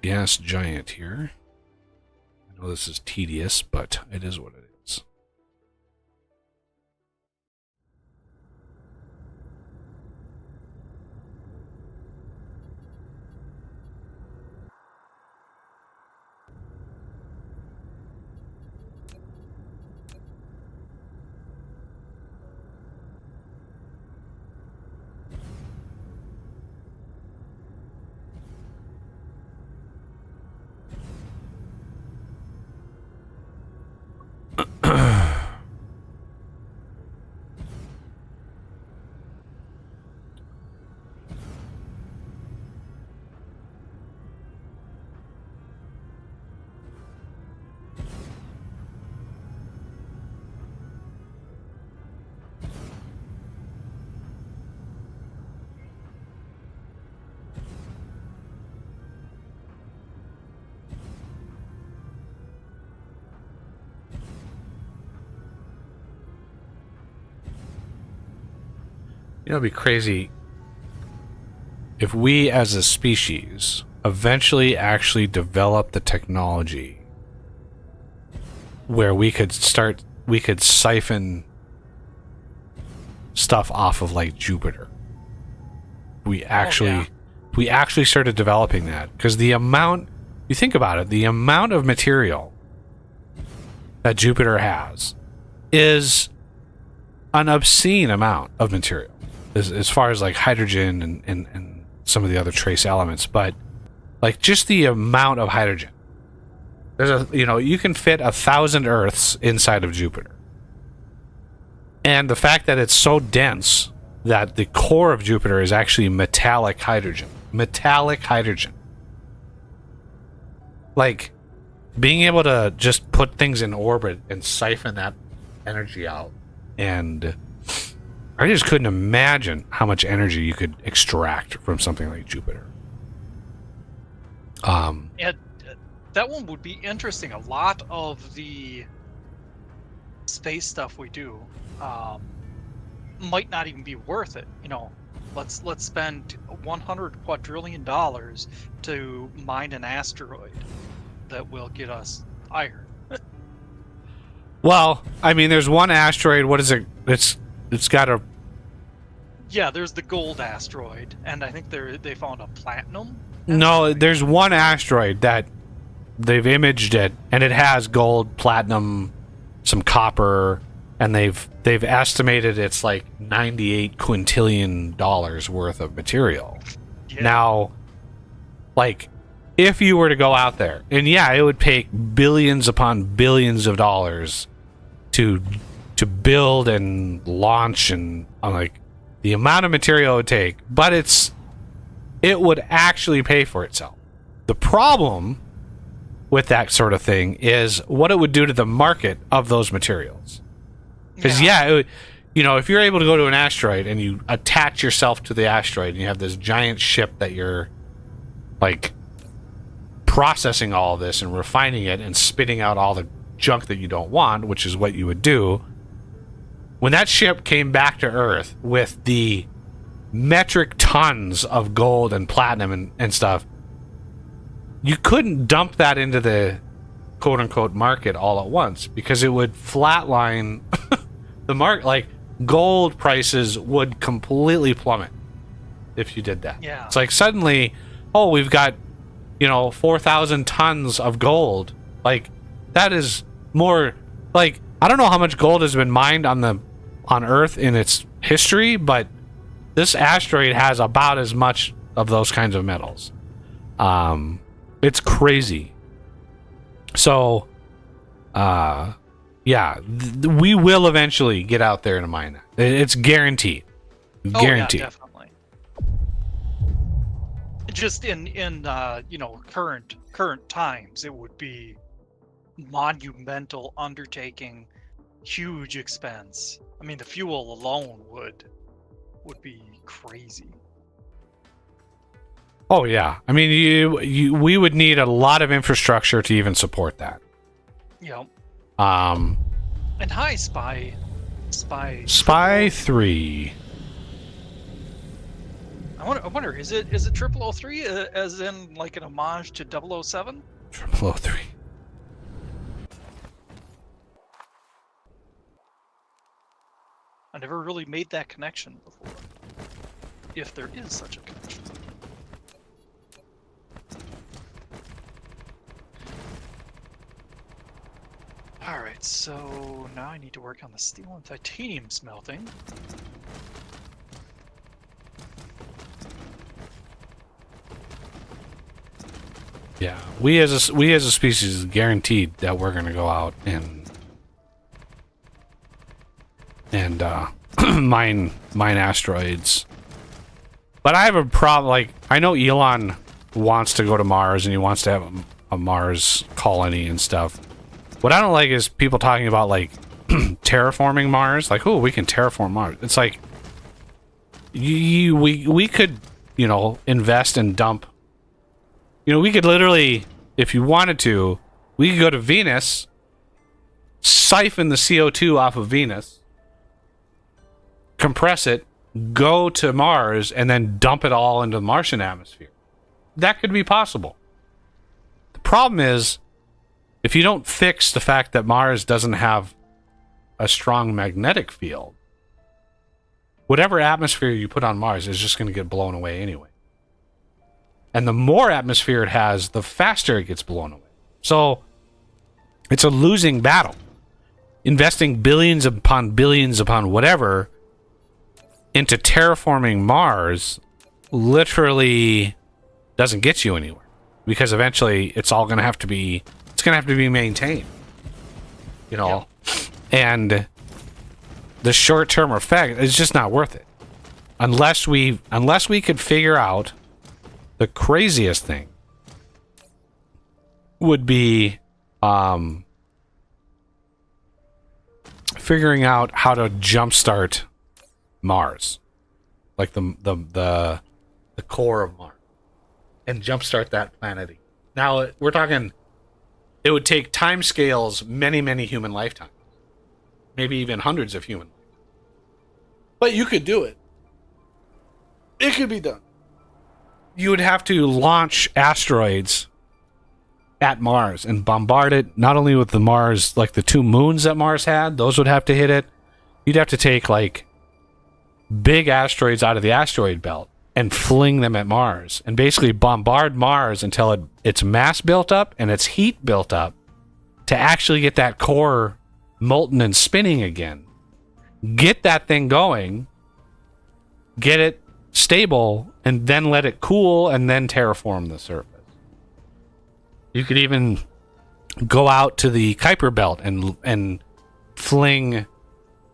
Speaker 1: gas giant here. I know this is tedious, but it is what it is. You know, it'd be crazy if we as a species eventually actually develop the technology where we could siphon stuff off of like Jupiter. We actually we actually started developing that, because the amount, you think about it, the amount of material that Jupiter has is an obscene amount of material as far as like hydrogen and some of the other trace elements. But like just the amount of hydrogen, there's you can fit 1,000 Earths inside of Jupiter. And the fact that it's so dense that the core of Jupiter is actually metallic hydrogen. Like, being able to just put things in orbit and siphon that energy out. And I just couldn't imagine how much energy you could extract from something like Jupiter.
Speaker 2: Yeah, that one would be interesting. A lot of the space stuff we do might not even be worth it. Let's spend $100 quadrillion to mine an asteroid that will get us iron.
Speaker 1: Well, I mean, there's one asteroid. What is it? It's got a...
Speaker 2: Yeah, there's the gold asteroid, and I think they found a platinum asteroid.
Speaker 1: No, there's one asteroid that they've imaged it, and it has gold, platinum, some copper, and they've estimated it's like $98 quintillion worth of material. Yeah. Now, like, if you were to go out there, and yeah, it would take billions upon billions of dollars to build and launch, and like the amount of material it would take, but it would actually pay for itself. The problem with that sort of thing is what it would do to the market of those materials. Because if you're able to go to an asteroid and you attach yourself to the asteroid and you have this giant ship that you're like processing all of this and refining it and spitting out all the junk that you don't want, which is what you would do, when that ship came back to Earth with the metric tons of gold and platinum and stuff, you couldn't dump that into the quote-unquote market all at once, because it would flatline the market. Like, gold prices would completely plummet if you did that.
Speaker 2: Yeah.
Speaker 1: It's like suddenly, oh, we've got 4,000 tons of gold. Like, that is more, like, I don't know how much gold has been mined on Earth in its history, but this asteroid has about as much of those kinds of metals. It's crazy. So, we will eventually get out there and mine that. It's guaranteed. Guaranteed.
Speaker 2: Yeah, definitely. Just in current times, it would be monumental undertaking, huge expense. I mean, the fuel alone would be crazy.
Speaker 1: Oh yeah, I mean, we would need a lot of infrastructure to even support that.
Speaker 2: Yep.
Speaker 1: And
Speaker 2: hi, Spy
Speaker 1: 3.
Speaker 2: I wonder, is it 0003 as in like an homage to 007?
Speaker 1: 0003.
Speaker 2: I never really made that connection before. If there is such a connection. Alright, so now I need to work on the steel and titanium smelting.
Speaker 1: Yeah, we as a species is guaranteed that we're going to go out and mine asteroids. But I have a problem. Like, I know Elon wants to go to Mars and he wants to have a Mars colony and stuff. What I don't like is people talking about like terraforming Mars. Like, oh, we can terraform Mars. It's like we could invest and dump. We could literally, if you wanted to, we could go to Venus, siphon the CO2 off of Venus, compress it, go to Mars, and then dump it all into the Martian atmosphere. That could be possible. The problem is, if you don't fix the fact that Mars doesn't have a strong magnetic field, whatever atmosphere you put on Mars is just going to get blown away anyway. And the more atmosphere it has, the faster it gets blown away. So it's a losing battle. Investing billions upon whatever into terraforming Mars literally doesn't get you anywhere, because eventually it's going to have to be maintained, you know. Yep. And the short-term effect is just not worth it unless we could figure out the craziest thing would be figuring out how to jumpstart Mars, like the core of Mars, and jumpstart that planet. Now we're talking, it would take time scales many human lifetimes, maybe even hundreds of human. But you could do it. It could be done. You would have to launch asteroids at Mars and bombard it, not only with the Mars, like the 2 moons that Mars had, those would have to hit it. You'd have to take like big asteroids out of the asteroid belt and fling them at Mars and basically bombard Mars until its mass built up and its heat built up to actually get that core molten and spinning again. Get that thing going, get it stable, and then let it cool, and then terraform the surface. You could even go out to the Kuiper belt and fling,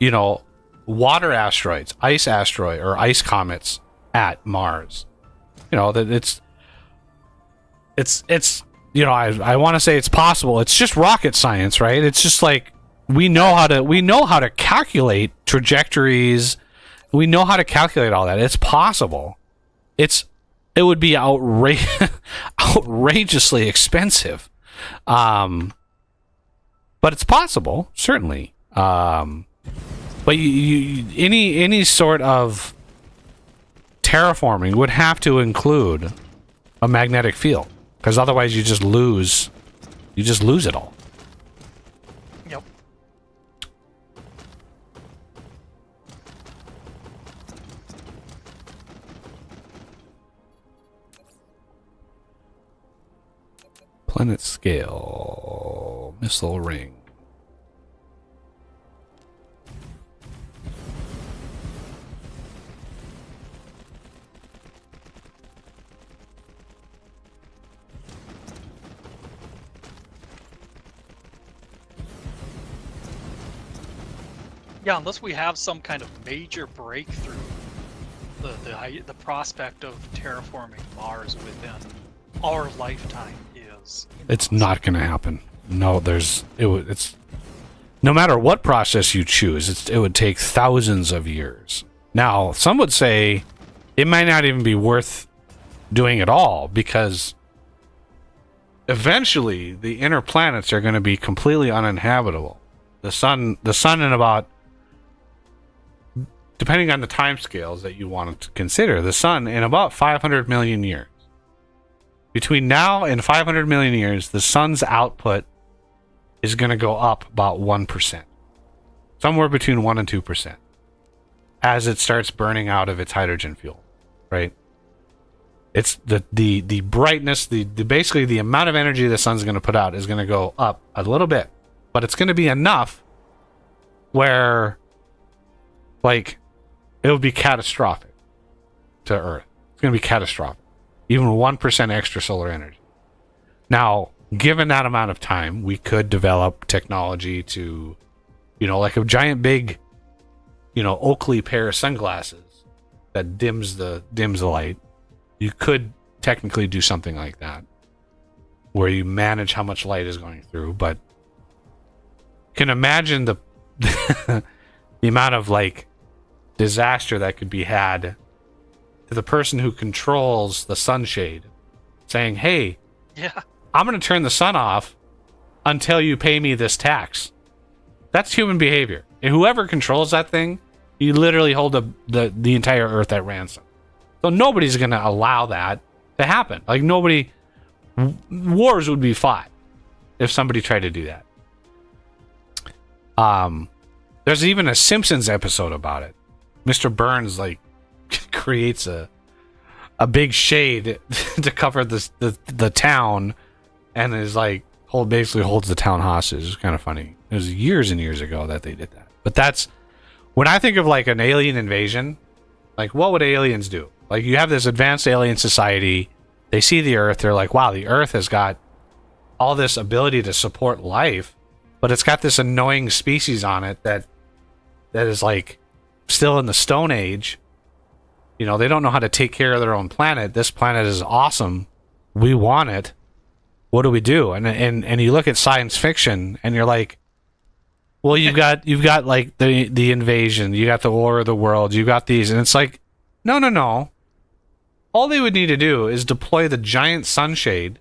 Speaker 1: you know, water asteroids, ice asteroid or ice comets at Mars. You know, that it's you know, I want to say it's possible. It's just rocket science, right? It's just like we know how to calculate trajectories. We know how to calculate all that. It's possible. It would be outrageously expensive. But it's possible, certainly. But any sort of terraforming would have to include a magnetic field, because otherwise you just lose it all.
Speaker 2: Yep.
Speaker 1: Planet scale missile ring.
Speaker 2: Yeah, unless we have some kind of major breakthrough, the prospect of terraforming Mars within our lifetime is...
Speaker 1: It's not going to happen. No, it's no matter what process you choose, it would take thousands of years. Now, some would say it might not even be worth doing at all, because eventually the inner planets are going to be completely uninhabitable. The sun in about, depending on the timescales that you want to consider, the sun in about 500 million years. Between now and 500 million years, the sun's output is going to go up about 1%. Somewhere between 1 and 2%. As it starts burning out of its hydrogen fuel, right? It's the brightness, basically the amount of energy the sun's going to put out is going to go up a little bit. But it's going to be enough where, like, it would be catastrophic to Earth. It's going to be catastrophic. Even 1% extra solar energy. Now, given that amount of time, we could develop technology to, like a giant big, Oakley pair of sunglasses that dims the light. You could technically do something like that, where you manage how much light is going through, but you can imagine the the amount of disaster that could be had to the person who controls the sunshade, saying, "Hey,
Speaker 2: yeah,
Speaker 1: I'm going to turn the sun off until you pay me this tax." That's human behavior. And whoever controls that thing, you literally hold the entire Earth at ransom. So nobody's going to allow that to happen. Wars would be fought if somebody tried to do that. There's even a Simpsons episode about it. Mr. Burns creates a
Speaker 3: a big shade to cover the town, and is like basically holds the town hostage. It's kind of funny. It was years and years ago that they did that. But that's when I think of like an alien invasion. Like, what would aliens do? Like, you have this advanced alien society. They see the Earth. They're like, wow, the Earth has got all this ability to support life, but it's got this annoying species on it that is like still in the Stone Age. You know, they don't know how to take care of their own planet. This planet is awesome. We want it. What do we do? And you look at science fiction and you're like, well, you've got like the invasion, you got the War of the Worlds, you got these, and it's like, no. All they would need to do is deploy the giant sunshade,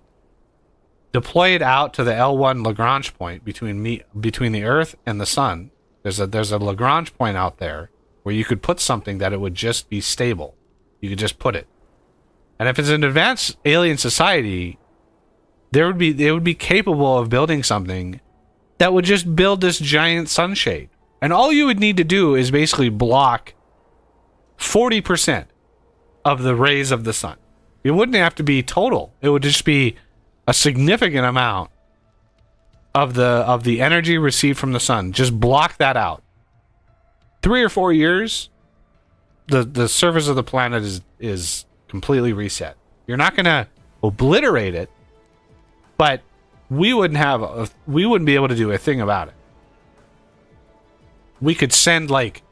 Speaker 3: deploy it out to the L1 Lagrange point between the Earth and the sun. There's a Lagrange point out there where you could put something that it would just be stable. You could just put it. And if it's an advanced alien society, they would be capable of building something that would just build this giant sunshade. And all you would need to do is basically block 40% of the rays of the sun. It wouldn't have to be total. It would just be a significant amount of the energy received from the sun. Just block that out. 3 or 4 years, the surface of the planet is completely reset. You're not going to obliterate it, but we wouldn't be able to do a thing about it. We could send like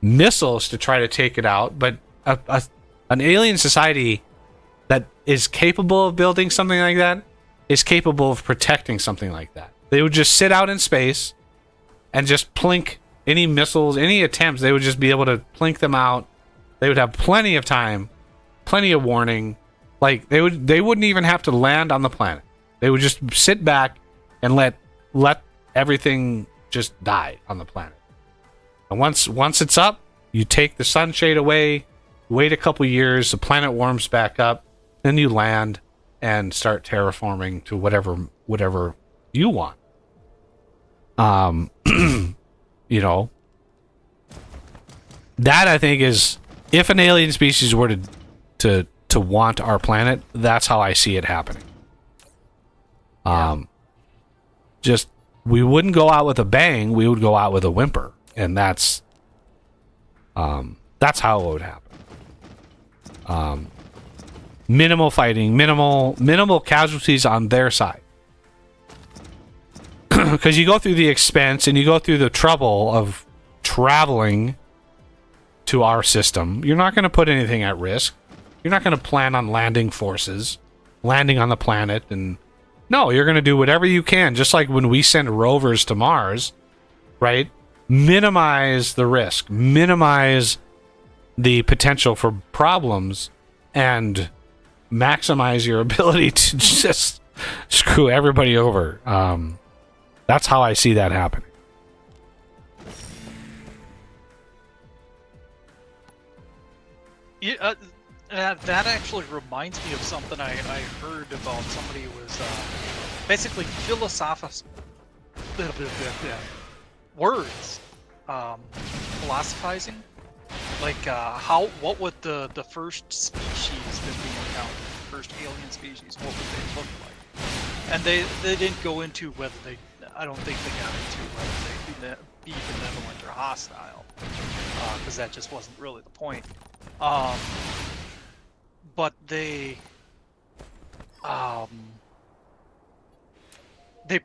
Speaker 3: missiles to try to take it out, but an alien society that is capable of building something like that is capable of protecting something like that. They would just sit out in space and just plink any missiles, any attempts. They would just be able to plink them out. They would have plenty of time, plenty of warning. Like they wouldn't even have to land on the planet. They would just sit back and let everything just die on the planet. And once it's up, you take the sunshade away, wait a couple years, the planet warms back up, then you land and start terraforming to whatever you want. You know, that I think is, if an alien species were to want our planet, that's how I see it happening. Just, we wouldn't go out with a bang, we would go out with a whimper, and that's how it would happen. Minimal fighting, minimal casualties on their side. Because you go through the expense and you go through the trouble of traveling to our system. You're not going to put anything at risk. You're not going to plan on landing forces, landing on the planet, and no, you're going to do whatever you can, just like when we send rovers to Mars, right? Minimize the risk, minimize the potential for problems, and maximize your ability to just screw everybody over. That's how I see that happening.
Speaker 2: Yeah, that actually reminds me of something I heard about. Somebody who was basically philosophizing, like what would the first species that we encountered, the first alien species, what would they look like? And they didn't go into whether they, I don't think they got into whether they'd be benevolent or hostile, because that just wasn't really the point. But they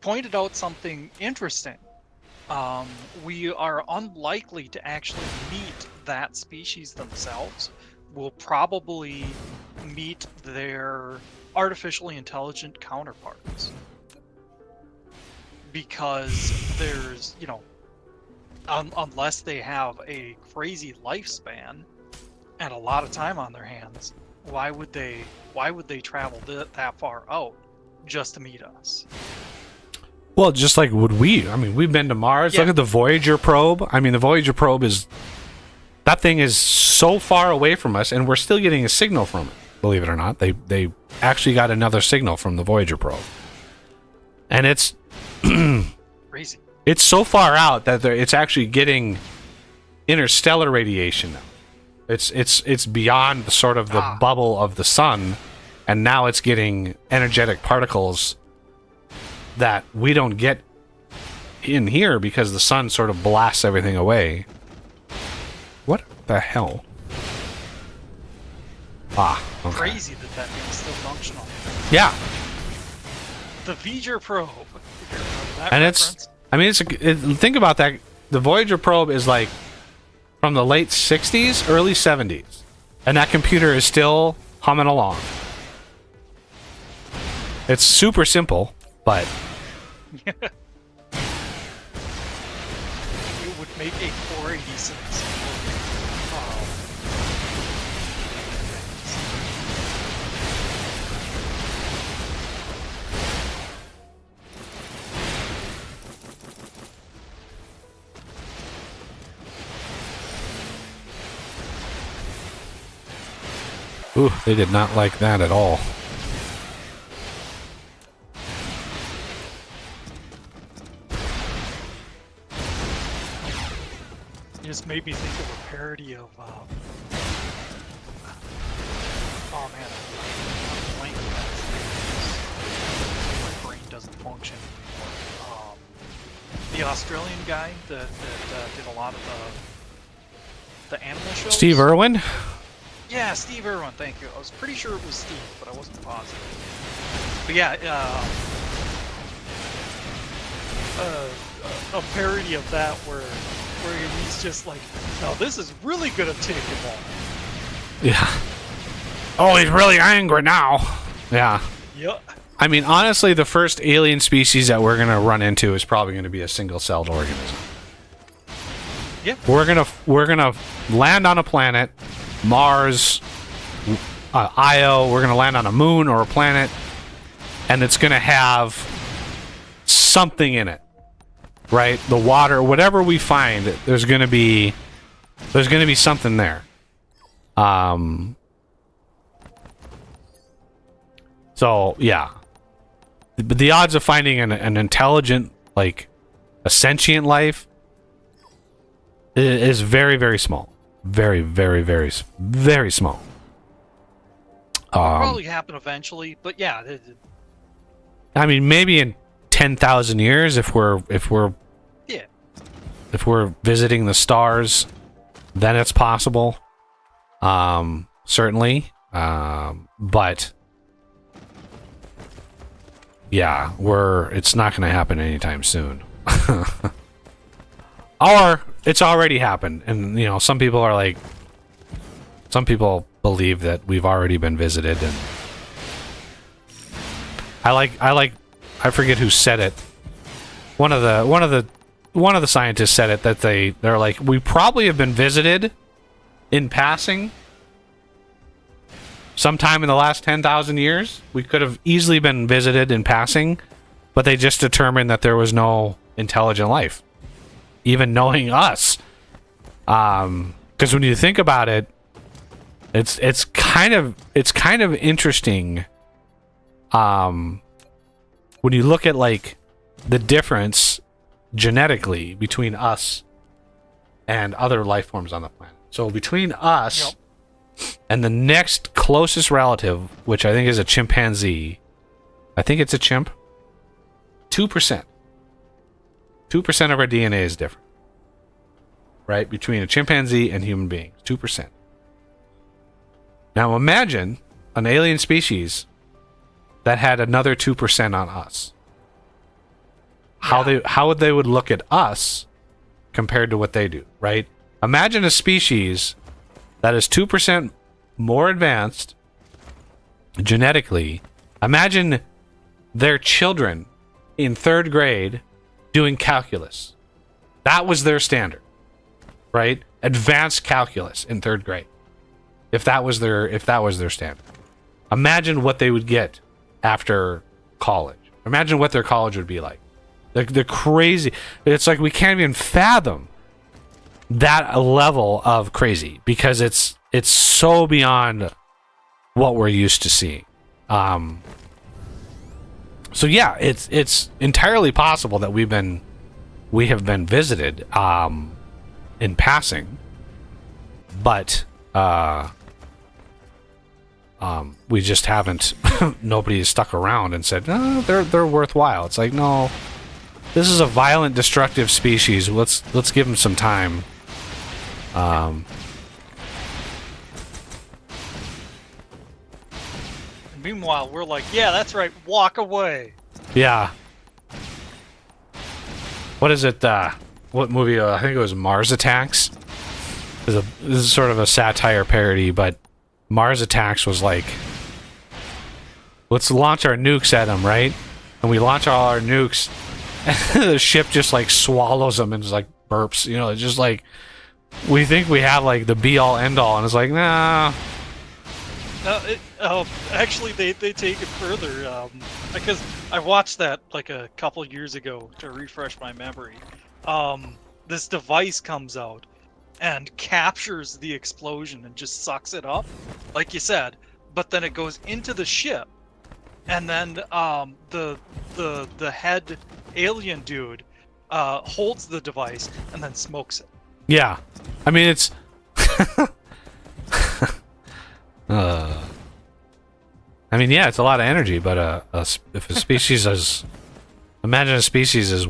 Speaker 2: pointed out something interesting. We are unlikely to actually meet that species themselves. We'll probably meet their artificially intelligent counterparts. Because there's, you know, unless they have a crazy lifespan and a lot of time on their hands, why would they travel that far out just to meet us?
Speaker 3: Well, just like would we? I mean, we've been to Mars. Yeah. Look at the Voyager probe. I mean, the Voyager probe that thing is so far away from us, and we're still getting a signal from it. Believe it or not, they actually got another signal from the Voyager probe, and it's
Speaker 2: crazy.
Speaker 3: It's so far out that it's actually getting interstellar radiation now. It's beyond the sort of the bubble of the sun, and now it's getting energetic particles that we don't get in here because the sun sort of blasts everything away. What the hell? Okay.
Speaker 2: Crazy that thing's still functional.
Speaker 3: Yeah.
Speaker 2: The Voyager probe. That
Speaker 3: And
Speaker 2: reference?
Speaker 3: think about that. The Voyager probe is like from the late 60s, early 70s. And that computer is still humming along. It's super simple, but
Speaker 2: It would make a 486.
Speaker 3: ooh, they did not like that at all.
Speaker 2: It just made me think of a parody of, oh man, I'm blanking on his name. My brain doesn't function anymore. The Australian guy that did a lot of the animal shows.
Speaker 3: Steve Irwin?
Speaker 2: Yeah, Steve Irwin, thank you. I was pretty sure it was Steve, but I wasn't positive. But yeah, a parody of that where he's just like, no, this is really gonna take him on.
Speaker 3: Yeah. Oh, he's really angry now. Yeah.
Speaker 2: Yep.
Speaker 3: I mean, honestly, the first alien species that we're gonna run into is probably gonna be a single-celled organism.
Speaker 2: Yep.
Speaker 3: We're gonna land on a planet, Mars, Io. We're gonna land on a moon or a planet, and it's gonna have something in it, right? The water, whatever we find, there's gonna be something there. So yeah, but the odds of finding an intelligent, like a sentient life, is very, very small. Very, very, very, very small.
Speaker 2: Probably happen eventually, but yeah.
Speaker 3: I mean, maybe in 10,000 years, if we're
Speaker 2: Yeah.
Speaker 3: if we're visiting the stars, then it's possible. Certainly. But yeah, it's not going to happen anytime soon. Or it's already happened, and some people believe that we've already been visited, and I forget who said it. One of the scientists said it, that they're like, we probably have been visited in passing sometime in the last 10,000 years. We could have easily been visited in passing, but they just determined that there was no intelligent life, even knowing us. Because when you think about it, it's kind of interesting. When you look at like the difference genetically between us and other life forms on the planet. So between us and the next closest relative, which I think is a chimpanzee, I think it's a chimp, 2%. 2% of our DNA is different. Right? Between a chimpanzee and human beings. 2%. Now imagine an alien species that had another 2% on us. How they would look at us compared to what they do, right? Imagine a species that is 2% more advanced genetically. Imagine their children in 3rd grade doing calculus. That was their standard, right? Advanced calculus in 3rd grade. If that was their standard. Imagine what they would get after college. Imagine what their college would be like. They're crazy. It's like we can't even fathom that level of crazy, because it's so beyond what we're used to seeing. So yeah, it's entirely possible that we have been visited in passing, but we just haven't. Nobody has stuck around and said, "No, they're worthwhile." It's like, no, this is a violent, destructive species. Let's give them some time.
Speaker 2: Meanwhile, we're like, yeah, that's right, walk away.
Speaker 3: Yeah. What is it? What movie? I think it was Mars Attacks. This is sort of a satire parody, but Mars Attacks was like, let's launch our nukes at them, right? And we launch all our nukes, and the ship just like swallows them and just like burps. You know, it's just like, we think we have like the be all end all, and it's like, nah.
Speaker 2: Actually, they take it further, because I watched that like a couple years ago to refresh my memory. This device comes out and captures the explosion and just sucks it up, like you said, but then it goes into the ship, and then the head alien dude holds the device and then smokes it.
Speaker 3: Yeah, I mean it's. I mean, yeah, it's a lot of energy, but if a species is, imagine a species is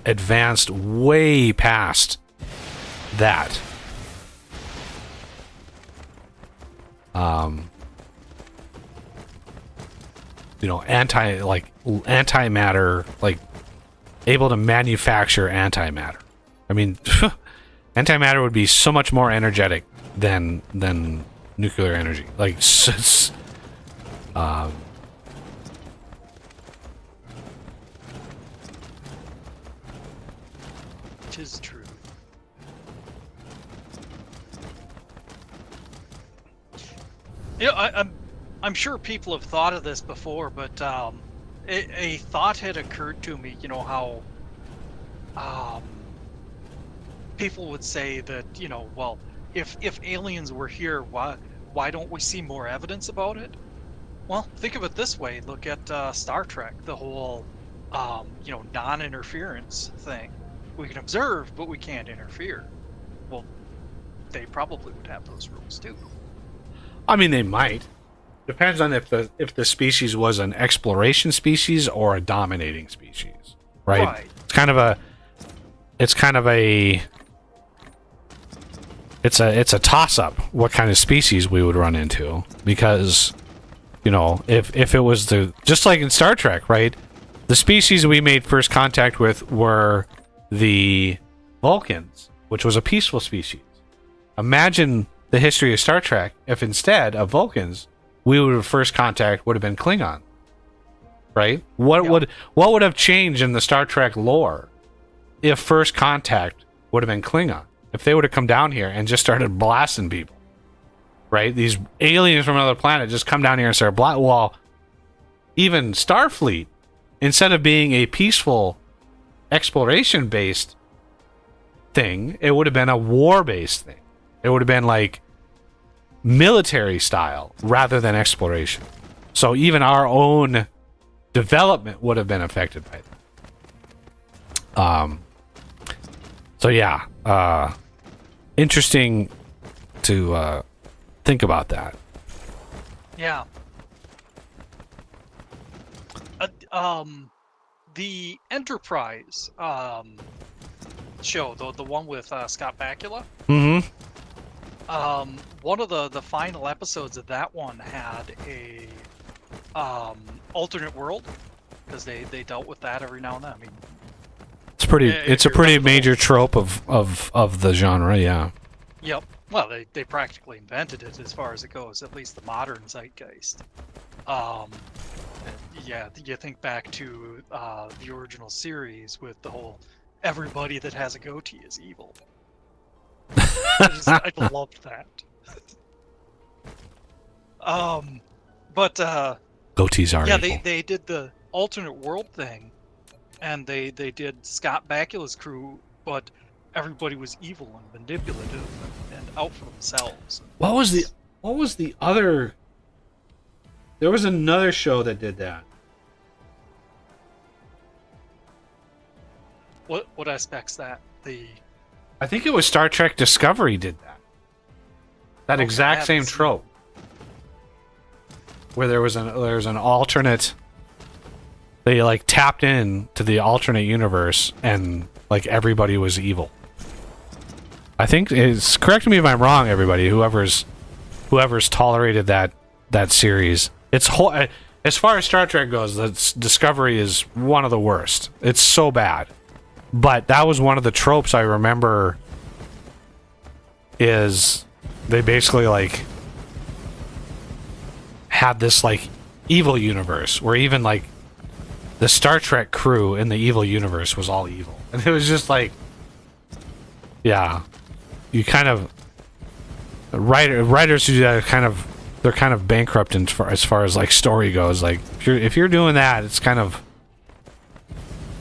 Speaker 3: advanced way past that. You know, antimatter, like able to manufacture antimatter. I mean, antimatter would be so much more energetic than nuclear energy. Like, it's,
Speaker 2: Which is true. Yeah, I'm sure people have thought of this before, but a thought had occurred to me. You know how people would say that, you know, well, if aliens were here, why don't we see more evidence about it? Well, think of it this way. Look at Star Trek, the whole you know, non-interference thing. We can observe, but we can't interfere. Well, they probably would have those rules too.
Speaker 3: I mean, they might. Depends on if the species was an exploration species or a dominating species, right? It's kind of a toss-up what kind of species we would run into, because, you know, if it was just like in Star Trek, right? The species we made first contact with were the Vulcans, which was a peaceful species. Imagine the history of Star Trek if instead of Vulcans, we would have first contact would have been Klingon, right? What would have changed in the Star Trek lore if first contact would have been Klingon? If they would have come down here and just started blasting people, right? These aliens from another planet just come down here and start blasting. Well, even Starfleet, instead of being a peaceful exploration-based thing, it would have been a war-based thing. It would have been like military style rather than exploration. So even our own development would have been affected by that. So yeah, interesting to think about that.
Speaker 2: Yeah. The Enterprise show, the one with Scott Bakula.
Speaker 3: Mm-hmm.
Speaker 2: One of the final episodes of that one had a alternate world, because they dealt with that every now and then. I mean,
Speaker 3: it's a pretty major trope of the genre, yeah.
Speaker 2: Yep. Well, they practically invented it as far as it goes, at least the modern zeitgeist. Yeah, you think back to the original series with the whole everybody that has a goatee is evil. I loved that. But
Speaker 3: goatees are
Speaker 2: yeah,
Speaker 3: evil.
Speaker 2: they did the alternate world thing, and they did Scott Bakula's crew, but everybody was evil and manipulative and out for themselves.
Speaker 3: What was the other? There was another show that did that.
Speaker 2: What aspects that?
Speaker 3: I think it was Star Trek Discovery did that. That
Speaker 2: Okay, I
Speaker 3: exact same
Speaker 2: haven't seen
Speaker 3: trope. Where there was an alternate. They like tapped in to the alternate universe and like everybody was evil. I think it's, correct me if I'm wrong, everybody, whoever's tolerated that series. It's whole, as far as Star Trek goes, Discovery is one of the worst. It's so bad. But that was one of the tropes I remember, is they basically like had this like evil universe where even like the Star Trek crew in the evil universe was all evil. And it was just like, yeah, you kind of, writers who do that they're kind of bankrupt as far as like story goes. Like if you're doing that, it's kind of,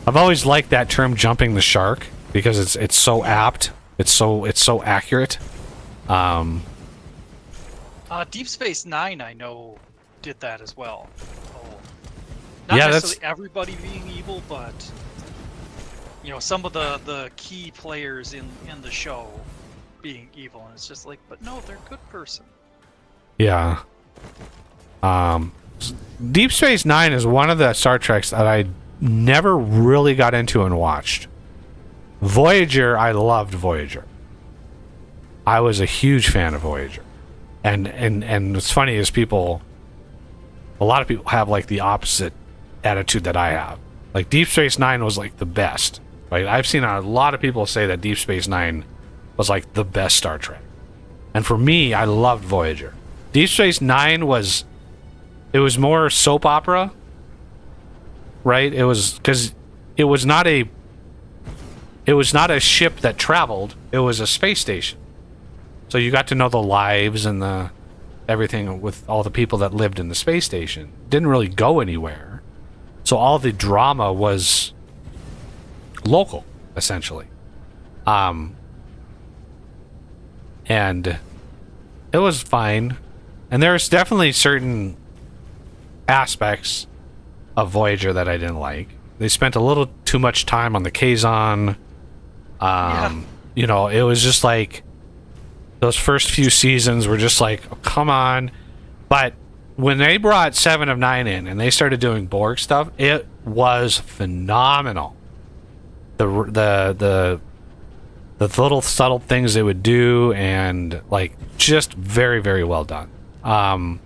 Speaker 3: I've always liked that term, jumping the shark, because it's so apt. It's so accurate.
Speaker 2: Deep Space Nine, I know, did that as well. Not
Speaker 3: Yeah,
Speaker 2: necessarily everybody being evil, but you know, some of the key players in the show being evil, and it's just like, but no, they're a good person.
Speaker 3: Yeah. Deep Space Nine is one of the Star Treks that I never really got into and watched. Voyager, I loved Voyager. I was a huge fan of Voyager. And what's funny is a lot of people have like the opposite attitude that I have. Like Deep Space Nine was like the best. Right? I've seen a lot of people say that Deep Space Nine was like the best Star Trek. And for me, I loved Voyager. Deep Space Nine was more soap opera, right? It was because it was not a ship that traveled. It was a space station. So you got to know the lives and the everything with all the people that lived in the space station. Didn't really go anywhere. So all the drama was local, essentially. And it was fine. And there's definitely certain aspects of Voyager that I didn't like. They spent a little too much time on the Kazon. You know, it was just like those first few seasons were just like, oh, come on. But when they brought 7 of 9 in and they started doing Borg stuff, it was phenomenal. The little subtle things they would do, and like just very, very well done. And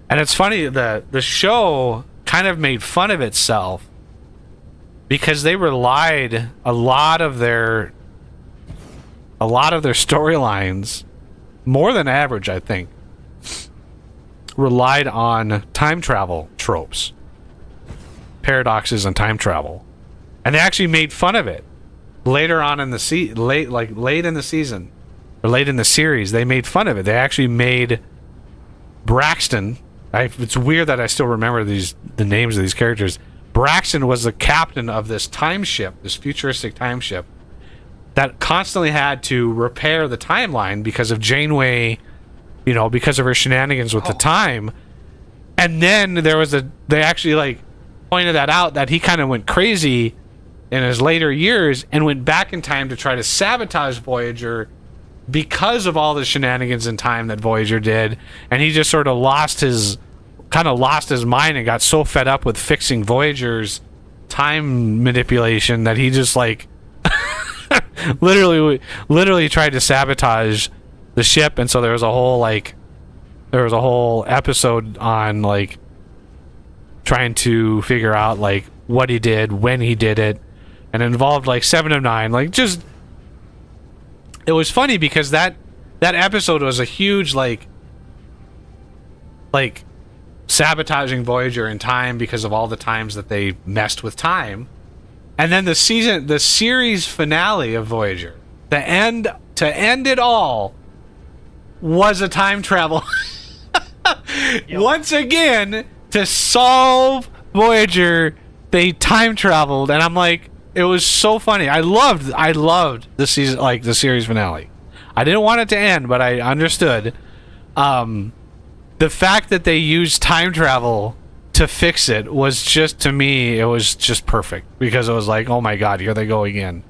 Speaker 3: it's funny, the show kind of made fun of itself because they relied a lot of their storylines, more than average, I think, relied on time travel tropes, paradoxes, and time travel, and they actually made fun of it later on in the late in the season or late in the series. They made fun of it. They actually made Braxton. It's weird that I still remember the names of these characters. Braxton was the captain of this time ship, this futuristic time ship, that constantly had to repair the timeline because of Janeway, you know, because of her shenanigans with the time. And then they actually like pointed that out, that he kind of went crazy in his later years and went back in time to try to sabotage Voyager because of all the shenanigans in time that Voyager did. And he just sort of lost his mind and got so fed up with fixing Voyager's time manipulation that he just like literally tried to sabotage the ship. And so there was a whole episode on like trying to figure out like what he did, when he did it, and it involved like 7 of 9. Like, just, it was funny because that episode was a huge like sabotaging Voyager in time because of all the times that they messed with time. And then the series finale of Voyager, to end it all, was a time travel. Yep. Once again, to solve Voyager, they time traveled, and I'm like, it was so funny. I loved the season, like the series finale. I didn't want it to end, but I understood. The fact that they used time travel to fix it was just, to me, it was just perfect, because it was like, oh my god, here they go again.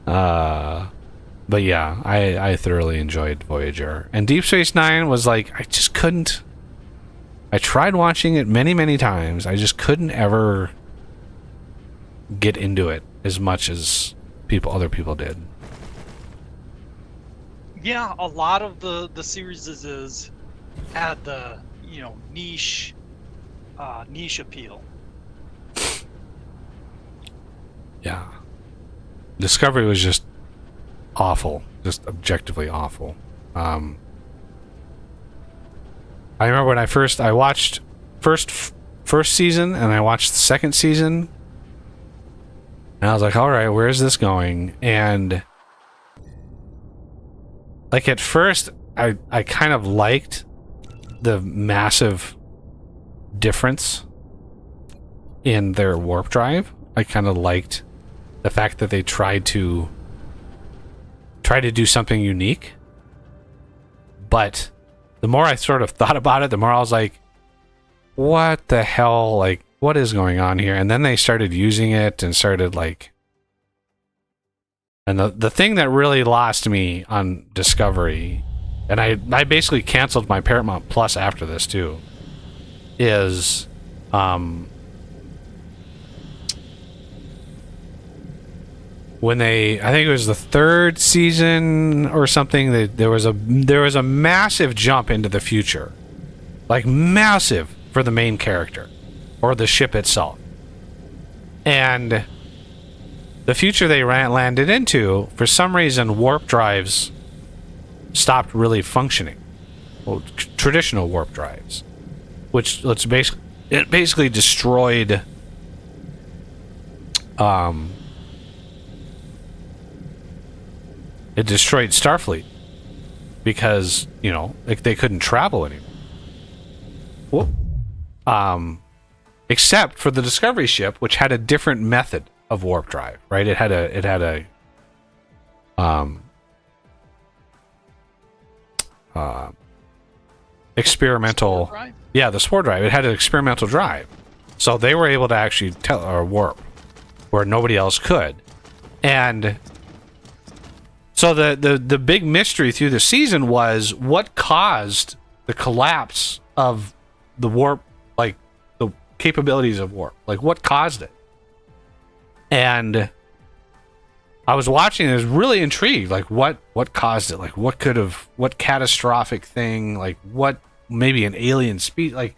Speaker 3: But yeah, I thoroughly enjoyed Voyager. And Deep Space Nine was like, I just couldn't. I tried watching it many, many times. I just couldn't ever get into it as much as other people did.
Speaker 2: Yeah, a lot of the series had the niche appeal.
Speaker 3: Yeah. Discovery was just awful, just objectively awful. I remember when I watched first season, and I watched the second season, and I was like, all right, where is this going? And like at first, I kind of liked the massive difference in their warp drive. I kind of liked the fact that they tried to do something unique. But the more I sort of thought about it, the more I was like, what the hell? Like, what is going on here? And then they started using it and started like... And the thing that really lost me on Discovery, and I basically canceled my Paramount Plus after this too, is... when I think it was the third season or something, there was a massive jump into the future, like massive for the main character or the ship itself, and the future they landed into, for some reason, warp drives stopped really functioning. Well, traditional warp drives, which basically destroyed. It destroyed Starfleet because, like they couldn't travel anymore. Whoop. Except for the Discovery ship, which had a different method of warp drive, right? It had a experimental, the spore drive. It had an experimental drive, so they were able to actually warp where nobody else could, and. So the big mystery through the season was what caused the collapse of the warp, like the capabilities of warp, like what caused it. And I was watching, I was really intrigued, like what caused it, like what catastrophic thing, like what, maybe an alien species, like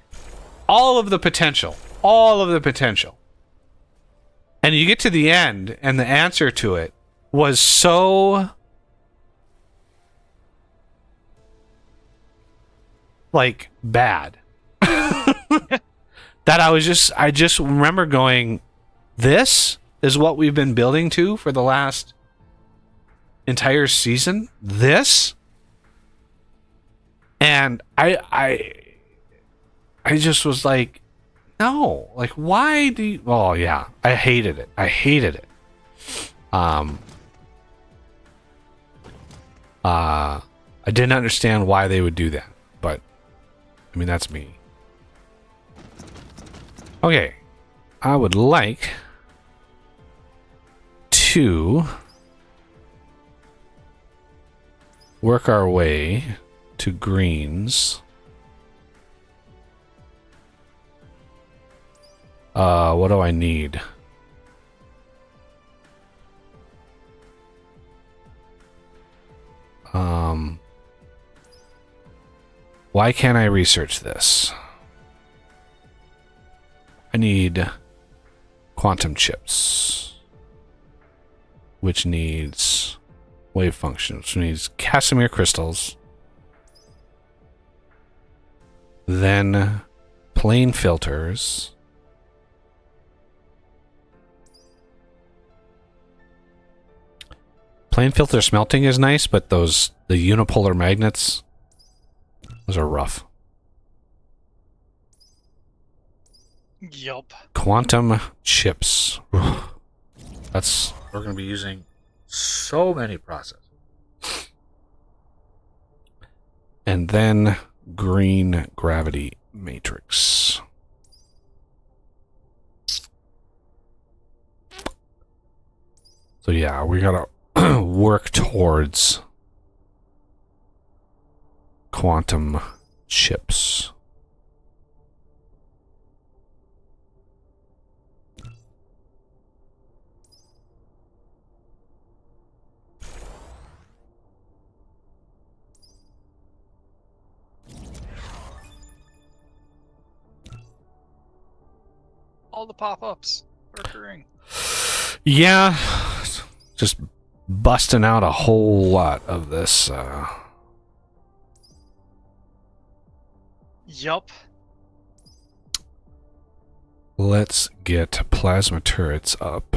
Speaker 3: all of the potential. And you get to the end, and the answer to it was so... like bad that I just remember going, this is what we've been building to for the last entire season, this, and I just was like, no, like why do you... Oh yeah, I hated it. I didn't understand why they would do that, but I mean, that's me. Okay. I would like to work our way to greens. What do I need? Why can't I research this? I need quantum chips, which needs wave functions, which needs Casimir crystals, then plane filters, plane filter smelting is nice, but the unipolar magnets, those are rough.
Speaker 2: Yup.
Speaker 3: Quantum chips. We're going to be using so many processors. And then green gravity matrix. So yeah, we gotta work towards quantum chips.
Speaker 2: All the pop-ups are occurring.
Speaker 3: Yeah, just busting out a whole lot of this.
Speaker 2: Yup.
Speaker 3: Let's get plasma turrets up.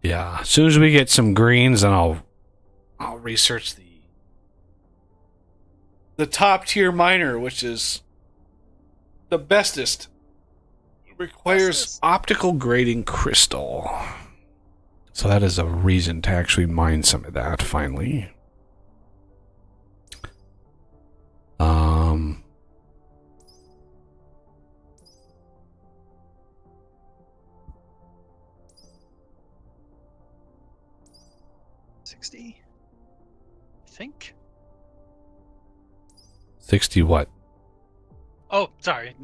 Speaker 3: Yeah, as soon as we get some greens, then I'll research the top tier miner, which is the bestest. It requires optical grading crystal. So that is a reason to actually mine some of that finally. Um
Speaker 2: 60? I think.
Speaker 3: 60 what?
Speaker 2: Oh, sorry.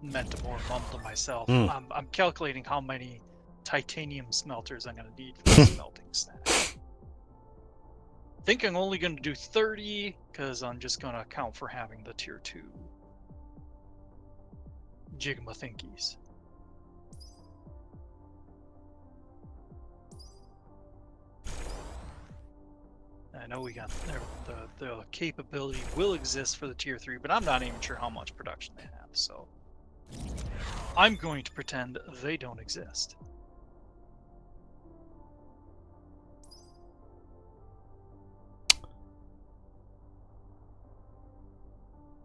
Speaker 2: Meant to more mumble to myself.
Speaker 3: Mm.
Speaker 2: I'm calculating how many titanium smelters I'm going to need for the smelting stack. I think I'm only going to do 30 because I'm just going to account for having the tier 2 Jigma Thinkies. I know we got the capability will exist for the tier 3, but I'm not even sure how much production they have, so I'm going to pretend they don't exist.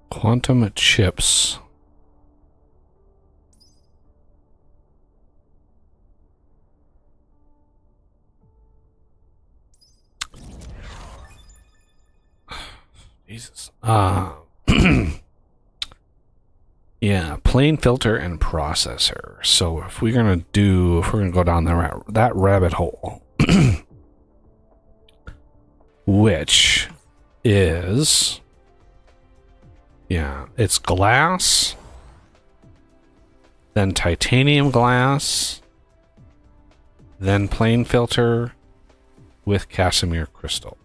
Speaker 3: Quantum chips. Jesus. Yeah, plane filter and processor. So if we're gonna go down that rabbit hole, which is, yeah, it's glass, then titanium glass, then plane filter with Casimir crystal.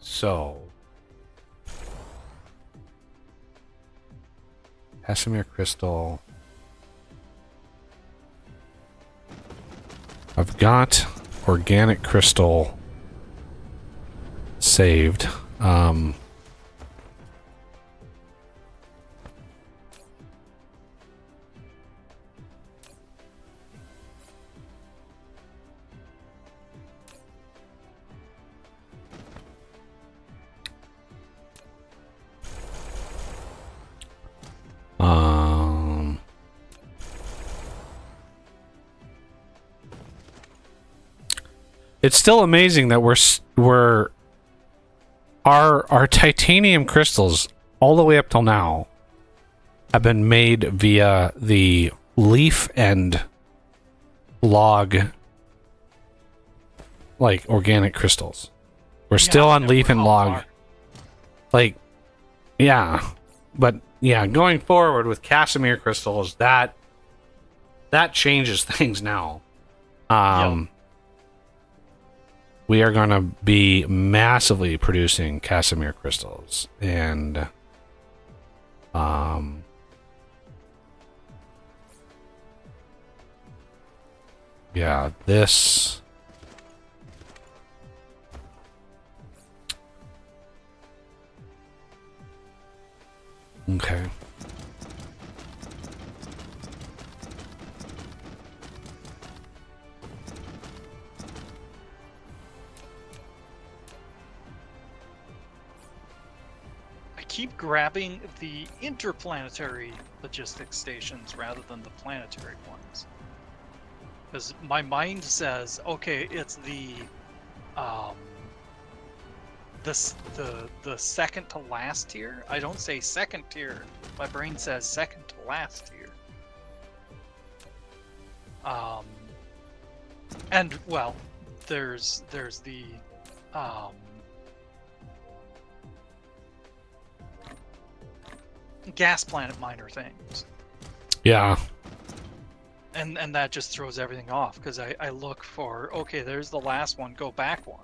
Speaker 3: So, Casimir crystal. I've got organic crystal saved. It's still amazing that our titanium crystals all the way up till now have been made via the leaf and log, like, organic crystals. We're still on leaf and log. Like, yeah. But yeah, going forward with Casimir crystals, that changes things now.
Speaker 2: Yep.
Speaker 3: We are going to be massively producing Casimir crystals, and yeah, this okay.
Speaker 2: keep grabbing the interplanetary logistics stations rather than the planetary ones. Because my mind says, okay, it's the second to last tier. I don't say second tier. My brain says second to last tier. And well, there's the gas planet miner things.
Speaker 3: Yeah.
Speaker 2: And that just throws everything off because I look for, okay, there's the last one, go back one.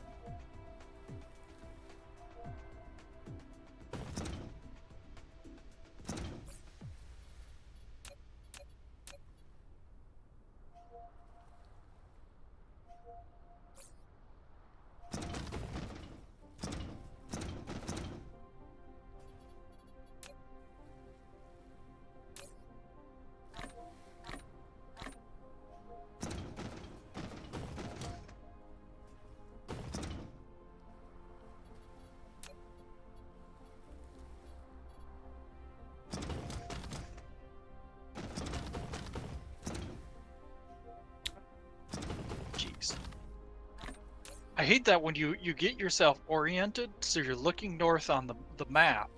Speaker 2: I hate that when you get yourself oriented, so you're looking north on the map,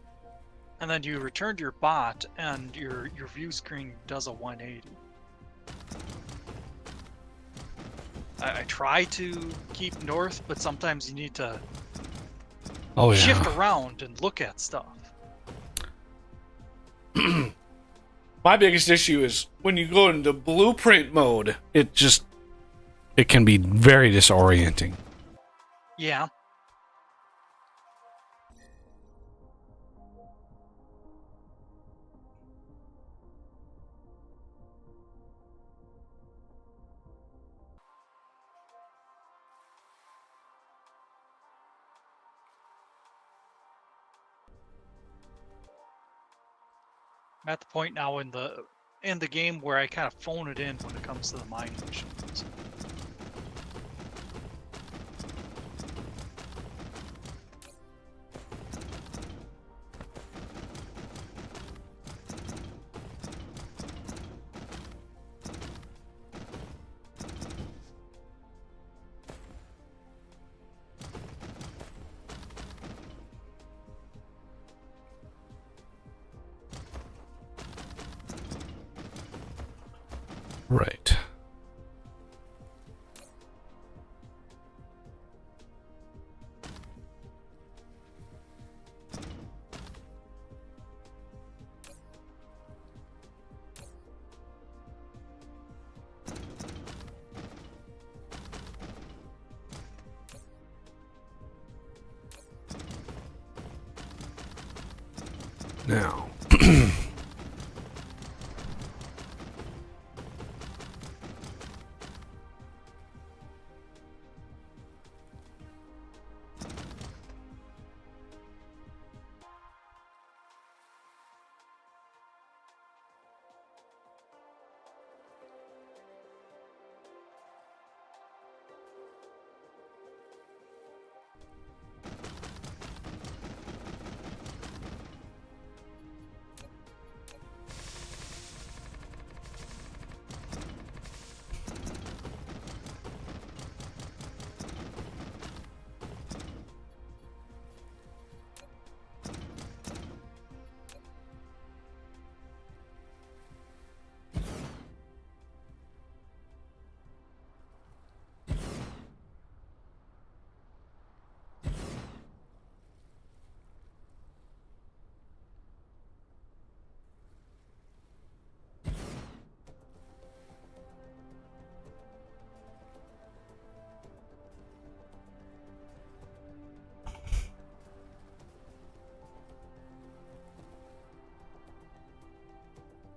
Speaker 2: and then you return to your bot, and your view screen does a 180. I try to keep north, but sometimes you need to shift around and look at stuff.
Speaker 3: My biggest issue is when you go into blueprint mode, it can be very disorienting.
Speaker 2: Yeah. I'm at the point now in the game where I kind of phone it in when it comes to the mining machines.
Speaker 3: Right. Now.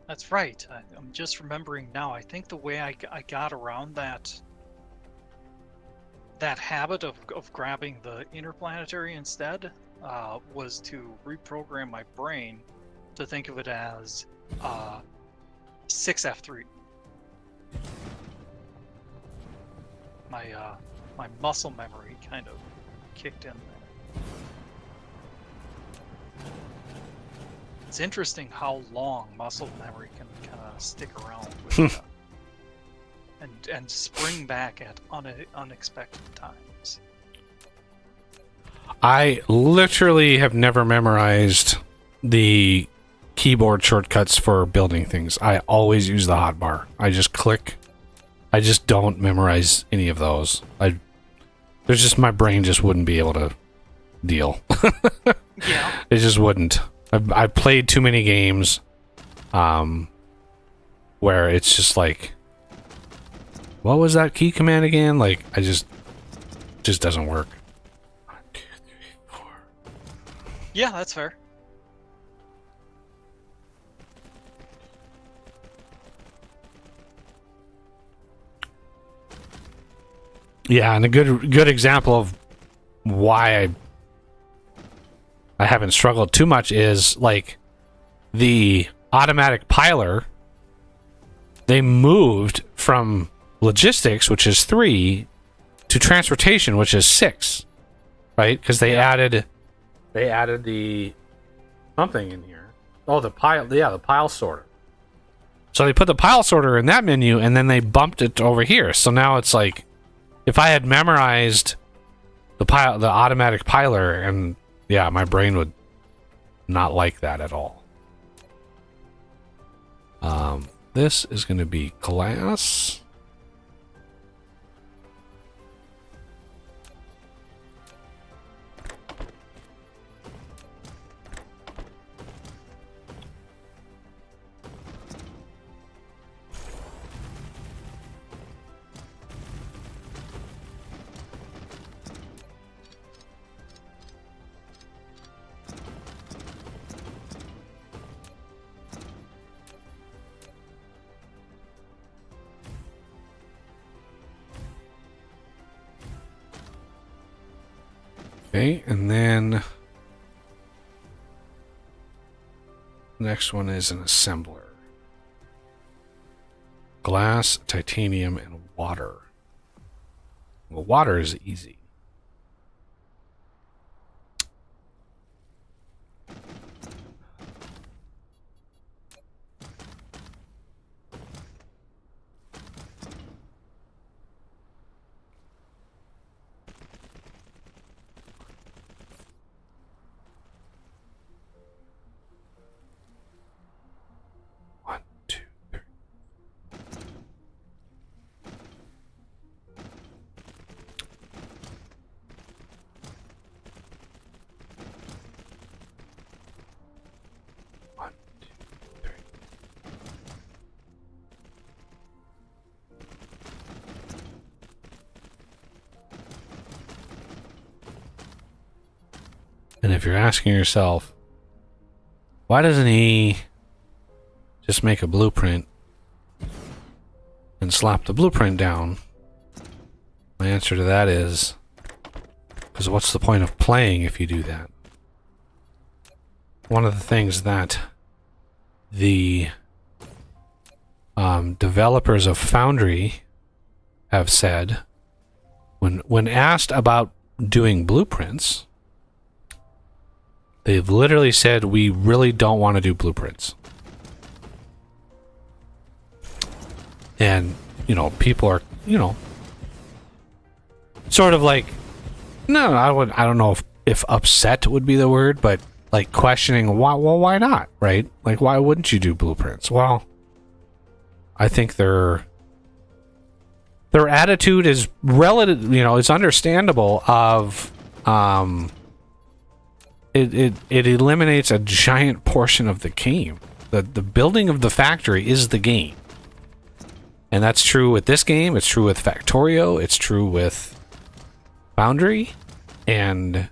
Speaker 2: That's right. I'm just remembering now. I think the way I got around that habit of grabbing the interplanetary instead was to reprogram my brain to think of it as 6F3. My muscle memory kind of kicked in there. It's interesting how long muscle memory can kind of stick around with and spring back at unexpected times.
Speaker 3: I literally have never memorized the keyboard shortcuts for building things. I always use the hotbar. I just click. I just don't memorize any of those. There's just, my brain just wouldn't be able to deal.
Speaker 2: Yeah.
Speaker 3: It just wouldn't. I've played too many games where it's just like, what was that key command again? Like, just doesn't work. 1, 2, 3, 4.
Speaker 2: Yeah, that's fair.
Speaker 3: Yeah, and a good example of why I haven't struggled too much is like the automatic piler. They moved from logistics, which is 3, to transportation, which is 6, right? Because they added the something in here. Oh, the pile sorter. So they put the pile sorter in that menu, and then they bumped it over here. So now it's like, if I had memorized the automatic piler, and yeah, my brain would not like that at all. This is going to be glass. Okay, and then the next one is an assembler. Glass, titanium, and water. Well, water is easy. And if you're asking yourself, why doesn't he just make a blueprint and slap the blueprint down? My answer to that is, because what's the point of playing if you do that? One of the things that the developers of Foundry have said, when asked about doing blueprints, they've literally said, we really don't want to do blueprints. And, people are, sort of like, no, I don't know if upset would be the word, but like questioning, why not, right? Like, why wouldn't you do blueprints? Well, I think their attitude is relative, it's understandable of, It eliminates a giant portion of the game. The building of the factory is the game. And that's true with this game, it's true with Factorio, it's true with Foundry. And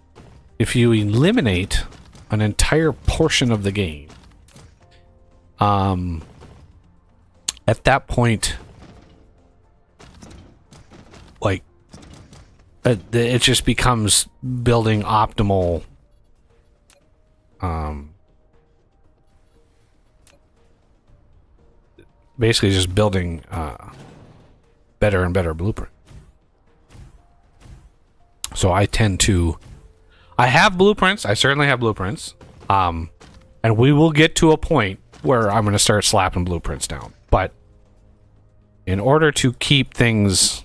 Speaker 3: if you eliminate an entire portion of the game, at that point, like, it just becomes building optimal basically just building better and better blueprint. So I have blueprints. I certainly have blueprints. And we will get to a point where I'm going to start slapping blueprints down. But in order to keep things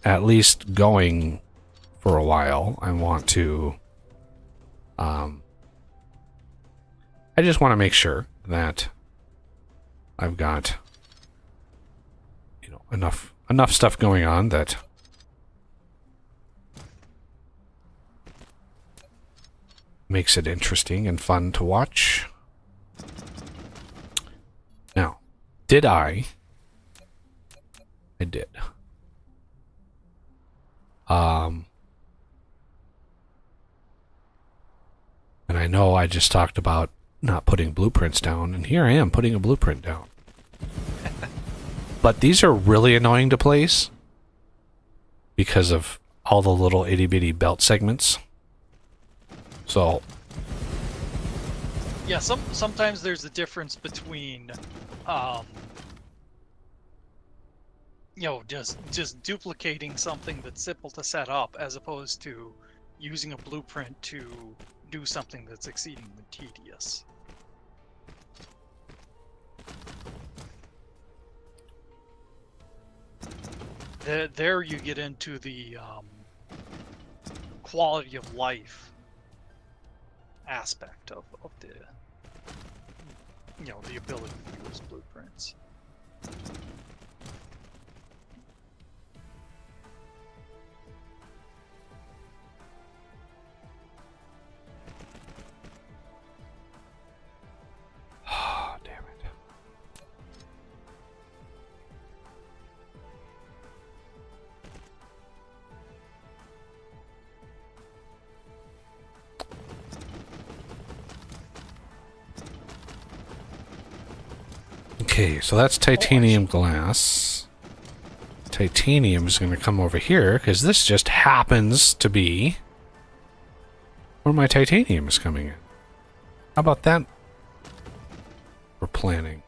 Speaker 3: at least going for a while, I want to... I just want to make sure that I've got, you know, enough stuff going on that makes it interesting and fun to watch. Now, did I did. And I know I just talked about not putting blueprints down, and here I am putting a blueprint down. But these are really annoying to place because of all the little itty-bitty belt segments. So...
Speaker 2: yeah, sometimes there's a difference between, you know, just duplicating something that's simple to set up as opposed to using a blueprint to do something that's exceedingly tedious. There you get into the quality of life aspect of the, you know, the ability to use blueprints.
Speaker 3: Oh, damn it. Okay, so that's titanium glass. Titanium is going to come over here because this just happens to be where my titanium is coming in. How about that? For planning.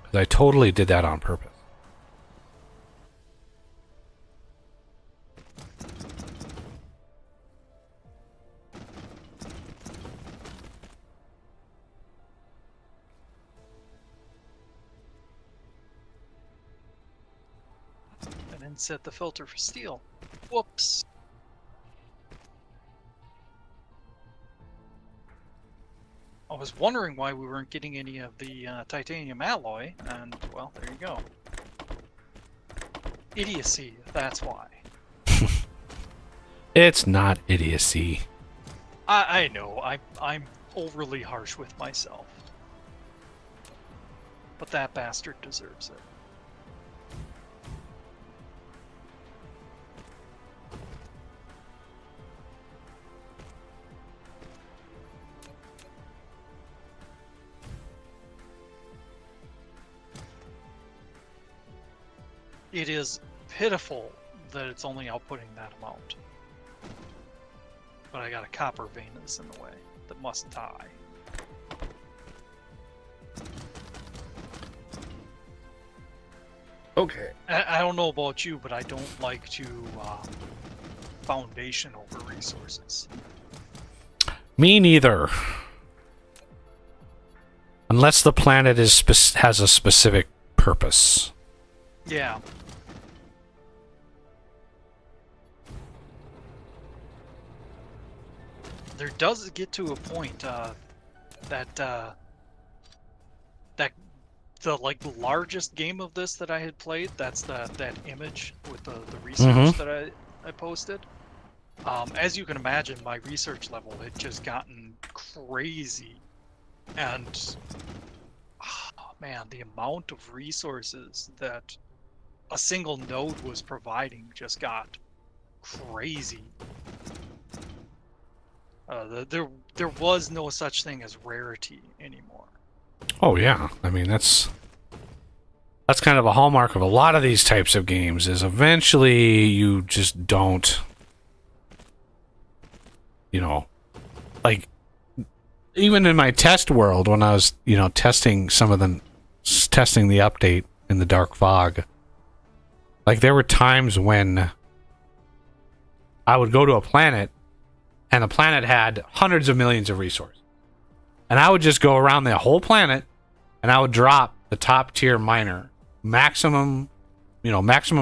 Speaker 3: Because I totally did that on purpose.
Speaker 2: And then set the filter for steel. Whoops. I was wondering why we weren't getting any of the titanium alloy, and, well, there you go. Idiocy, that's why.
Speaker 3: It's not idiocy.
Speaker 2: I know, I'm overly harsh with myself. But that bastard deserves it. It is pitiful that it's only outputting that amount. But I got a copper vein that's in the way that must die.
Speaker 1: Okay.
Speaker 2: I don't know about you, but I don't like to foundation over resources.
Speaker 3: Me neither. Unless the planet has a specific purpose.
Speaker 2: Yeah. There does get to a point that the largest game of this that I had played, that's that image with the research that I posted. As you can imagine, my research level had just gotten crazy, and man, the amount of resources that a single node was providing just got crazy. There was no such thing as rarity anymore.
Speaker 3: Oh yeah, I mean that's kind of a hallmark of a lot of these types of games. Is eventually you just don't, you know, like even in my test world when I was, you know, testing the update in the Dark Fog. Like there were times when I would go to a planet and the planet had hundreds of millions of resources. And I would just go around the whole planet, and I would drop the top tier miner, maximum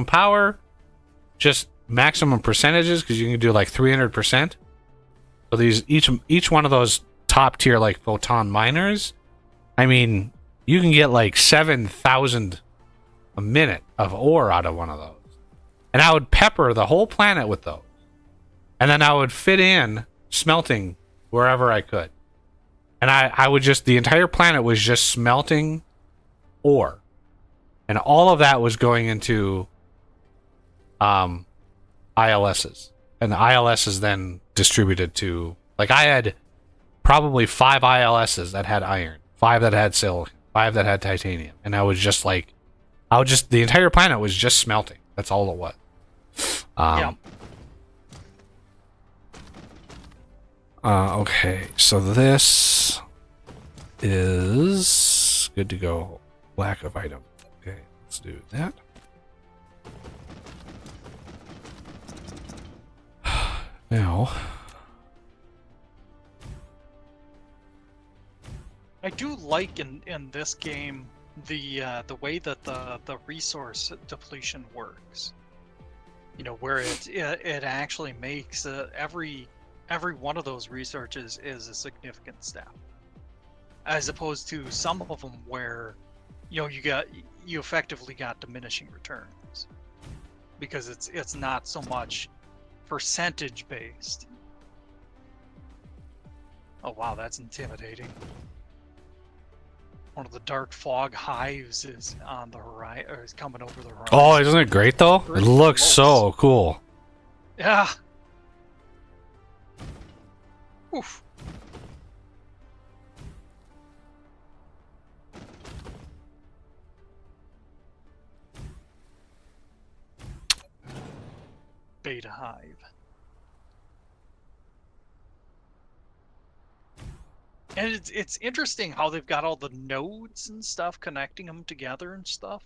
Speaker 3: power, just maximum percentages, because you can do like 300%. So these each one of those top tier like photon miners, I mean, you can get like 7,000 a minute of ore out of one of those. And I would pepper the whole planet with those. And then I would fit in smelting wherever I could. And I would just, the entire planet was just smelting ore. And all of that was going into ILSs. And the ILSs then distributed to, like, I had probably 5 ILSs that had iron, 5 that had silicon, 5 that had titanium. And I was just like, the entire planet was just smelting. That's all it was. Okay, so this is good to go. Lack of item. Okay, let's do that. Now,
Speaker 2: I do like in this game the way that the resource depletion works. You know, where it actually makes every one of those researches is a significant step, as opposed to some of them where, you know, you effectively got diminishing returns because it's not so much percentage based. Oh wow, that's intimidating. One of the dark fog hives is on the horizon, or is coming over the horizon.
Speaker 3: oh, isn't it great though? It looks so cool.
Speaker 2: Yeah. Oof. Beta hive. And it's interesting how they've got all the nodes and stuff connecting them together and stuff.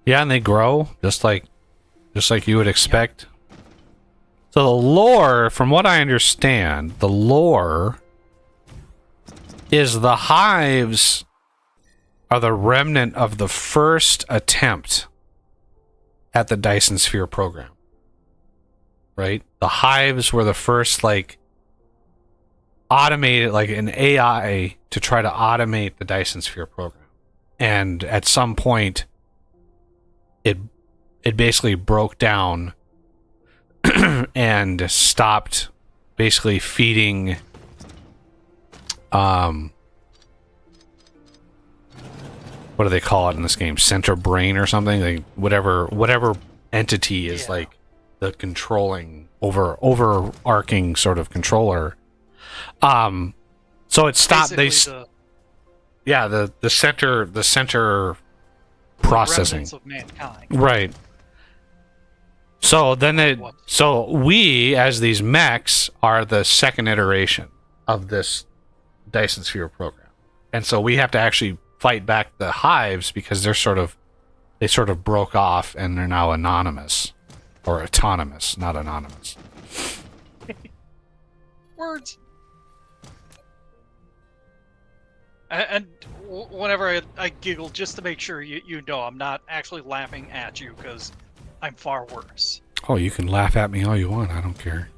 Speaker 3: Yeah, and they grow just like you would expect. So the lore, from what I understand, the lore is the hives are the remnant of the first attempt at the Dyson Sphere program. Right? The hives were the first, like, automated, like an AI to try to automate the Dyson Sphere program. And at some point, it basically broke down and stopped basically feeding what do they call it in this game? Center brain or something? Like whatever entity is like the controlling overarching sort of controller. So it stopped. The center processing
Speaker 2: of mankind.
Speaker 3: Right. So then so we as these mechs are the second iteration of this Dyson Sphere program. And so we have to actually fight back the hives because they sort of broke off and they're now anonymous or autonomous, not anonymous.
Speaker 2: Words. And whenever I giggle, just to make sure you know I'm not actually laughing at you, because I'm far worse.
Speaker 3: Oh, you can laugh at me all you want. I don't care.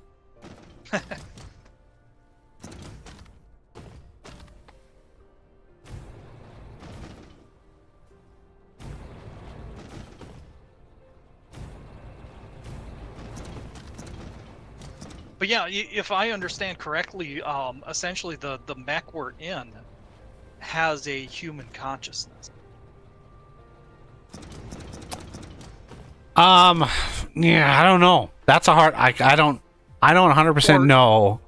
Speaker 2: But yeah, if I understand correctly, essentially the mech we're in has a human consciousness.
Speaker 3: Yeah, I don't know. That's a hard. I don't 100% know.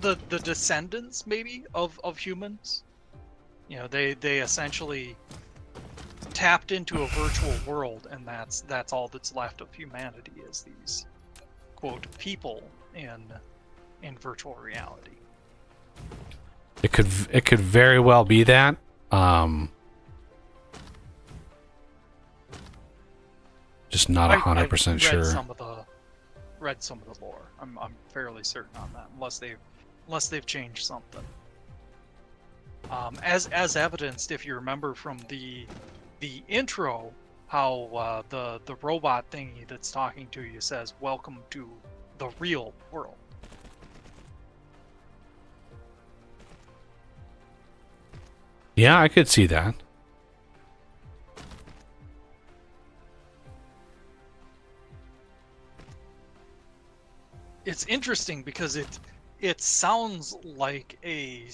Speaker 2: The descendants maybe of humans. You know, they essentially tapped into a virtual world, and that's all that's left of humanity is these quote people in virtual reality.
Speaker 3: It could very well be that. Just not 100% sure.
Speaker 2: Read some of the lore. I'm fairly certain on that, unless they've changed something. As evidenced, if you remember from the intro, how the robot thingy that's talking to you says, "Welcome to the real world."
Speaker 3: Yeah, I could see that.
Speaker 2: It's interesting because it sounds like a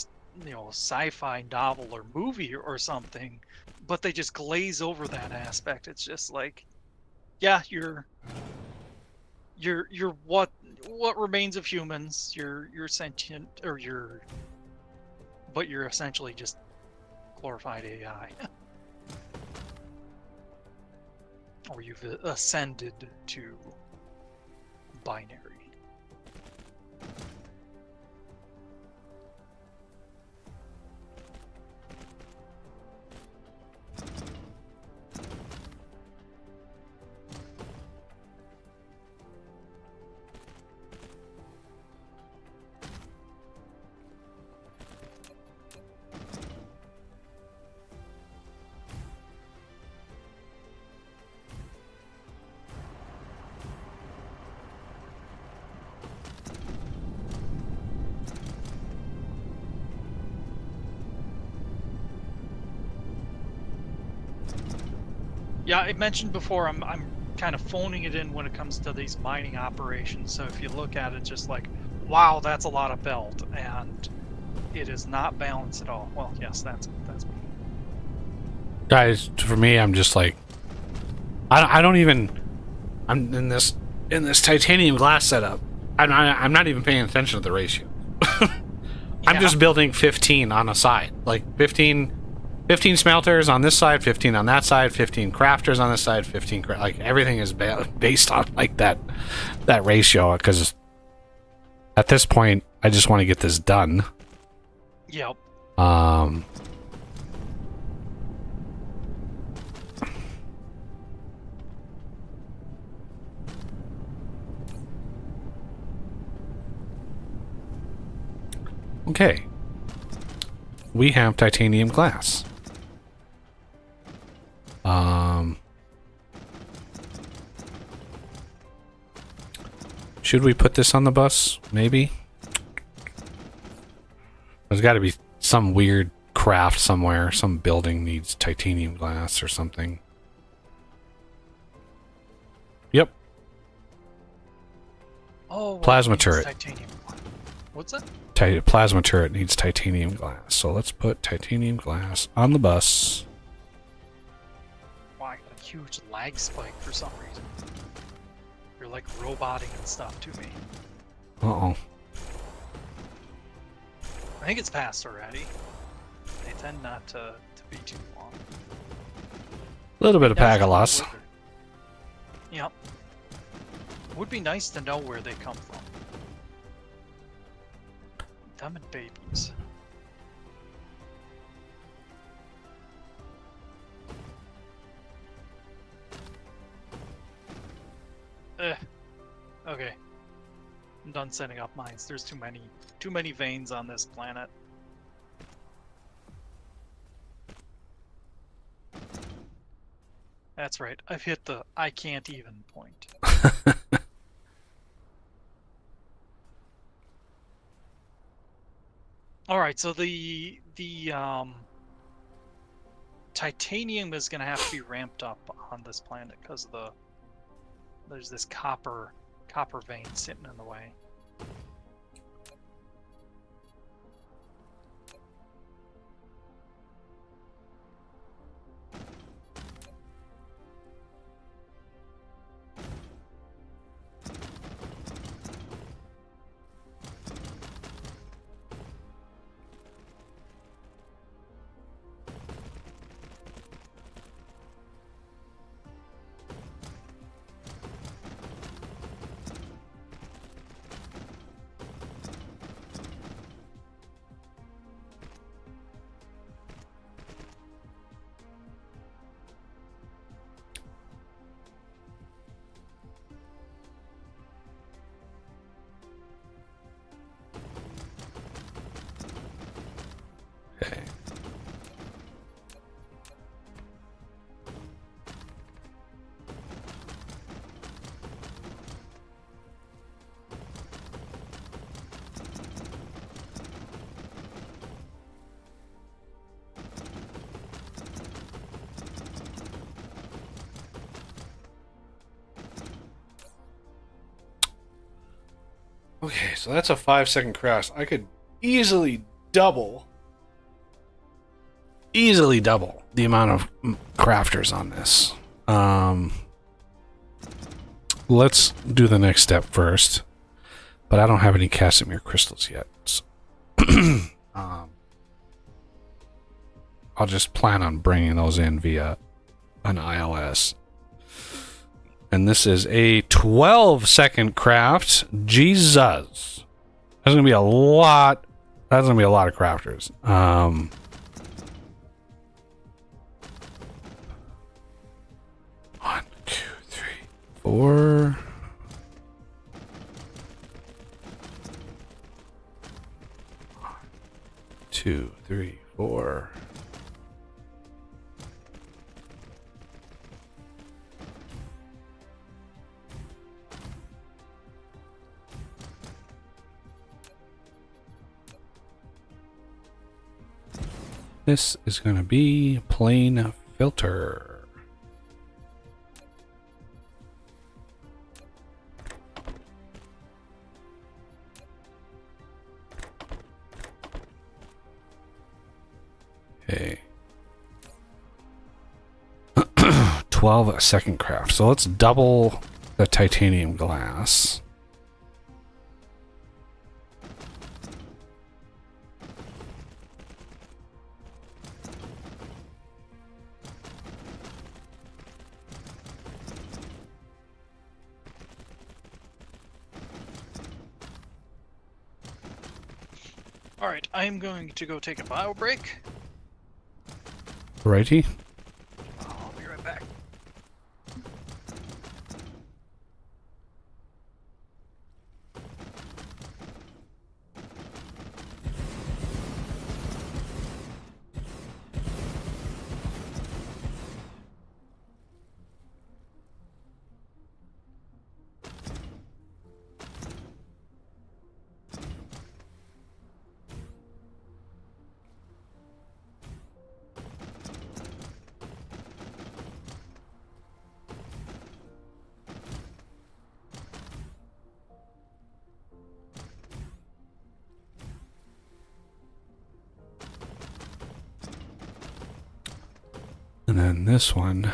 Speaker 2: sci-fi novel or movie or something, but they just glaze over that aspect. It's just like, yeah, you're what remains of humans. You're sentient, or but you're essentially just glorified AI. Or you've ascended to binary. Yeah, I mentioned before, I'm kind of phoning it in when it comes to these mining operations. So if you look at it, just like, wow, that's a lot of belt, and it is not balanced at all. Well, yes, that's me.
Speaker 3: Guys, for me, I'm just like, I don't even. I'm in this titanium glass setup. I'm not even paying attention to the ratio. I'm just building 15 on a side, like 15 smelters on this side, 15 on that side, 15 crafters on this side, 15 like everything is based on like that ratio, because at this point I just want to get this done.
Speaker 2: Yep.
Speaker 3: Okay. We have titanium glass. Should we put this on the bus? Maybe. There's got to be some weird craft somewhere. Some building needs titanium glass or something. Yep.
Speaker 2: Oh,
Speaker 3: Plasma turret.
Speaker 2: Titanium. What's that?
Speaker 3: Plasma turret needs titanium glass. So let's put titanium glass on the bus.
Speaker 2: Wow, I got a huge lag spike for some reason. You're like roboting and stuff to me.
Speaker 3: Uh-oh.
Speaker 2: I think it's passed already. They tend not to be too long.
Speaker 3: A little bit of pack loss.
Speaker 2: Yep. Would be nice to know where they come from. Diamond babies. Okay. I'm done setting up mines. There's too many veins on this planet. That's right. I've hit the I can't even point. All right, so the titanium is going to have to be ramped up on this planet because of there's this copper vein sitting in the way.
Speaker 3: Okay, so that's a 5-second craft. I could easily double the amount of crafters on this. Let's do the next step first, but I don't have any Casimir crystals yet. So I'll just plan on bringing those in via an ILS. And this is a 12-second craft. Jesus. That's gonna be a lot. That's gonna be a lot of crafters. 1, 2, 3, 4. Two, three, four. This is going to be plain filter. Okay. 12-second craft. So let's double the titanium glass.
Speaker 2: Alright, I am going to go take a bio break.
Speaker 3: Righty.
Speaker 2: I'll be right back.
Speaker 3: And then this one.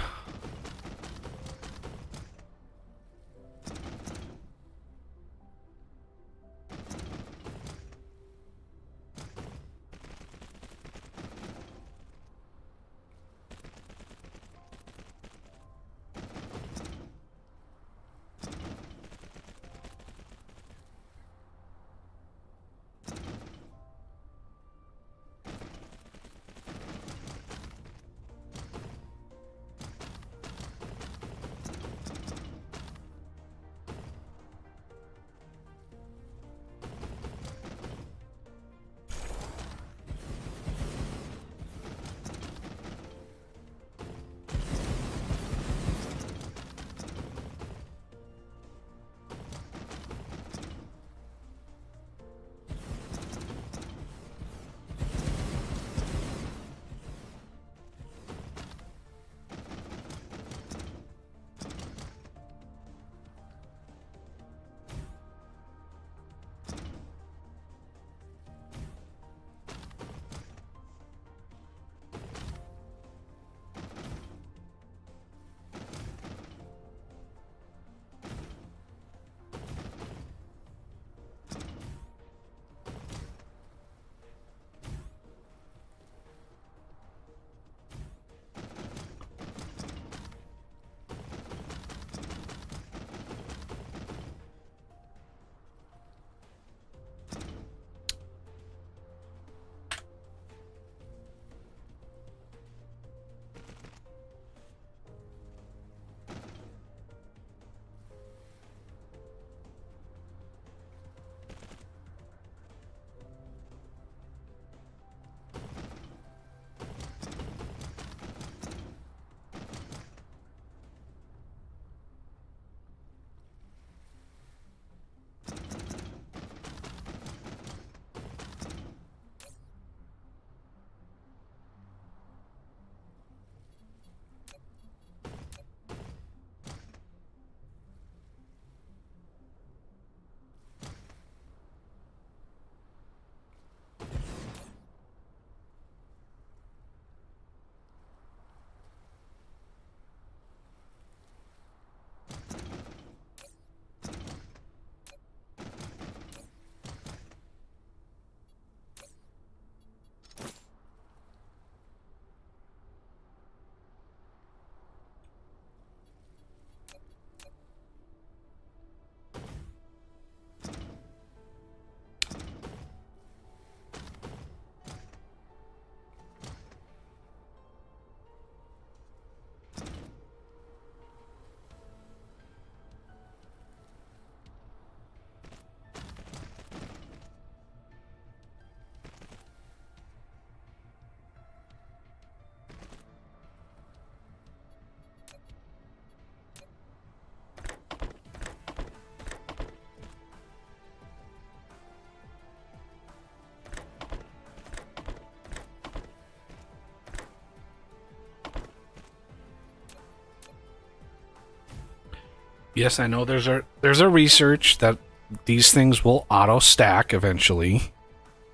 Speaker 3: Yes, I know there's a research that these things will auto stack eventually.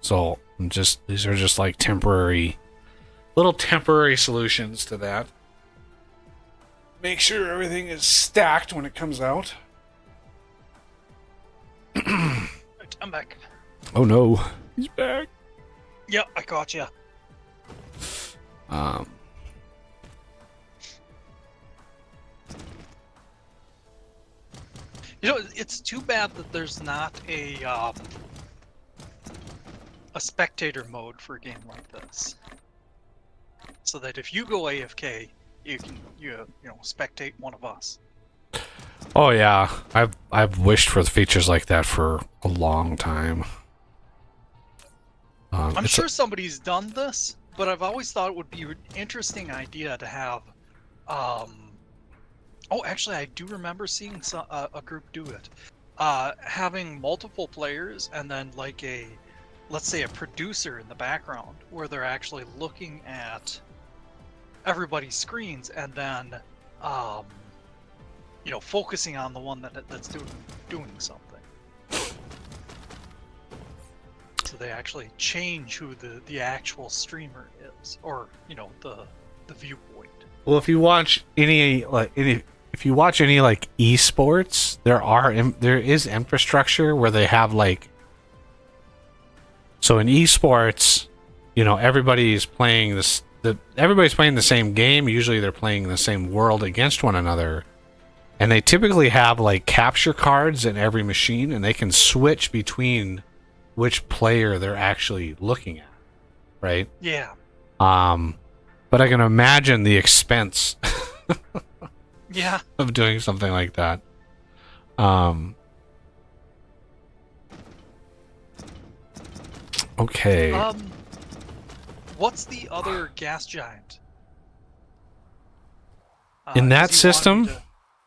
Speaker 3: So these are just like little temporary solutions to that. Make sure everything is stacked when it comes out.
Speaker 2: Right, I'm back.
Speaker 3: Oh no, he's back.
Speaker 2: Yep, I caught you. You know, it's too bad that there's not a spectator mode for a game like this, so that if you go AFK, you can spectate one of us.
Speaker 3: Oh yeah, I've wished for features like that for a long time.
Speaker 2: I'm sure somebody's done this, but I've always thought it would be an interesting idea to have. Oh, actually, I do remember seeing a group do it. Having multiple players and then like let's say a producer in the background where they're actually looking at everybody's screens and then, focusing on the one that's doing something. So they actually change who the actual streamer is, or the viewpoint.
Speaker 3: Well, if you watch any esports, there is infrastructure where they have like. So in esports, everybody's playing everybody's playing the same game. Usually they're playing the same world against one another. And they typically have like capture cards in every machine, and they can switch between which player they're actually looking at. Right?
Speaker 2: Yeah.
Speaker 3: But I can imagine the expense
Speaker 2: yeah.
Speaker 3: of doing something like that. Okay.
Speaker 2: What's the other gas giant?
Speaker 3: In that system,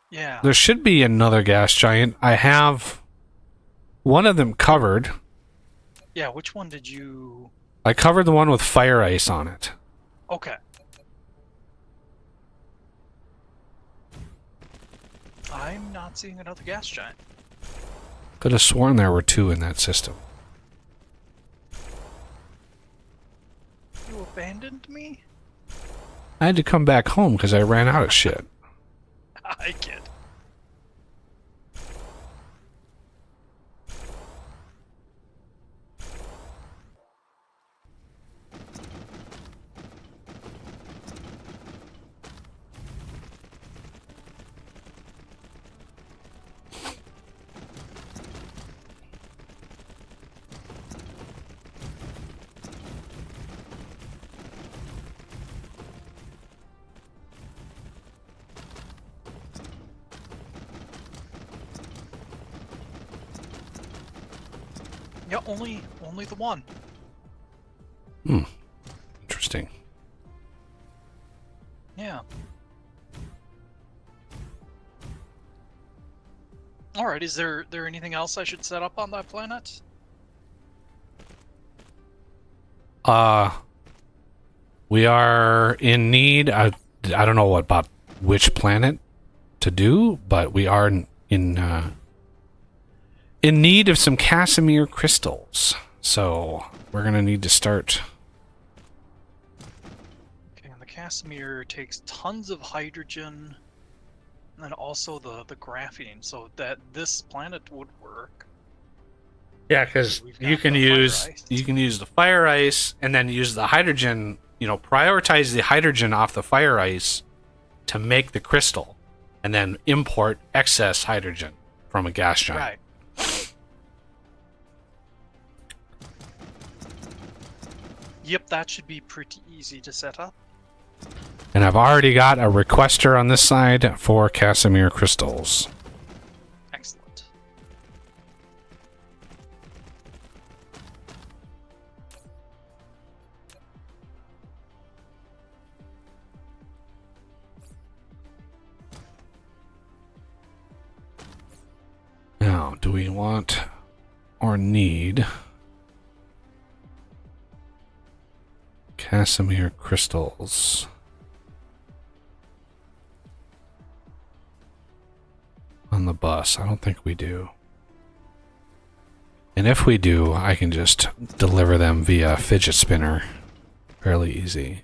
Speaker 2: yeah,
Speaker 3: there should be another gas giant. I have one of them covered.
Speaker 2: Yeah, which one did you...
Speaker 3: I covered the one with fire ice on it.
Speaker 2: Okay. I'm not seeing another gas giant.
Speaker 3: Could have sworn there were two in that system.
Speaker 2: You abandoned me?
Speaker 3: I had to come back home because I ran out of shit.
Speaker 2: I get. Yeah, only the one.
Speaker 3: Interesting.
Speaker 2: Yeah. All right. Is there anything else I should set up on that planet?
Speaker 3: We are in need. I don't know about which planet to do, but we are in need of some Casimir crystals. So we're gonna need to start.
Speaker 2: Okay, and the Casimir takes tons of hydrogen, and then also the graphene, so that this planet would work.
Speaker 3: Yeah, because you can use the fire ice and then use the hydrogen. Prioritize the hydrogen off the fire ice to make the crystal, and then import excess hydrogen from a gas giant.
Speaker 2: Right. Yep, that should be pretty easy to set up.
Speaker 3: And I've already got a requester on this side for Casimir crystals.
Speaker 2: Excellent.
Speaker 3: Now, do we want or need Casimir crystals? on the bus? I don't think we do. And if we do, I can just deliver them via fidget spinner. Fairly easy.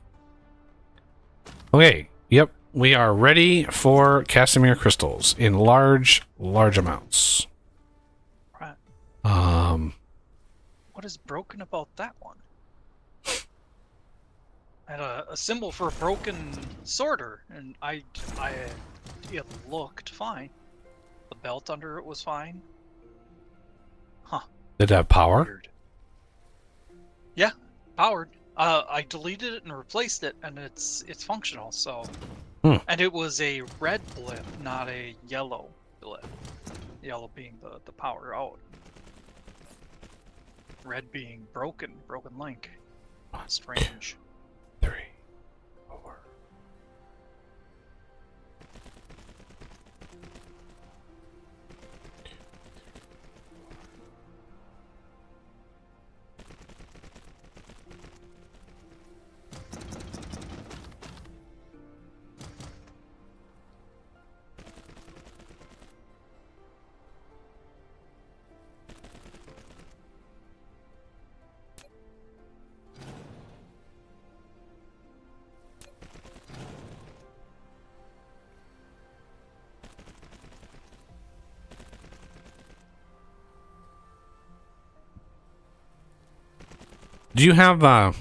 Speaker 3: Okay, yep. We are ready for Casimir crystals in large amounts.
Speaker 2: Right. What is broken about that one? I had a symbol for a broken sorter, and it looked fine. The belt under it was fine. Huh.
Speaker 3: Did it have power?
Speaker 2: Weird. Yeah, powered. I deleted it and replaced it, and it's functional. So, and it was a red blip, not a yellow blip. Yellow being the power out. Red being broken link. Strange.
Speaker 3: 3, 4. Do you have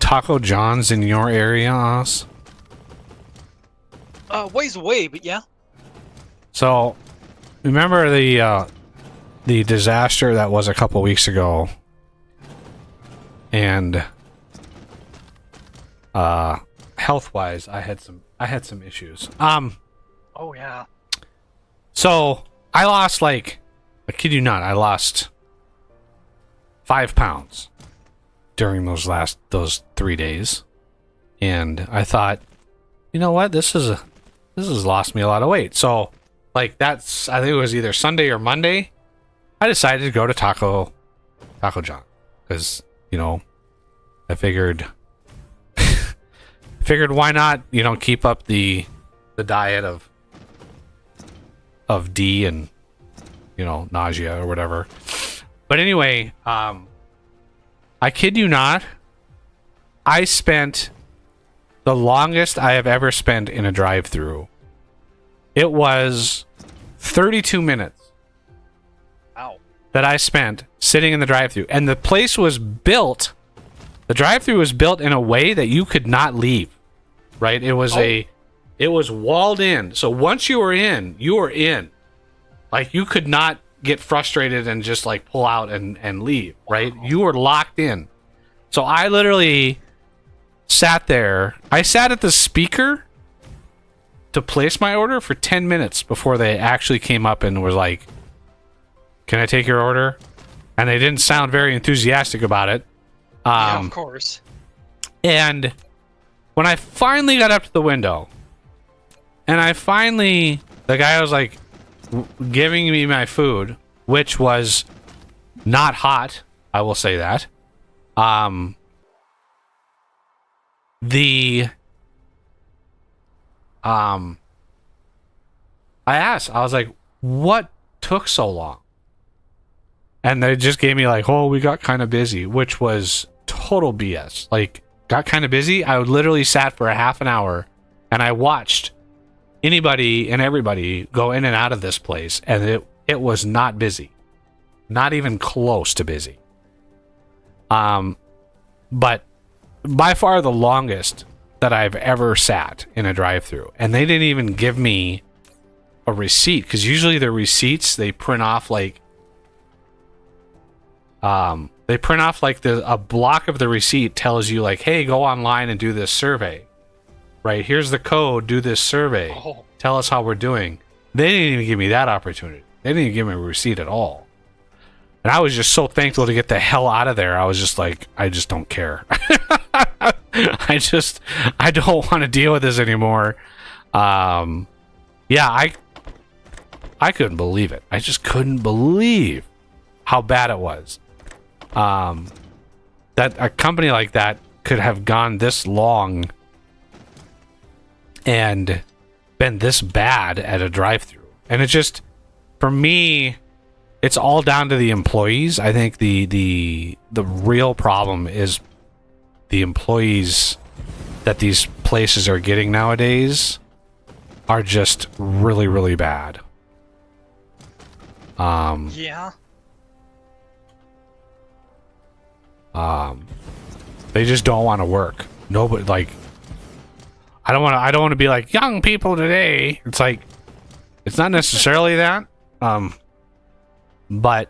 Speaker 3: Taco John's in your area, Oz?
Speaker 2: Ways away, but yeah.
Speaker 3: So, remember the disaster that was a couple weeks ago, and health-wise, I had some issues.
Speaker 2: Oh yeah.
Speaker 3: So I lost I kid you not, I lost 5 pounds during those 3 days, and I thought, you know what, this has lost me a lot of weight. So I think it was either Sunday or Monday, I decided to go to Taco John, because I figured why not keep up the diet of D and nausea or whatever. But anyway, I kid you not, I spent the longest I have ever spent in a drive-through. It was 32 minutes.
Speaker 2: Ow.
Speaker 3: That I spent sitting in the drive-through, and the place was built. The drive-through was built in a way that you could not leave. Right? It was it was walled in. So once you were in, you were in. Like, you could not get frustrated and just pull out and leave, right? Wow. You were locked in. So I literally sat there. I sat at the speaker to place my order for 10 minutes before they actually came up and was like, "Can I take your order?" And they didn't sound very enthusiastic about it.
Speaker 2: Yeah, of course.
Speaker 3: And when I finally got up to the window, and the guy was like giving me my food, which was not hot, I will say that. I asked, I was like, what took so long? And they just gave me we got kind of busy, which was total BS. Got kind of busy. I literally sat for a half an hour and I watched anybody and everybody go in and out of this place, and it was not busy. Not even close to busy. But by far the longest that I've ever sat in a drive-thru. And they didn't even give me a receipt, because usually the receipts, they print off a block of the receipt tells you hey, go online and do this survey. Right, here's the code, do this survey.
Speaker 2: Oh.
Speaker 3: Tell us how we're doing. They didn't even give me that opportunity. They didn't even give me a receipt at all. And I was just so thankful to get the hell out of there. I was just I just don't care. I don't want to deal with this anymore. Yeah, I couldn't believe it. I just couldn't believe how bad it was. That a company like that could have gone this long and been this bad at a drive-through. And it just, for me, it's all down to the employees. I think the real problem is the employees that these places are getting nowadays are just really, really bad.
Speaker 2: Yeah.
Speaker 3: They just don't want to work. Nobody, like, I don't want to be like young people today. It's like, it's not necessarily that. But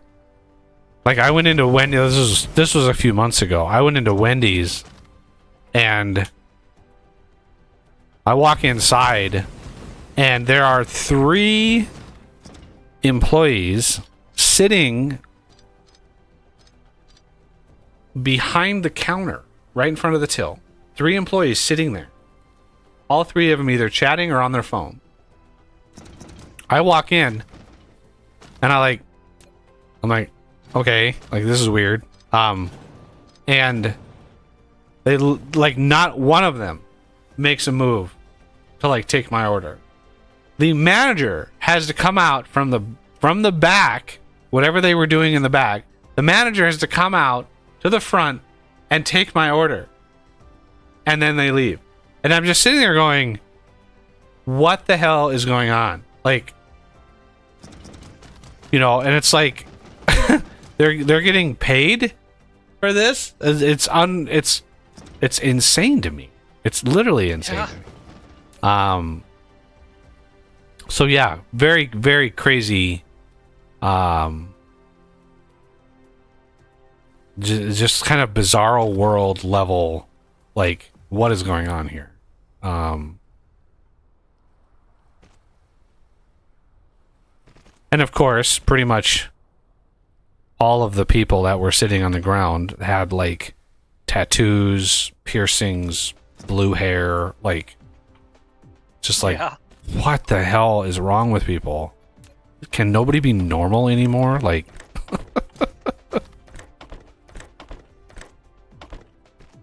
Speaker 3: like I went into Wendy's. This was a few months ago. I went into Wendy's, and I walk inside, and there are 3 employees sitting behind the counter, right in front of the till. 3 employees sitting there. All 3 of them either chatting or on their phone. I walk in, and I'm like, okay, like this is weird. And they like not one of them makes a move to like take my order. The manager has to come out from the back, whatever they were doing in the back. The manager has to come out to the front and take my order. And then they leave. And I'm just sitting there going, what the hell is going on? Like, you know, and it's like they're getting paid for this. It's insane to me. It's literally insane to me. So yeah, very, very crazy. Just kind of bizarro world level, like what is going on here? And of course, pretty much all of the people that were sitting on the ground had like tattoos, piercings, blue hair, like just like, what the hell is wrong with people? Can nobody be normal anymore? Like,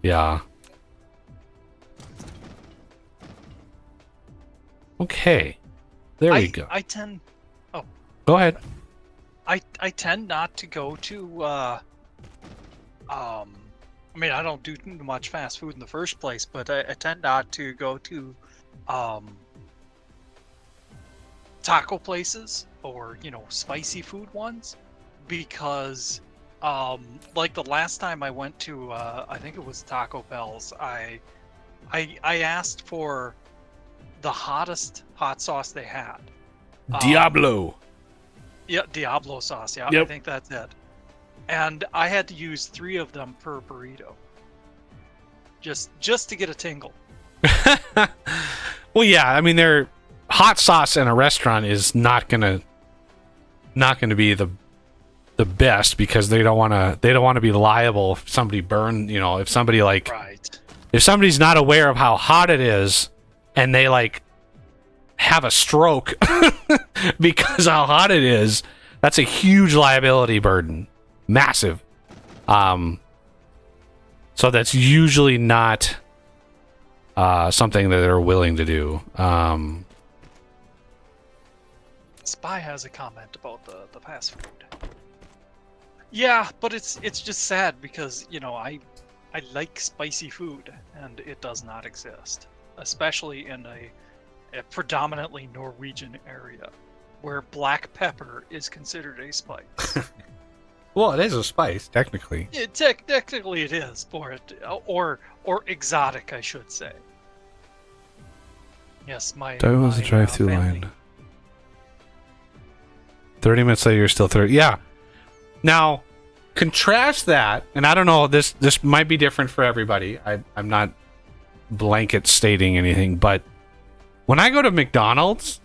Speaker 3: yeah. Okay. There we go. Go ahead.
Speaker 2: I tend not to go to I mean, I don't do much fast food in the first place, but I tend not to go to taco places or, you know, spicy food ones, because like the last time I went to I think it was Taco Bell's, I asked for the hottest hot sauce they had.
Speaker 3: Diablo.
Speaker 2: Yeah, Diablo sauce. Yeah,
Speaker 3: yep.
Speaker 2: I think that's it. And I had to use 3 of them per burrito, just to get a tingle.
Speaker 3: Well, yeah. I mean, their hot sauce in a restaurant is not gonna be the best, because they don't want to be liable if somebody burn. You know, if somebody like if somebody's not aware of how hot it is and they like have a stroke because how hot it is, that's a huge liability burden. Massive. So that's usually not something that they're willing to do.
Speaker 2: Spy has a comment about the fast food. Yeah, but it's just sad because, you know, I like spicy food and it does not exist, especially in a predominantly Norwegian area where black pepper is considered a spice.
Speaker 3: Well, it is a spice, technically.
Speaker 2: Technically it is, or exotic, I should say. Yes, my
Speaker 3: drive-through
Speaker 2: family.
Speaker 3: line. 30 minutes later, you're still 30. Yeah. Now, contrast that, and I don't know, this might be different for everybody. I'm not blanket stating anything, but when I go to McDonald's,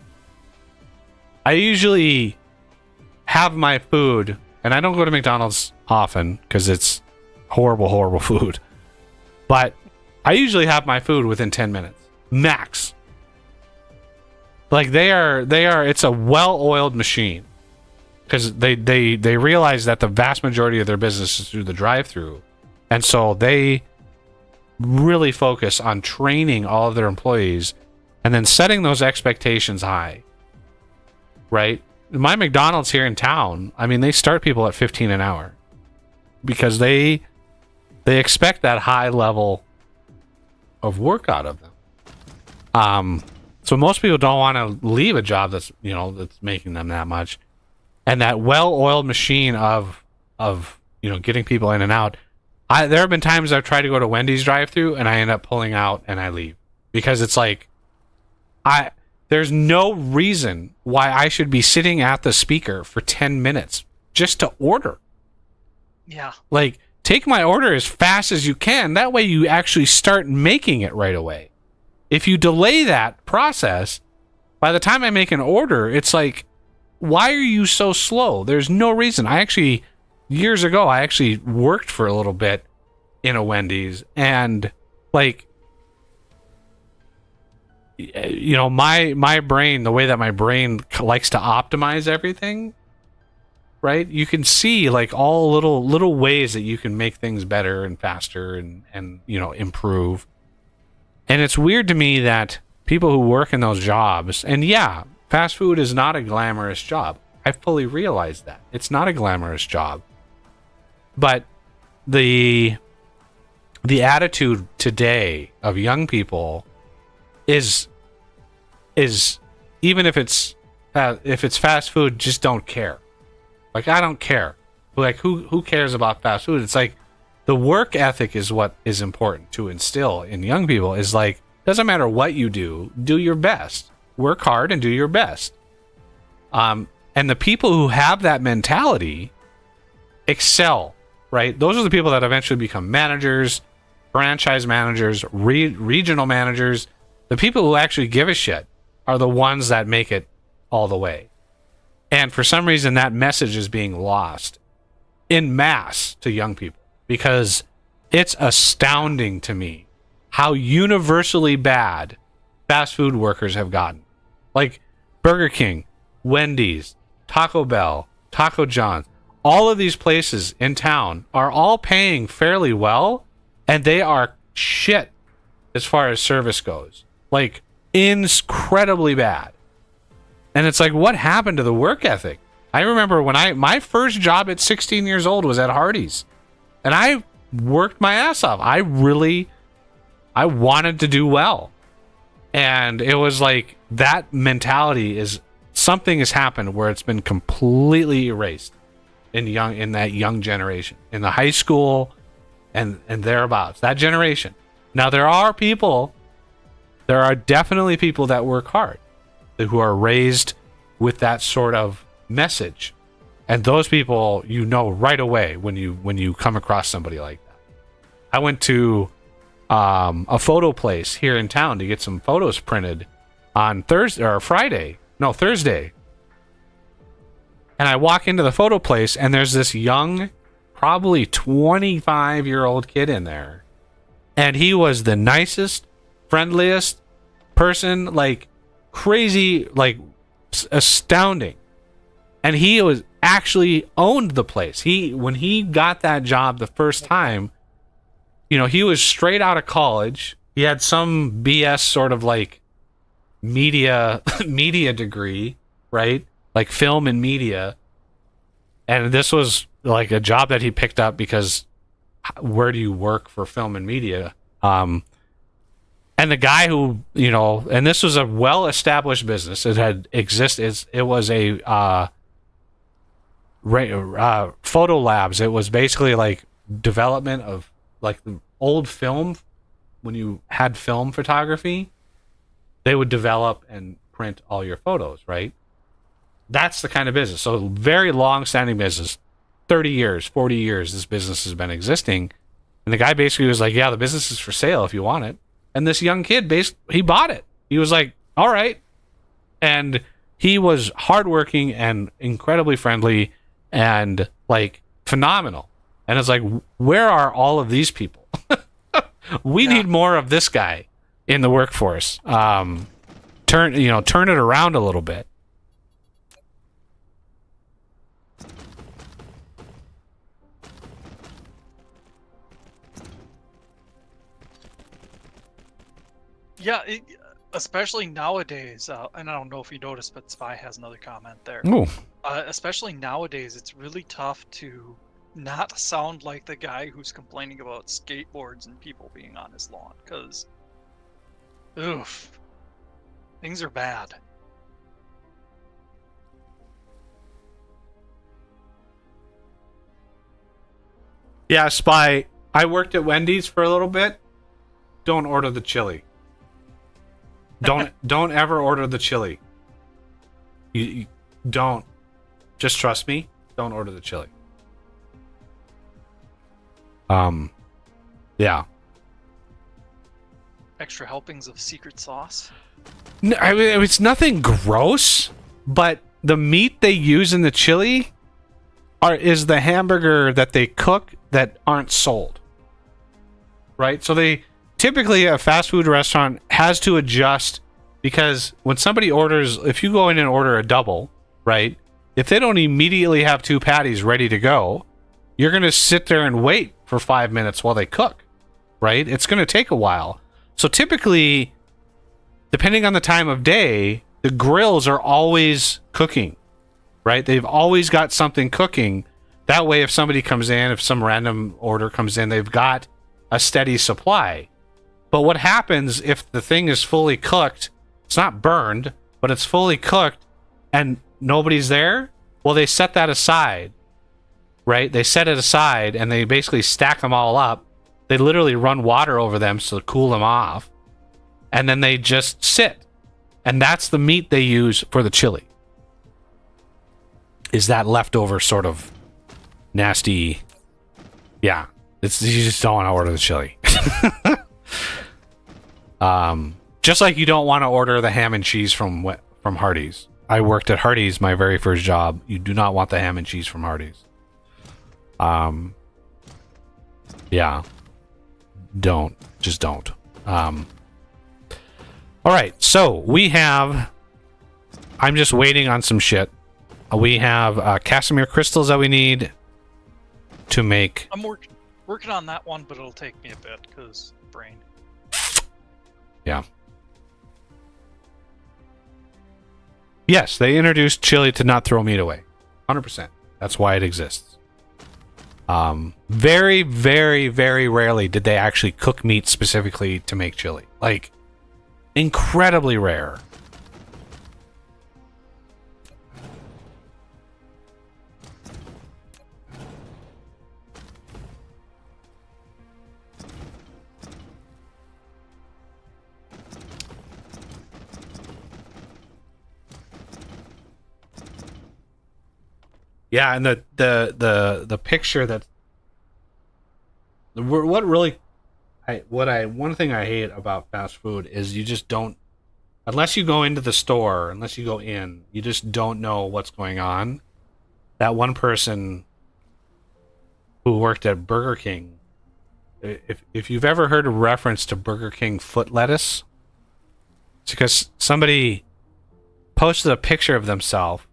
Speaker 3: I usually have my food, and I don't go to McDonald's often because it's horrible, horrible food. But I usually have my food within 10 minutes, max. Like it's a well-oiled machine, because they realize that the vast majority of their business is through the drive-through, and so they really focus on training all of their employees and then setting those expectations high, right? My McDonald's here in town, I mean, they start people at 15 an hour because they expect that high level of work out of them. So most people don't want to leave a job that's, you know, that's making them that much. And that well-oiled machine of you know, getting people in and out. There have been times I've tried to go to Wendy's drive-thru and I end up pulling out and I leave because it's like there's no reason why I should be sitting at the speaker for 10 minutes just to order.
Speaker 2: Yeah.
Speaker 3: Like, take my order as fast as you can. That way you actually start making it right away. If you delay that process, by the time I make an order, it's like, why are you so slow? There's no reason. Years ago, I actually worked for a little bit in a Wendy's, and like, you know, my brain, the way that my brain likes to optimize everything, right? You can see like all little ways that you can make things better and faster and you know, improve. And it's weird to me that people who work in those jobs, and yeah, fast food is not a glamorous job. I fully realize that. It's not a glamorous job. But the attitude today of young people is even if it's fast food, just don't care. Like, I don't care. Like, who cares about fast food? It's like the work ethic is what is important to instill in young people. Is like, doesn't matter what you do your best. Work hard and do your best. And the people who have that mentality excel, right? Those are the people that eventually become managers, franchise managers, regional managers. The people who actually give a shit are the ones that make it all the way. And for some reason, that message is being lost en masse to young people, because it's astounding to me how universally bad fast food workers have gotten. Like Burger King, Wendy's, Taco Bell, Taco John's, all of these places in town are all paying fairly well, and they are shit as far as service goes. Like, incredibly bad. And it's like, what happened to the work ethic? I remember when my first job at 16 years old was at Hardee's, and I worked my ass off. I wanted to do well. And it was like, that mentality is, something has happened where it's been completely erased in that young generation, in the high school and thereabouts, that generation. Now there are definitely people that work hard, who are raised with that sort of message, and those people, you know, right away when you come across somebody like that. I went to a photo place here in town to get some photos printed on Thursday. And I walk into the photo place, and there's this young, probably 25-year-old kid in there. And he was the nicest, friendliest person, like crazy, like astounding. And he was actually owned the place. When he got that job the first time, you know, he was straight out of college. He had some BS sort of like media degree, right? Like film and media. And this was like a job that he picked up because where do you work for film and media? And the guy who, you know, and this was a well-established business. It had existed. It was a photo labs. It was basically like development of like the old film. When you had film photography, they would develop and print all your photos, right? That's the kind of business. So very long-standing business, 30 years, 40 years, this business has been existing. And the guy basically was like, yeah, the business is for sale if you want it. And this young kid, he bought it. He was like, all right. And he was hardworking and incredibly friendly and like phenomenal. And it's like, where are all of these people? We need more of this guy in the workforce. Turn it around a little bit.
Speaker 2: Yeah, especially nowadays, and I don't know if you noticed, but Spy has another comment there.
Speaker 3: Ooh.
Speaker 2: Especially nowadays, it's really tough to not sound like the guy who's complaining about skateboards and people being on his lawn, because, oof, things are bad.
Speaker 3: Yeah, Spy. I worked at Wendy's for a little bit. Don't order the chili. Don't ever order the chili. You don't. Just trust me. Don't order the chili. Yeah.
Speaker 2: Extra helpings of secret sauce.
Speaker 3: No, I mean, it's nothing gross, but the meat they use in the chili is the hamburger that they cook that aren't sold. Right? So they typically, a fast food restaurant has to adjust, because when somebody orders, if you go in and order a double, right? If they don't immediately have 2 patties ready to go, you're going to sit there and wait for 5 minutes while they cook, right? It's going to take a while. So typically, depending on the time of day, the grills are always cooking, right? They've always got something cooking. That way, if somebody comes in, if some random order comes in, they've got a steady supply. But what happens if the thing is fully cooked? It's not burned, but it's fully cooked and nobody's there? Well, they set that aside, right? They set it aside and they basically stack them all up. They literally run water over them to cool them off. And then they just sit. And that's the meat they use for the chili. Is that leftover sort of nasty? Yeah. You just don't want to order the chili. Just like you don't want to order the ham and cheese from Hardee's. I worked at Hardee's, my very first job. You do not want the ham and cheese from Hardee's. Yeah. Just don't. All right, so we have... I'm just waiting on some shit. We have Casimir crystals that we need to make...
Speaker 2: I'm working on that one, but it'll take me a bit, because brain.
Speaker 3: Yeah. Yes, they introduced chili to not throw meat away. 100%. That's why it exists. Very, very, very rarely did they actually cook meat specifically to make chili. Like, incredibly rare. Yeah, and the picture that one thing I hate about fast food is you just don't, unless you go into the store, unless you go in, you just don't know what's going on. That one person who worked at Burger King, if you've ever heard a reference to Burger King foot lettuce, it's because somebody posted a picture of themselves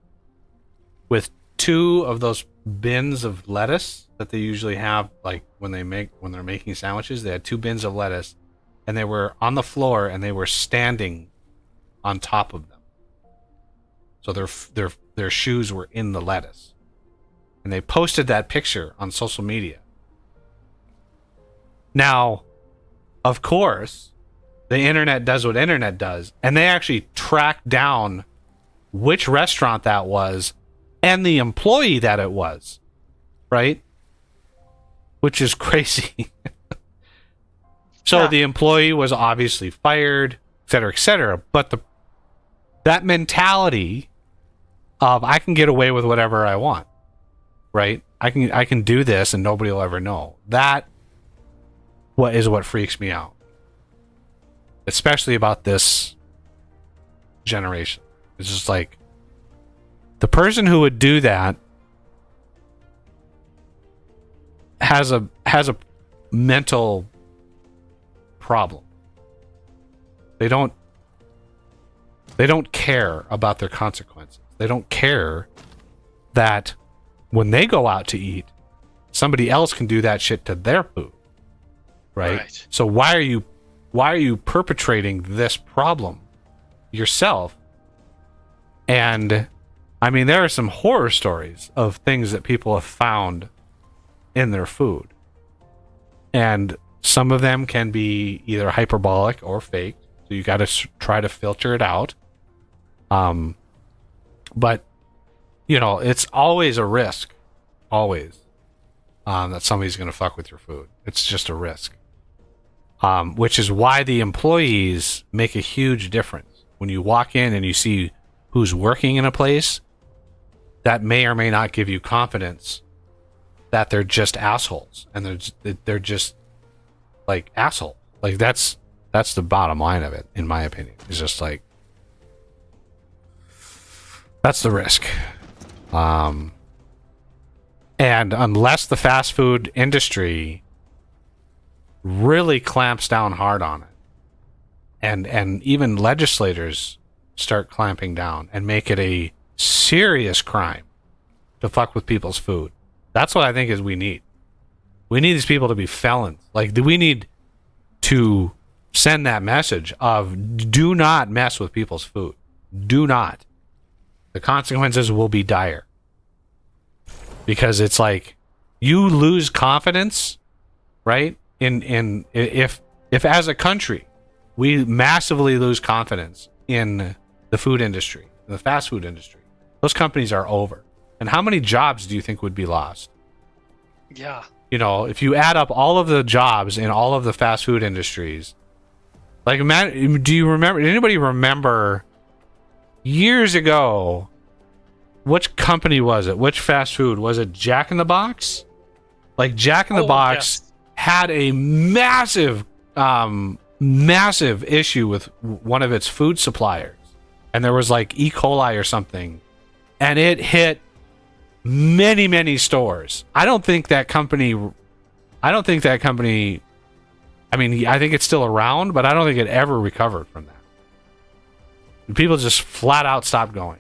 Speaker 3: with 2 of those bins of lettuce that they usually have, like when they're making sandwiches. They had 2 bins of lettuce, and they were on the floor and they were standing on top of them. So their shoes were in the lettuce, and they posted that picture on social media. Now, of course, the internet does what internet does, and they actually tracked down which restaurant that was and the employee that it was, right? Which is crazy. So the employee was obviously fired, et cetera, et cetera. But that mentality of I can get away with whatever I want, right? I can do this and nobody will ever know. That is what freaks me out, especially about this generation. It's just like, the person who would do that has a mental problem. They don't care about their consequences. They don't care that when they go out to eat, somebody else can do that shit to their food. Right? So why are you perpetrating this problem yourself. And I mean, there are some horror stories of things that people have found in their food. And some of them can be either hyperbolic or fake. So you got to try to filter it out. But, you know, it's always a risk. Always. That somebody's going to fuck with your food. It's just a risk. Which is why the employees make a huge difference. When you walk in and you see who's working in a place, that may or may not give you confidence that they're just assholes. And they're just like assholes. Like that's the bottom line of it, in my opinion. It's just like, that's the risk. And unless the fast food industry really clamps down hard on it, and even legislators start clamping down and make it a serious crime to fuck with people's food, that's what I think is we need. We need these people to be felons. Like, we need to send that message of do not mess with people's food. Do not. The consequences will be dire. Because it's like, you lose confidence, right? In if as a country we massively lose confidence in the food industry, the fast food industry, those companies are over. And how many jobs do you think would be lost?
Speaker 2: Yeah.
Speaker 3: You know, if you add up all of the jobs in all of the fast food industries, like, man, do you remember? Did anybody remember years ago? Which company was it? Which fast food was it? Jack in the Box? Like, Jack in the Box had a massive issue with one of its food suppliers, and there was like E. coli or something, and it hit many stores. I think that company, I mean, I think it's still around, but I don't think it ever recovered from that. People just flat out stopped going.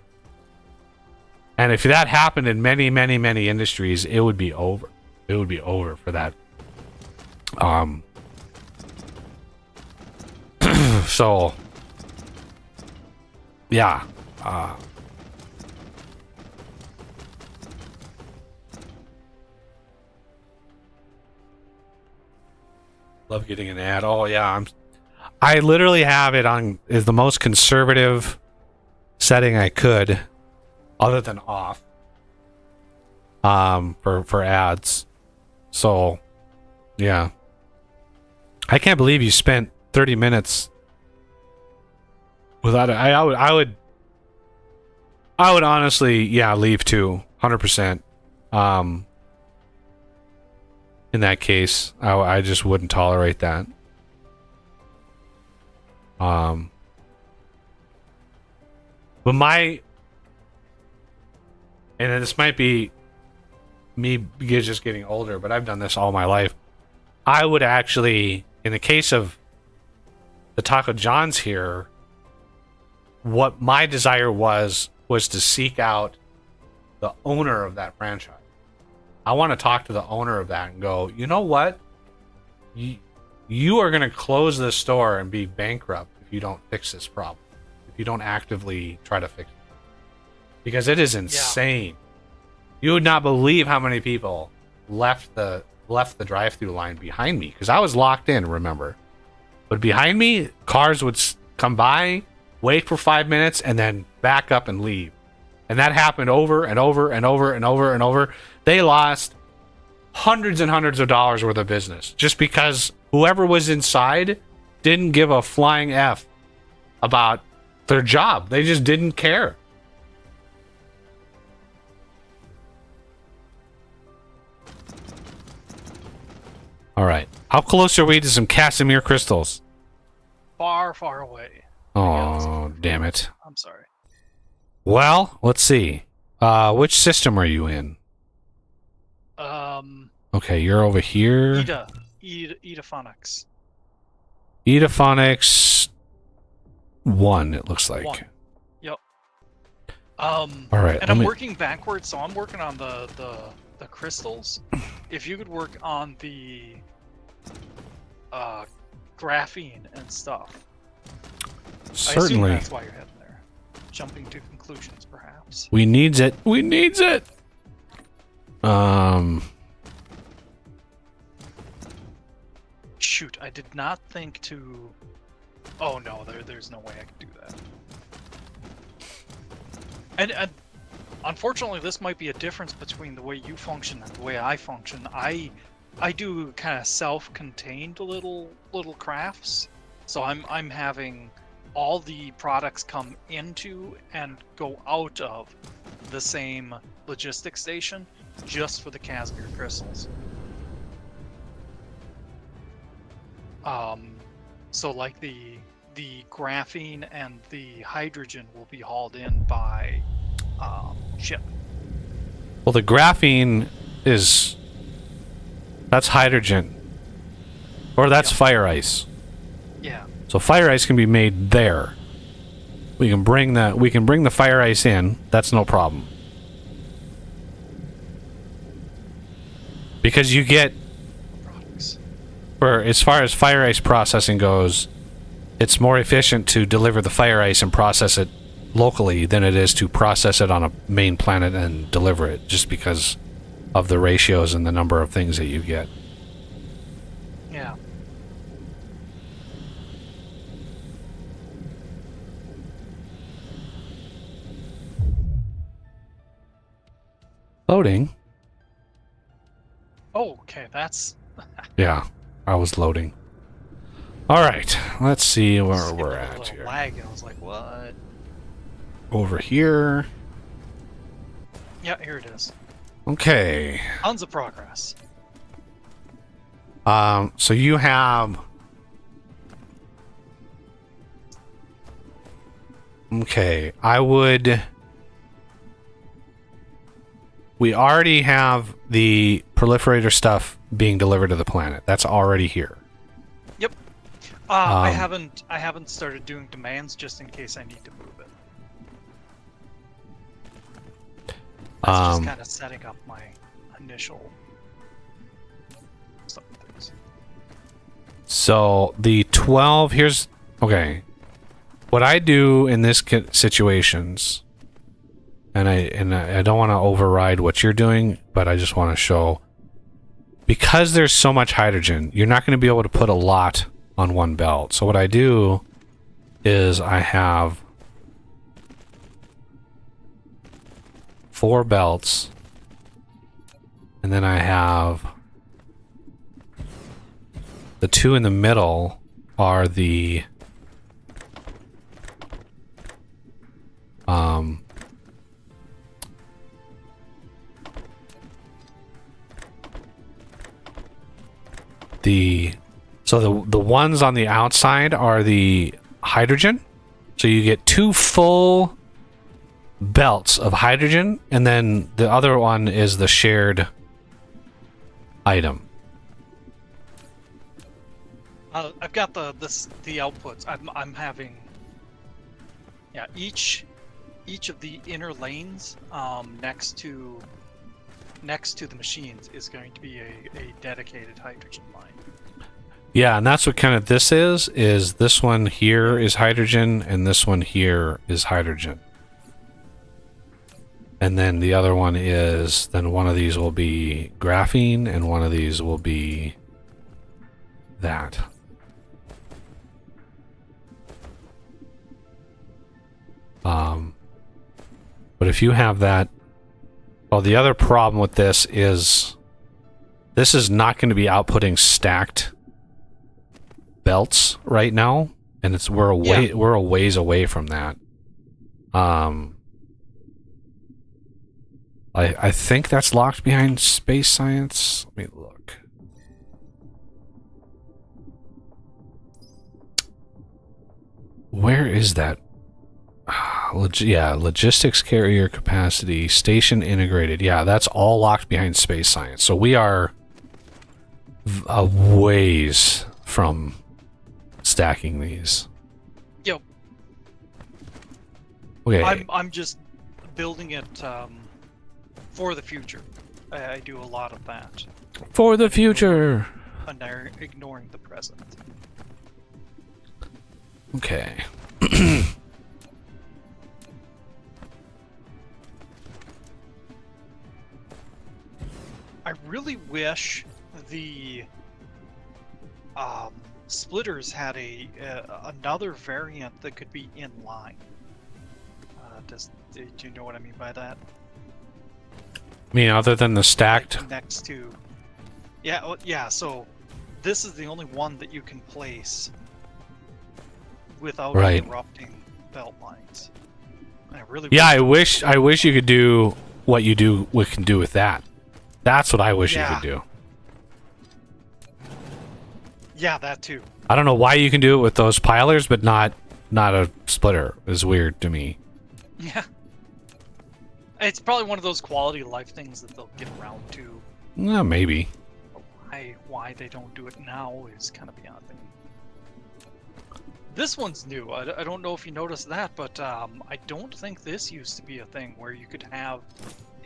Speaker 3: And if that happened in many industries, it would be over. It would be over for that. So, yeah. Love getting an ad. Oh yeah, I literally have it on is the most conservative setting I could, other than off. For ads. So, yeah. I can't believe you spent 30 minutes without it. I would honestly, yeah, leave too, 100%. In that case, I just wouldn't tolerate that. But and this might be me just getting older, but I've done this all my life. I would actually, in the case of the Taco John's here, what my desire was to seek out the owner of that franchise. I want to talk to the owner of that and go, you know what? You are going to close this store and be bankrupt if you don't fix this problem. If you don't actively try to fix it. Because it is insane. Yeah. You would not believe how many people left the drive-through line behind me, because I was locked in, remember. But behind me, cars would come by, wait for 5 minutes, and then back up and leave. And that happened over and over and over and over and over. They lost hundreds and hundreds of dollars worth of business just because whoever was inside didn't give a flying F about their job. They just didn't care. All right. How close are we to some Casimir crystals?
Speaker 2: Far, far away.
Speaker 3: Oh, damn it.
Speaker 2: I'm sorry.
Speaker 3: Well, let's see. Which system are you in? Okay, you're over here.
Speaker 2: Edaphonics.
Speaker 3: Edaphonics 1, it looks like.
Speaker 2: 1. Yep.
Speaker 3: All right.
Speaker 2: And I'm working backwards, so I'm working on the crystals. If you could work on the graphene and stuff. I assume
Speaker 3: Certainly.
Speaker 2: that's why you're heading there. Jumping to conclusions, perhaps.
Speaker 3: We needs it. We needs it.
Speaker 2: Shoot, I did not think to... Oh no, there's no way I could do that. And unfortunately, this might be a difference between the way you function and the way I function. I do kind of self-contained little crafts, so I'm having all the products come into and go out of the same logistics station just for the Casmir crystals. So like the graphene and the hydrogen will be hauled in by ship.
Speaker 3: Well, the graphene that's hydrogen, or that's fire ice.
Speaker 2: Yeah.
Speaker 3: So fire ice can be made there. We can bring the fire ice in. That's no problem. Because you get,
Speaker 2: Products.
Speaker 3: for as far as fire ice processing goes, it's more efficient to deliver the fire ice and process it locally than it is to process it on a main planet and deliver it, just because of the ratios and the number of things that you get.
Speaker 2: Yeah.
Speaker 3: Loading.
Speaker 2: Oh, okay, that's...
Speaker 3: Yeah, I was loading. All right, let's see where
Speaker 2: Just
Speaker 3: we're
Speaker 2: getting a
Speaker 3: at
Speaker 2: little
Speaker 3: here.
Speaker 2: lag, and I was like, what?
Speaker 3: Over here.
Speaker 2: Yeah, here it is.
Speaker 3: Okay.
Speaker 2: Tons of progress.
Speaker 3: So you have... Okay, we already have the proliferator stuff being delivered to the planet. That's already here.
Speaker 2: Yep. I haven't started doing demands just in case I need to move it. That's just kind of setting up my initial stuff and things.
Speaker 3: So the 12, okay. What I do in this situations, and I don't want to override what you're doing, but I just want to show, because there's so much hydrogen, you're not going to be able to put a lot on one belt. So what I do is I have 4 belts, and then I have the 2 in the middle are the the ones on the outside are the hydrogen. So you get 2 full belts of hydrogen, and then the other one is the shared item.
Speaker 2: I've got the outputs. I'm having, yeah, each of the inner lanes next to the machines is going to be a dedicated hydrogen line.
Speaker 3: Yeah, and that's what kind of this is this one here is hydrogen, and this one here is hydrogen. And then the other one is, then one of these will be graphene, and one of these will be that. But if you have that, well, the other problem with this is not going to be outputting stacked belts right now, and we're a ways away from that. I think that's locked behind space science. Let me look. Where is that? Logistics carrier capacity, station integrated. Yeah, that's all locked behind space science. So we are a ways from stacking these.
Speaker 2: Yep.
Speaker 3: Okay.
Speaker 2: I'm just building it for the future. I do a lot of that.
Speaker 3: For the future.
Speaker 2: And they're ignoring the present.
Speaker 3: Okay.
Speaker 2: I really wish the splitters had another variant that could be in line. Do you know what I mean by that?
Speaker 3: I mean, other than the stacked.
Speaker 2: Like next to. Yeah, well, yeah. So this is the only one that you can place without
Speaker 3: Right.
Speaker 2: interrupting belt lines. I really.
Speaker 3: Yeah, I wish you could do what you can do with that. That's what I wish you could do.
Speaker 2: Yeah, that too.
Speaker 3: I don't know why you can do it with those pilers, but not a splitter. Is weird to me.
Speaker 2: Yeah. It's probably one of those quality of life things that they'll get around to.
Speaker 3: Maybe.
Speaker 2: Why they don't do it now is kind of beyond me. This one's new. I don't know if you noticed that, but I don't think this used to be a thing where you could have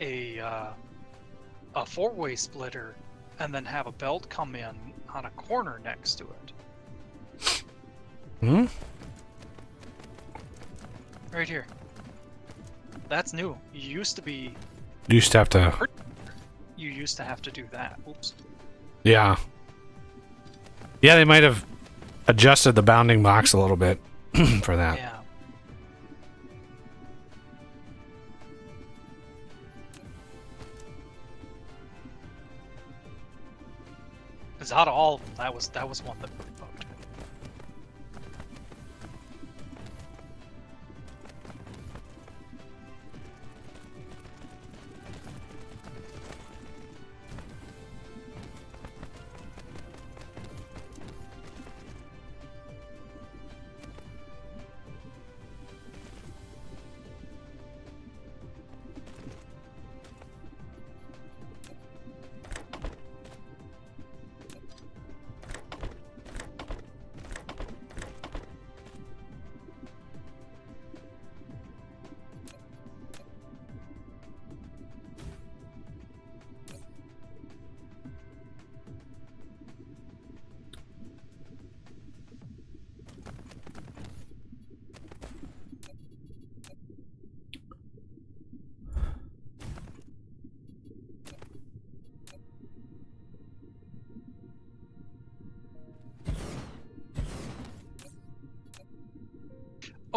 Speaker 2: a four-way splitter and then have a belt come in on a corner next to it.
Speaker 3: Hmm?
Speaker 2: Right here. That's new. You used to
Speaker 3: have to.
Speaker 2: You used to have to do that. Oops.
Speaker 3: Yeah. Yeah, they might have adjusted the bounding box a little bit for that.
Speaker 2: Yeah. Because out of all of them, that was one that really bugged me.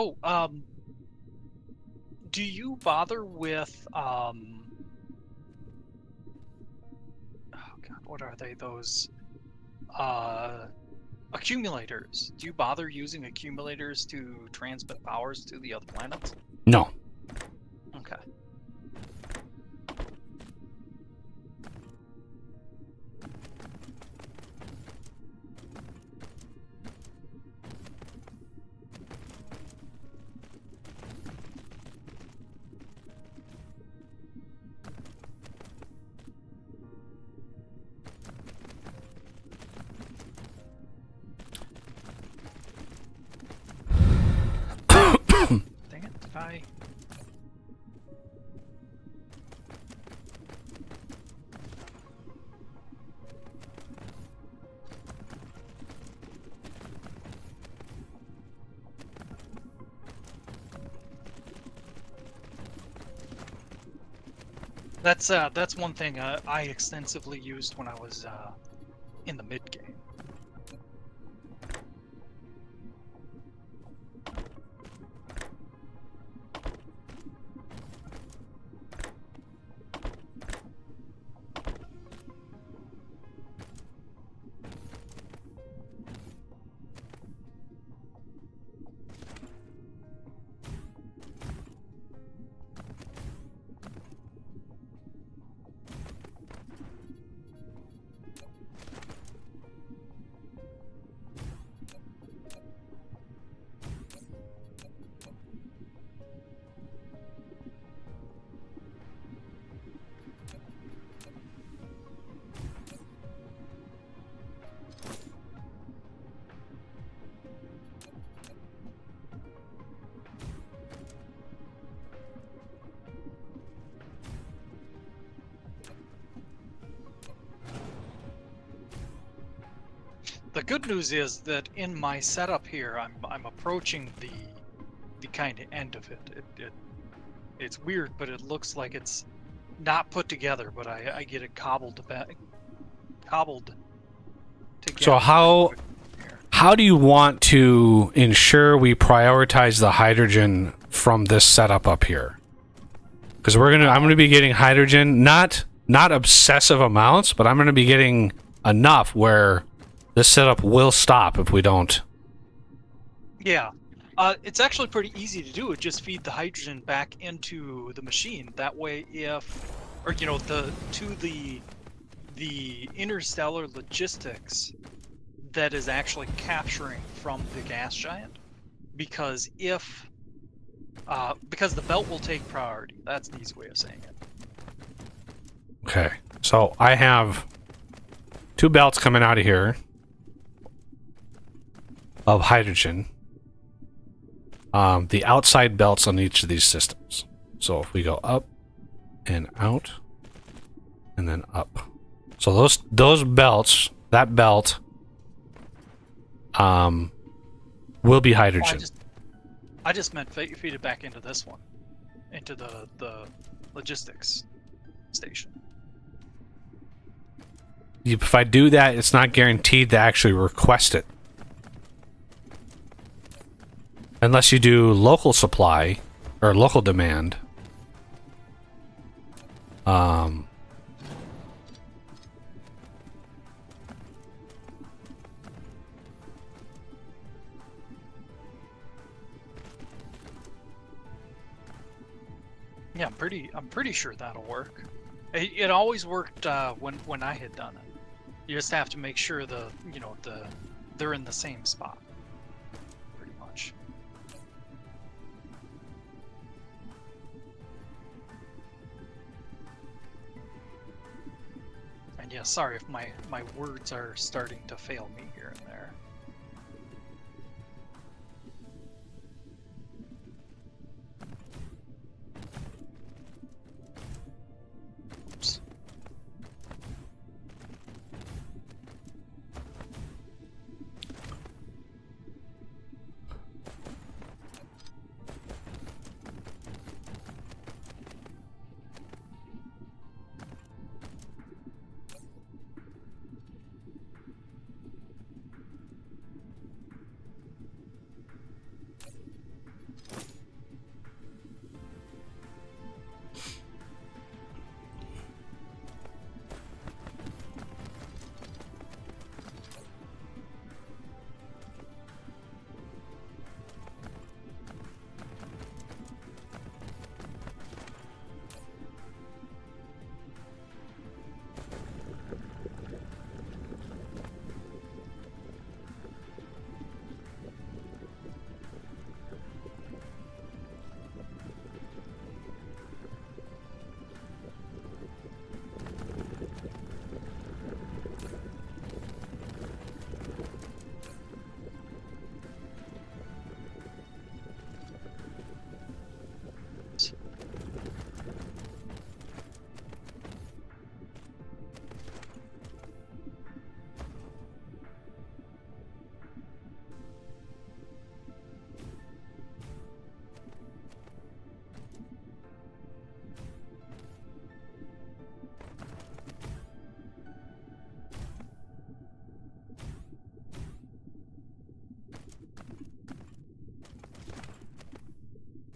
Speaker 2: Oh, do you bother with oh god, what are they? Those accumulators. Do you bother using accumulators to transmit powers to the other planets?
Speaker 3: No.
Speaker 2: Okay. Dang it, did I? That's one thing I extensively used when I was in the mid game. The good news is that in my setup here, I'm approaching the kind of end of it. It's weird, but it looks like it's not put together, but I get it cobbled together.
Speaker 3: So how do you want to ensure we prioritize the hydrogen from this setup up here? Because I'm gonna be getting hydrogen, not obsessive amounts, but I'm gonna be getting enough where this setup will stop if we don't.
Speaker 2: Yeah. It's actually pretty easy to do it. Just feed the hydrogen back into the machine. That way, the interstellar logistics that is actually capturing from the gas giant, because the belt will take priority. That's the easy way of saying it.
Speaker 3: Okay, so I have 2 belts coming out of here of hydrogen. The outside belts on each of these systems. So if we go up and out and then up. So those belts, that belt will be hydrogen.
Speaker 2: I just meant feed it back into this one, into the logistics station.
Speaker 3: If I do that, it's not guaranteed to actually request it. Unless you do local supply or local demand.
Speaker 2: Yeah, I'm pretty sure that'll work. It always worked when I had done it. You just have to make sure they're in the same spot. Pretty much. And yeah, sorry if my words are starting to fail me here and there. Oops.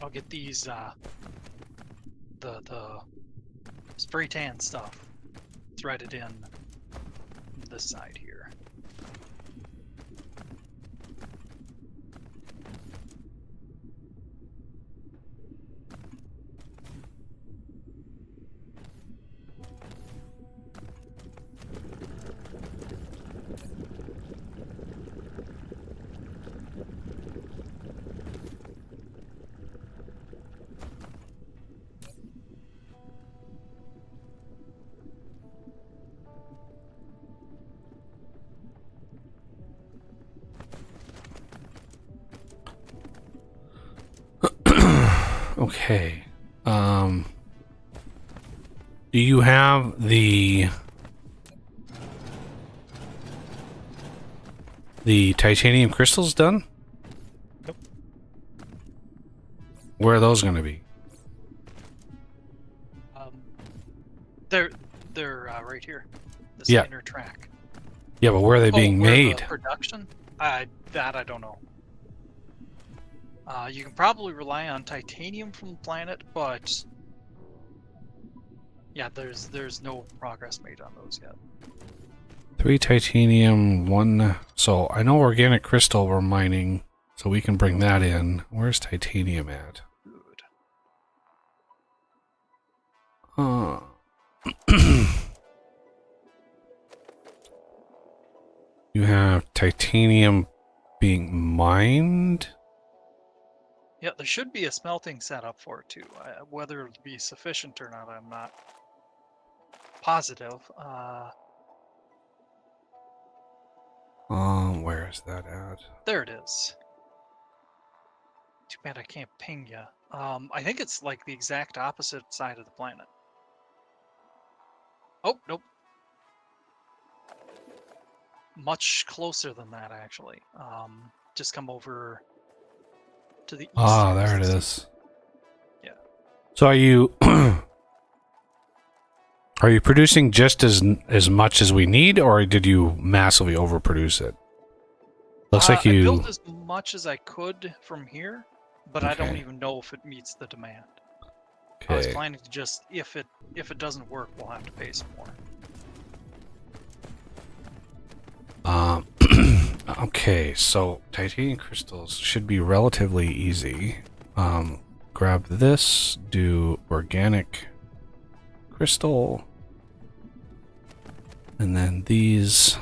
Speaker 2: I'll get these the spray tan stuff threaded in this side here.
Speaker 3: Okay. Do you have the titanium crystals done?
Speaker 2: Nope.
Speaker 3: Where are those going to be?
Speaker 2: right here. This
Speaker 3: Yeah.
Speaker 2: inner track.
Speaker 3: Yeah, but where are they being
Speaker 2: where the
Speaker 3: made?
Speaker 2: production? That I don't know. You can probably rely on titanium from the planet, but yeah, there's no progress made on those yet.
Speaker 3: 3 titanium, 1. So I know organic crystal we're mining, so we can bring that in. Where's titanium at?
Speaker 2: Good.
Speaker 3: You have titanium being mined?
Speaker 2: Yeah, there should be a smelting setup for it too. Whether it'll be sufficient or not, I'm not positive.
Speaker 3: Where is that at?
Speaker 2: There it is. Too bad I can't ping you. I think it's like the exact opposite side of the planet. Oh, nope. Much closer than that, actually. Just come over to the east.
Speaker 3: Ah,
Speaker 2: here.
Speaker 3: there it is.
Speaker 2: Yeah.
Speaker 3: So are you are you producing just as much as we need, or did you massively overproduce it? Looks like
Speaker 2: I
Speaker 3: you
Speaker 2: built as much as I could from here, but I don't
Speaker 3: Okay.
Speaker 2: even know if it meets the demand. I was
Speaker 3: Okay.
Speaker 2: planning to just, if it doesn't work, we'll have to pay some more.
Speaker 3: Okay, so titanium crystals should be relatively easy. Grab this, do organic crystal, and then these.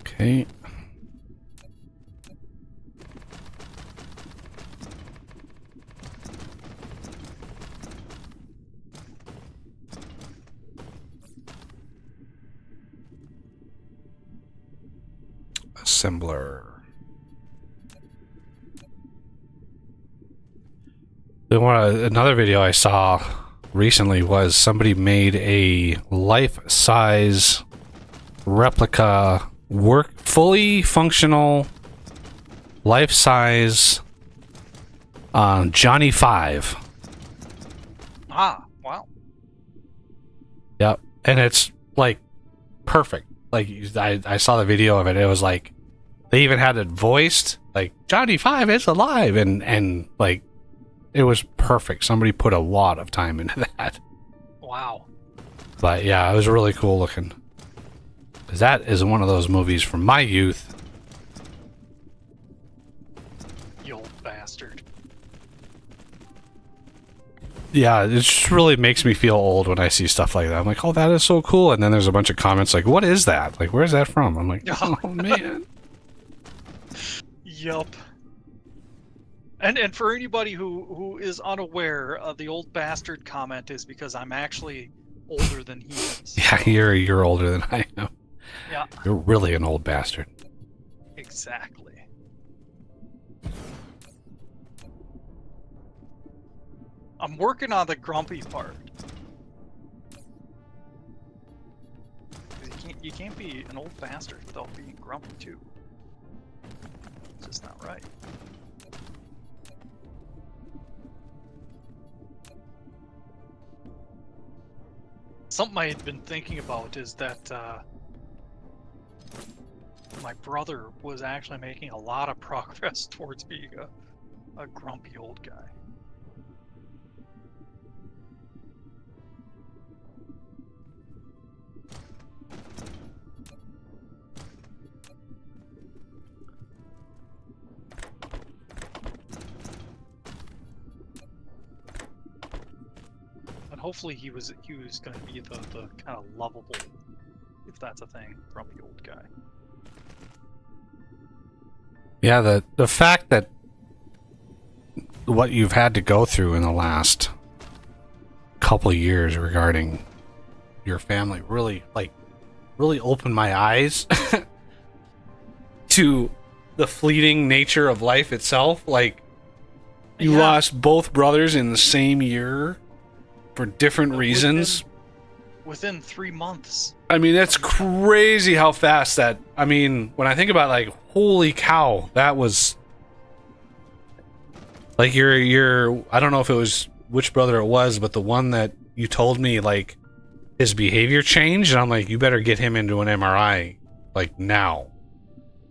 Speaker 3: Okay. Assembler. Another video I saw recently was somebody made a life-size replica fully functional life-size Johnny 5.
Speaker 2: Ah, wow.
Speaker 3: Yep, and it's like perfect. Like I saw the video of it. It was like they even had it voiced like Johnny 5 is alive, and like it was perfect. Somebody put a lot of time into that.
Speaker 2: Wow.
Speaker 3: But yeah, it was really cool looking. 'Cause that is one of those movies from my youth.
Speaker 2: You old bastard.
Speaker 3: Yeah, it just really makes me feel old when I see stuff like that. I'm like, oh, that is so cool. And then there's a bunch of comments like, what is that? Like, where's that from? I'm like, oh, man.
Speaker 2: Yup. And for anybody who is unaware, the old bastard comment is because I'm actually older than he is.
Speaker 3: Yeah, you're older than I am.
Speaker 2: Yeah.
Speaker 3: You're really an old bastard.
Speaker 2: Exactly. I'm working on the grumpy part. You can't be an old bastard without being grumpy too. It's just not right. Something I had been thinking about is that my brother was actually making a lot of progress towards being a grumpy old guy. And hopefully he was going to be the kind of lovable, if that's a thing, grumpy old guy.
Speaker 3: Yeah, the fact that what you've had to go through in the last couple of years regarding your family really opened my eyes to the fleeting nature of life itself. Like, you lost both brothers in the same year for different reasons.
Speaker 2: within 3 months.
Speaker 3: I mean, that's crazy how fast that. I mean, when I think about like, holy cow, that was like your. I don't know if it was which brother it was, but the one that you told me like his behavior changed, and I'm like, you better get him into an MRI like now.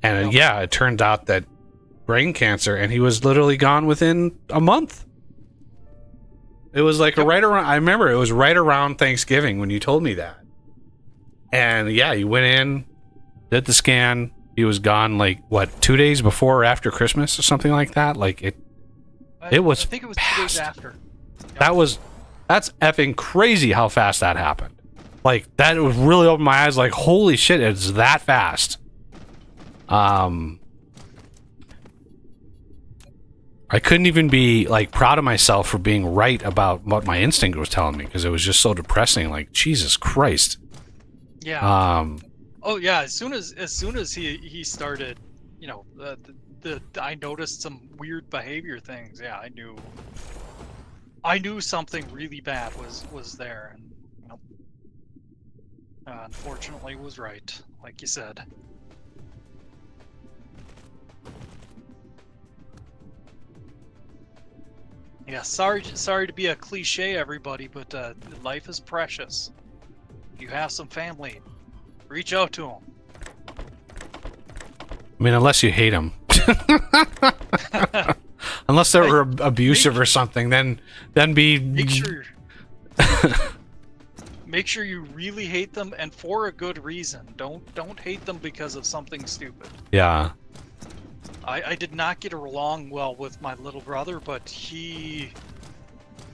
Speaker 3: And yeah, it turned out that brain cancer, and he was literally gone within a month. It was like right around. I remember it was right around Thanksgiving when you told me that. And yeah, he went in, did the scan. He was gone like what, 2 days before or after Christmas or something like that. Like it was.
Speaker 2: I think it was
Speaker 3: fast.
Speaker 2: 2 days after.
Speaker 3: That's effing crazy how fast that happened. Like that was really opened my eyes. Like holy shit, it's that fast. I couldn't even be like proud of myself for being right about what my instinct was telling me, because it was just so depressing. Like Jesus Christ.
Speaker 2: Yeah. Oh yeah. As soon as he started, you know, I noticed some weird behavior things. Yeah, I knew something really bad was there, and you know, unfortunately was right, like you said. Yeah, sorry to be a cliche, everybody, but life is precious. If you have some family, reach out to them.
Speaker 3: I mean, unless you hate them. Unless they were abusive or something, then be...
Speaker 2: Make sure you really hate them, and for a good reason. Don't hate them because of something stupid.
Speaker 3: Yeah.
Speaker 2: I did not get along well with my little brother, but he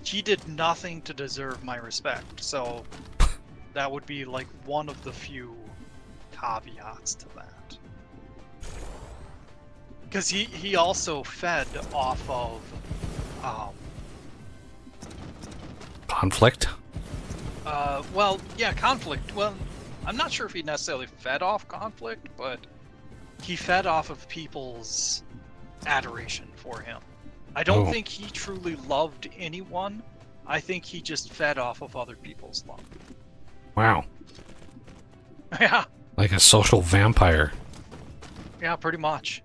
Speaker 2: did nothing to deserve my respect. So that would be like one of the few caveats to that. Because he also fed off of
Speaker 3: conflict.
Speaker 2: Well, yeah, conflict. Well, I'm not sure if he necessarily fed off conflict, but he fed off of people's adoration for him. I don't think he truly loved anyone. I think he just fed off of other people's love.
Speaker 3: Wow.
Speaker 2: Yeah.
Speaker 3: Like a social vampire.
Speaker 2: Yeah, pretty much.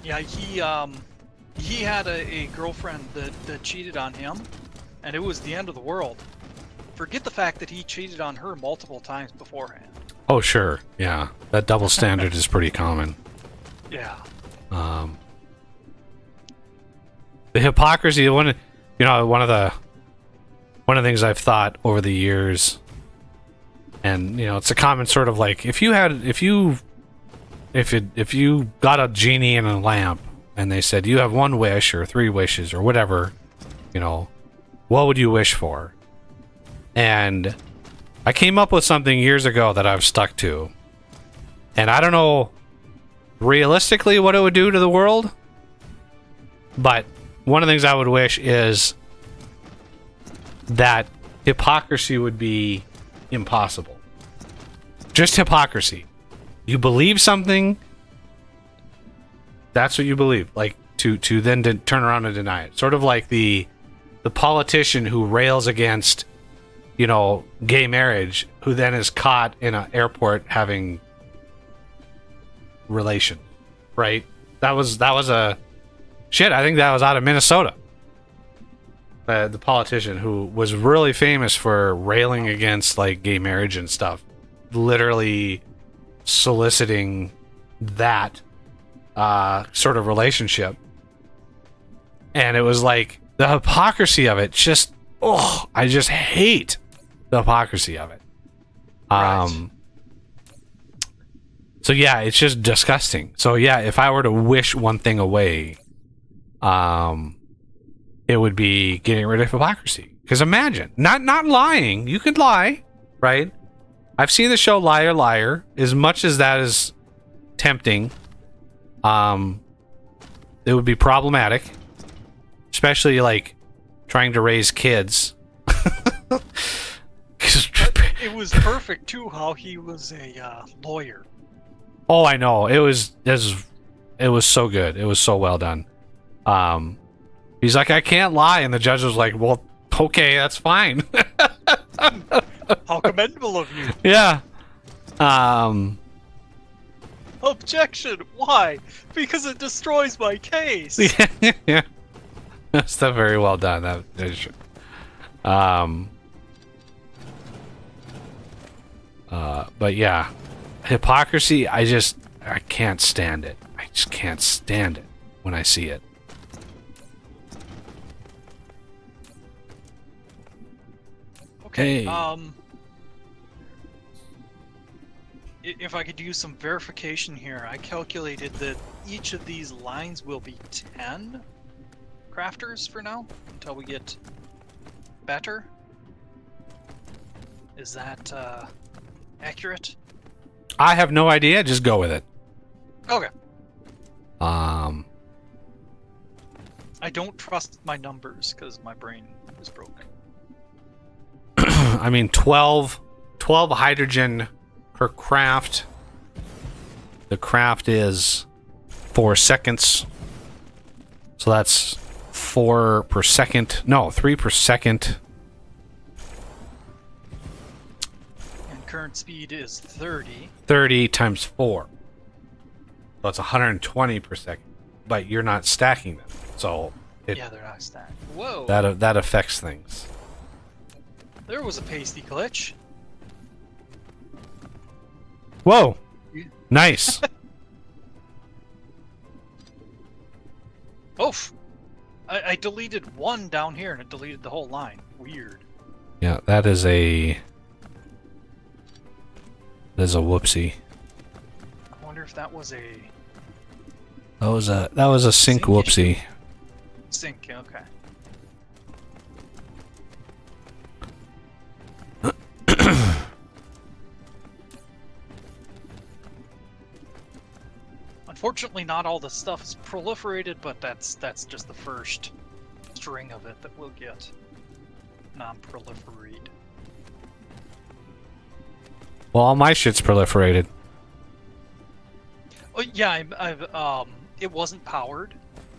Speaker 2: Yeah, he had a girlfriend that cheated on him, and it was the end of the world. Forget the fact that he cheated on her multiple times beforehand.
Speaker 3: Oh, sure. Yeah. That double standard is pretty common.
Speaker 2: Yeah.
Speaker 3: The hypocrisy, one of the things I've thought over the years, and you know, it's a common sort of like, if you got a genie in a lamp and they said you have 1 wish or 3 wishes or whatever, you know, what would you wish for? And I came up with something years ago that I've stuck to. And I don't know realistically what it would do to the world, but one of the things I would wish is that hypocrisy would be impossible. Just hypocrisy. You believe something, that's what you believe. Like to then turn around and deny it. Sort of like the politician who rails against, you know, gay marriage, who then is caught in an airport having relation, right? That was a shit. I think that was out of Minnesota. The politician who was really famous for railing against like gay marriage and stuff, literally soliciting that sort of relationship, and it was like the hypocrisy of it. Just I just hate the hypocrisy of it.
Speaker 2: Right.
Speaker 3: So yeah, it's just disgusting. So yeah, if I were to wish one thing away, it would be getting rid of hypocrisy. Because imagine not lying. You could lie, right? I've seen the show Liar Liar. As much as that is tempting, it would be problematic, especially like trying to raise kids.
Speaker 2: It was perfect too how he was a lawyer.
Speaker 3: Oh, I know. It was so good. It was so well done. You He's like, I can't lie. And the judge was like, well, okay, that's fine.
Speaker 2: How commendable of you.
Speaker 3: Yeah.
Speaker 2: Objection. Why? Because it destroys my case.
Speaker 3: Yeah. That's not very well done. That is, but yeah, hypocrisy. I can't stand it. I just can't stand it when I see it.
Speaker 2: Okay.
Speaker 3: Hey.
Speaker 2: If I could use some verification here, I calculated that each of these lines will be 10 crafters for now until we get better. Is that accurate?
Speaker 3: I have no idea. Just go with it.
Speaker 2: Okay.
Speaker 3: I
Speaker 2: don't trust my numbers because my brain is broken.
Speaker 3: mean, 12 hydrogen per craft. The craft is 4 seconds. So that's 4 per second. No, 3 per second.
Speaker 2: And current speed is 30.
Speaker 3: 30 times 4. So it's 120 per second. But you're not stacking them. So
Speaker 2: Yeah, they're not stacked. Whoa.
Speaker 3: that affects things.
Speaker 2: There was a pasty glitch.
Speaker 3: Whoa. Nice.
Speaker 2: Oof. I deleted one down here and it deleted the whole line. Weird.
Speaker 3: Yeah, that is a whoopsie.
Speaker 2: I wonder if that was a
Speaker 3: That was a sync whoopsie.
Speaker 2: sync. Okay. Unfortunately, not all the stuff is proliferated, but that's just the first string of it that we'll get non-proliferate.
Speaker 3: Well, all my shit's proliferated.
Speaker 2: Oh yeah, it wasn't powered,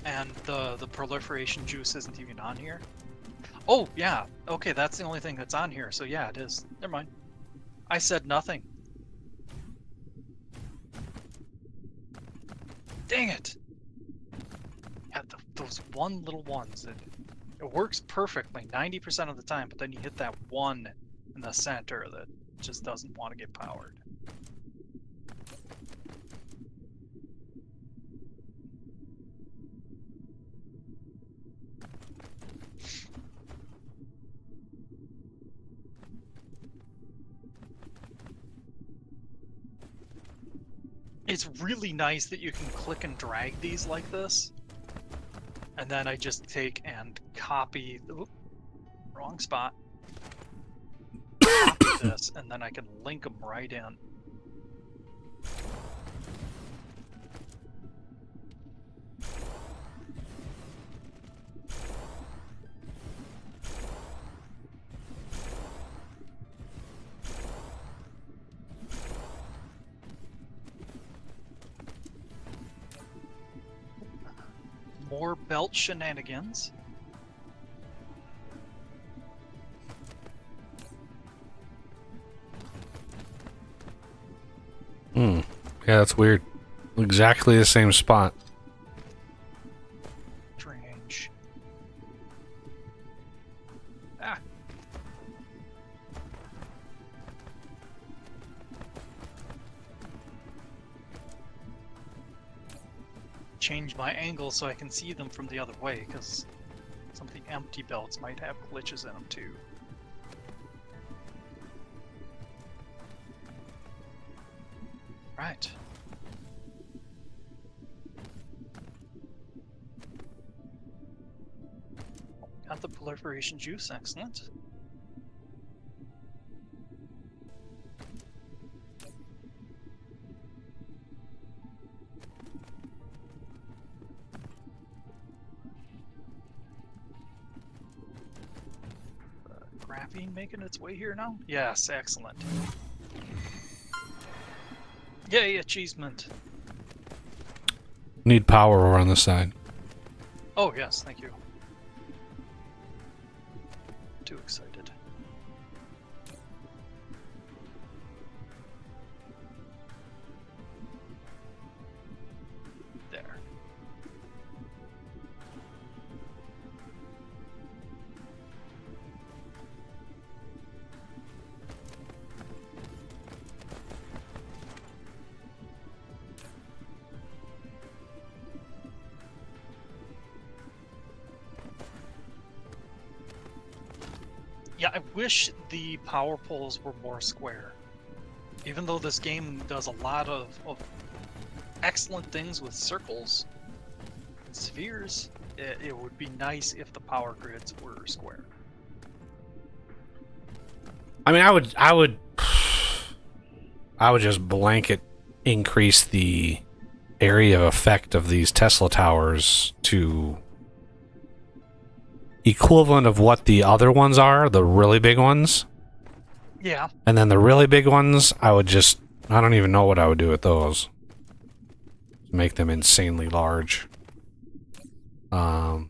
Speaker 2: and the proliferation juice isn't even on here. Oh yeah, okay, that's the only thing that's on here. So yeah, it is. Never mind. I said nothing. Dang it! Yeah, those one little ones. It works perfectly 90% of the time, but then you hit that one in the center that just doesn't want to get powered. It's really nice that you can click and drag these like this. And then I just take and copy... Oop, wrong spot. Copy this, and then I can link them right in. More belt shenanigans.
Speaker 3: Yeah, that's weird. Exactly the same spot.
Speaker 2: Strange. Ah. Change my angle so I can see them from the other way, because some of the empty belts might have glitches in them too. Right. Got the proliferation juice, excellent. Graphene making its way here now? Yes, excellent. Yay, achievement.
Speaker 3: Need power over on the side.
Speaker 2: Oh yes, thank you. get too excited. There. Yeah, I wish the power poles were more square. Even though this game does a lot of excellent things with circles and spheres, it would be nice if the power grids were square.
Speaker 3: I mean, I would just blanket increase the area of effect of these Tesla towers to equivalent of what the other ones are, the really big ones.
Speaker 2: Yeah.
Speaker 3: And then the really big ones, I don't even know what I would do with those. Make them insanely large. Because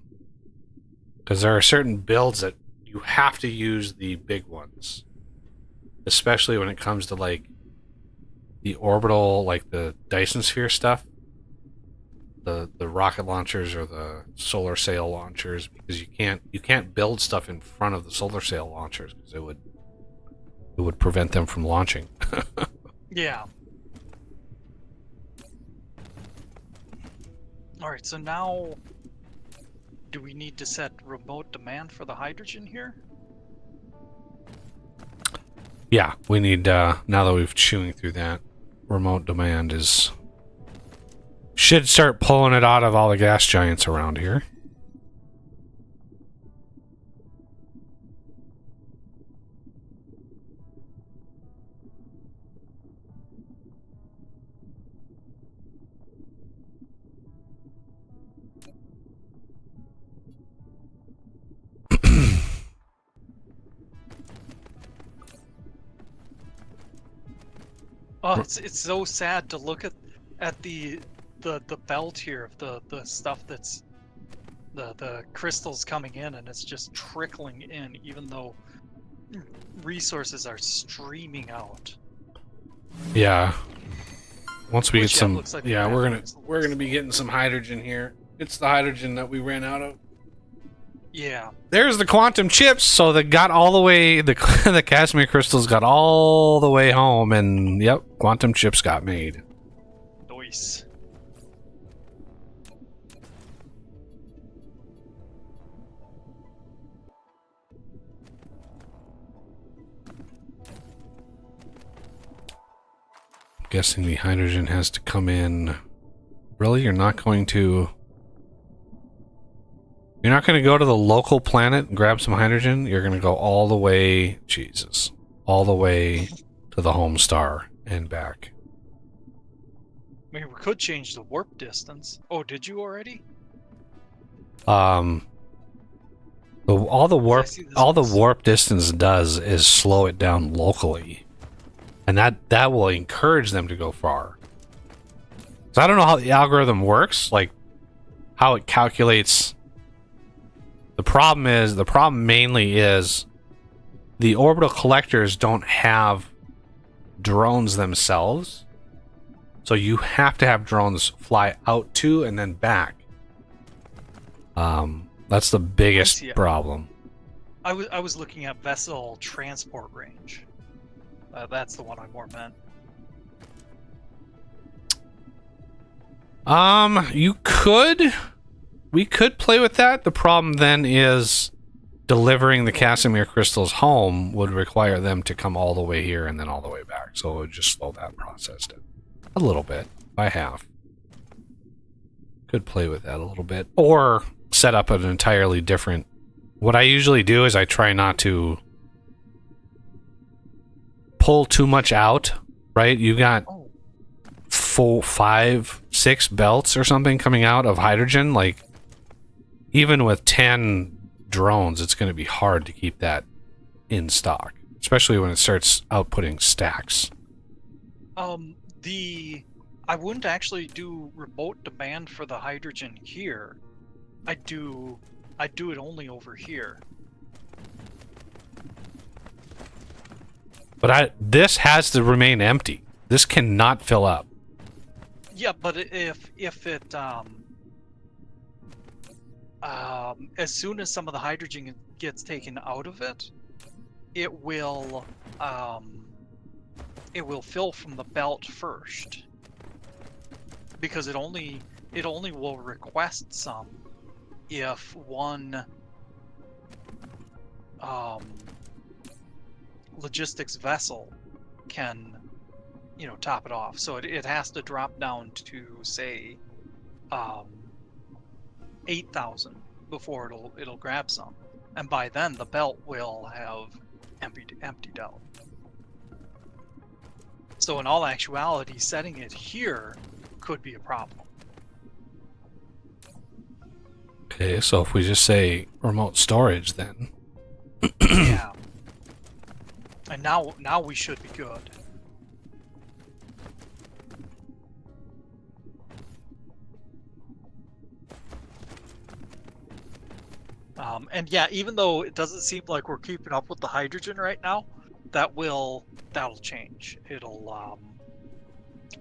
Speaker 3: there are certain builds that you have to use the big ones. Especially when it comes to like the orbital, like the Dyson Sphere stuff. The rocket launchers or the solar sail launchers, because you can't build stuff in front of the solar sail launchers because it would prevent them from launching.
Speaker 2: Yeah. Alright, so now do we need to set remote demand for the hydrogen here?
Speaker 3: Yeah, we need now that we've chewing through that, remote demand should start pulling it out of all the gas giants around here.
Speaker 2: Oh, it's so sad to look at the belt here of the stuff that's the crystals coming in, and it's just trickling in even though resources are streaming out.
Speaker 3: Yeah. Once we get
Speaker 2: Which,
Speaker 3: some,
Speaker 2: looks like
Speaker 3: yeah,
Speaker 2: the
Speaker 3: we're gonna be getting some hydrogen here. It's the hydrogen that we ran out of.
Speaker 2: Yeah.
Speaker 3: There's the quantum chips. So they got all the way. The Casimir crystals got all the way home, and yep, quantum chips got made.
Speaker 2: Nice.
Speaker 3: Guessing the hydrogen has to come in. Really, you're not going to go to the local planet and grab some hydrogen. You're going to go all the way, Jesus, all the way to the home star and back.
Speaker 2: I mean, we could change the warp distance. Oh, did you already?
Speaker 3: All the warp distance does is slow it down locally, and that will encourage them to go far. So I don't know how the algorithm works, like how it calculates. The problem mainly is the orbital collectors don't have drones themselves, so you have to have drones fly out to and then back. That's the biggest problem.
Speaker 2: I was looking at vessel transport range. That's the one I more meant. We could play with that. The problem then is delivering the Casimir crystals home would require them to come all the way here and then all the way back. So it would just slow that process down a little bit, by half. Could play with that a little bit. Or set up an entirely different... What I usually do is I try not to pull too much out, right? You got 4, 5, 6 belts or something coming out of hydrogen. Like, even with 10 drones, it's going to be hard to keep that in stock, especially when it starts outputting stacks. I wouldn't actually do remote demand for the hydrogen here. I do it only over here.
Speaker 3: But this has to remain empty. This cannot fill up.
Speaker 2: Yeah, but if it as soon as some of the hydrogen gets taken out of it, it will fill from the belt first, because it only will request some if one logistics vessel can, top it off. So it has to drop down to, say, 8,000 before it'll grab some, and by then the belt will have emptied out. So in all actuality, setting it here could be a problem.
Speaker 3: Okay, so if we just say remote storage, then
Speaker 2: Yeah. And now we should be good. And yeah, even though it doesn't seem like we're keeping up with the hydrogen right now, that'll change. It'll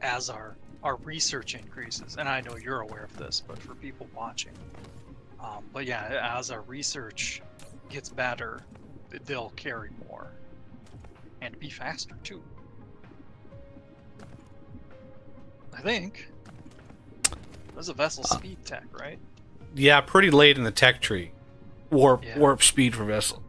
Speaker 2: as our research increases, and I know you're aware of this, but for people watching, but yeah, as our research gets better, they'll carry more and be faster too. I think there's a vessel speed tech, right?
Speaker 3: yeah, pretty late in the tech tree. Warp speed for vessel.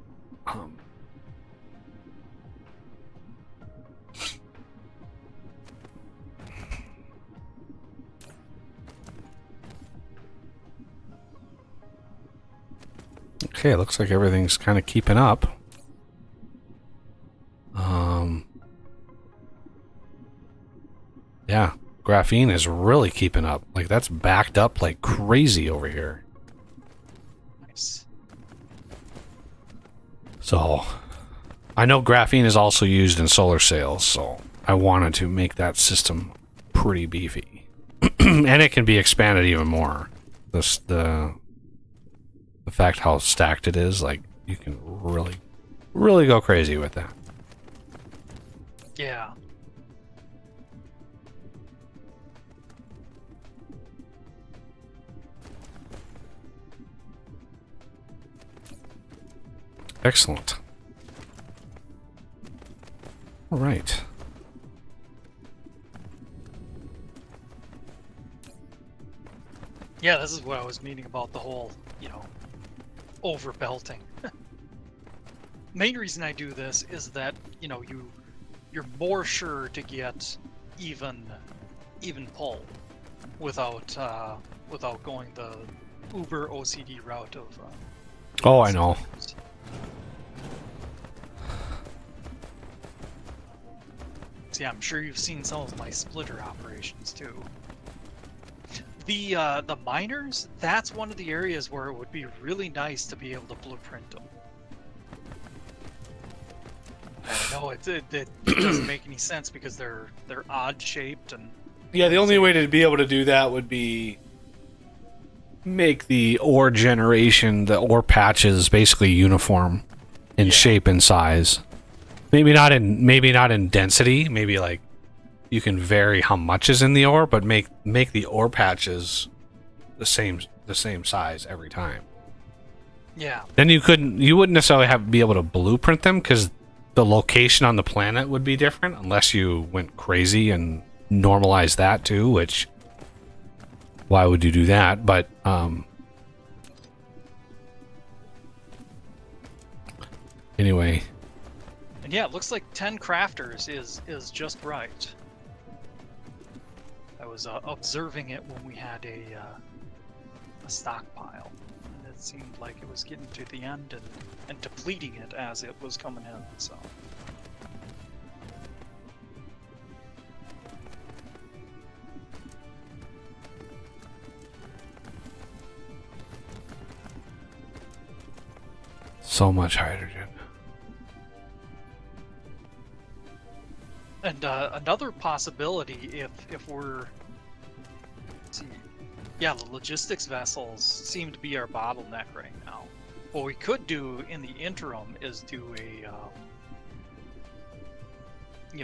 Speaker 3: Okay, looks like everything's kind of keeping up. Yeah, graphene is really keeping up. Like, that's backed up like crazy over here.
Speaker 2: Nice.
Speaker 3: So, I know graphene is also used in solar sails, so I wanted to make that system pretty beefy. And it can be expanded even more. The fact how stacked it is, like, you can really, really go crazy with that.
Speaker 2: Yeah.
Speaker 3: Excellent. All right.
Speaker 2: Yeah, this is what I was meaning about the whole, over belting. Main reason I do this is that, you're more sure to get even pull without going the uber OCD route of
Speaker 3: Oh, I know.
Speaker 2: See, I'm sure you've seen some of my splitter operations too. The miners, that's one of the areas where it would be really nice to be able to blueprint them. I know it doesn't make any sense because they're odd shaped and
Speaker 3: Yeah, the only way to be able to do that would be make the ore generation, the ore patches, basically uniform in shape and size. Maybe not in density. Maybe like you can vary how much is in the ore, but make the ore patches the same size every time.
Speaker 2: Yeah.
Speaker 3: Then you wouldn't necessarily be able to blueprint them because the location on the planet would be different unless you went crazy and normalized that too, which why would you do that? But anyway.
Speaker 2: And yeah, it looks like 10 crafters is just right. I was observing it when we had a stockpile, and it seemed like it was getting to the end and depleting it as it was coming in. So.
Speaker 3: So much hydrogen.
Speaker 2: And another possibility, if we're, let's see, yeah, the logistics vessels seem to be our bottleneck right now. What we could do in the interim is do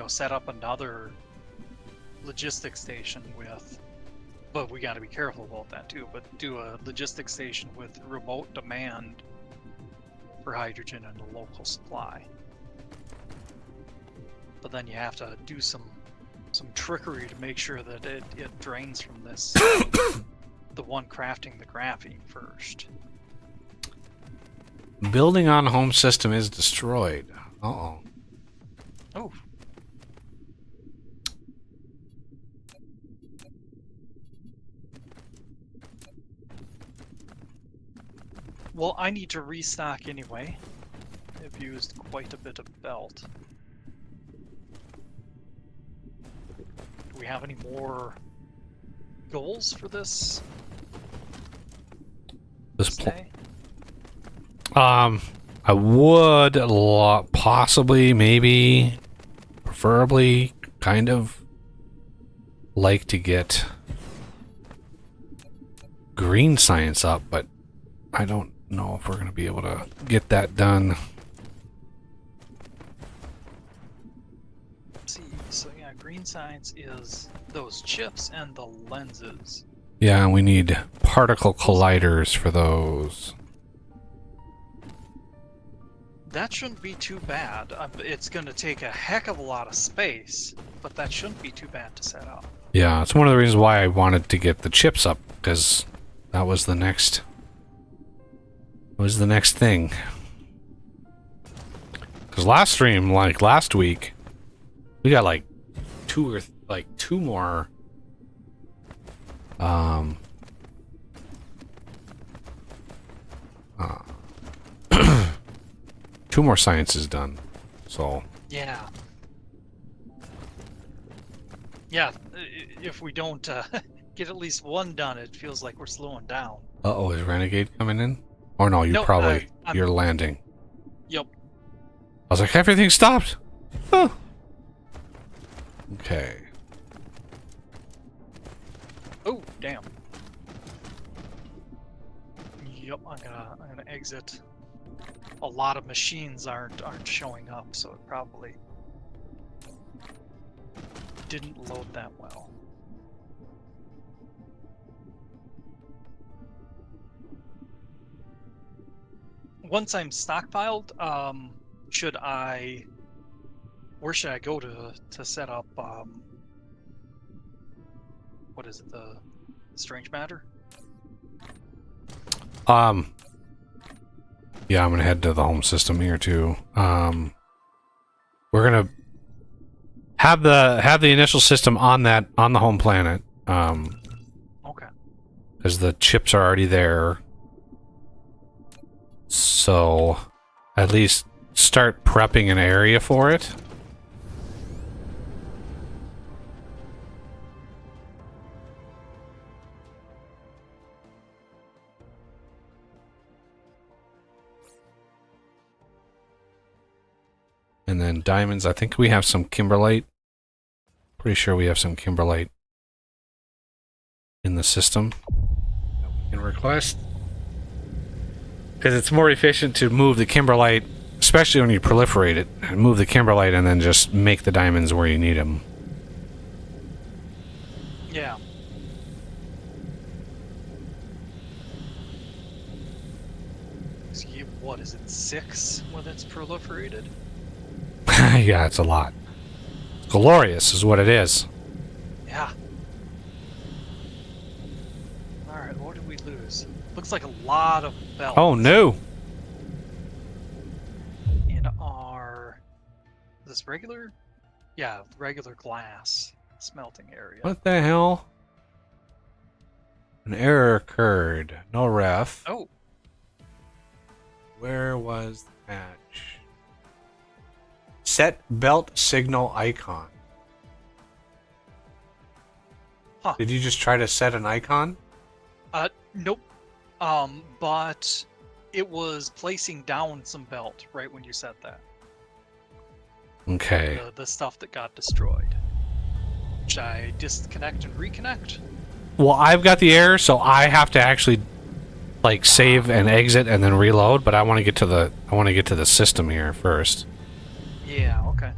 Speaker 2: set up another logistics station with, but we got to be careful about that too, but do a logistics station with remote demand for hydrogen and a local supply. But then you have to do some trickery to make sure that it drains from this the one crafting the graphene first.
Speaker 3: Building on home system is destroyed. Uh-oh.
Speaker 2: Oh. Well, I need to restock anyway. I've used quite a bit of belt. Do we have any more goals for this?
Speaker 3: Day? I would possibly, maybe, preferably, kind of like to get green science up, but I don't know if we're going to be able to get that done.
Speaker 2: Let's see, so yeah, green science is those chips and the lenses.
Speaker 3: Yeah, we need particle colliders for those.
Speaker 2: That shouldn't be too bad. It's going to take a heck of a lot of space, but that shouldn't be too bad to set up.
Speaker 3: Yeah, it's one of the reasons why I wanted to get the chips up, because that was the next thing. Because last stream, like last week, we got like two more two more sciences done. So
Speaker 2: yeah, if we don't get at least one done, it feels like we're slowing down.
Speaker 3: uh-oh, is Renegade coming in? Or no, you're landing.
Speaker 2: Yep.
Speaker 3: I was like, everything stopped. Oh. Okay.
Speaker 2: Oh, damn. Yep, I'm gonna exit. A lot of machines aren't showing up, so it probably didn't load that well. Once I'm stockpiled, where should I go to set up, what is it, the strange matter?
Speaker 3: Yeah, I'm gonna head to the home system here too. We're gonna have the initial system on the home planet.
Speaker 2: Okay.
Speaker 3: Because the chips are already there. So, at least start prepping an area for it. And then diamonds, I think we have some kimberlite. Pretty sure we have some kimberlite in the system that we can request. Because it's more efficient to move the kimberlite, especially when you proliferate it, and move the kimberlite and then just make the diamonds where you need them.
Speaker 2: Yeah. What is it, 6 when it's proliferated?
Speaker 3: Yeah, it's a lot. Glorious is what it is.
Speaker 2: Yeah. Alright, what did we lose? Looks like a lot of belts.
Speaker 3: Oh no!
Speaker 2: In our... Is this regular? Yeah, regular glass smelting area.
Speaker 3: What the hell? An error occurred. No ref.
Speaker 2: Oh.
Speaker 3: Where was the patch? Set belt signal icon.
Speaker 2: Huh.
Speaker 3: Did you just try to set an icon?
Speaker 2: Nope. But it was placing down some belt right when you said that.
Speaker 3: Okay.
Speaker 2: The stuff that got destroyed. Should I disconnect and reconnect?
Speaker 3: Well, I've got the error, so I have to actually like save and exit and then reload, but I want to get to the system here first.
Speaker 2: Yeah, okay.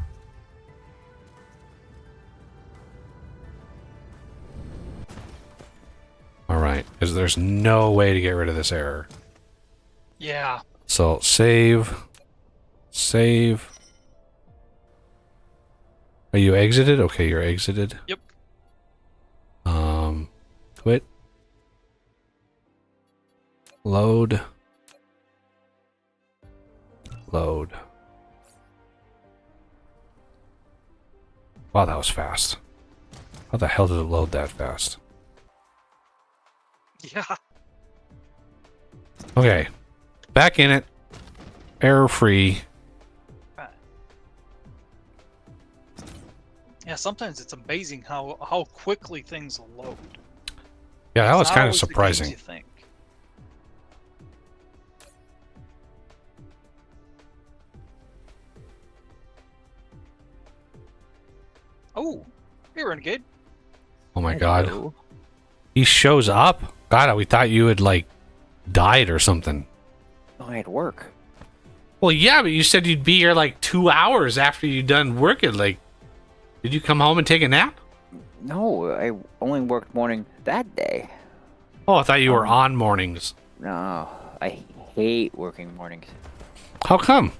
Speaker 3: right, because there's no way to get rid of this error.
Speaker 2: Yeah.
Speaker 3: So save. Are you exited? Okay, you're exited.
Speaker 2: Yep.
Speaker 3: Quit. Load. Wow, that was fast. How the hell did it load that fast?
Speaker 2: Yeah.
Speaker 3: Okay. Back in it. Error free.
Speaker 2: Right. Yeah, sometimes it's amazing how quickly things will load.
Speaker 3: Yeah, that
Speaker 2: It's
Speaker 3: was
Speaker 2: not
Speaker 3: kind of
Speaker 2: always the games
Speaker 3: surprising.
Speaker 2: you think. Oh, hey, Renegade.
Speaker 3: Oh my god.
Speaker 4: Hello.
Speaker 3: He shows up? God, we thought you had, like, died or something.
Speaker 4: Oh, I had work.
Speaker 3: Well, yeah, but you said you'd be here, like, 2 hours after you'd done working. Like, did you come home and take a nap?
Speaker 4: No, I only worked morning that day.
Speaker 3: Oh, I thought you were on mornings.
Speaker 4: No, I hate working mornings.
Speaker 3: How come?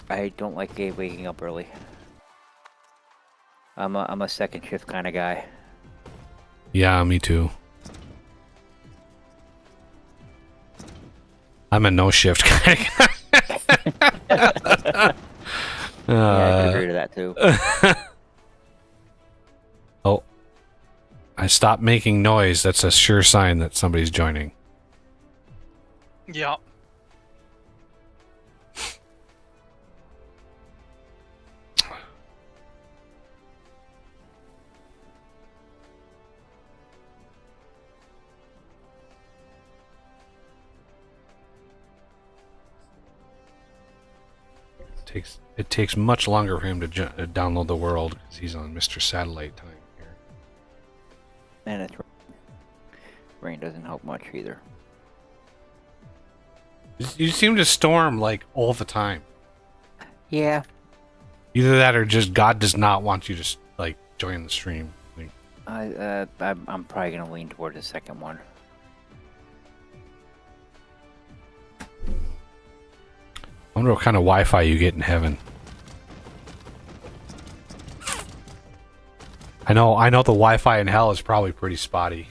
Speaker 4: I don't like waking up early. I'm a second shift kind of guy.
Speaker 3: Yeah, me too. I'm a no shift kind of guy.
Speaker 4: Yeah, I can agree to that too.
Speaker 3: Oh. I stopped making noise. That's a sure sign that somebody's joining.
Speaker 2: Yeah.
Speaker 3: It takes much longer for him to download the world because he's on Mr. Satellite time here.
Speaker 4: And it's rain doesn't help much either.
Speaker 3: You seem to storm like all the time.
Speaker 4: Yeah.
Speaker 3: Either that or just God does not want you to like join the stream. Like,
Speaker 4: I'm probably gonna lean toward the second one.
Speaker 3: I wonder what kind of Wi-Fi you get in heaven. I know the Wi-Fi in hell is probably pretty spotty.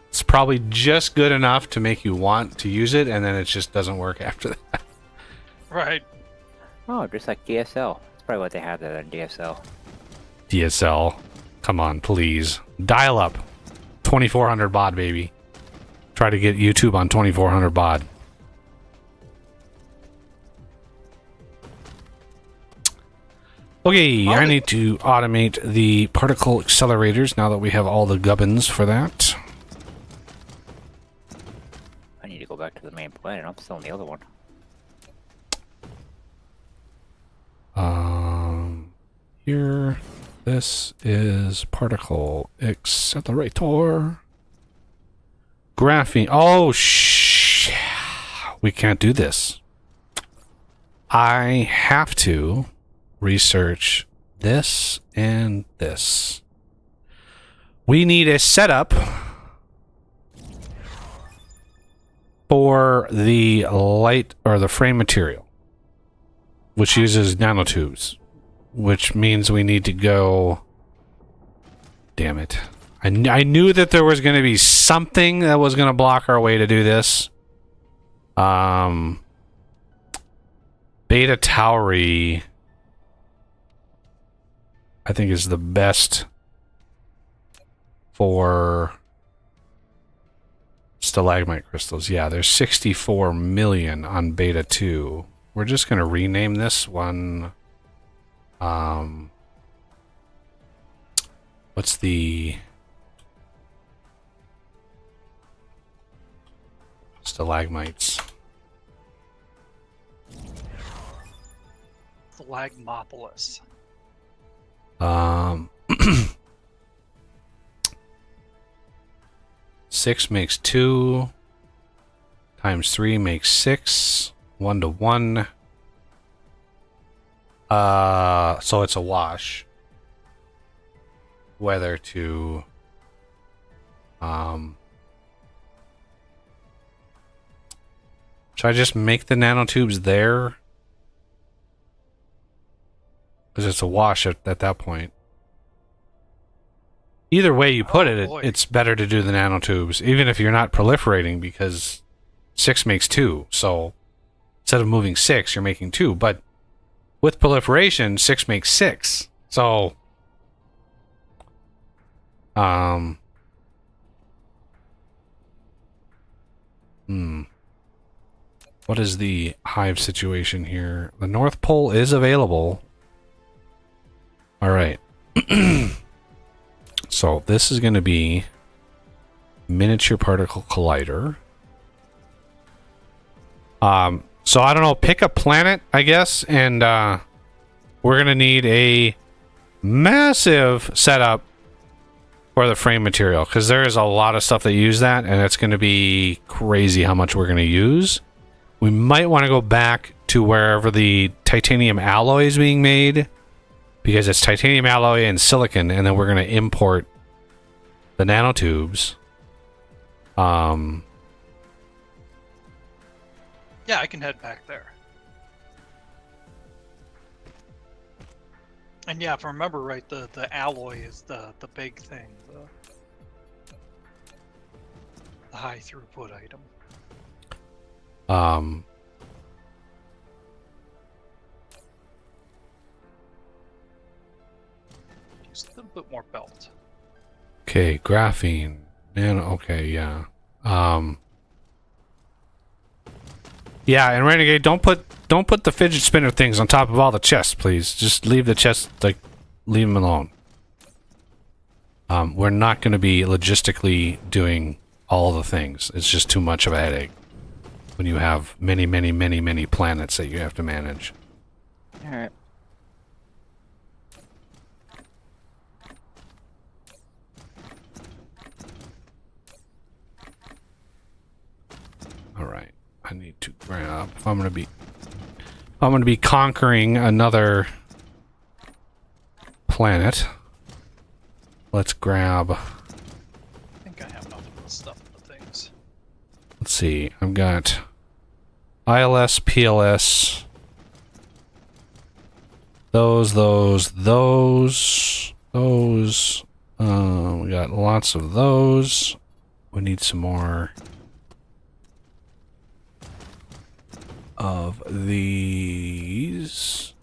Speaker 3: It's probably just good enough to make you want to use it, and then it just doesn't work after that.
Speaker 2: Right.
Speaker 4: Oh, just like DSL. That's probably what they have there on DSL.
Speaker 3: DSL. Come on, please. Dial up. 2400 baud, baby. Try to get YouTube on 2400 baud. Okay, I need to automate the particle accelerators now that we have all the gubbins for that.
Speaker 4: I need to go back to the main planet. I'm still on the other one.
Speaker 3: Here, this is particle accelerator. Graphene. Oh, we can't do this. I have to research this and this. We need a setup for the light or the frame material, which uses nanotubes, which means we need to go. Damn it. I knew that there was going to be something that was going to block our way to do this. Beta Tauri, I think, is the best for stalagmite crystals. Yeah, there's 64 million on Beta 2. We're just going to rename this one. What's the stalagmites?
Speaker 2: Stalagmopolis.
Speaker 3: 6 makes 2 times 3 makes 6. 1 to 1. So it's a wash. Whether to should I just make the nanotubes there? Because it's a wash at that point. Either way you put it's better to do the nanotubes, even if you're not proliferating, because 6 makes 2. So instead of moving 6, you're making 2. But with proliferation, 6 makes 6. So what is the hive situation here? The North Pole is available. All right. So this is going to be miniature particle collider. So I don't know, pick a planet, I guess, and we're going to need a massive setup for the frame material, because there is a lot of stuff that use that, and it's going to be crazy how much we're going to use. We might want to go back to wherever the titanium alloy is being made, because it's titanium alloy and silicon, and then we're going to import the nanotubes.
Speaker 2: Yeah, I can head back there. And yeah, if I remember right, the alloy is the big thing, the high throughput item. Just a little bit more belt.
Speaker 3: Okay, graphene. Okay, yeah. Yeah, and Renegade, don't put the fidget spinner things on top of all the chests, please. Just leave the chests, like, leave them alone. We're not going to be logistically doing all the things. It's just too much of a headache when you have many, many, many, many planets that you have to manage.
Speaker 4: Alright.
Speaker 3: All right. I need to grab, if I'm going to be conquering another planet, let's grab,
Speaker 2: I think I have enough of the stuff for things.
Speaker 3: let's see, I've got ILS, PLS, those, we got lots of those. We need some more of these.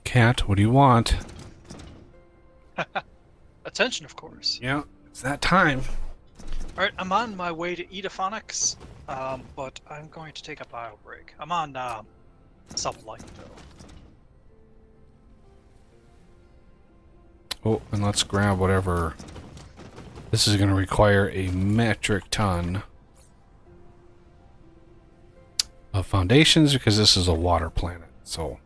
Speaker 3: Cat, what do you want?
Speaker 2: Attention, of course.
Speaker 3: Yeah, it's that time.
Speaker 2: Alright, I'm on my way to Edophonics, but I'm going to take a bio break. I'm on sublight though.
Speaker 3: Oh, and let's grab whatever. This is going to require a metric ton of foundations because this is a water planet. So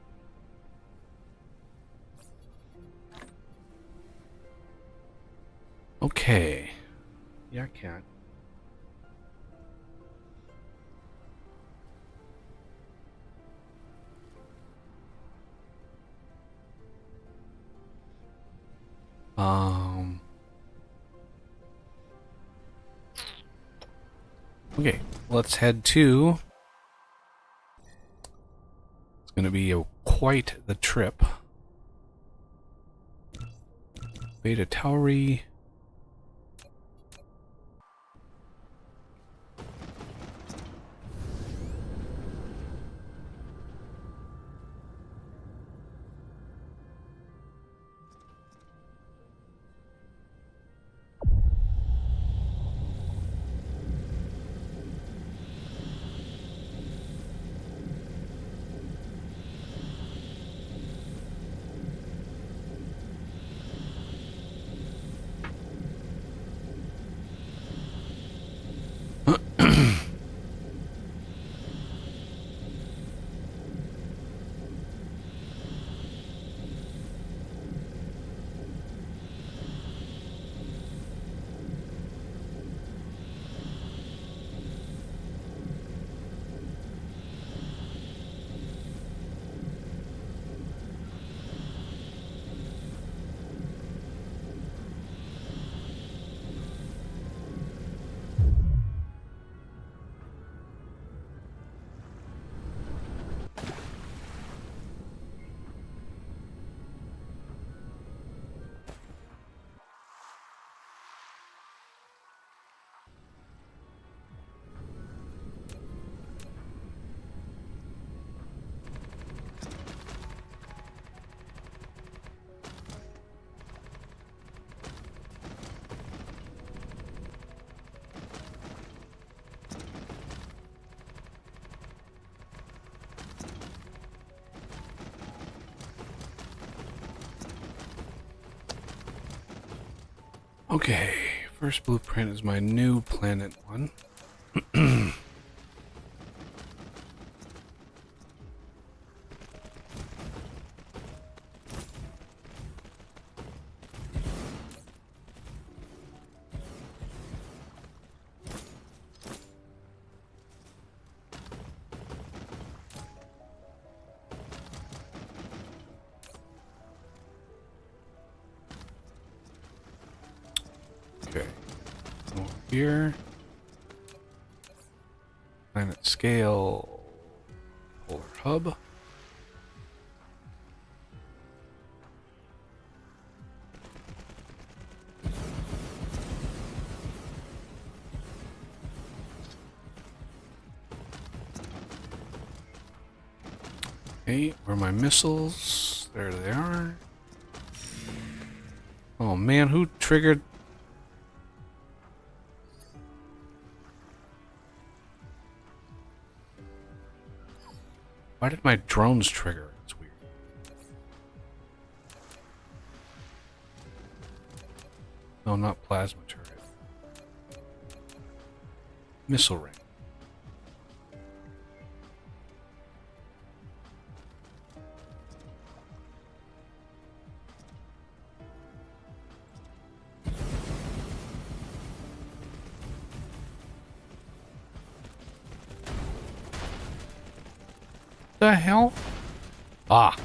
Speaker 3: okay. Yeah, I can. Okay, let's head to. It's going to be quite the trip. Beta Tauri. Okay, first blueprint is my new planet one. Okay, over here. Planet scale, polar hub. Okay, where are my missiles? There they are. Oh man, who triggered? Why did my drones trigger? It's weird. No, not plasma turret. Missile ring. The hell? Ah.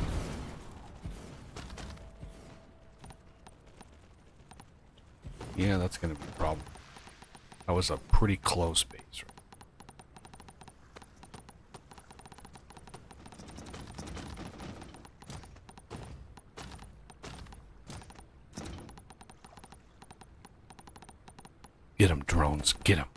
Speaker 3: Yeah, that's gonna be a problem. That was a pretty close base. Right? Get 'em, drones. Get 'em.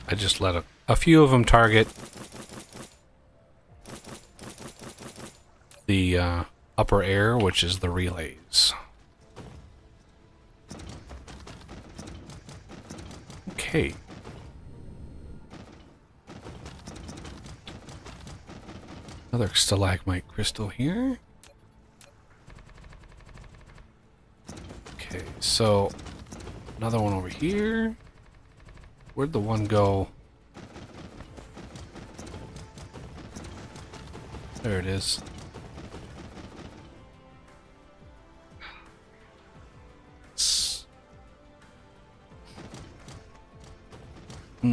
Speaker 3: I just let a few of them target the upper air, which is the relays. Okay. Another stalagmite crystal here. Okay, so another one over here. Where'd the one go? There it is.
Speaker 4: I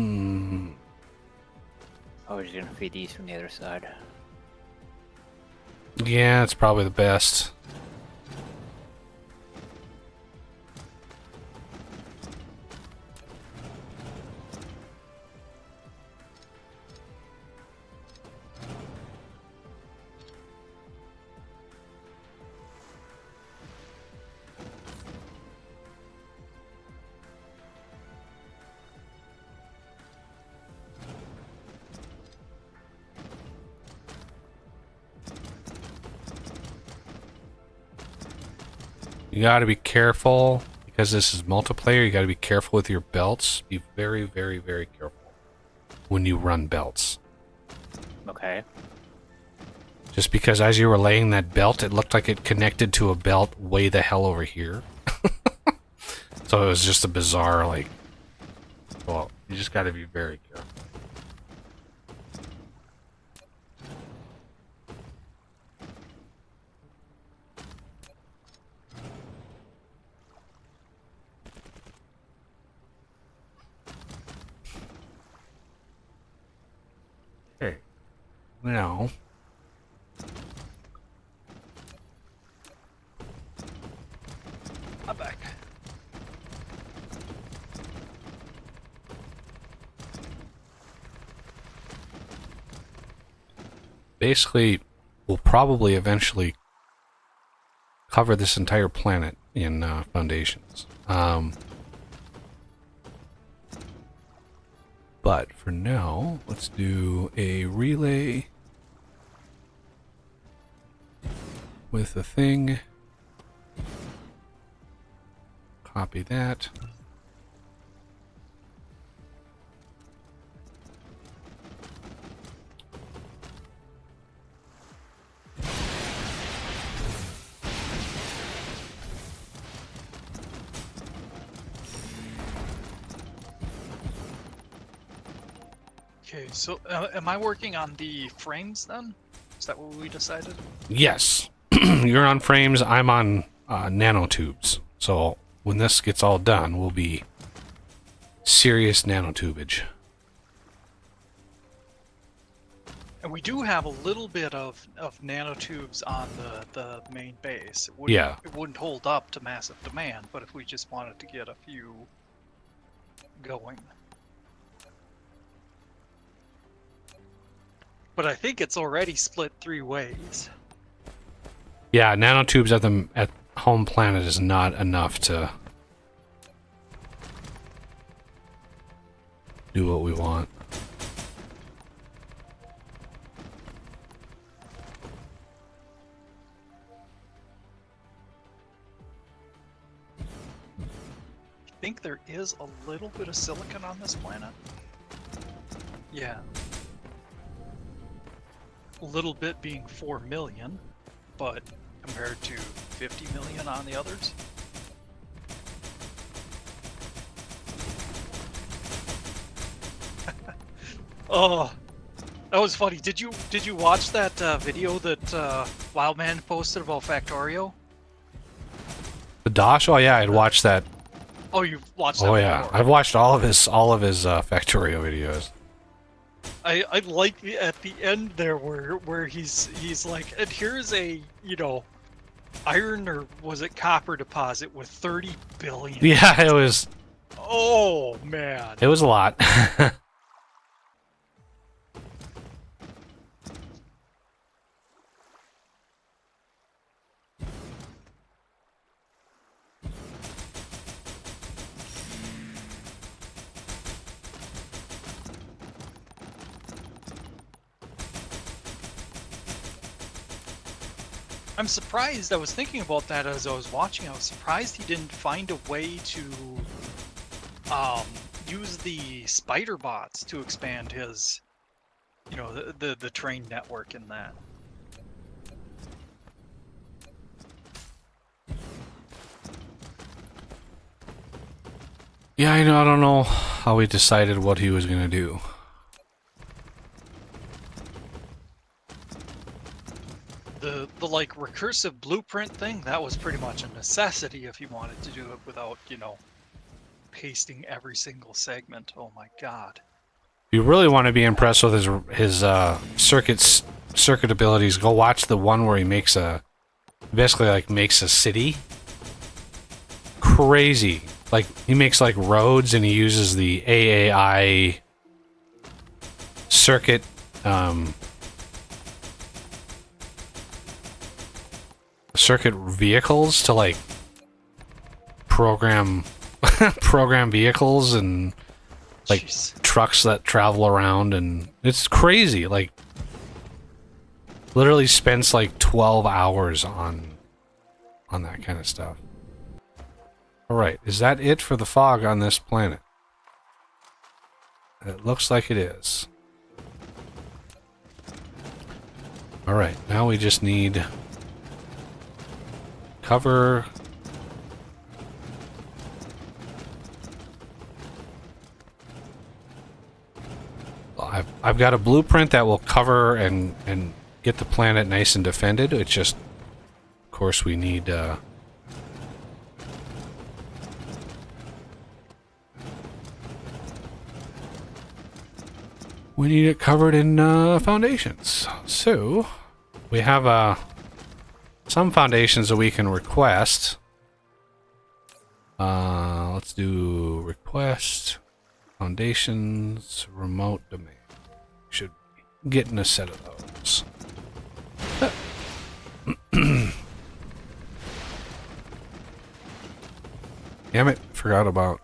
Speaker 4: was gonna feed these from the other side.
Speaker 3: Yeah, it's probably the best. You gotta be careful, because this is multiplayer, you gotta be careful with your belts. Be very, very, very careful. when you run belts.
Speaker 4: Okay.
Speaker 3: Just because as you were laying that belt, it looked like it connected to a belt way the hell over here. So it was just a bizarre, like... Well, you just gotta be very careful. Okay. Now...
Speaker 2: I'm back.
Speaker 3: Basically, we'll probably eventually cover this entire planet in foundations. But for now, let's do a relay with the thing. Copy that.
Speaker 2: Okay, so am I working on the frames then? Is that what we decided?
Speaker 3: Yes. You're on frames, I'm on nanotubes. So when this gets all done, we'll be serious nanotubage.
Speaker 2: And we do have a little bit of nanotubes on the main base. It wouldn't hold up to massive demand, but if we just wanted to get a few going. But I think it's already split 3 ways.
Speaker 3: Yeah, nanotubes at home planet is not enough to do what we want.
Speaker 2: I think there is a little bit of silicon on this planet. Yeah. A little bit being 4 million, but compared to 50 million on the others. Oh, that was funny. Did you watch that video that Wildman posted about Factorio?
Speaker 3: The Dosh? Oh yeah, I'd watched that.
Speaker 2: Oh, you've watched that?
Speaker 3: Oh yeah,
Speaker 2: before.
Speaker 3: I've watched all of his Factorio videos.
Speaker 2: I like at the end there where he's like, and here's a, you know, iron or was it copper deposit with 30 billion.
Speaker 3: Yeah, it was.
Speaker 2: Oh man.
Speaker 3: It was a lot.
Speaker 2: I'm surprised. I was thinking about that as I was watching. I was surprised he didn't find a way to use the spider bots to expand his, you know, the train network in that.
Speaker 3: Yeah, I know. I don't know how he decided what he was gonna do.
Speaker 2: The like recursive blueprint thing, that was pretty much a necessity if you wanted to do it without, you know, pasting every single segment. Oh my god.
Speaker 3: If you really want to be impressed with his circuit abilities, go watch the one where he makes basically like makes a city. Crazy. Like he makes like roads and he uses the AAI circuit circuit vehicles to like program vehicles and like trucks that travel around, and it's crazy. Like literally spends like 12 hours on that kind of stuff. All right, is that it for the fog on this planet? It looks like it is. All right, now we just need cover. I've got a blueprint that will cover and get the planet nice and defended. It's just, of course, we need it covered in foundations. So we have some foundations that we can request. Let's do request foundations remote domain. Should be getting a set of those. Damn it, forgot about.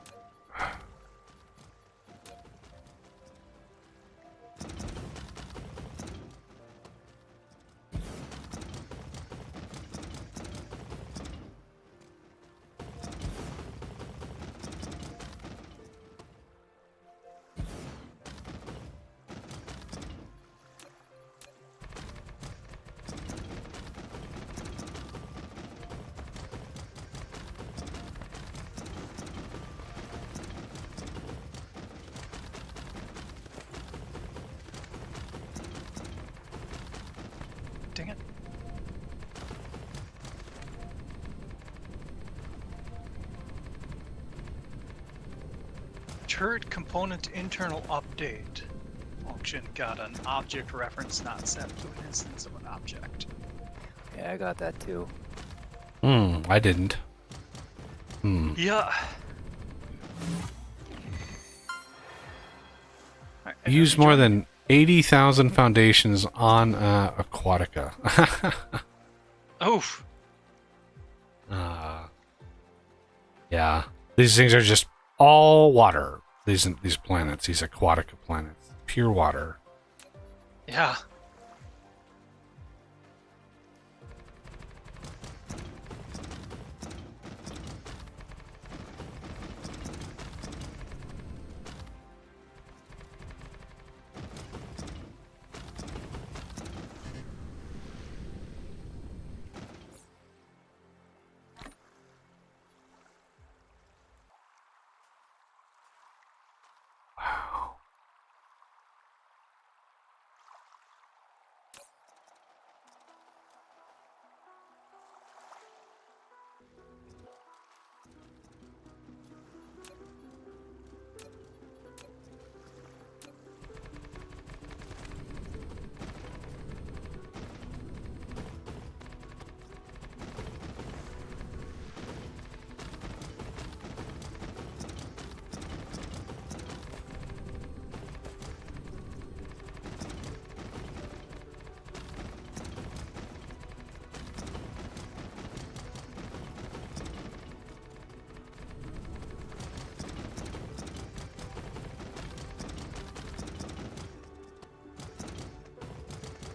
Speaker 2: Dang it. Turret component internal update. Function got an object reference not set to an instance of an object.
Speaker 4: Yeah, I got that too.
Speaker 3: I didn't.
Speaker 2: Yeah. Alright,
Speaker 3: Use more than 80,000 foundations on Aquatica.
Speaker 2: Oof.
Speaker 3: Yeah. These things are just all water. These planets, these Aquatica planets. Pure water.
Speaker 2: Yeah.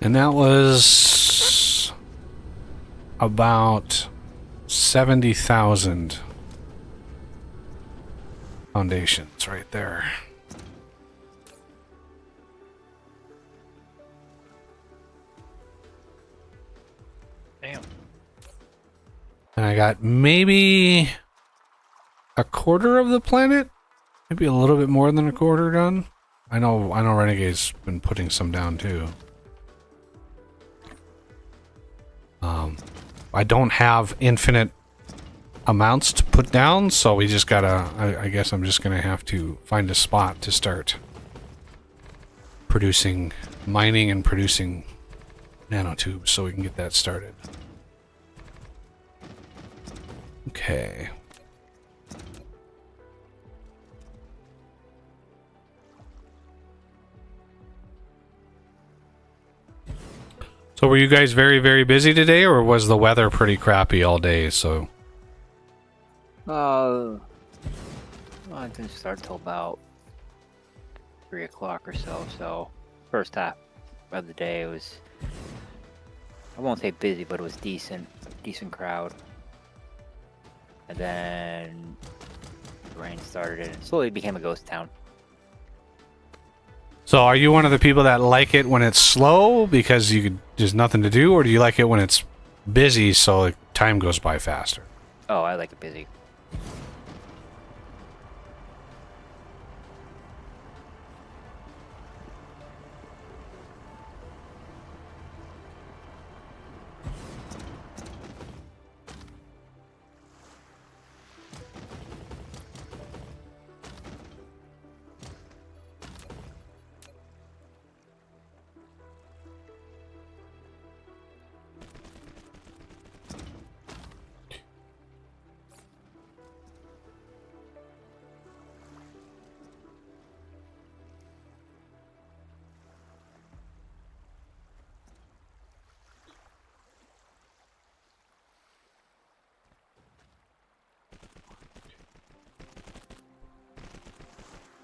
Speaker 3: And that was about 70,000 foundations right there.
Speaker 2: Damn.
Speaker 3: And I got maybe a quarter of the planet, maybe a little bit more than a quarter done. I know Renegade's been putting some down too. I don't have infinite amounts to put down, so we just gotta, I guess I'm just gonna have to find a spot to start producing, mining and producing nanotubes so we can get that started. Okay. So were you guys very, very busy today, or was the weather pretty crappy all day? So
Speaker 4: Well, I didn't start till about 3 o'clock or so. So first half of the day was, I won't say busy, but it was decent crowd. And then the rain started and it slowly became a ghost town.
Speaker 3: So are you one of the people that like it when it's slow because there's nothing to do, or do you like it when it's busy so like, time goes by faster?
Speaker 4: Oh, I like it busy.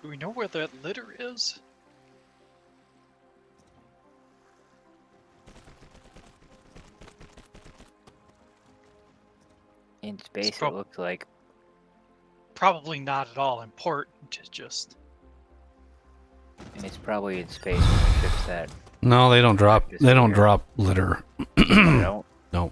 Speaker 2: Do we know where that litter is?
Speaker 4: In space, it
Speaker 2: prob-
Speaker 4: looks like.
Speaker 2: Probably not at all important. It's just
Speaker 4: And it's probably in space when the ship's that.
Speaker 3: No, they don't drop.
Speaker 4: Just
Speaker 3: They don't
Speaker 4: here.
Speaker 3: drop litter.
Speaker 4: You know?
Speaker 3: No.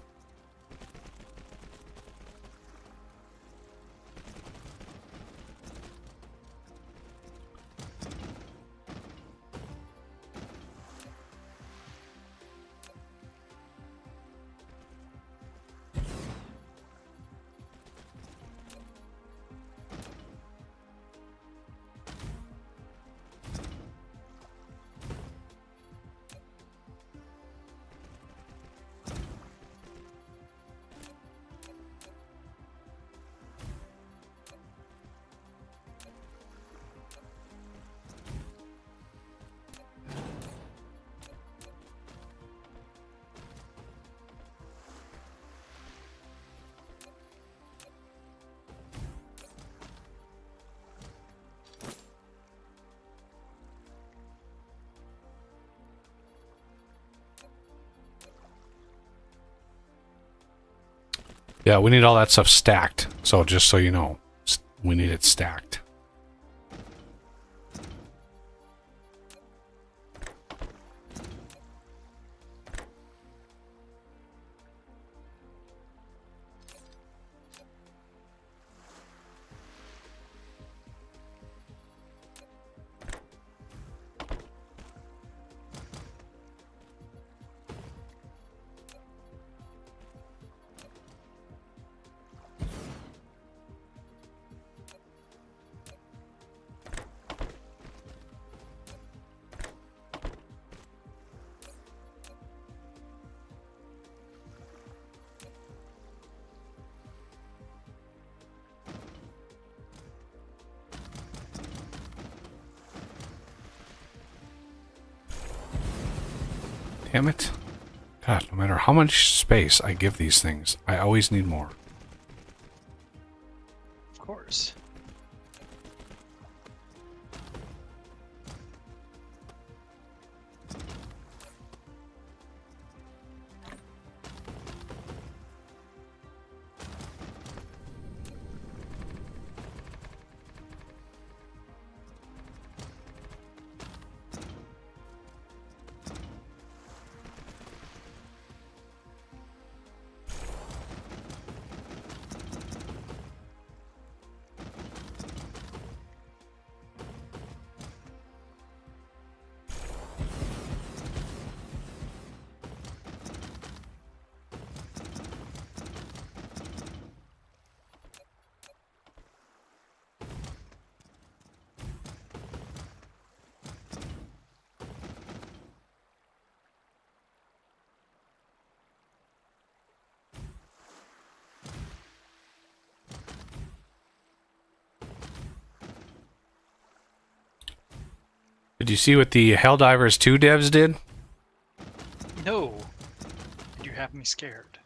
Speaker 3: Yeah, we need all that stuff stacked. So just so you know, we need it stacked. Damn it. God, no matter how much space I give these things, I always need more.
Speaker 2: of course.
Speaker 3: Did you see what the Helldivers 2 devs did?
Speaker 2: No. You have me scared.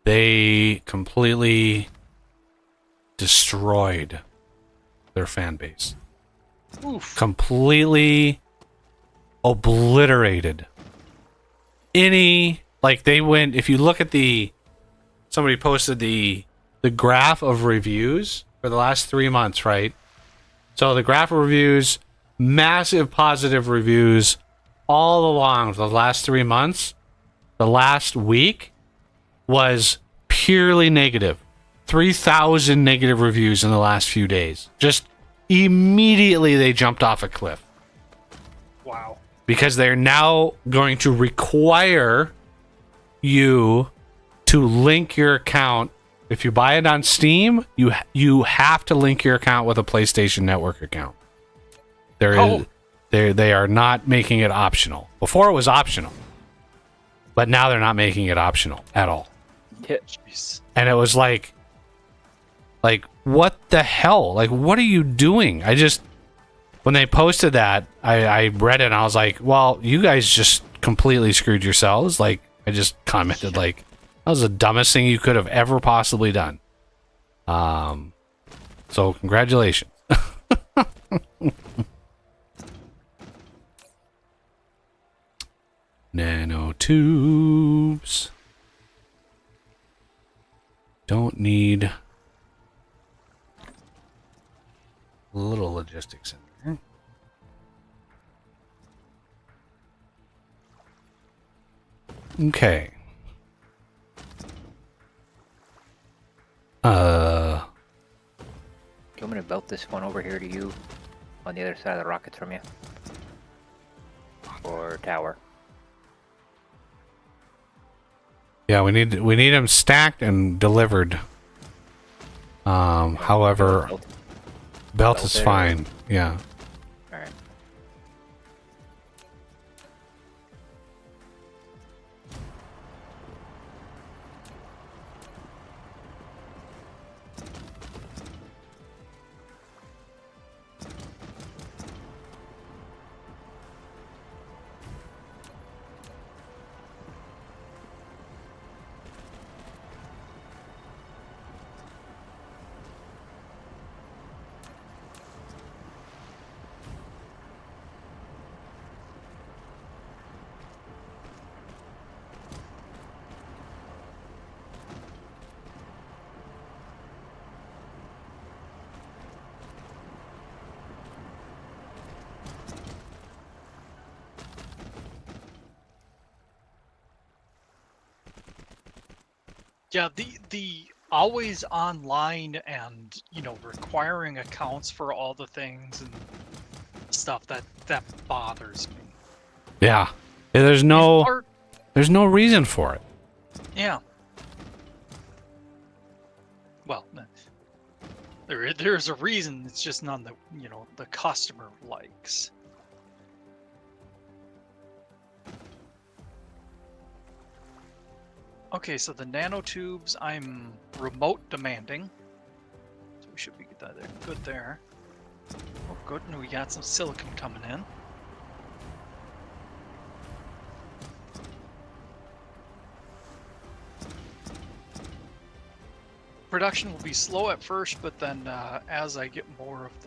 Speaker 3: They completely destroyed their fan base.
Speaker 2: Oof.
Speaker 3: Completely obliterated any, like, they went, if you look at somebody posted the graph of reviews for the last 3 months, right? So the graph of reviews, massive positive reviews all along the last 3 months. The last week was purely negative. 3,000 negative reviews in the last few days. Just immediately they jumped off a cliff.
Speaker 2: Wow.
Speaker 3: Because they're now going to require you to link your account. If you buy it on Steam, you have to link your account with a PlayStation Network account. They are not making it optional. Before it was optional, but now they're not making it optional at all.
Speaker 2: Jeez.
Speaker 3: And it was like what the hell? Like, what are you doing? When they posted that, I read it and I was like, well, you guys just completely screwed yourselves. Like, I just commented like, that was the dumbest thing you could have ever possibly done. So congratulations. Nanotubes. Don't need a little logistics in there. Okay.
Speaker 4: Do you want me to belt this one over here to you on the other side of the rockets from you? Or tower?
Speaker 3: Yeah, we need them stacked and delivered. However, belt is fine. Yeah.
Speaker 4: Alright.
Speaker 2: Yeah, the always online and requiring accounts for all the things and stuff that bothers me.
Speaker 3: Yeah. There's no reason for it.
Speaker 2: Yeah. Well, there's a reason. It's just none that the customer likes. Okay, so the nanotubes I'm remote demanding. So we should be good there. Oh, good, and we got some silicon coming in. Production will be slow at first, but then as I get more of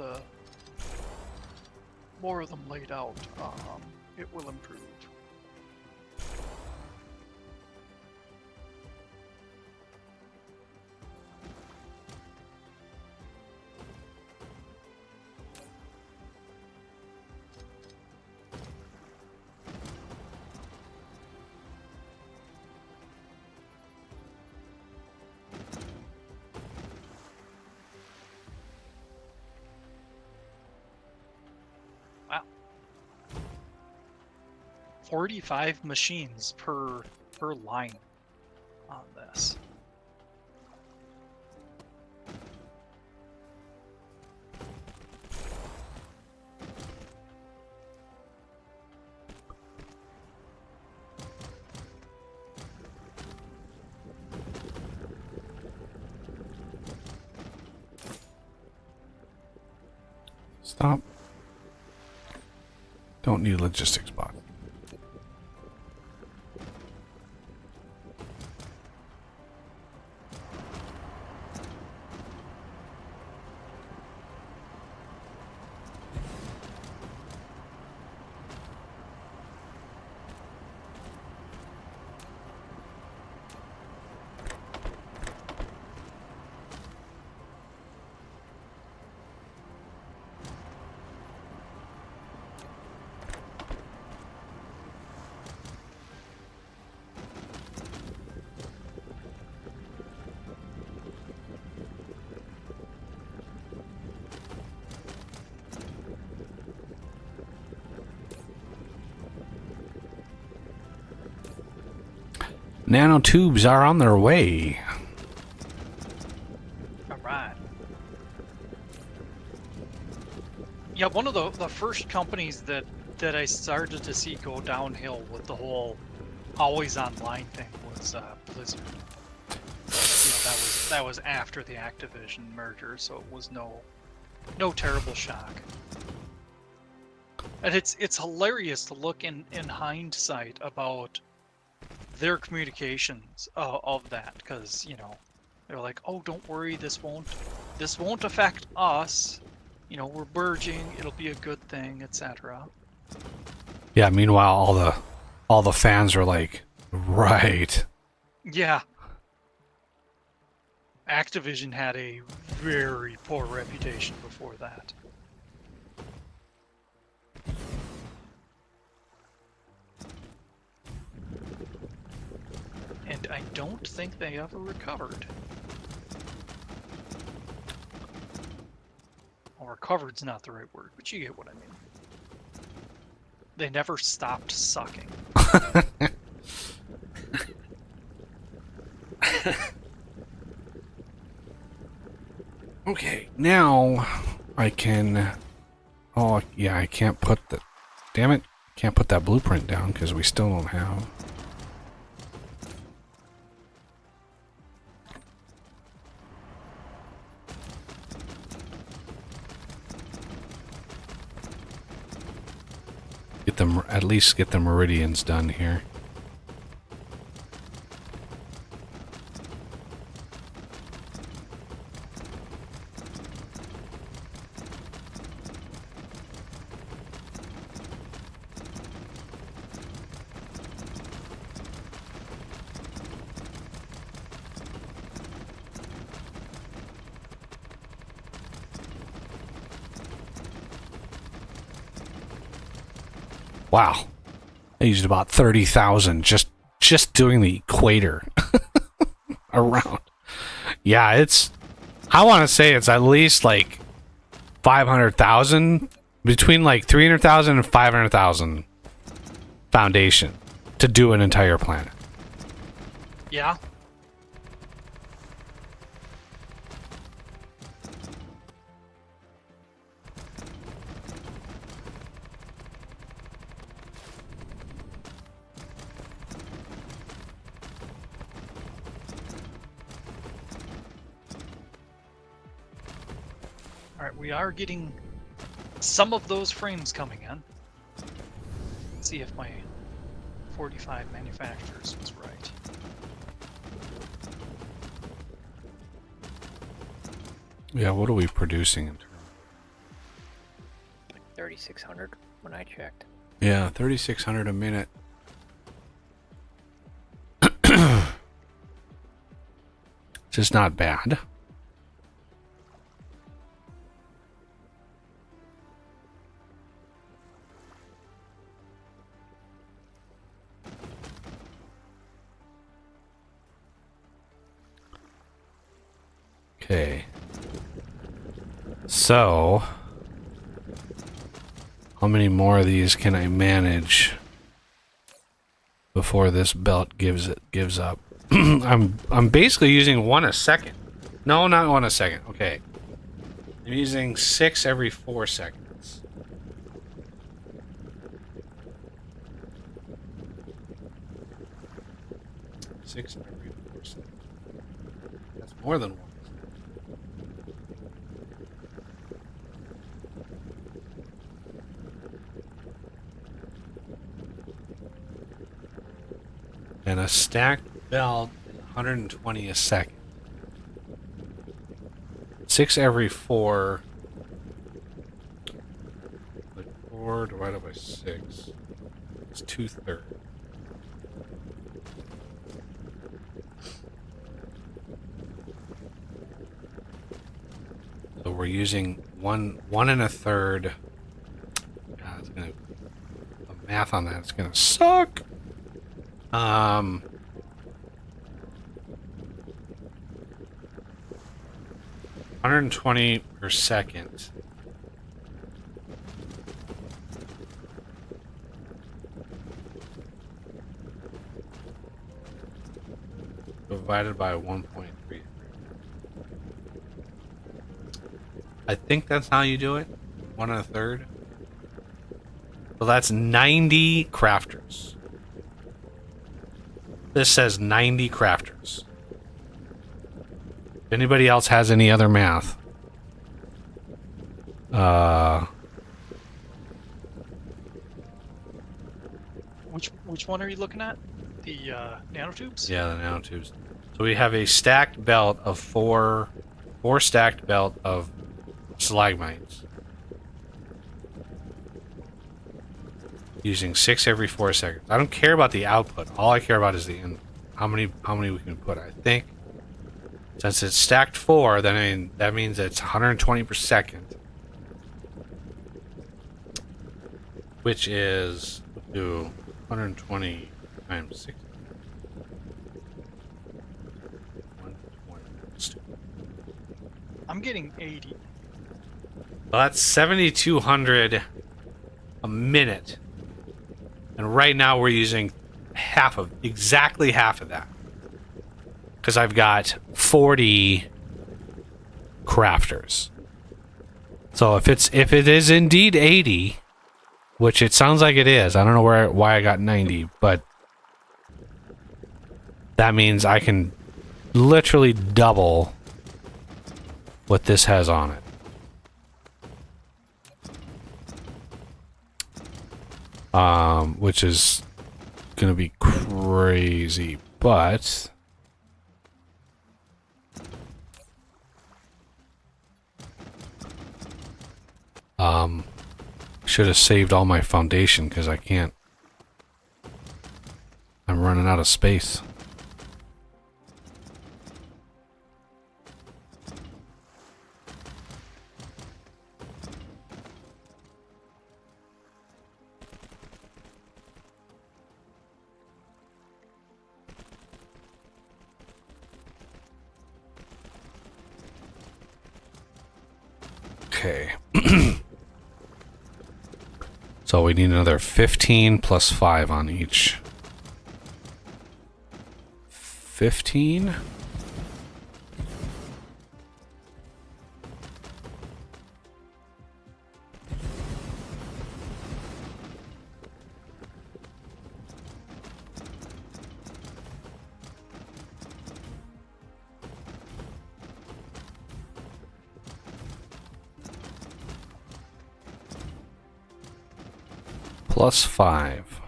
Speaker 2: them laid out, it will improve. Wow. 45 machines per line on this.
Speaker 3: Stop. Don't need logistics box. nanotubes are on their way.
Speaker 2: All right. Yeah, one of the first companies that I started to see go downhill with the whole always online thing was Blizzard. That was after the Activision merger, so it was no terrible shock. And it's hilarious to look in hindsight about their communications of that, because they're like, oh, don't worry, this won't affect us. We're merging, it'll be a good thing, etc.
Speaker 3: Yeah, meanwhile all the fans were like, right.
Speaker 2: Yeah. Activision had a very poor reputation before that. And I don't think they ever recovered. Or recovered's not the right word, but you get what I mean. They never stopped sucking.
Speaker 3: Okay, now I can... Oh, yeah, I can't put the... Damn it. Can't put that blueprint down because we still don't have... At least get the meridians done here. Wow. I used about 30,000 just doing the equator around. Yeah, I want to say it's at least like 500,000, between like 300,000 and 500,000 foundation to do an entire planet.
Speaker 2: Yeah. Alright, we are getting some of those frames coming in. Let's see if my 45 manufacturers was right.
Speaker 3: Yeah, what are we producing in terms?
Speaker 4: Like 3,600 when I checked.
Speaker 3: Yeah, 3,600 a minute. Just not bad. Okay. So, how many more of these can I manage before this belt gives up? I'm basically using one a second. No, not one a second. Okay. I'm using 6 every 4 seconds. Six every 4 seconds. That's more than one. And a stacked belt is 120 a second. 6 every 4. Like 4 divided by 6. It's 2/3. So we're using 1 1/3. God, it's gonna, the math on that's gonna suck. 120 per second. divided by 1.3. I think that's how you do it. 1 1/3. So that's 90 crafters. This says 90 crafters. If anybody else has any other math,
Speaker 2: Which one are you looking at? The nanotubes?
Speaker 3: yeah, the nanotubes. So we have a stacked belt of four stacked belt of stalagmites, using 6 every 4 seconds. I don't care about the output. All I care about is the in, how many we can put. I think since it's stacked 4, then that means it's 120 per second, which is 120 times 6. 120.
Speaker 2: I'm getting 80.
Speaker 3: Well, that's 7,200 a minute. And right now we're using exactly half of that. Because I've got 40 crafters. So if it is indeed 80, which it sounds like it is, I don't know why I got 90, but that means I can literally double what this has on it. Which is gonna be crazy, but should have saved all my foundation because I can't. I'm running out of space. Okay. So we need another 15 plus 5 on each. 15? Plus 5.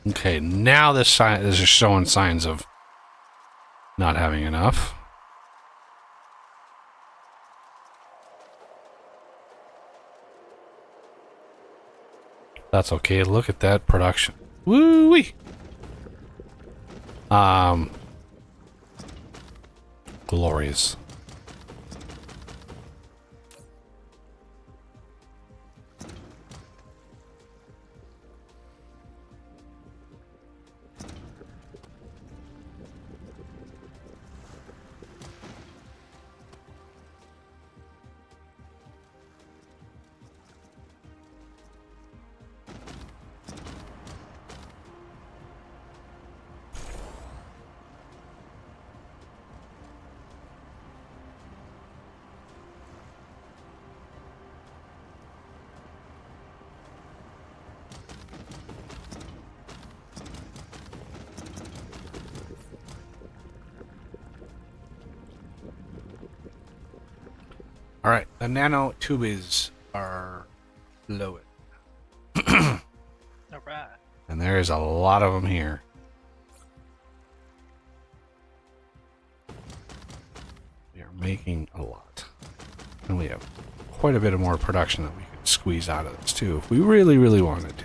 Speaker 3: Okay, now this is showing signs of not having enough. That's okay. Look at that production. Woo-wee! Glorious. All right, the nanotubes are lowered.
Speaker 2: All right.
Speaker 3: And and there is a lot of them here. We are making a lot. And we have quite a bit of more production that we could squeeze out of this, too, if we really, really wanted to.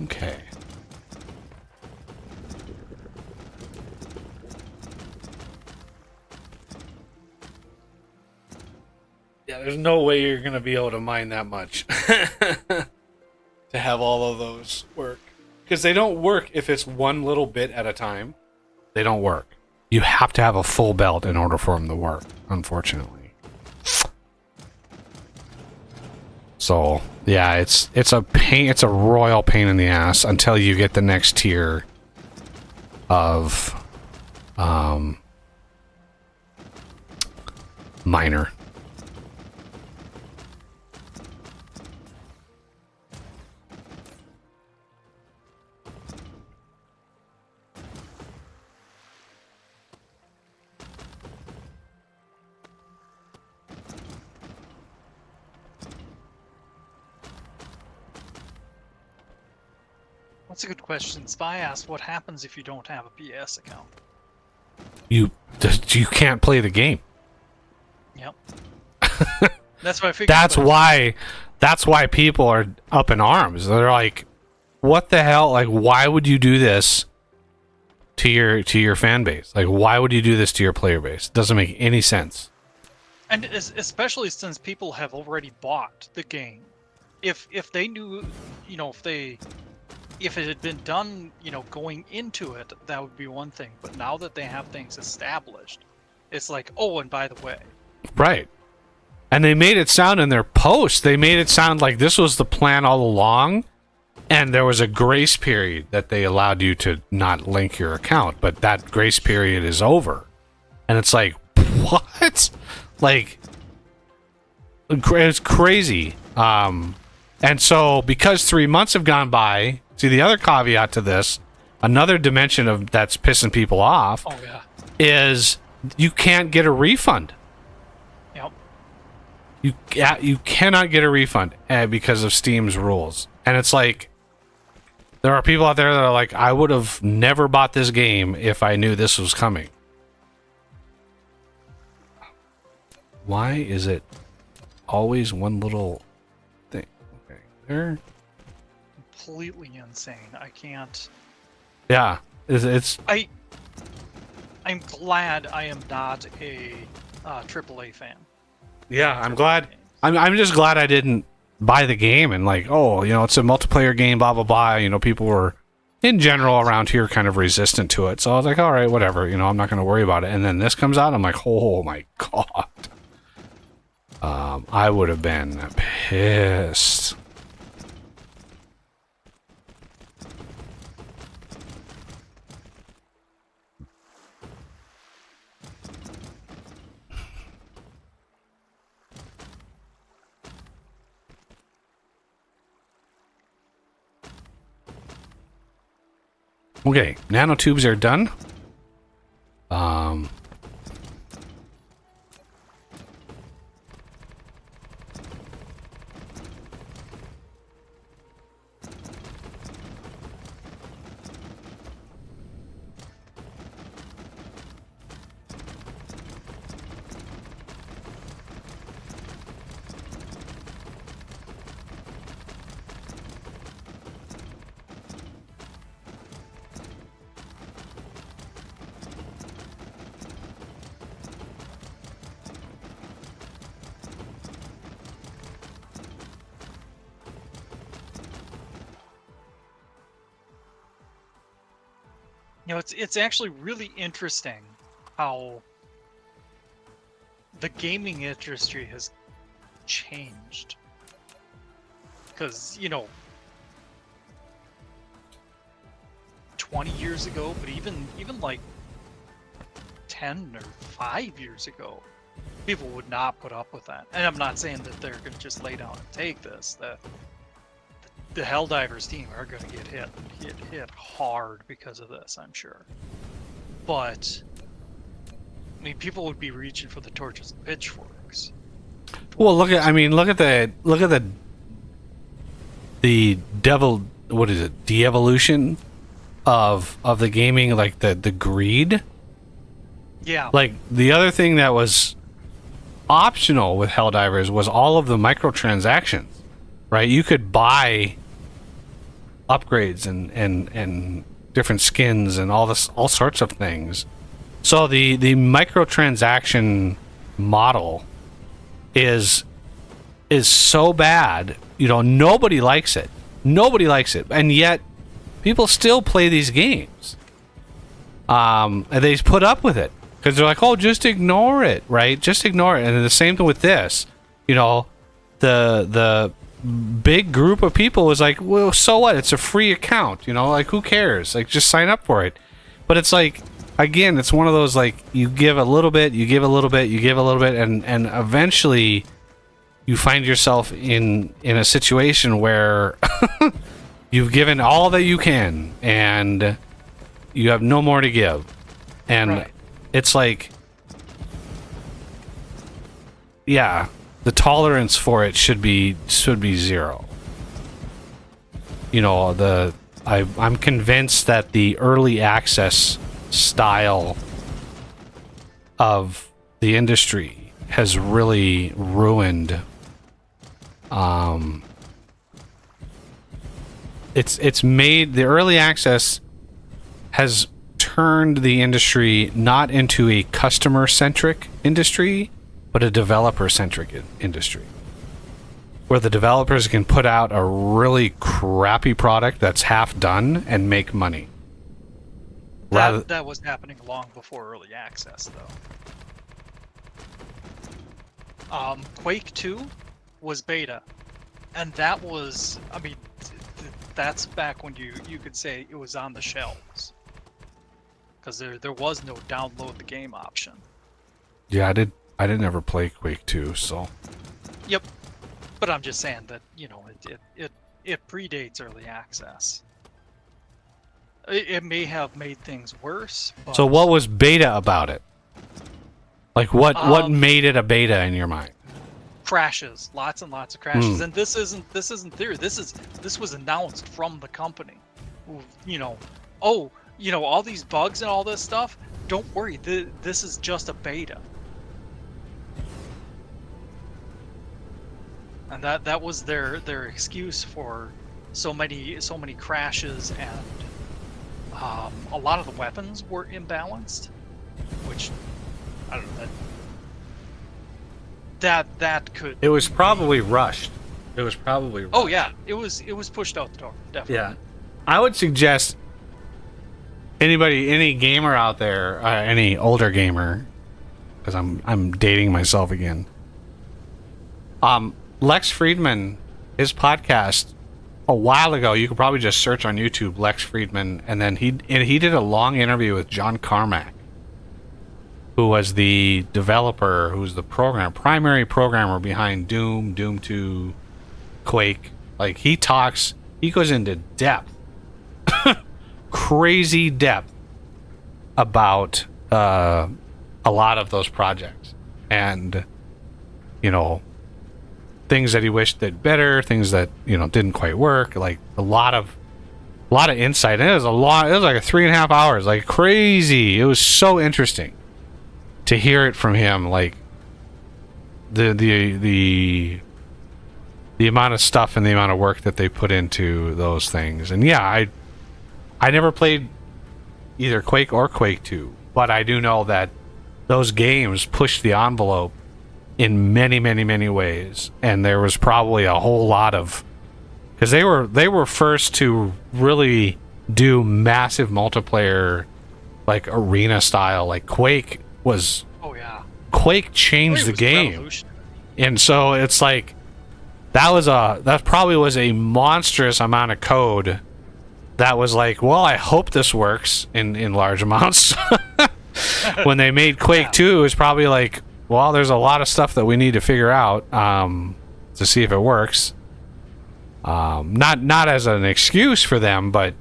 Speaker 3: Okay. Yeah, there's no way you're going to be able to mine that much to have all of those work. Because they don't work if it's one little bit at a time. They don't work. You have to have a full belt in order for them to work, unfortunately. So, yeah, it's a pain. It's a royal pain in the ass until you get the next tier of miner.
Speaker 2: That's a good question. Spy asked, what happens if you don't have a PS account?
Speaker 3: You can't play the game.
Speaker 2: Yep. That's what I figured.
Speaker 3: That's why people are up in arms. They're like, what the hell? Like, why would you do this to your fan base? Like, why would you do this to your player base? It doesn't make any sense.
Speaker 2: And especially since people have already bought the game. If they knew, you know, if it had been done, you know, going into it, that would be one thing. But now that they have things established, it's like, oh, and by the way.
Speaker 3: Right. And they made it sound in their post, they made it sound like this was the plan all along, and there was a grace period that they allowed you to not link your account, but that grace period is over. And it's like, what? Like, it's crazy. And so, because 3 months have gone by, see, the other caveat to this, another dimension of that's pissing people off, is you can't get a refund.
Speaker 2: Yep.
Speaker 3: You cannot get a refund because of Steam's rules. And it's like, there are people out there that are like, I would have never bought this game if I knew this was coming. Why is it always one little thing? Okay, there.
Speaker 2: Completely insane. I can't.
Speaker 3: Yeah, it's.
Speaker 2: I'm glad I am not a AAA fan.
Speaker 3: Yeah, I'm glad. I'm just glad I didn't buy the game and like, oh, you know, it's a multiplayer game, blah blah blah. You know, people were in general around here kind of resistant to it, so I was like, all right, whatever. You know, I'm not going to worry about it. And then this comes out, I'm like, oh my god. I would have been pissed. Okay, nanotubes are done.
Speaker 2: You know, it's actually really interesting how the gaming industry has changed. because 20 years ago, but even like 10 or 5 years ago, people would not put up with that. And I'm not saying that they're going to just lay down and take this. The Helldivers team are going to get hit hard because of this, I'm sure. But I mean, people would be reaching for the torches and pitchforks.
Speaker 3: Well, look at the devil. What is it? De-evolution of the gaming, like the greed.
Speaker 2: Yeah.
Speaker 3: Like the other thing that was optional with Helldivers was all of the microtransactions, right? You could buy upgrades and different skins and all sorts of things. So the microtransaction model is so bad, nobody likes it. Nobody likes it. And yet people still play these games. And they put up with it because they're like, "Oh, just ignore it," right? Just ignore it. And the same thing with this. The big group of people was like, "Well, so what? It's a free account, like who cares? Like just sign up for it." But it's like, again, it's one of those, like, you give a little bit, you give a little bit, you give a little bit, and eventually you find yourself in a situation where you've given all that you can and you have no more to give. And
Speaker 2: Right.
Speaker 3: It's like, yeah, the tolerance for it should be zero. I'm convinced that the early access style of the industry has really ruined it's made the early access has turned the industry not into a customer centric industry but a developer centric industry where the developers can put out a really crappy product that's half done and make money.
Speaker 2: That was happening long before early access, though. Quake 2 was beta, and that was, that's back when you could say it was on the shelves, because there was no download the game option.
Speaker 3: Yeah, I didn't ever play Quake 2, so.
Speaker 2: Yep, but I'm just saying that it predates early access. It may have made things worse. But
Speaker 3: So what was beta about it? Like what made it a beta in your mind?
Speaker 2: crashes, lots and lots of crashes. And this isn't theory. This was announced from the company. All these bugs and all this stuff. Don't worry. This is just a beta. And that was their excuse for so many crashes, and a lot of the weapons were imbalanced, which I don't know that could.
Speaker 3: It was probably rushed.
Speaker 2: Oh yeah, it was pushed out the door, definitely.
Speaker 3: Yeah, I would suggest any gamer out there, any older gamer, because I'm dating myself again. Lex Friedman, his podcast a while ago, you could probably just search on YouTube Lex Friedman, and then he did a long interview with John Carmack, who was the developer, who's the primary programmer behind Doom 2, Quake. Like, he goes into depth, crazy depth about a lot of those projects, and things that he wished did better, things that didn't quite work. Like a lot of insight. And it was like 3.5 hours, like crazy. It was so interesting to hear it from him, like the amount of stuff and the amount of work that they put into those things. And yeah, I never played either Quake or Quake 2, but I do know that those games pushed the envelope in many, many, many ways, and there was probably a whole lot of, because they were first to really do massive multiplayer, like arena style. Like Quake was.
Speaker 2: Oh yeah.
Speaker 3: Quake changed the game, and so it's like that probably was a monstrous amount of code that was like, well, I hope this works in large amounts. When they made Quake 2, it was probably like, well, there's a lot of stuff that we need to figure out to see if it works. Not as an excuse for them, but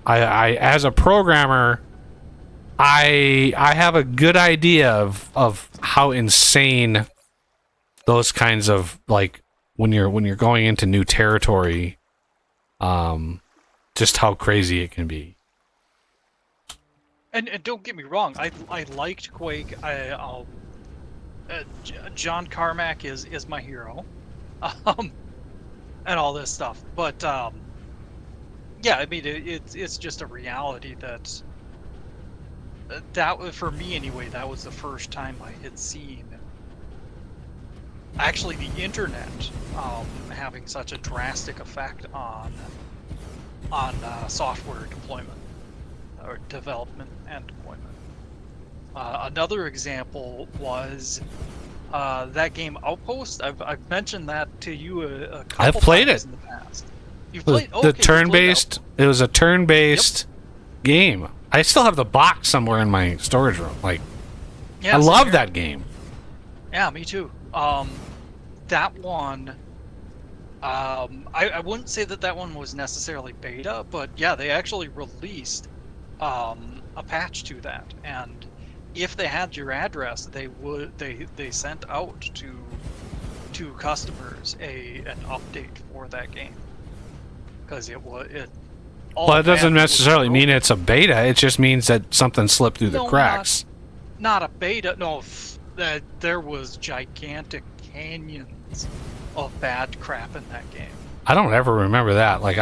Speaker 3: I as a programmer, I have a good idea of how insane those kinds of, like, when you're going into new territory, just how crazy it can be.
Speaker 2: And don't get me wrong, I liked Quake. John Carmack is my hero, and all this stuff. But yeah, I mean it's just a reality that for me anyway, that was the first time I had seen actually the internet having such a drastic effect on software deployment or development and deployment. Another example was that game Outpost. I've mentioned that to you a couple
Speaker 3: I've played
Speaker 2: times
Speaker 3: it
Speaker 2: in the past. You've played
Speaker 3: the turn-based. It was a turn-based game. I still have the box somewhere in my storage room. Like,
Speaker 2: Yeah,
Speaker 3: I
Speaker 2: same
Speaker 3: love
Speaker 2: here.
Speaker 3: that game.
Speaker 2: Yeah, me too. That one, I wouldn't say that one was necessarily beta, but yeah, they actually released a patch to that, and if they had your address, they sent out to customers an update for that game, because all
Speaker 3: Well, it
Speaker 2: of that
Speaker 3: doesn't
Speaker 2: was
Speaker 3: necessarily mean
Speaker 2: broken.
Speaker 3: it's a beta. It just means that something slipped through the
Speaker 2: No,
Speaker 3: cracks.
Speaker 2: Not a beta. No, there was gigantic canyons of bad crap in that game.
Speaker 3: I don't ever remember that. Like,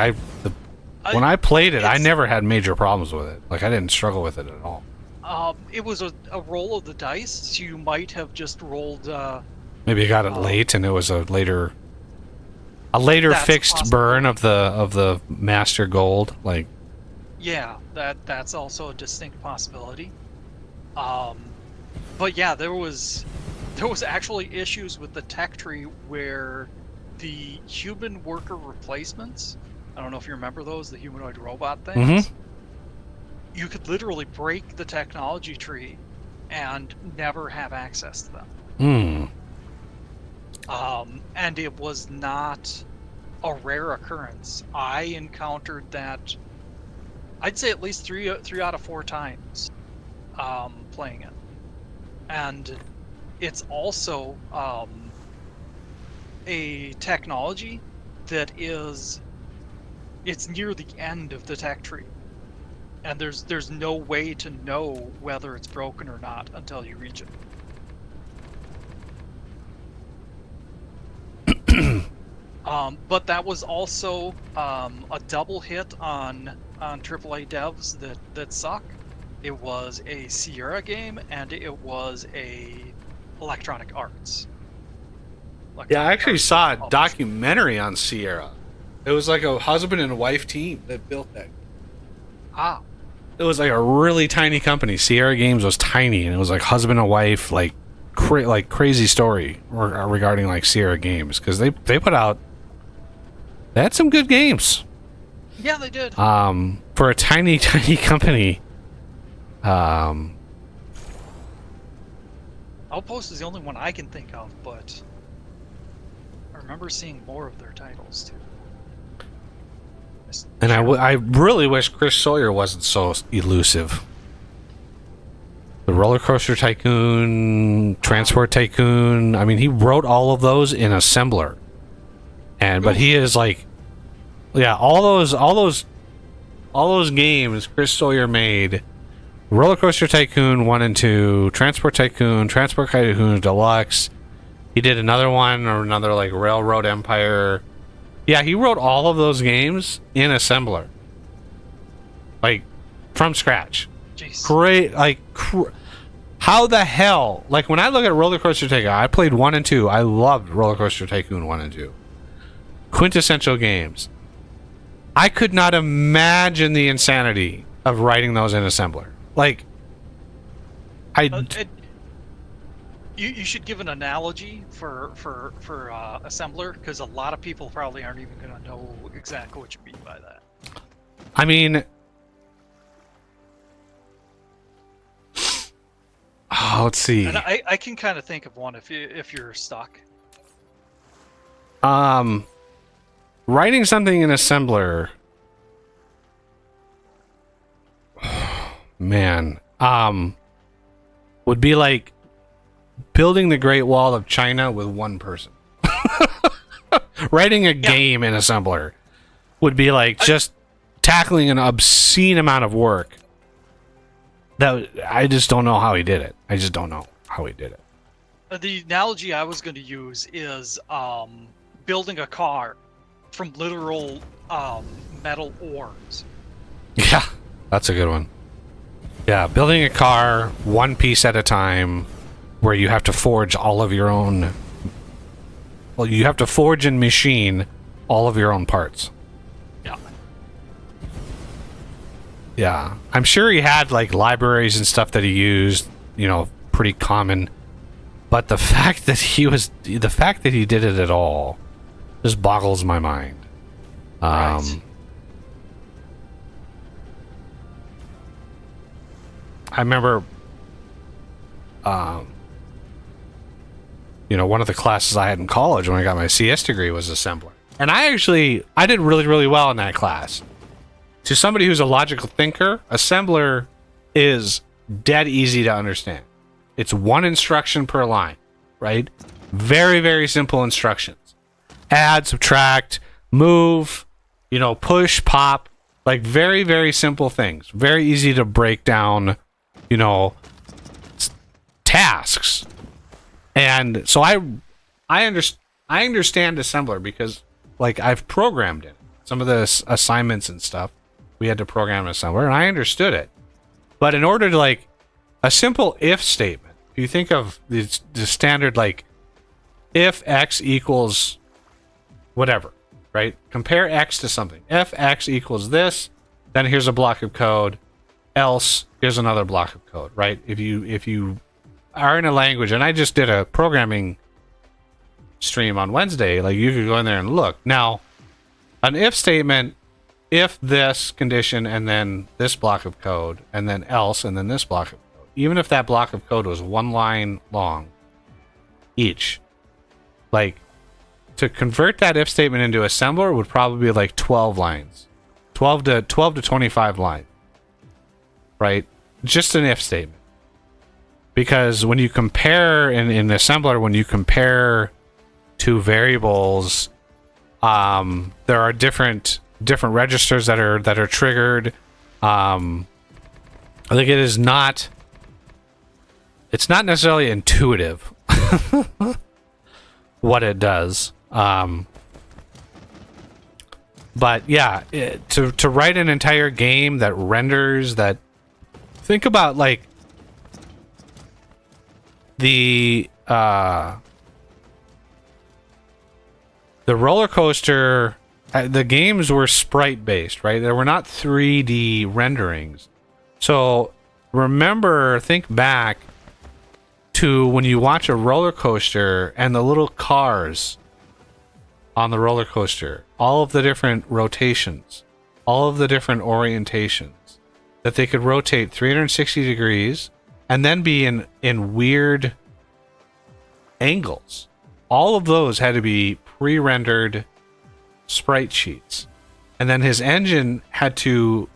Speaker 3: when I played it, I
Speaker 2: it's-
Speaker 3: never had major problems with it. Like, I didn't struggle with it at all.
Speaker 2: It was a roll of the dice. So you might have just rolled.
Speaker 3: Maybe I got it late, and it was a later
Speaker 2: That's
Speaker 3: fixed
Speaker 2: possible.
Speaker 3: burn of the master gold. Like,
Speaker 2: Yeah, that's also a distinct possibility. But yeah, there was actually issues with the tech tree where the human worker replacements. I don't know if you remember those, the humanoid robot things. You could literally break the technology tree and never have access to them. And it was not a rare occurrence. I encountered that, I'd say at least three out of 4 times playing it. And it's also a technology that it's near the end of the tech tree. And there's no way to know whether it's broken or not until you reach it. But that was also a double hit on AAA devs that suck. It was a Sierra game and it was a Electronic Arts.
Speaker 3: yeah, I actually
Speaker 2: Arts
Speaker 3: saw a
Speaker 2: published.
Speaker 3: documentary on Sierra. It was like a husband and wife team that built that.
Speaker 2: Ah,
Speaker 3: It was like a really tiny company. Sierra Games was tiny, and it was like husband and wife, like crazy story regarding like Sierra Games, because they had some good games.
Speaker 2: yeah, they did.
Speaker 3: For a tiny company.
Speaker 2: Outpost is the only one I can think of, but I remember seeing more of their titles too.
Speaker 3: And I really wish Chris Sawyer wasn't so elusive. The Roller Coaster Tycoon, Transport Tycoon. I mean, he wrote all of those in assembler, but he is like, yeah, all those games Chris Sawyer made. Roller Coaster Tycoon 1 and 2, Transport Tycoon Deluxe. He did another one, or another like Railroad Empire. Yeah, he wrote all of those games in assembler, like from scratch.
Speaker 2: Jeez.
Speaker 3: Great, like how the hell? Like, when I look at Roller Coaster Tycoon, I played 1 and 2. I loved Roller Coaster Tycoon 1 and 2. Quintessential games. I could not imagine the insanity of writing those in assembler. Like,
Speaker 2: You should give an analogy for assembler, because a lot of people probably aren't even going to know exactly what you mean by that.
Speaker 3: I mean, let's see.
Speaker 2: And I can kind of think of one if you're stuck.
Speaker 3: Writing something in assembler, man, would be like building the Great Wall of China with one person. Writing a game in assembler would be like just tackling an obscene amount of work. That I just don't know how he did it. I just don't know how he did it.
Speaker 2: The analogy I was going to use is building a car from literal metal ores.
Speaker 3: Yeah, that's a good one. Yeah, building a car one piece at a time, where you have to forge all of your own. Well, you have to forge and machine all of your own parts.
Speaker 2: Yeah.
Speaker 3: Yeah, I'm sure he had like libraries and stuff that he used, you know, pretty common. But the fact that he did it at all just boggles my mind.
Speaker 2: Right.
Speaker 3: I remember, you know, one of the classes I had in college when I got my CS degree was assembler. And I did really, really well in that class. To somebody who's a logical thinker, assembler is dead easy to understand. It's one instruction per line, right? Very, very simple instructions. Add, subtract, move, you know, push, pop, like very, very simple things. Very easy to break down, you know, tasks. And so I understand assembler because like I've programmed it. Some of the assignments and stuff, we had to program assembler and I understood it. But in order to like a simple if statement, if you think of the standard like if x equals whatever, right? Compare x to something. If x equals this, then here's a block of code. Else, here's another block of code, right? If you are in a language, and I just did a programming stream on Wednesday, like you could go in there and look. Now, an if statement, if this condition, and then this block of code, and then else, and then this block of code. Even if that block of code was one line long each, like to convert that if statement into assembler would probably be like 12 lines. 12 to 25 lines. Right? Just an if statement. Because when you compare in assembler, when you compare two variables, there are different registers that are triggered. I think it's not necessarily intuitive what it does. But yeah, to write an entire game that renders that. Think about like the roller coaster. The games were sprite based, right? They were not 3D renderings. So think back to when you watch a roller coaster and the little cars on the roller coaster, all of the different rotations, all of the different orientations. That they could rotate 360 degrees and then be in weird angles. All of those had to be pre-rendered sprite sheets. And then his engine had to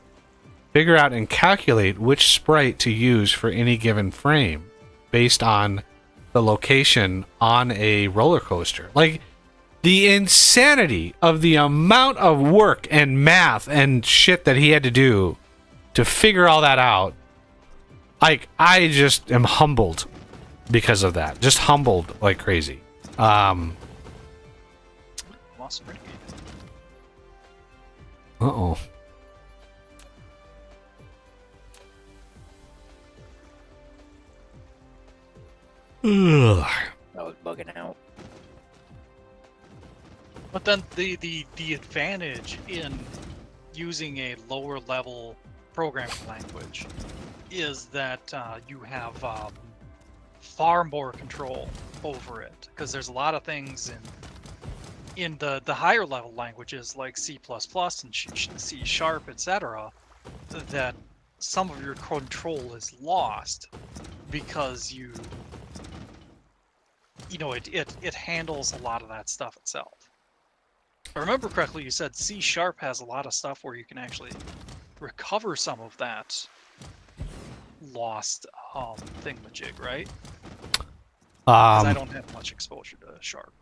Speaker 3: figure out and calculate which sprite to use for any given frame based on the location on a roller coaster. Like, the insanity of the amount of work and math and shit that he had to do to figure all that out, like, I just am humbled because of that. Just humbled like crazy.
Speaker 2: Lost renegade.
Speaker 3: Uh-oh. Ugh.
Speaker 4: I was bugging out.
Speaker 2: But then the advantage in using a lower level programming language is that you have far more control over it, because there's a lot of things in the higher level languages like C++ and C Sharp, etc., that some of your control is lost because you know it handles a lot of that stuff itself. If I remember correctly, you said C Sharp has a lot of stuff where you can actually recover some of that lost thingamajig, right? 'Cause I don't have much exposure to Sharp.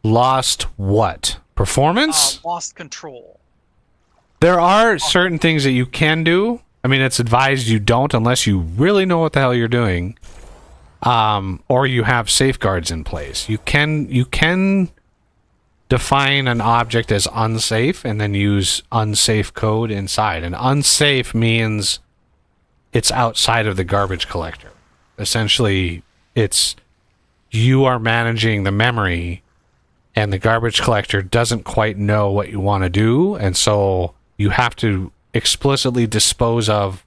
Speaker 3: Lost what? Performance?
Speaker 2: Lost control.
Speaker 3: There are certain things that you can do. I mean, it's advised you don't unless you really know what the hell you're doing, or you have safeguards in place. You can define an object as unsafe and then use unsafe code inside. And unsafe means it's outside of the garbage collector. Essentially, it's you are managing the memory and the garbage collector doesn't quite know what you want to do, and so you have to explicitly dispose of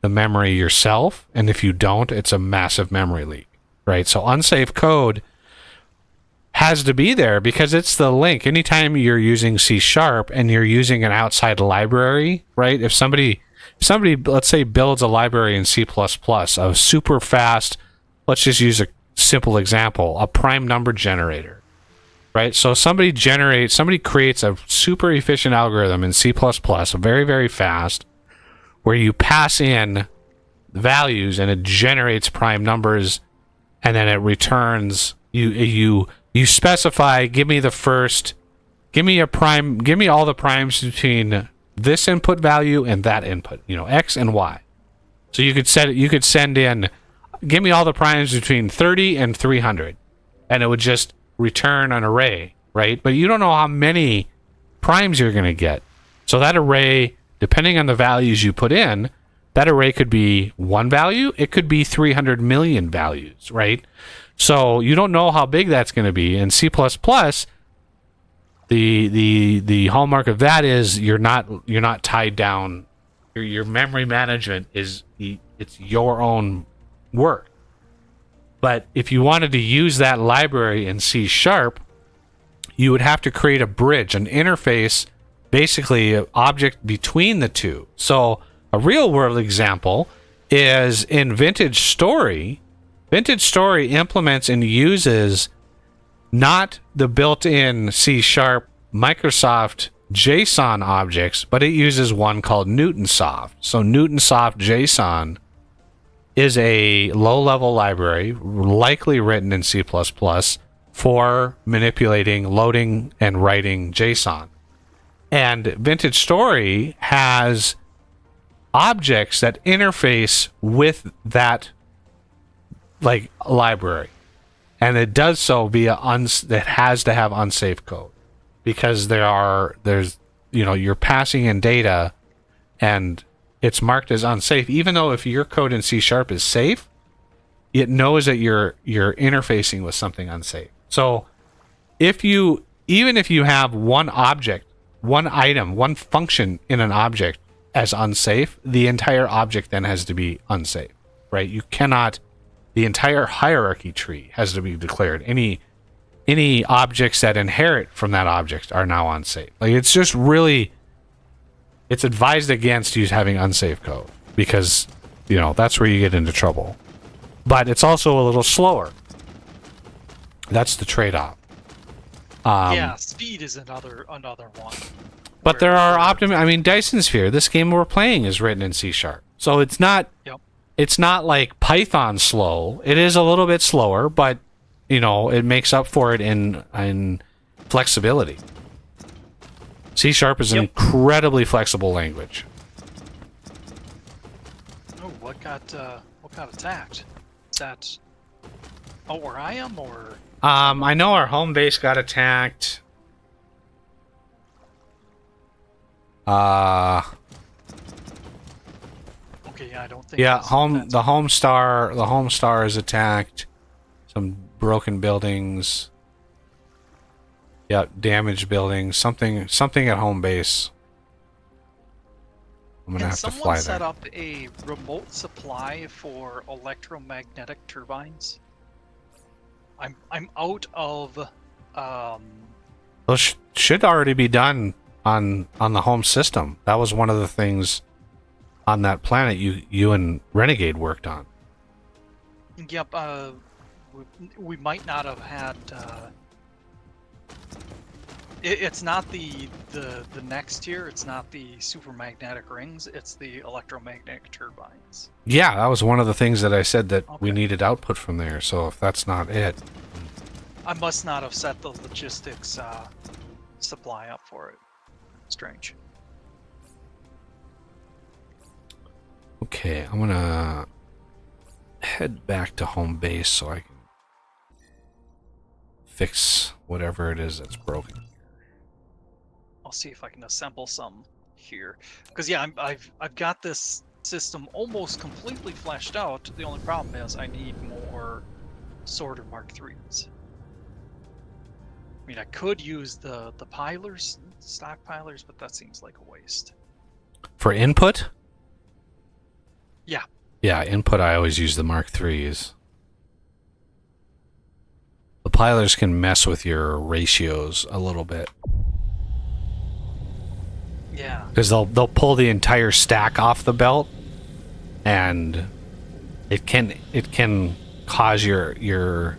Speaker 3: the memory yourself, and if you don't, it's a massive memory leak, right? So unsafe code has to be there because it's the link. Anytime you're using C# and you're using an outside library, right? If somebody, let's say, builds a library in C++, a super fast, let's just use a simple example, a prime number generator. Right, so somebody creates a super efficient algorithm in C++, very, very fast, where you pass in values and it generates prime numbers, and then it returns. You specify, give me all the primes between this input value and that input, X and Y. So you could send in, give me all the primes between 30 and 300, and it would just return an array, right? But you don't know how many primes you're going to get. So that array, depending on the values you put in, that array could be one value, it could be 300 million values, right? So you don't know how big that's going to be. In C++, the hallmark of that is you're not tied down. Your memory management it's your own work. But if you wanted to use that library in C#, you would have to create a bridge, an interface, basically an object between the two. So a real world example is in Vintage Story. Vintage Story implements and uses not the built-in C# Microsoft JSON objects, but it uses one called Newtonsoft. So Newtonsoft JSON is a low-level library, likely written in C++, for manipulating, loading, and writing JSON. And Vintage Story has objects that interface with that library. And it does so via that has to have unsafe code, because you're passing in data and it's marked as unsafe, even though if your code in C# is safe, it knows that you're interfacing with something unsafe. So even if you have one object, one item, one function in an object as unsafe, the entire object then has to be unsafe, right? The entire hierarchy tree has to be declared. Any objects that inherit from that object are now unsafe. It's just really, it's advised against you having unsafe code, because that's where you get into trouble. But it's also a little slower. That's the trade-off.
Speaker 2: Speed is another one.
Speaker 3: But there are Dyson Sphere, this game we're playing, is written in C#. So it's not it's not like Python slow. It is a little bit slower, but it makes up for it in flexibility. C# is an incredibly flexible language.
Speaker 2: Oh, what got attacked? Is that where I am, or?
Speaker 3: I know our home base got attacked.
Speaker 2: Okay, yeah, I don't think.
Speaker 3: Yeah, the home star is attacked. Some broken buildings. Yeah, damaged buildings. Something at home base. I'm gonna
Speaker 2: Can
Speaker 3: have to
Speaker 2: someone
Speaker 3: fly
Speaker 2: set
Speaker 3: there.
Speaker 2: up a remote supply for electromagnetic turbines? I'm out of
Speaker 3: Those should already be done on the home system. That was one of the things on that planet you and Renegade worked on.
Speaker 2: Yep, we might not have had. It's not the next tier. It's not the supermagnetic rings. It's the electromagnetic turbines.
Speaker 3: Yeah, that was one of the things that I said that we
Speaker 2: Okay.
Speaker 3: needed output from there. So if that's not it,
Speaker 2: I must not have set the logistics supply up for it. Strange.
Speaker 3: okay, I'm gonna head back to home base so I can fix whatever it is that's broken.
Speaker 2: I'll see if I can assemble some here, because yeah, I've got this system almost completely fleshed out. The only problem is I need more sorter Mark IIIs. I mean, I could use the pilers, stockpilers, but that seems like a waste.
Speaker 3: For input?
Speaker 2: Yeah.
Speaker 3: Yeah, input I always use the Mark IIIs. The pilers can mess with your ratios a little bit.
Speaker 2: Yeah.
Speaker 3: Because they'll pull the entire stack off the belt, and it can cause your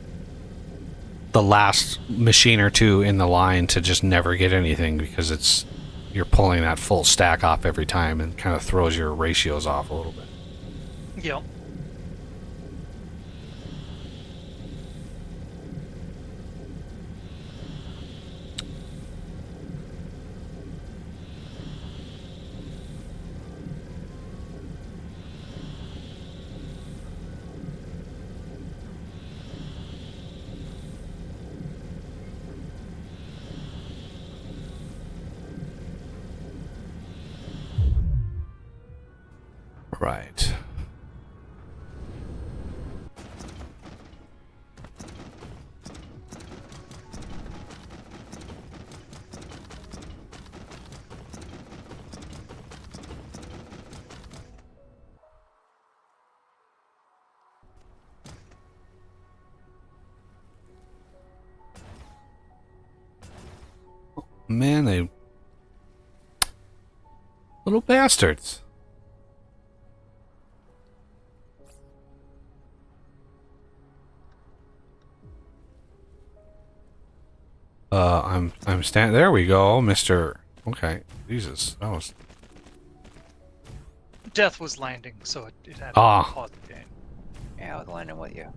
Speaker 3: the last machine or two in the line to just never get anything because you're pulling that full stack off every time, and kind of throws your ratios off a little bit.
Speaker 2: Yep.
Speaker 3: Right. Man, they little bastards. I'm stand. There we go, Mister. Okay, Jesus, that was.
Speaker 2: Death was landing, so it had to
Speaker 3: Ah.
Speaker 2: pause the game.
Speaker 4: Yeah, I was landing with you.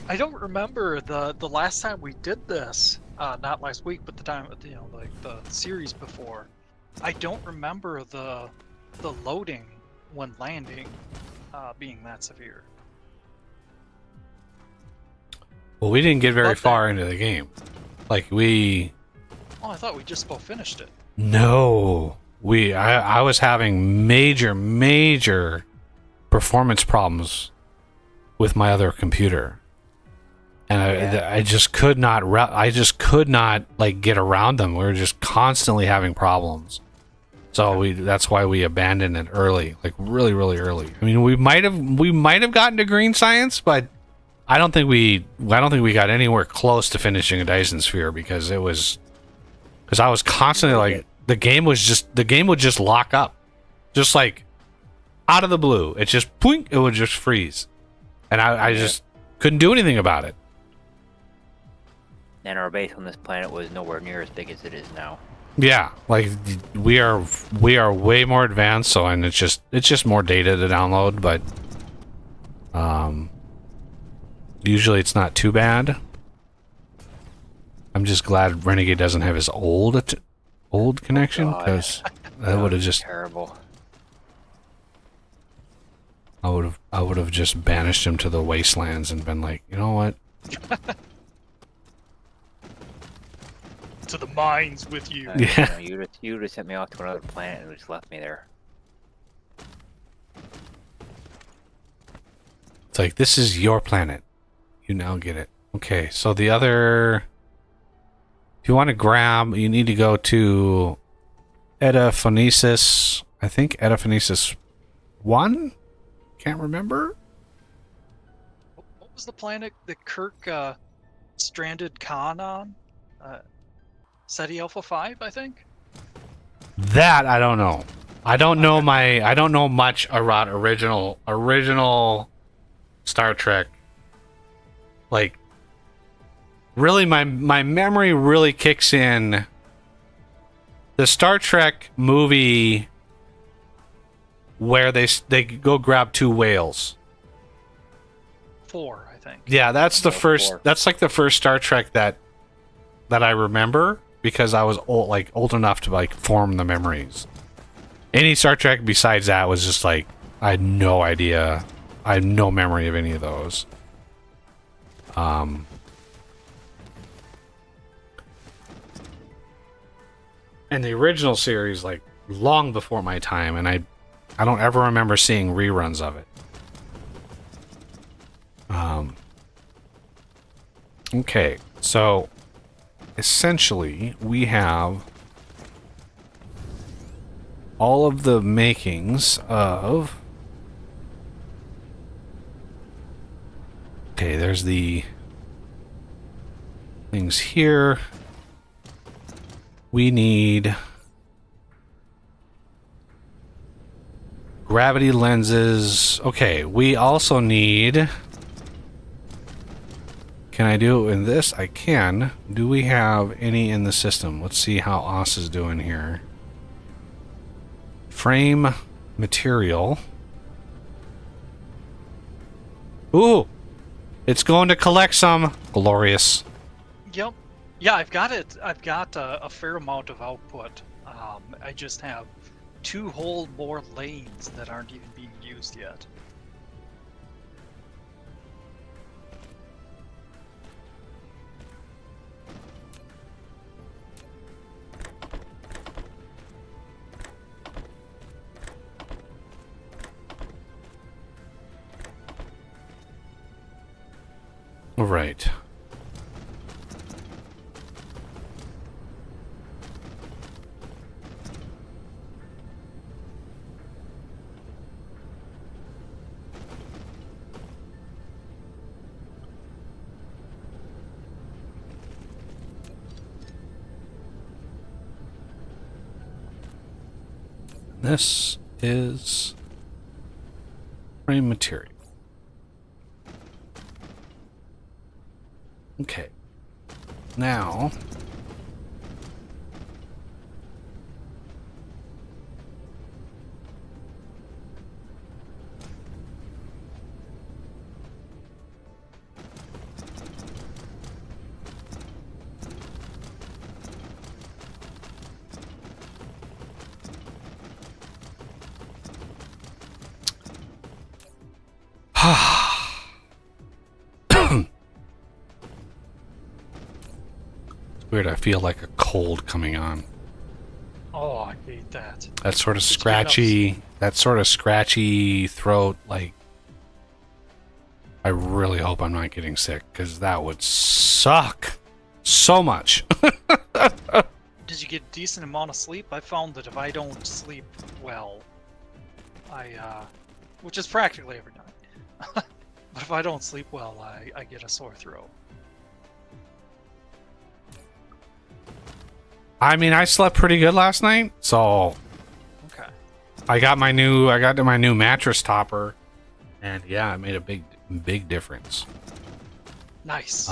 Speaker 2: I don't remember the last time we did this. Not last week, but the time, like the series before. I don't remember the loading when landing being that severe.
Speaker 3: Well, we didn't get very
Speaker 2: But
Speaker 3: far into the game. Like we.
Speaker 2: Oh, I thought we just about finished it.
Speaker 3: No, I was having major performance problems with my other computer, and I just could not like get around them. We were just constantly having problems. So that's why we abandoned it early, like really early. I mean, we might have gotten to green science, but I don't think we got anywhere close to finishing a Dyson Sphere because I was constantly like the game would just lock up, just like out of the blue. It just it would just freeze, and I just couldn't do anything about it.
Speaker 4: And our base on this planet was nowhere near as big as it is now.
Speaker 3: Yeah, like we are way more advanced, so and it's just more data to download, but usually it's not too bad. I'm just glad Renegade doesn't have his old connection, because that would have just
Speaker 4: terrible.
Speaker 3: I would have just banished him to the wastelands and been like, you know what?
Speaker 2: To the mines with you.
Speaker 3: Yeah.
Speaker 4: You would have sent me off to another planet and just left me there.
Speaker 3: It's like, this is your planet. You now get it. Okay, so the other you want to grab, you need to go to Edaphonesis. I think Edaphonesis 1? Can't remember.
Speaker 2: What was the planet that Kirk stranded Khan on? SETI Alpha 5, I think?
Speaker 3: That I don't know. I don't know I don't know much about original Star Trek. Like, really, my memory really kicks in. The Star Trek movie where they go grab 2 whales.
Speaker 2: 4, I think.
Speaker 3: Yeah, that's the first.
Speaker 4: 4.
Speaker 3: That's like the first Star Trek that I remember, because I was old enough to like form the memories. Any Star Trek besides that was just like, I had no idea. I had no memory of any of those. And the original series, like, long before my time, and I don't ever remember seeing reruns of it. Okay, so essentially we have all of the makings of... Okay, there's the things here. We need gravity lenses. Okay, we also need... Can I do it in this? I can. Do we have any in the system? Let's see how Oz is doing here. Frame material. Ooh! It's going to collect some. Glorious.
Speaker 2: Yep. Yeah, I've got it. I've got a fair amount of output. I just have 2 whole more lanes that aren't even being used yet.
Speaker 3: All right. This is frame material. Okay. Now, weird, I feel like a cold coming on.
Speaker 2: Oh, I hate that.
Speaker 3: That sort of
Speaker 2: Did you get
Speaker 3: scratchy throat, like, I really hope I'm not getting sick, because that would suck so much.
Speaker 2: Did you get a decent amount of sleep? I found that if I don't sleep well, which is practically every night, but if I don't sleep well, I get a sore throat.
Speaker 3: I mean, I slept pretty good last night, so
Speaker 2: Okay.
Speaker 3: I got my new mattress topper, and yeah, it made a big difference.
Speaker 2: Nice.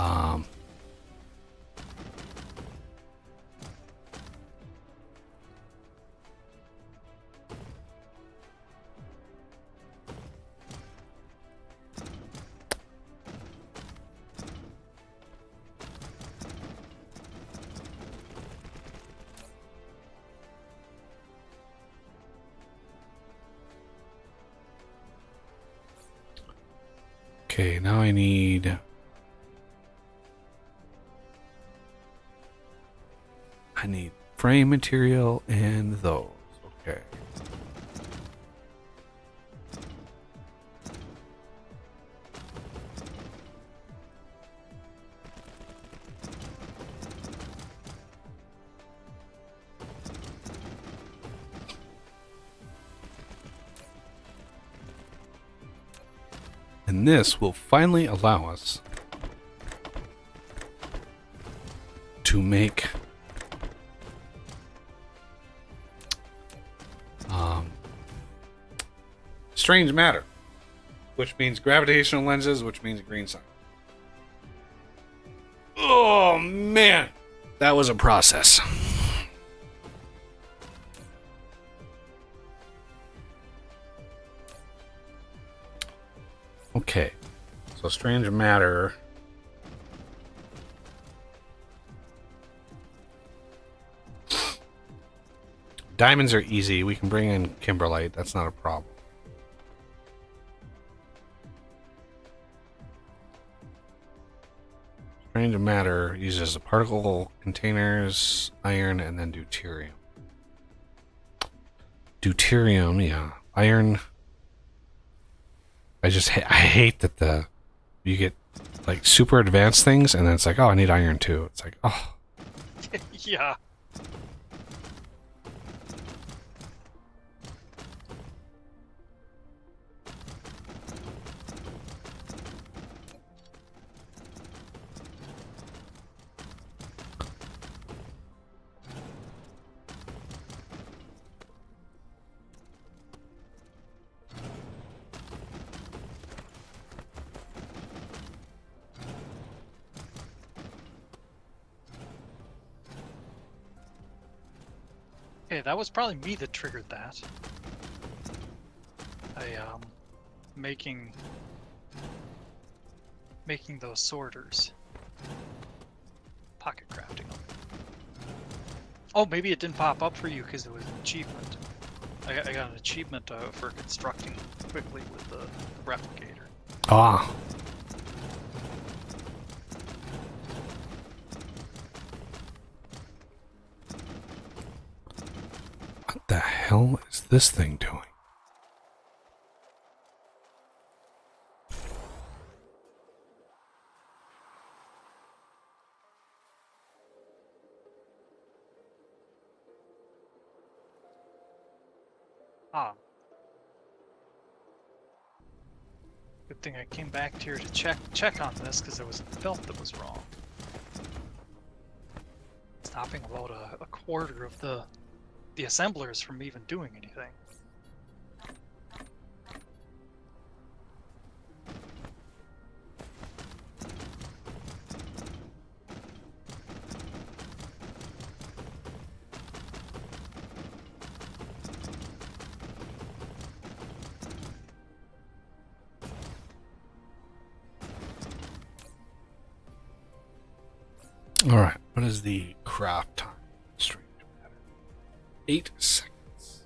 Speaker 3: Okay, now I need frame material and those. Okay. And this will finally allow us to make strange matter, which means gravitational lenses, which means green sun. Oh man, that was a process. Okay, so strange matter. Diamonds are easy. We can bring in kimberlite. That's not a problem. Strange matter uses the particle containers, iron, and then deuterium. Deuterium, yeah. Iron. I hate that you get like super advanced things and then it's like, oh, I need iron too. It's like, oh.
Speaker 2: Yeah. Okay, that was probably me that triggered that. Making those sorters. Pocket crafting them. Oh, maybe it didn't pop up for you because it was an achievement. I got an achievement for constructing quickly with the replicator.
Speaker 3: Ah. What the hell is this thing doing?
Speaker 2: Ah. Good thing I came back here to check on this because there was a belt that was wrong. Stopping about a quarter of the assemblers from even doing anything.
Speaker 3: All right, what is the craft time? Strange matter. 8 seconds.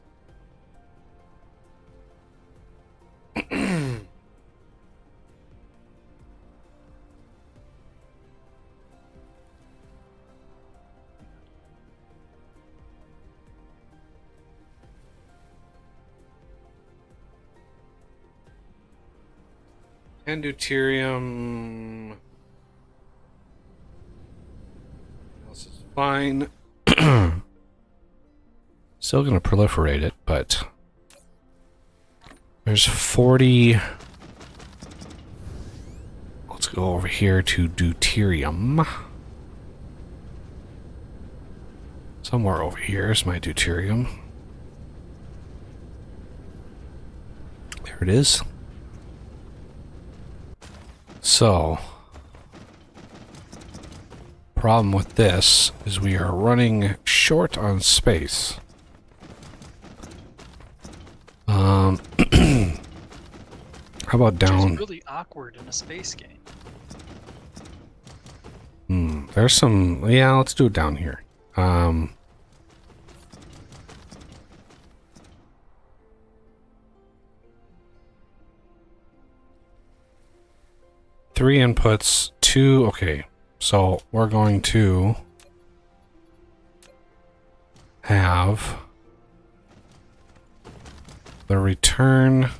Speaker 3: And deuterium. Else is fine. Still gonna proliferate it, but there's 40. Let's go over here to deuterium. Somewhere over here is my deuterium. There it is. So, problem with this is we are running short on space. How about down?
Speaker 2: Which is really awkward in a space game.
Speaker 3: There's some. Yeah, let's do it down here. 3 inputs, 2. Okay, so we're going to have the return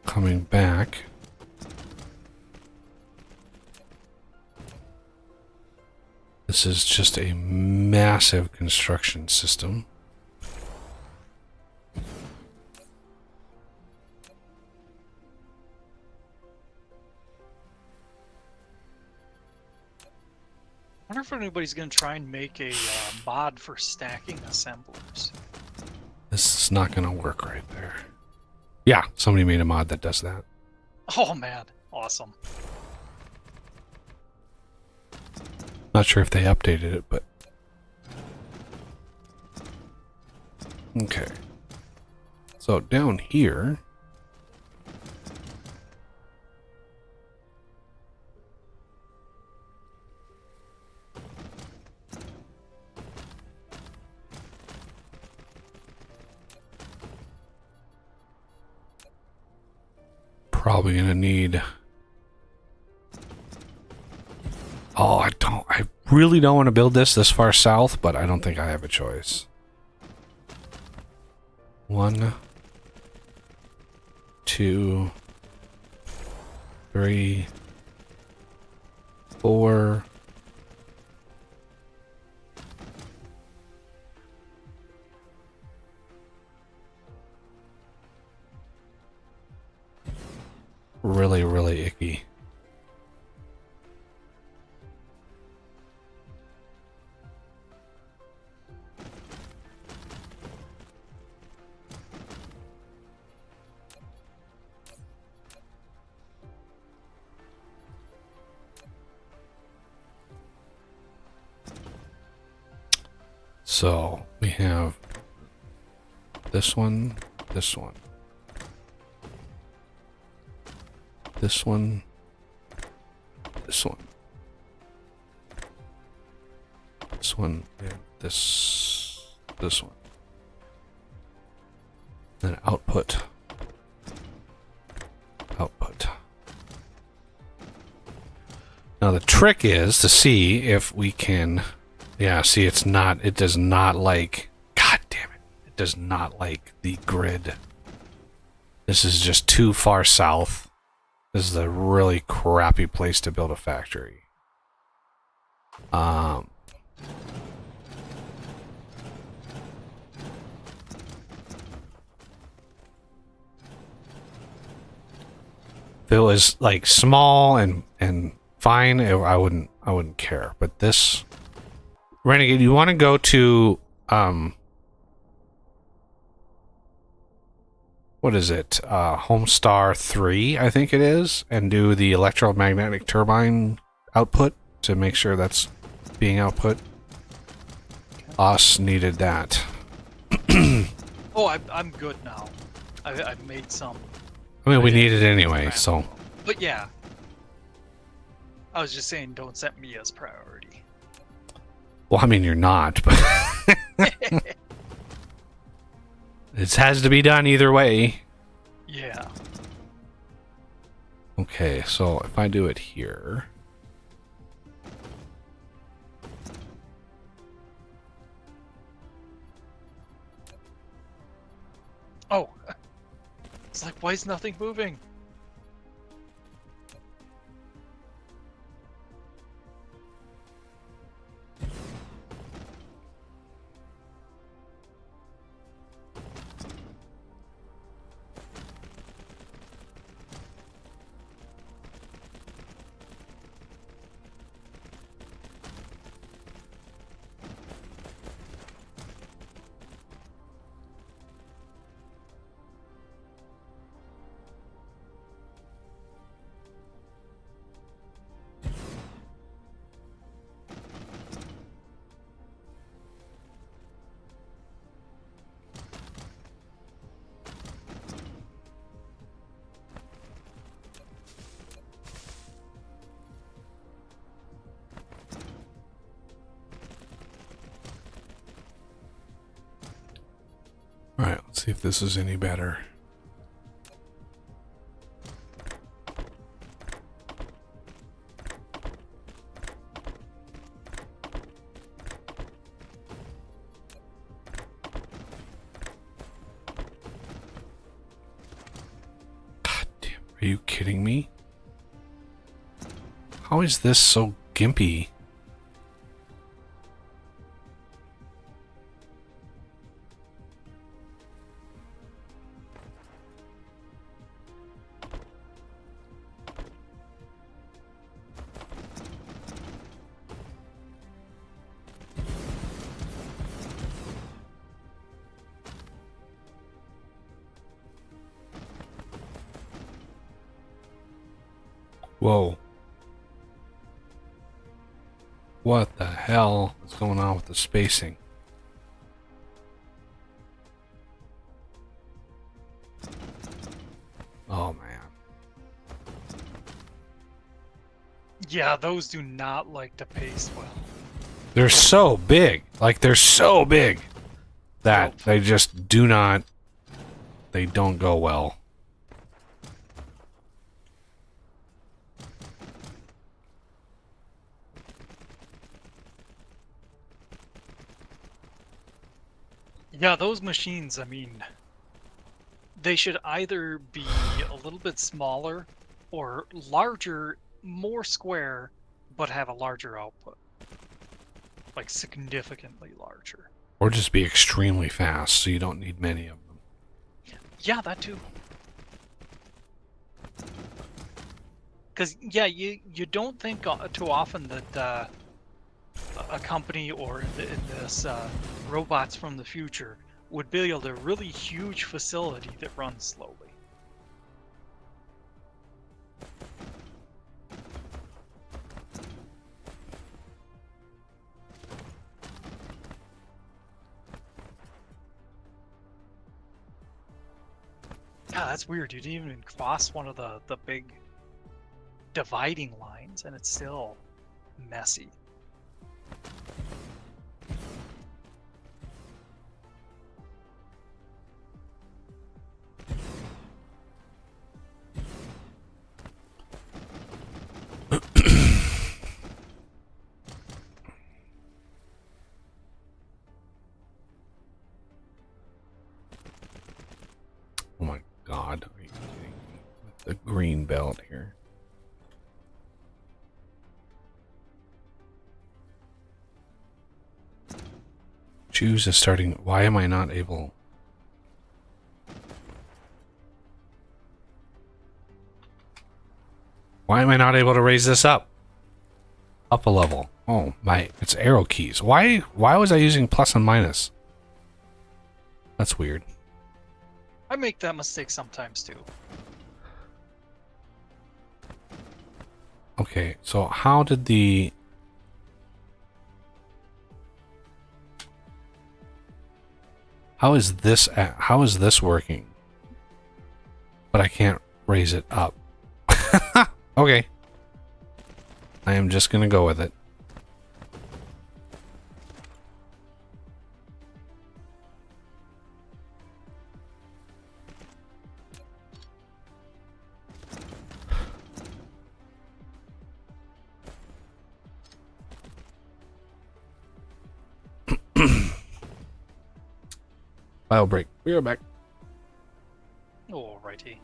Speaker 3: coming back. This is just a massive construction system.
Speaker 2: wonder if anybody's gonna try and make a mod for stacking assemblers.
Speaker 3: This is not going to work right there. Yeah, somebody made a mod that does that.
Speaker 2: Oh man, awesome.
Speaker 3: Not sure if they updated it, but... Okay. So down here... Probably gonna need... Oh, I really don't want to build this far south, but I don't think I have a choice. 1, 2, 3, 4. Really, really icky. So we have this one, this one, this one, this one, this one, and this one. Then output. Now the trick is to see if we can... Yeah, see, it does not like... God damn it. It does not like the grid. This is just too far south. This is a really crappy place to build a factory. If it was like small and fine, I wouldn't care. But this... Renegade, you want to go to, what is it? Homestar 3, I think it is, and do the electromagnetic turbine output to make sure that's being output. Us needed that.
Speaker 2: Oh, I'm good now. I've made some.
Speaker 3: I mean, we need it anyway, so.
Speaker 2: But yeah. I was just saying, don't set me as priority.
Speaker 3: Well, I mean, you're not, but it has to be done either way.
Speaker 2: Yeah.
Speaker 3: Okay, so if I do it here...
Speaker 2: Oh. It's like, why is nothing moving?
Speaker 3: Alright, let's see if this is any better. God damn, are you kidding me? How is this so gimpy? Whoa. What the hell is going on with the spacing? Oh man.
Speaker 2: Yeah, those do not like to paste well.
Speaker 3: They're so big. Like, they're so big that
Speaker 2: Nope.
Speaker 3: they just do not... They don't go well.
Speaker 2: Yeah, those machines, I mean, they should either be a little bit smaller or larger, more square, but have a larger output. Like significantly larger.
Speaker 3: Or just be extremely fast, so you don't need many of them.
Speaker 2: Yeah, that too. Because, yeah, you don't think too often that a company or in this robots from the future would build a really huge facility that runs slowly. Yeah, that's weird. You didn't even cross one of the big dividing lines, and it's still messy.
Speaker 3: Oh my god. Are you kidding me? The green belt here. Choose a starting... Why am I not able... Why am I not able to raise this up? Up a level. Oh, my... It's arrow keys. Why was I using plus and minus? That's weird.
Speaker 2: I make that mistake sometimes too.
Speaker 3: Okay, so how did the... How is this working? But I can't raise it up. Okay. I am just gonna go with it. File break. We are back.
Speaker 2: Alrighty.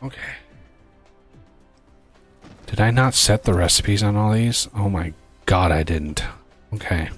Speaker 3: Okay. Did I not set the recipes on all these? Oh my god, I didn't. Okay.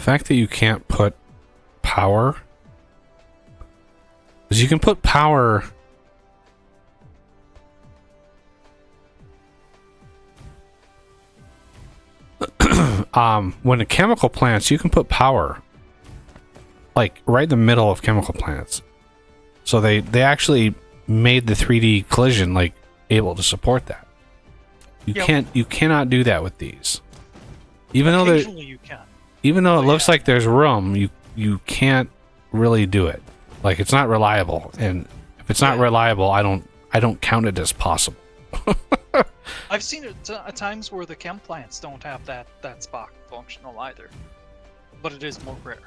Speaker 3: fact that you can't put power, because you can put power. When the chemical plants, you can put power like right in the middle of chemical plants. So they actually made the 3D collision like able to support that. You cannot do that with these. Even though
Speaker 2: Occasionally you can.
Speaker 3: even though it looks like there's room, you can't really do it. Like it's not reliable, and if it's not reliable, I don't count it as possible.
Speaker 2: I've seen it at times where the chem plants don't have that spot functional either, but it is more rare.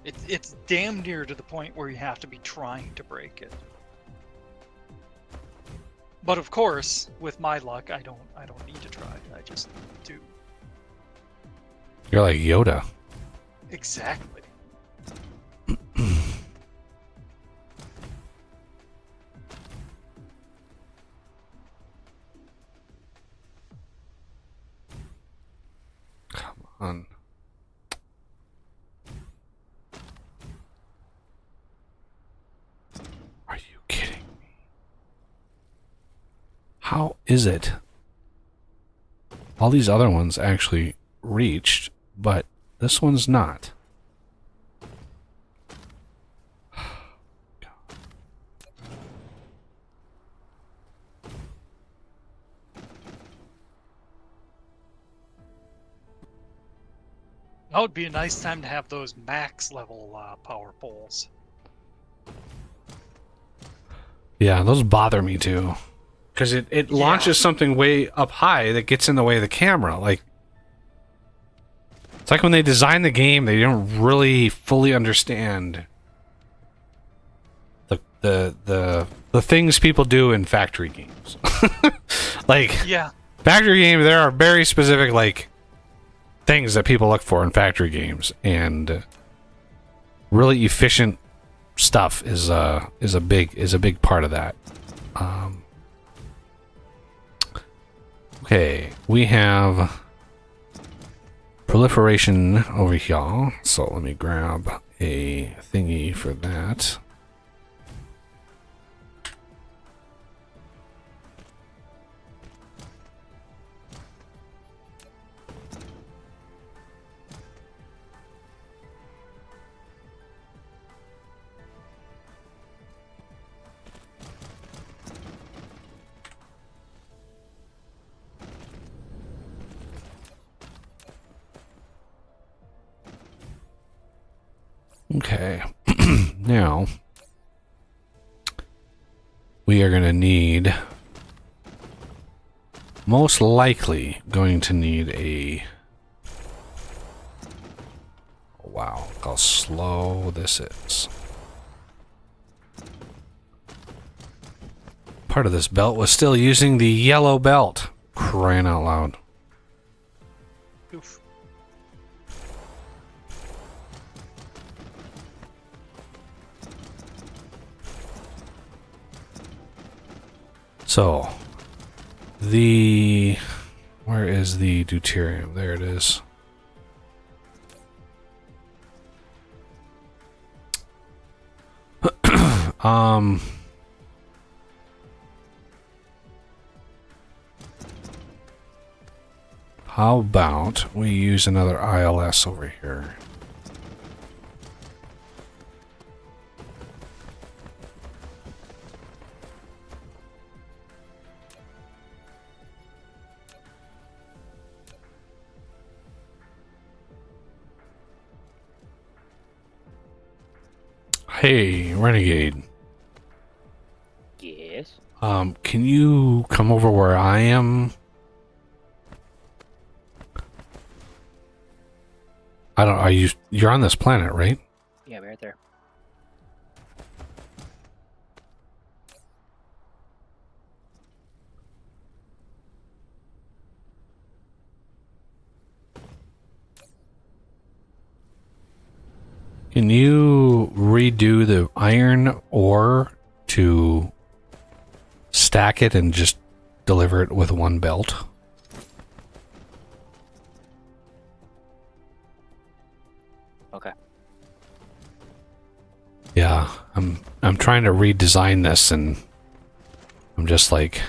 Speaker 2: It's damn near to the point where you have to be trying to break it. But of course, with my luck, I don't need to try. I just do.
Speaker 3: You're like Yoda.
Speaker 2: Exactly.
Speaker 3: Come on. Are you kidding me? How is it? All these other ones actually reached, but this one's not.
Speaker 2: That would be a nice time to have those max level power poles.
Speaker 3: Yeah, those bother me too. Because it launches something way up high that gets in the way of the camera. Like, it's like when they design the game, they don't really fully understand the things people do in factory games. Like, factory games, there are very specific like things that people look for in factory games, and really efficient stuff is a big part of that. Okay, we have proliferation over here, so let me grab a thingy for that. Okay, now we are going to need, most likely going to need a, wow, look how slow this is. Part of this belt was still using the yellow belt. Crying out loud.
Speaker 2: Oof.
Speaker 3: So, where is the deuterium? There it is. How about we use another ILS over here? Hey, Renegade.
Speaker 4: Yes.
Speaker 3: Can you come over where I am? You're on this planet, right?
Speaker 4: Yeah, right there.
Speaker 3: Can you redo the iron ore to stack it and just deliver it with one belt? Yeah, I'm trying to redesign this, and I'm just like,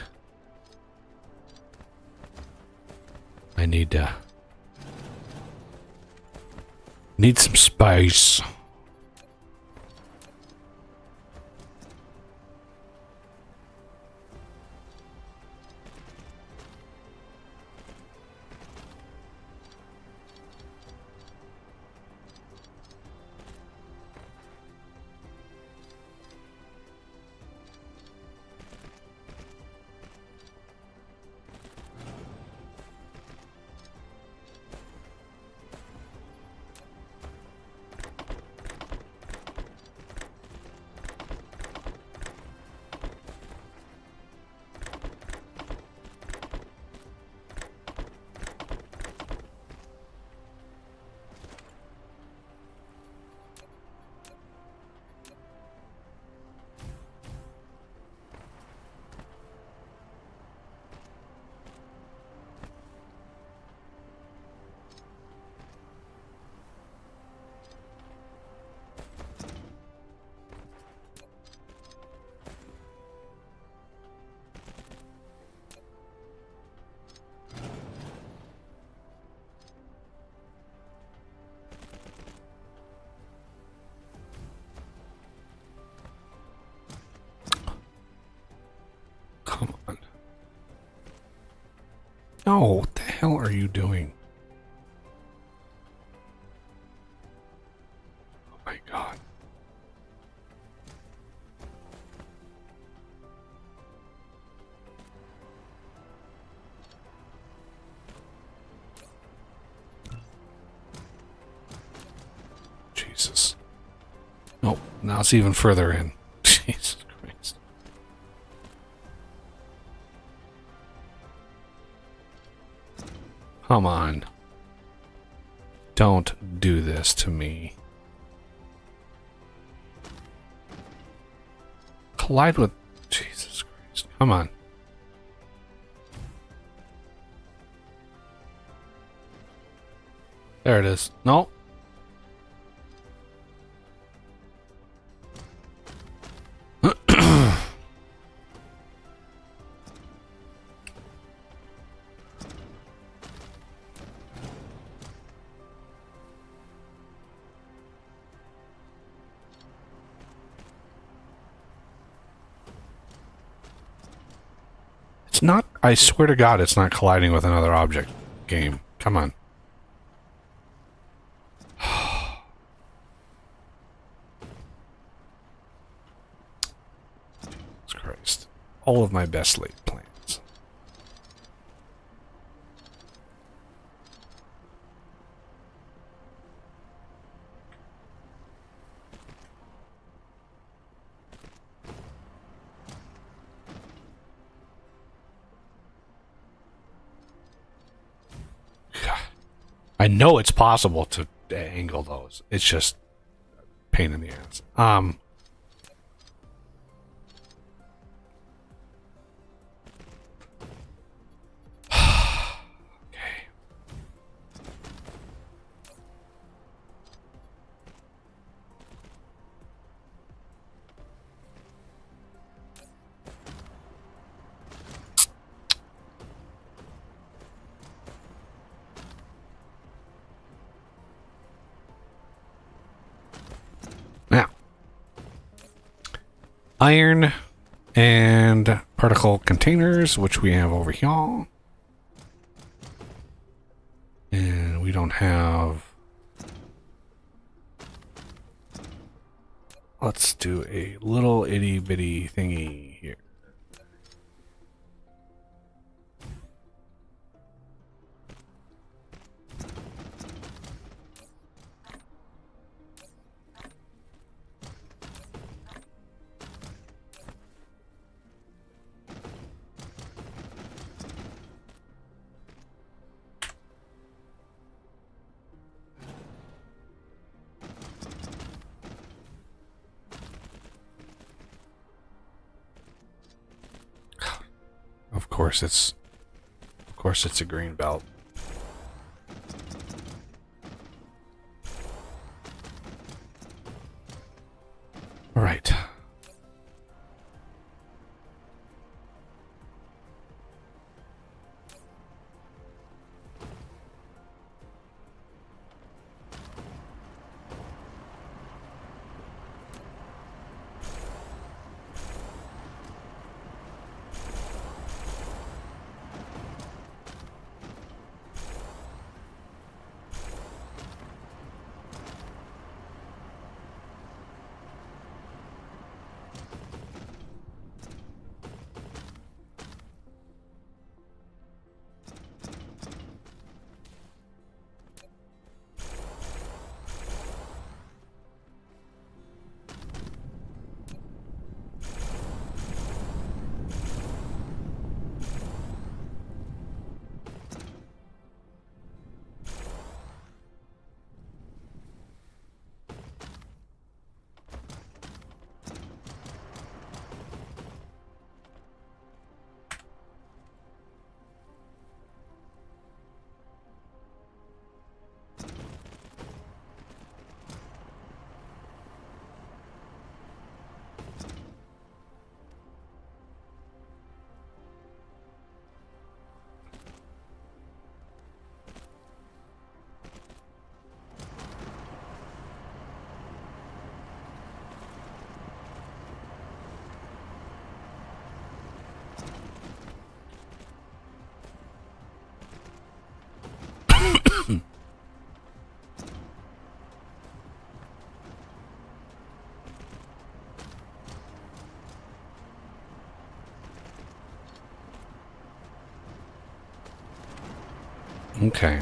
Speaker 3: I need some space. Come on. No, what the hell are you doing? Oh my god. Jesus. Nope, now it's even further in. Jesus Christ. Come on. Don't do this to me. Collide with... Jesus Christ. Come on. There it is. No. It's not, I swear to God, it's not colliding with another object. Game. Come on. Jesus Christ. All of my best laid plans. I know it's possible to angle those. It's just a pain in the ass. Okay. Now, iron and particle containers, which we have over here. And we don't have... Let's do a little itty bitty thingy here. Of course it's a green belt. All right. Okay.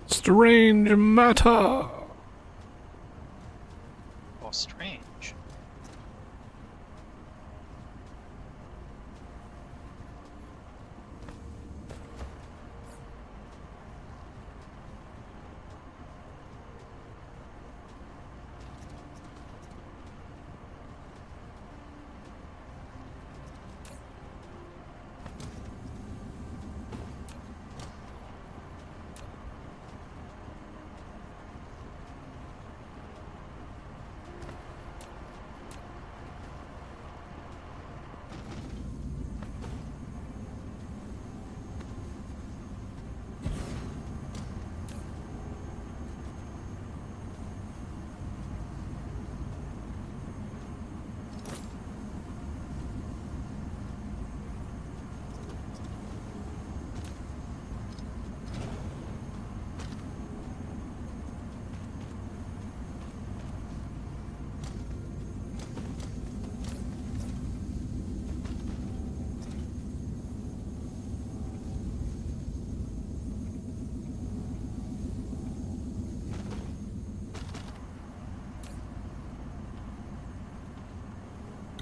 Speaker 3: Strange matter.
Speaker 2: Oh, strange.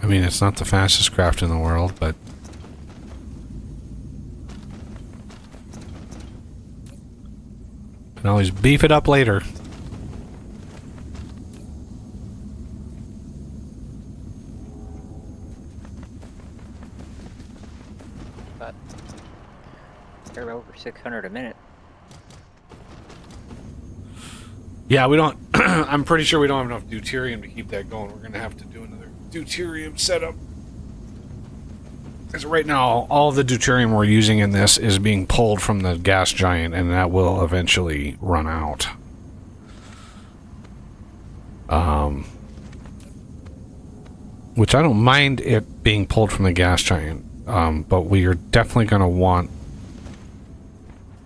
Speaker 3: I mean, it's not the fastest craft in the world, but can always beef it up later.
Speaker 4: But they're over 600 a minute.
Speaker 3: Yeah, we don't. I'm pretty sure we don't have enough deuterium to keep that going. We're gonna have to do another deuterium setup. Because right now, all the deuterium we're using in this is being pulled from the gas giant, and that will eventually run out. Which I don't mind it being pulled from the gas giant, but we are definitely going to want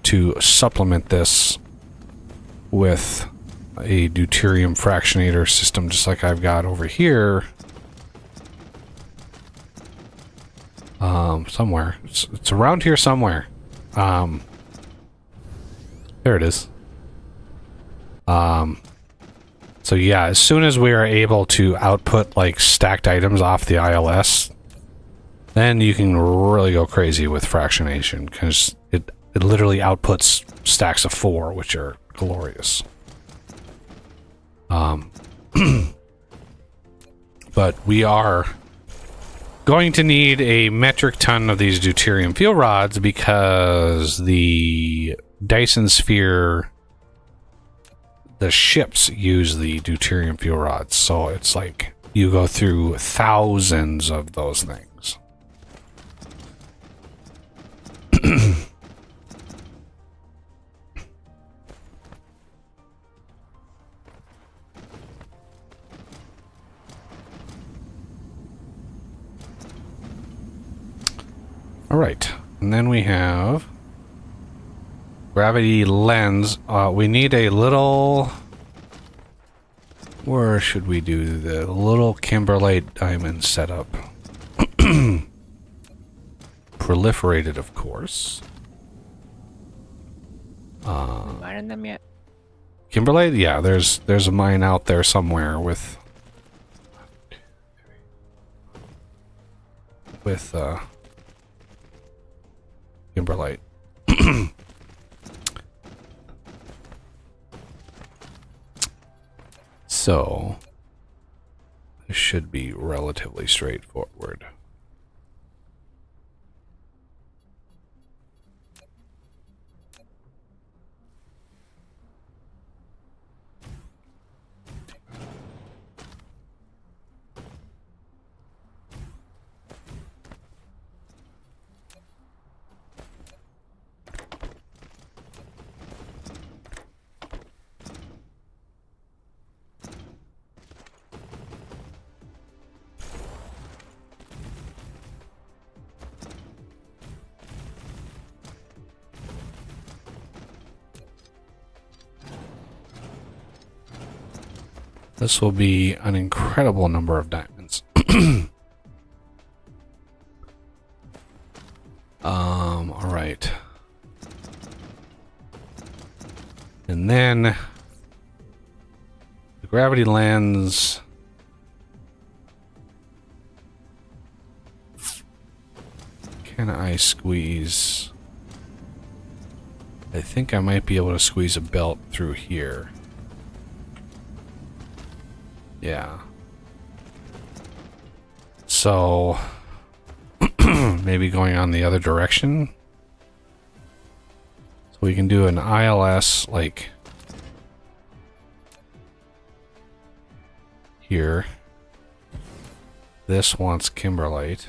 Speaker 3: to supplement this with a deuterium fractionator system, just like I've got over here. Somewhere. It's around here somewhere. There it is. So yeah, as soon as we are able to output like stacked items off the ILS, then you can really go crazy with fractionation, because it literally outputs stacks of 4, which are glorious. But we are going to need a metric ton of these deuterium fuel rods, because the Dyson Sphere, the ships use the deuterium fuel rods, so it's like you go through thousands of those things. All right, and then we have gravity lens. We need a little... Where should we do the little kimberlite diamond setup? Proliferated, of course.
Speaker 4: Mining them yet?
Speaker 3: Kimberlite? Yeah, there's a mine out there somewhere with kimberlite. So this should be relatively straightforward. This will be an incredible number of diamonds. All right. And then the gravity lens. Can I squeeze? I think I might be able to squeeze a belt through here. Yeah. So maybe going on the other direction. So we can do an ILS like here. This wants kimberlite.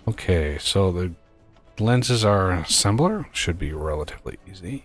Speaker 3: Okay, so the lenses are an assembler. Should be relatively easy.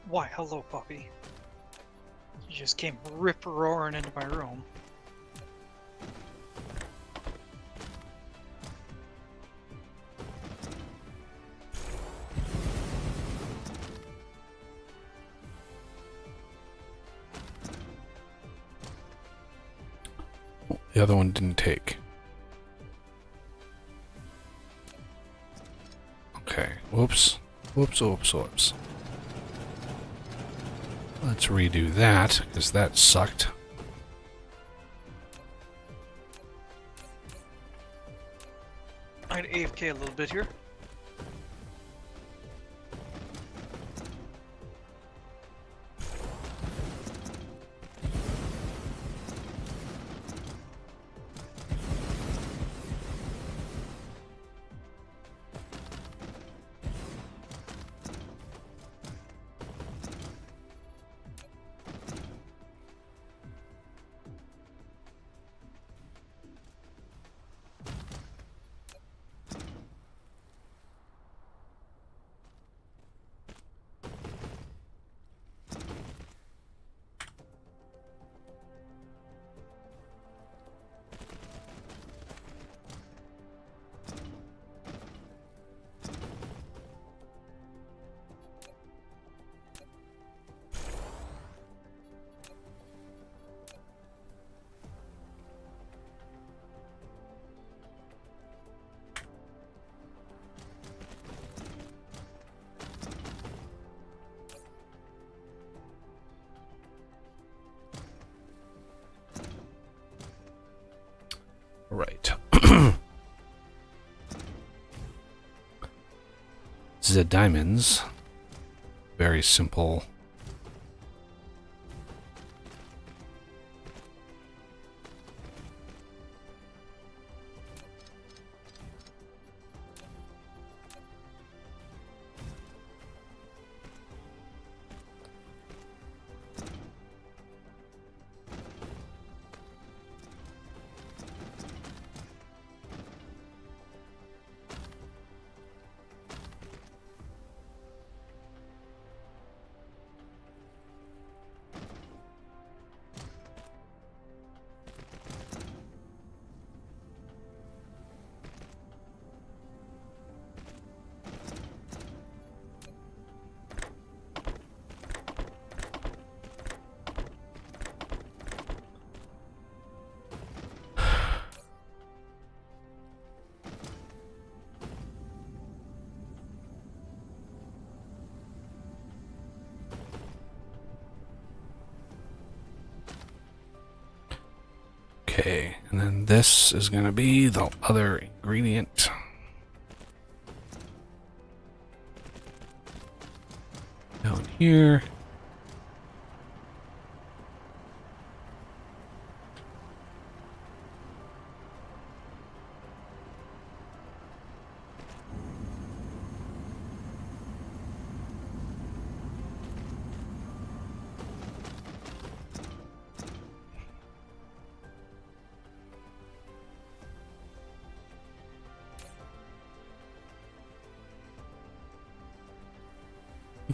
Speaker 2: Why, hello, puppy. You just came rip-roaring into my room.
Speaker 3: The other one didn't take. Okay. Whoops. Whoops, whoops, whoops. Let's redo that, because that sucked.
Speaker 2: I'm gonna AFK a little bit here.
Speaker 3: Right. The diamonds. Very simple. Okay, and then this is going to be the other ingredient. Down here.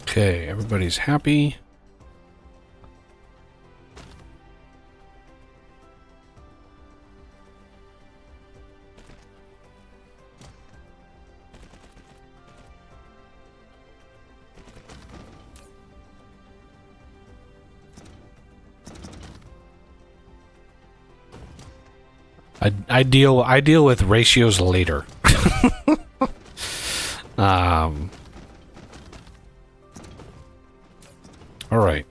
Speaker 3: Okay, everybody's happy. I deal with ratios later. All right.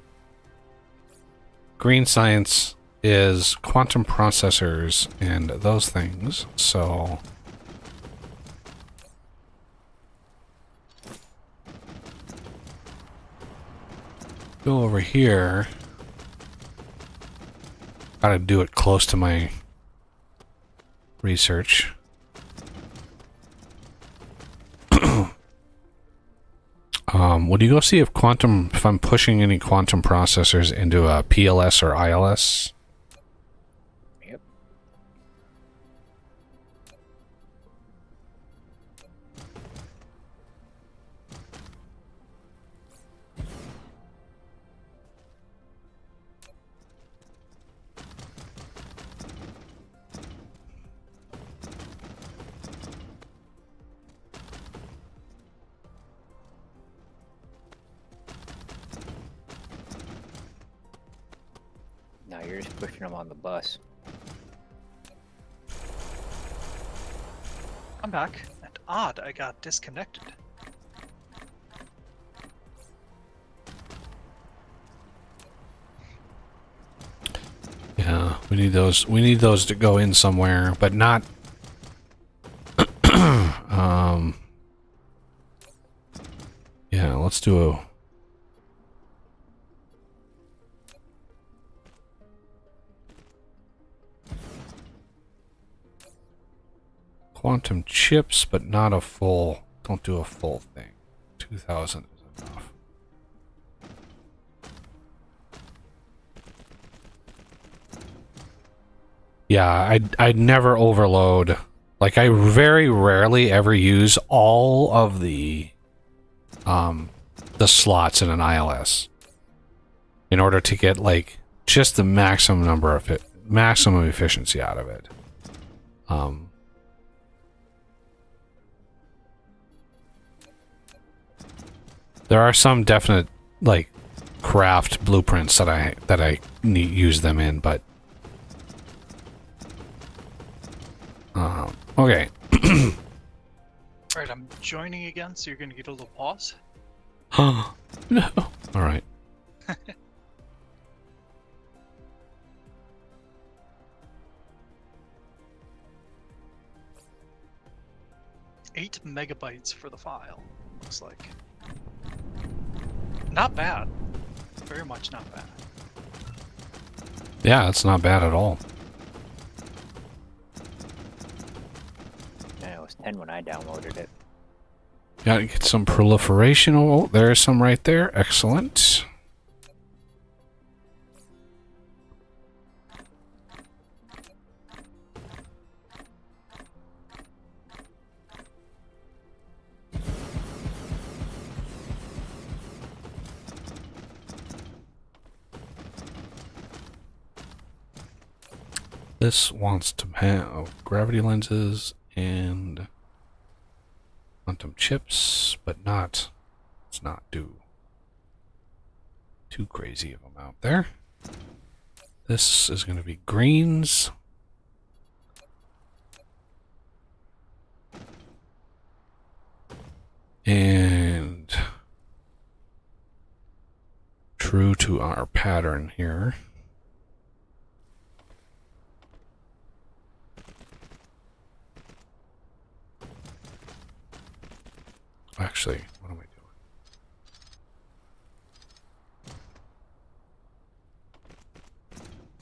Speaker 3: Green science is quantum processors and those things. So go over here. Gotta do it close to my research. Would you go see if I'm pushing any quantum processors into a PLS or ILS?
Speaker 4: Yep. Now you're just pushing them on the bus.
Speaker 2: I'm back. And odd, I got disconnected.
Speaker 3: We need those. We need those to go in somewhere, but not. Yeah, let's do a. Quantum chips, but not a full. Don't do a full thing. 2,000 is enough. Yeah, I'd never overload. Like, I very rarely ever use all of the slots in an ILS in order to get, like, just the maximum number of maximum efficiency out of it. There are some definite, like, craft blueprints that I need use them in, but okay.
Speaker 2: Alright, I'm joining again, so you're gonna get a little pause.
Speaker 3: No. All right.
Speaker 2: Eight megabytes for the file, looks like. Not bad. Very much not bad.
Speaker 3: Yeah, it's not bad at all.
Speaker 4: Yeah, it was 10 when I downloaded it.
Speaker 3: Gotta get some proliferation. Oh, there's some right there. Excellent. This wants to have gravity lenses and quantum chips, but not, let's not do too crazy of them out there. This is going to be greens. And true to our pattern here. Actually, what am I doing?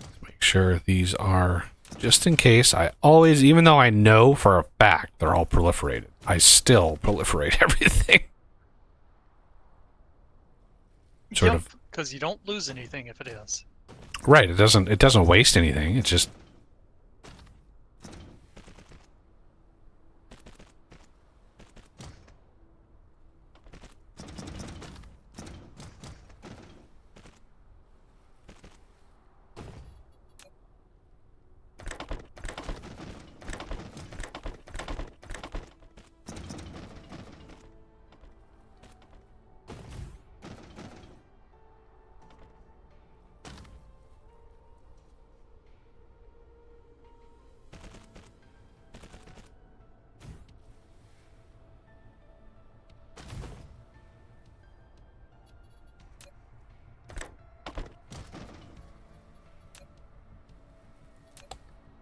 Speaker 3: Let's make sure these are, just in case, I always, even though I know for a fact they're all proliferated, I still proliferate everything. Sort of.
Speaker 2: Because you don't lose anything if it is.
Speaker 3: Right, it doesn't waste anything, it just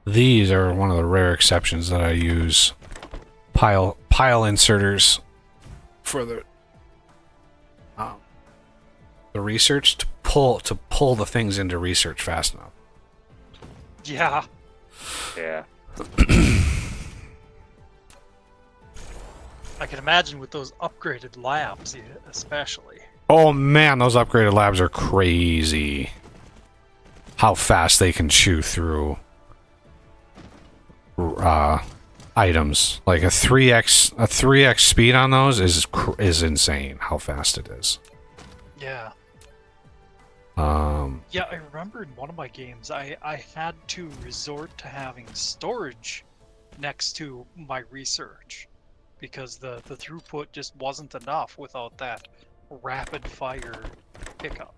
Speaker 3: these are one of the rare exceptions that I use pile inserters for the research to pull the things into research fast enough.
Speaker 2: Yeah.
Speaker 4: Yeah.
Speaker 2: I can imagine with those upgraded labs, especially.
Speaker 3: Oh man, those upgraded labs are crazy. How fast they can chew through items. Like a 3x speed on those is insane how fast it is.
Speaker 2: Yeah. Yeah, I remember in one of my games, I had to resort to having storage next to my research because the throughput just wasn't enough without that rapid fire pickup.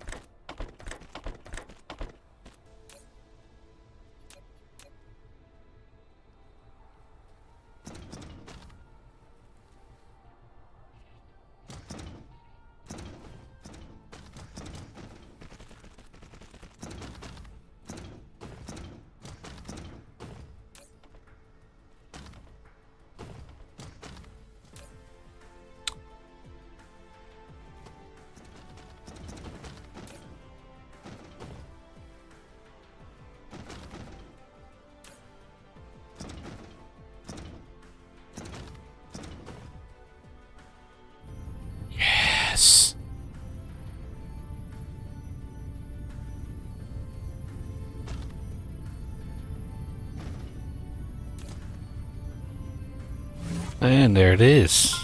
Speaker 3: And there it is.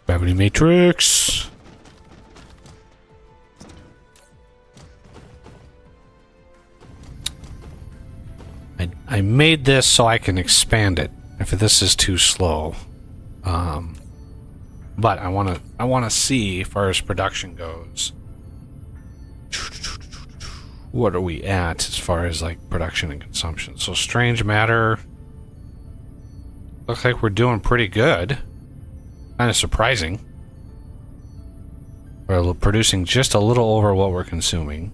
Speaker 3: Gravity matrix. I made this so I can expand it if this is too slow. But I want to see, as far as production goes, what are we at as far as like production and consumption. So strange matter, looks like we're doing pretty good. Kind of surprising. We're producing just a little over what we're consuming.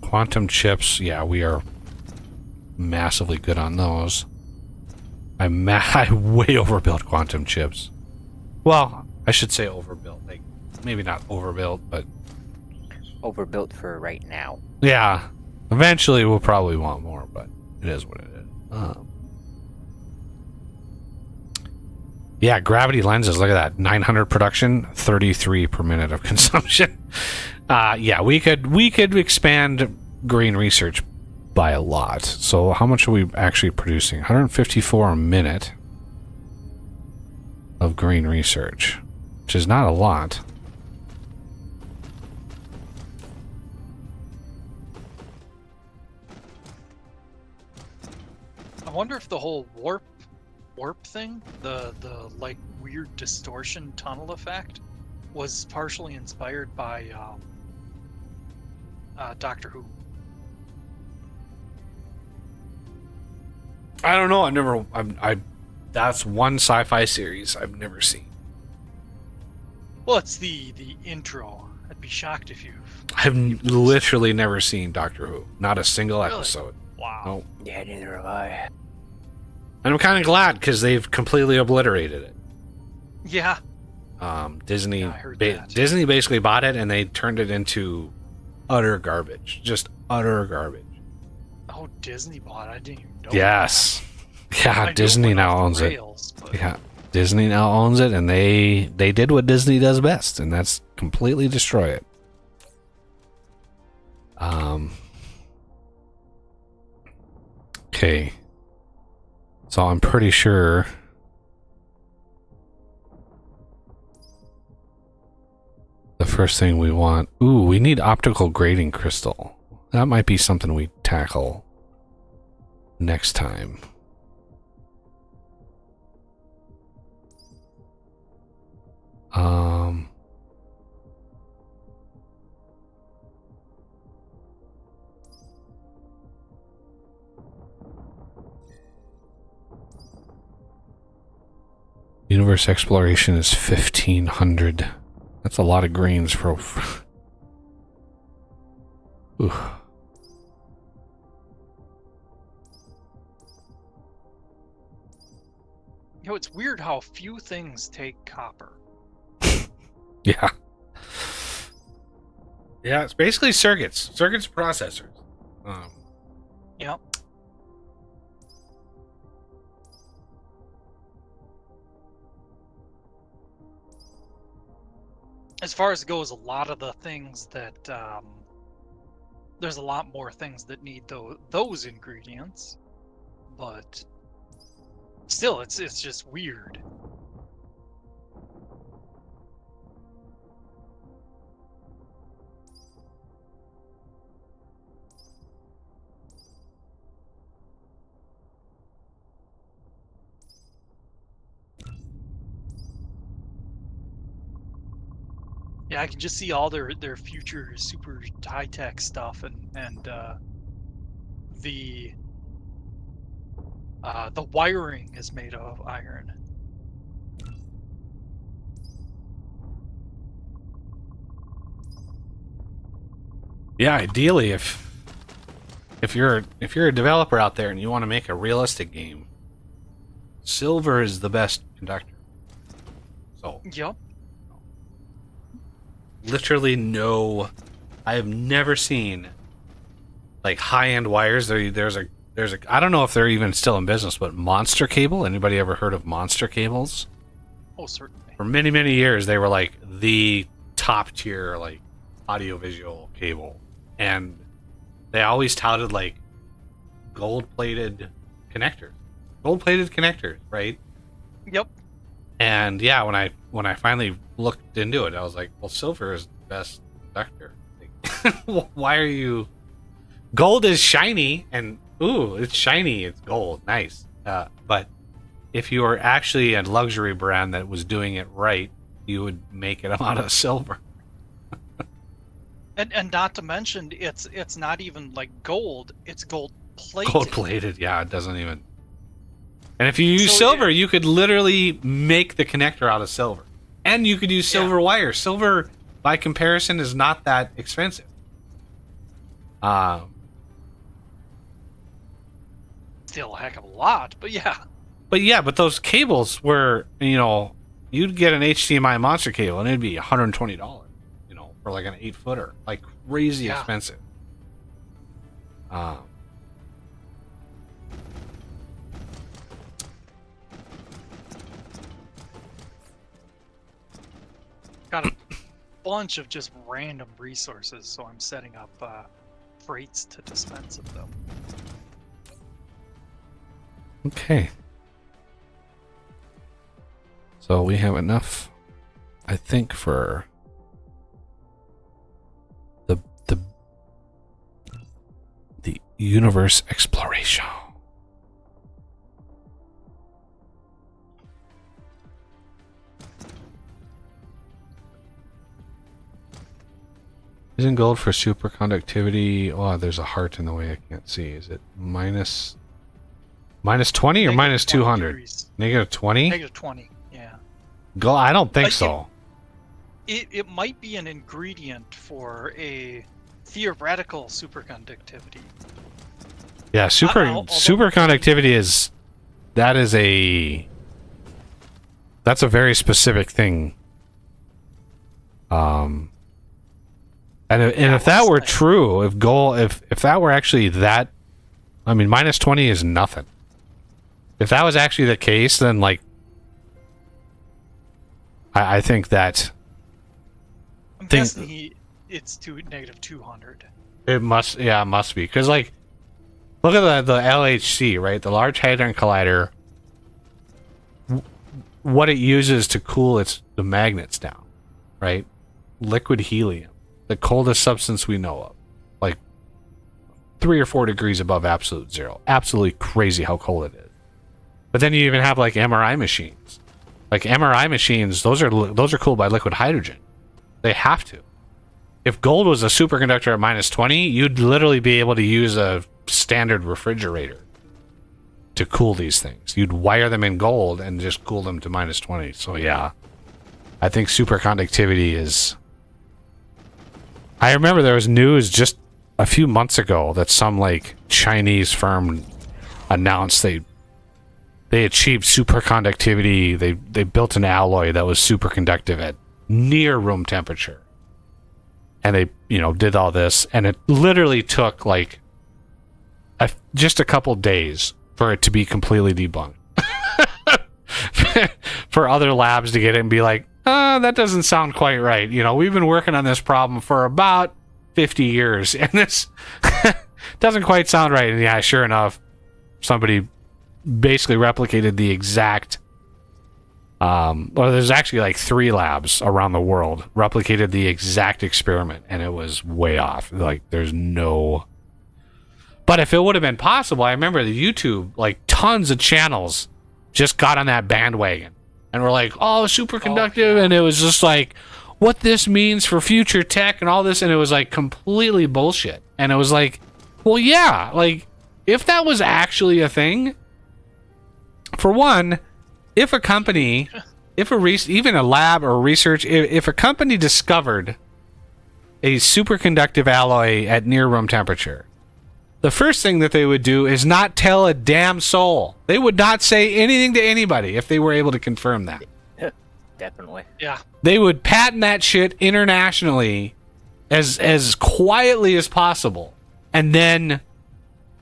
Speaker 3: Quantum chips, yeah, we are massively good on those. I way overbuilt quantum chips. Well, I should say overbuilt. Like, maybe not overbuilt, but
Speaker 4: Overbuilt for right now.
Speaker 3: yeah. Eventually, we'll probably want more, but it is what it is. Yeah, gravity lenses. Look at that. 900 production, 33 per minute of consumption. Yeah, we could expand green research by a lot. So how much are we actually producing? 154 a minute of green research, which is not a lot.
Speaker 2: I wonder if the whole warp thing, the like weird distortion tunnel effect, was partially inspired by Doctor Who.
Speaker 3: I don't know. That's one sci-fi series I've never seen.
Speaker 2: Well, it's the intro. I'd be shocked if you've.
Speaker 3: I've literally never seen Doctor Who. Not a single
Speaker 2: Really?
Speaker 3: episode.
Speaker 2: Wow.
Speaker 3: No.
Speaker 4: Yeah, neither have I.
Speaker 3: And I'm kind of glad because they've completely obliterated it.
Speaker 2: Yeah.
Speaker 3: Disney
Speaker 2: Yeah, I heard that.
Speaker 3: Disney basically bought it and they turned it into utter garbage. Just utter garbage.
Speaker 2: Oh, Disney bought it. I didn't even know.
Speaker 3: Yes. Yeah,
Speaker 2: I knew it
Speaker 3: Disney
Speaker 2: went
Speaker 3: now
Speaker 2: off the
Speaker 3: owns it.
Speaker 2: rails, but-
Speaker 3: Yeah. Disney now owns it and they did what Disney does best, and that's completely destroy it. Okay. So I'm pretty sure the first thing we want... Ooh, we need optical grading crystal. That might be something we tackle next time. Universe exploration is 1,500. That's a lot of greens for... Ooh.
Speaker 2: You know, it's weird how few things take copper.
Speaker 3: Yeah. Yeah, it's basically circuits. Circuits processors.
Speaker 2: Yep. As far as it goes, a lot of the things that there's a lot more things that need those ingredients, but still, it's just weird. Yeah, I can just see all their future super high tech stuff, and the wiring is made of iron.
Speaker 3: Yeah, ideally, if you're a developer out there and you want to make a realistic game, silver is the best conductor. So
Speaker 2: Yep.
Speaker 3: literally no, I have never seen like high-end wires. There's a I don't know if they're even still in business, but Monster Cable. Anybody ever heard of Monster Cables?
Speaker 2: Oh, certainly.
Speaker 3: For many, many years, they were like the top tier, like audiovisual cable, and they always touted like gold-plated connectors, right?
Speaker 2: Yep.
Speaker 3: And yeah, when I finally looked into it, I was like, well, silver is the best conductor. Like, why are you? Gold is shiny, and ooh, it's shiny. It's gold, nice. But if you were actually a luxury brand that was doing it right, you would make it out of silver.
Speaker 2: And not to mention, it's not even like gold; it's gold plated.
Speaker 3: Gold plated, yeah, it doesn't even. And if you use
Speaker 2: So,
Speaker 3: silver, you could literally make the connector out of silver, and you could use silver wire. Silver, by comparison, is not that expensive.
Speaker 2: Still a heck of a lot, but yeah.
Speaker 3: But those cables were, you'd get an HDMI monster cable and it'd be $120, for like an 8-footer, like crazy expensive.
Speaker 2: Got a bunch of just random resources, so I'm setting up freights to dispense of them.
Speaker 3: Okay. So we have enough, I think, for the universe exploration. Isn't gold for superconductivity? Oh, there's a heart in the way. I can't see. Is it minus 20 or minus 200?
Speaker 2: Degrees.
Speaker 3: Negative 20?
Speaker 2: Negative 20, yeah.
Speaker 3: Gold? I don't think so.
Speaker 2: It might be an ingredient for a theoretical superconductivity.
Speaker 3: Yeah, superconductivity that's a very specific thing. And if that were true, if that were actually that, I mean, minus 20 is nothing. If that was actually the case, then like, I think that.
Speaker 2: I'm guessing it's to negative 200.
Speaker 3: It must be, because like, look at the LHC, right? The Large Hadron Collider. What it uses to cool the magnets down, right? Liquid helium, the coldest substance we know of, like 3 or 4 degrees above absolute zero. Absolutely crazy how cold it is. But then you even have like MRI machines. Like MRI machines, those are cooled by liquid hydrogen. They have to. If gold was a superconductor at minus 20, you'd literally be able to use a standard refrigerator to cool these things. You'd wire them in gold and just cool them to minus 20. So yeah, I think superconductivity is... I remember there was news just a few months ago that some like Chinese firm announced they achieved superconductivity. They built an alloy that was superconductive at near room temperature. And they, did all this, and it literally took like just a couple days for it to be completely debunked. For other labs to get it and be like, that doesn't sound quite right. We've been working on this problem for about 50 years, and this doesn't quite sound right. And yeah, sure enough, somebody basically replicated the exact there's actually like 3 labs around the world replicated the exact experiment, and it was way off. Like there's no... But if it would have been possible, I remember the YouTube, like tons of channels just got on that bandwagon and were like, oh, superconductive. And it was just like, what this means for future tech and all this. And it was like completely bullshit. And it was like, well, yeah, like if that was actually a thing, for one, if a company, even a lab or research, if a company discovered a superconductive alloy at near room temperature, the first thing that they would do is not tell a damn soul. They would not say anything to anybody if they were able to confirm that.
Speaker 4: Definitely.
Speaker 2: Yeah.
Speaker 3: They would patent that shit internationally as quietly as possible, and then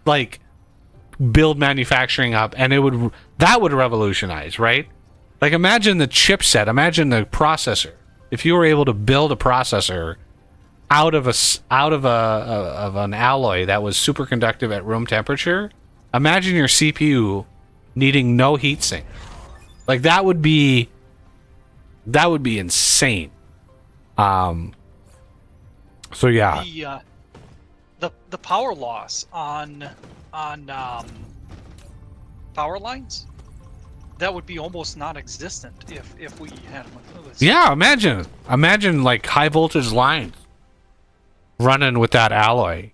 Speaker 3: like build manufacturing up, and that would revolutionize, right? Like imagine the chipset, imagine the processor. If you were able to build a processor out of an alloy that was superconductive at room temperature, imagine your CPU needing no heatsink. Like that would be insane. So yeah.
Speaker 2: The power loss on power lines, that would be almost non-existent if we had them with this.
Speaker 3: Yeah, imagine like high voltage lines running with that alloy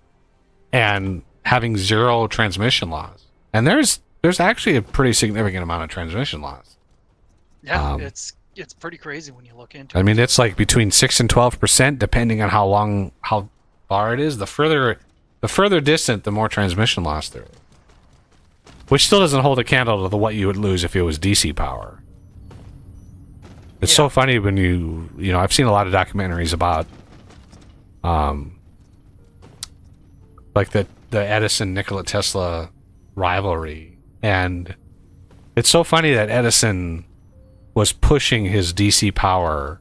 Speaker 3: and having zero transmission loss. And there's actually a pretty significant amount of transmission loss.
Speaker 2: Yeah, it's pretty crazy when you look into it.
Speaker 3: I mean, it's like between 6 and 12%, depending on how far it is. The further distant, the more transmission loss there is. Which still doesn't hold a candle to what you would lose if it was DC power. It's so funny when you know, I've seen a lot of documentaries about like the Edison Nikola Tesla rivalry, and it's so funny that Edison was pushing his DC power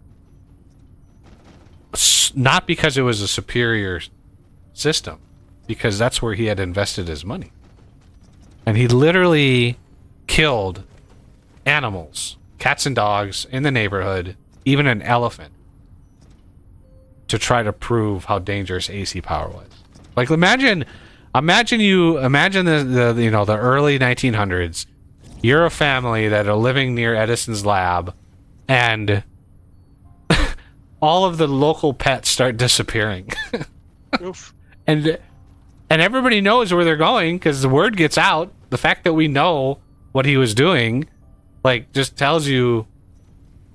Speaker 3: not because it was a superior system, because that's where he had invested his money. And he literally killed animals, cats and dogs in the neighborhood, even an elephant, to try to prove how dangerous AC power was. Like imagine the you know, the early 1900s. You're a family that are living near Edison's lab, and all of the local pets start disappearing.
Speaker 2: Oof.
Speaker 3: And everybody knows where they're going because the word gets out. The fact that we know what he was doing, like, just tells you,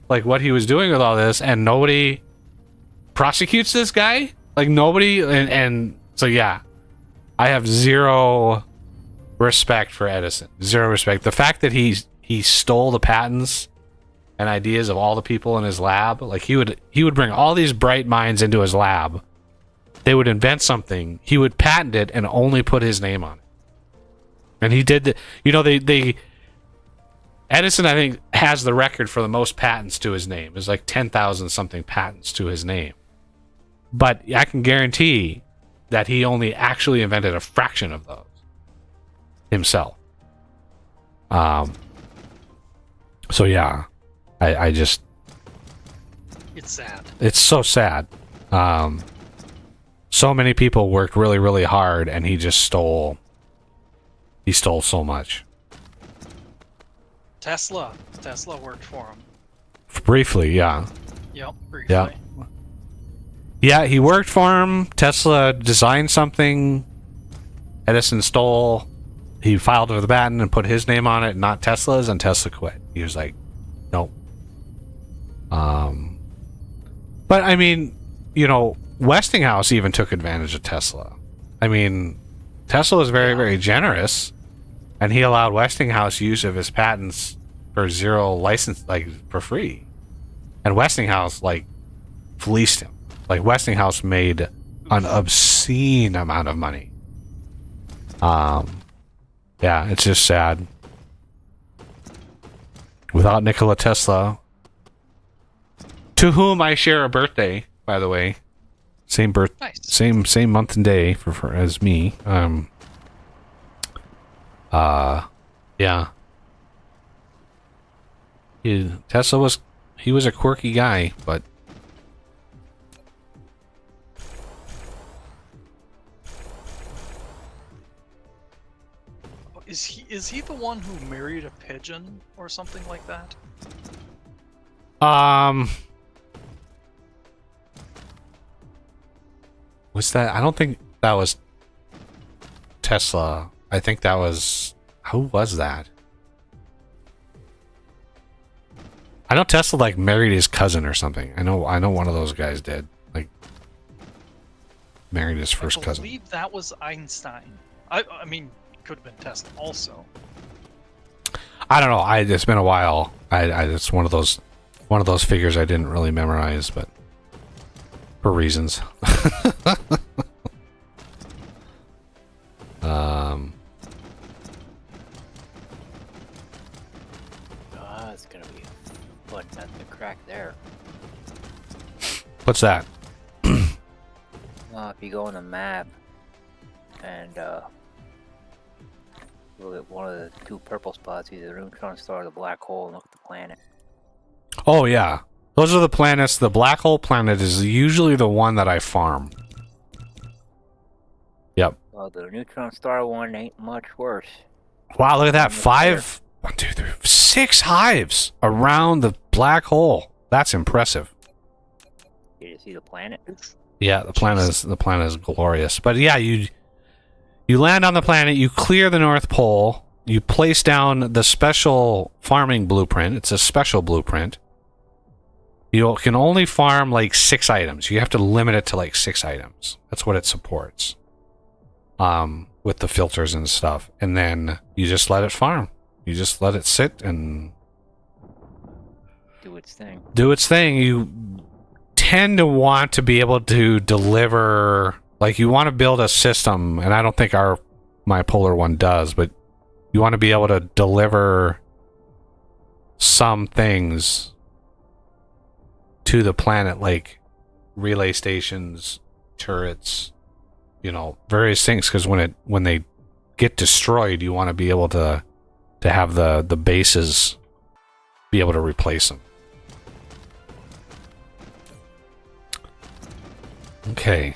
Speaker 3: like, what he was doing with all this, and nobody prosecutes this guy. Like, nobody, and so yeah, I have zero respect for Edison. Zero respect. The fact that he stole the patents and ideas of all the people in his lab, like he would bring all these bright minds into his lab. They would invent something, he would patent it and only put his name on it. And he did you know, they Edison, I think, has the record for the most patents to his name. There's like 10,000 something patents to his name. But I can guarantee that he only actually invented a fraction of those himself. So yeah, I just,
Speaker 2: It's sad.
Speaker 3: it's so sad. So many people worked really, really hard, and he just stole so much.
Speaker 2: Tesla worked for him.
Speaker 3: Briefly, yeah.
Speaker 2: Yep, briefly.
Speaker 3: Yeah. Yeah, he worked for him. Tesla designed something. Edison stole. He filed for the patent and put his name on it, not Tesla's, and Tesla quit. He was like, nope. But I mean, you know, Westinghouse even took advantage of Tesla. I mean, Tesla was very, very generous, and he allowed Westinghouse use of his patents for zero license, like for free. And Westinghouse, like, fleeced him. Like, Westinghouse made an obscene amount of money. Yeah, it's just sad. Without Nikola Tesla, to whom I share a birthday, by the way, same
Speaker 2: Nice.
Speaker 3: same month and day for as me. Yeah. Tesla was a quirky guy, but
Speaker 2: Is he the one who married a pigeon or something like that?
Speaker 3: was that? I don't think that was Tesla. I think that was, who was that? I know Tesla like married his cousin or something. I know one of those guys did. Like, married his first cousin.
Speaker 2: I believe that was Einstein. I mean, could have been Tesla also.
Speaker 3: I don't know. It's been a while. It's one of those figures I didn't really memorize, but for reasons.
Speaker 4: It's gonna be fun at the crack there.
Speaker 3: What's that?
Speaker 4: If you go on the map and Look at one of the two purple spots, either the neutron star or the black hole, and look at the planet.
Speaker 3: Oh yeah, those are the planets. The black hole planet is usually the one that I farm. Yep.
Speaker 4: Well, the neutron star one ain't much worse.
Speaker 3: Wow, look at that. 5, 1, 2, 3, 6 hives around the black hole. That's impressive.
Speaker 4: Did you see the planet?
Speaker 3: Yeah, the planet is glorious. But yeah, you land on the planet, you clear the North Pole, you place down the special farming blueprint. It's a special blueprint. You can only farm like 6 items. You have to limit it to like 6 items. That's what it supports. With the filters and stuff. And then you just let it farm. You just let it sit and
Speaker 4: Do its thing.
Speaker 3: do its thing. You tend to want to be able to deliver, like you want to build a system, and I don't think my polar one does, but you want to be able to deliver some things to the planet, like relay stations, turrets, various things, because when they get destroyed, you want to be able to have the bases be able to replace them. Okay.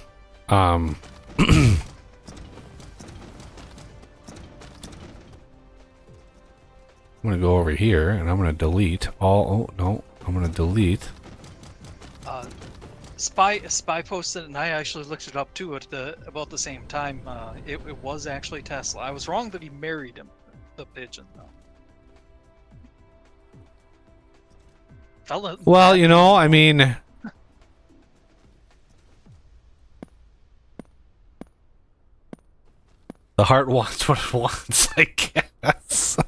Speaker 3: I'm gonna go over here and I'm gonna delete all. Oh no, I'm gonna delete.
Speaker 2: Spy posted it, and I actually looked it up too at about the same time. It was actually Tesla. I was wrong that he married him, the pigeon though.
Speaker 3: Well, I mean, the heart wants what it wants, I guess.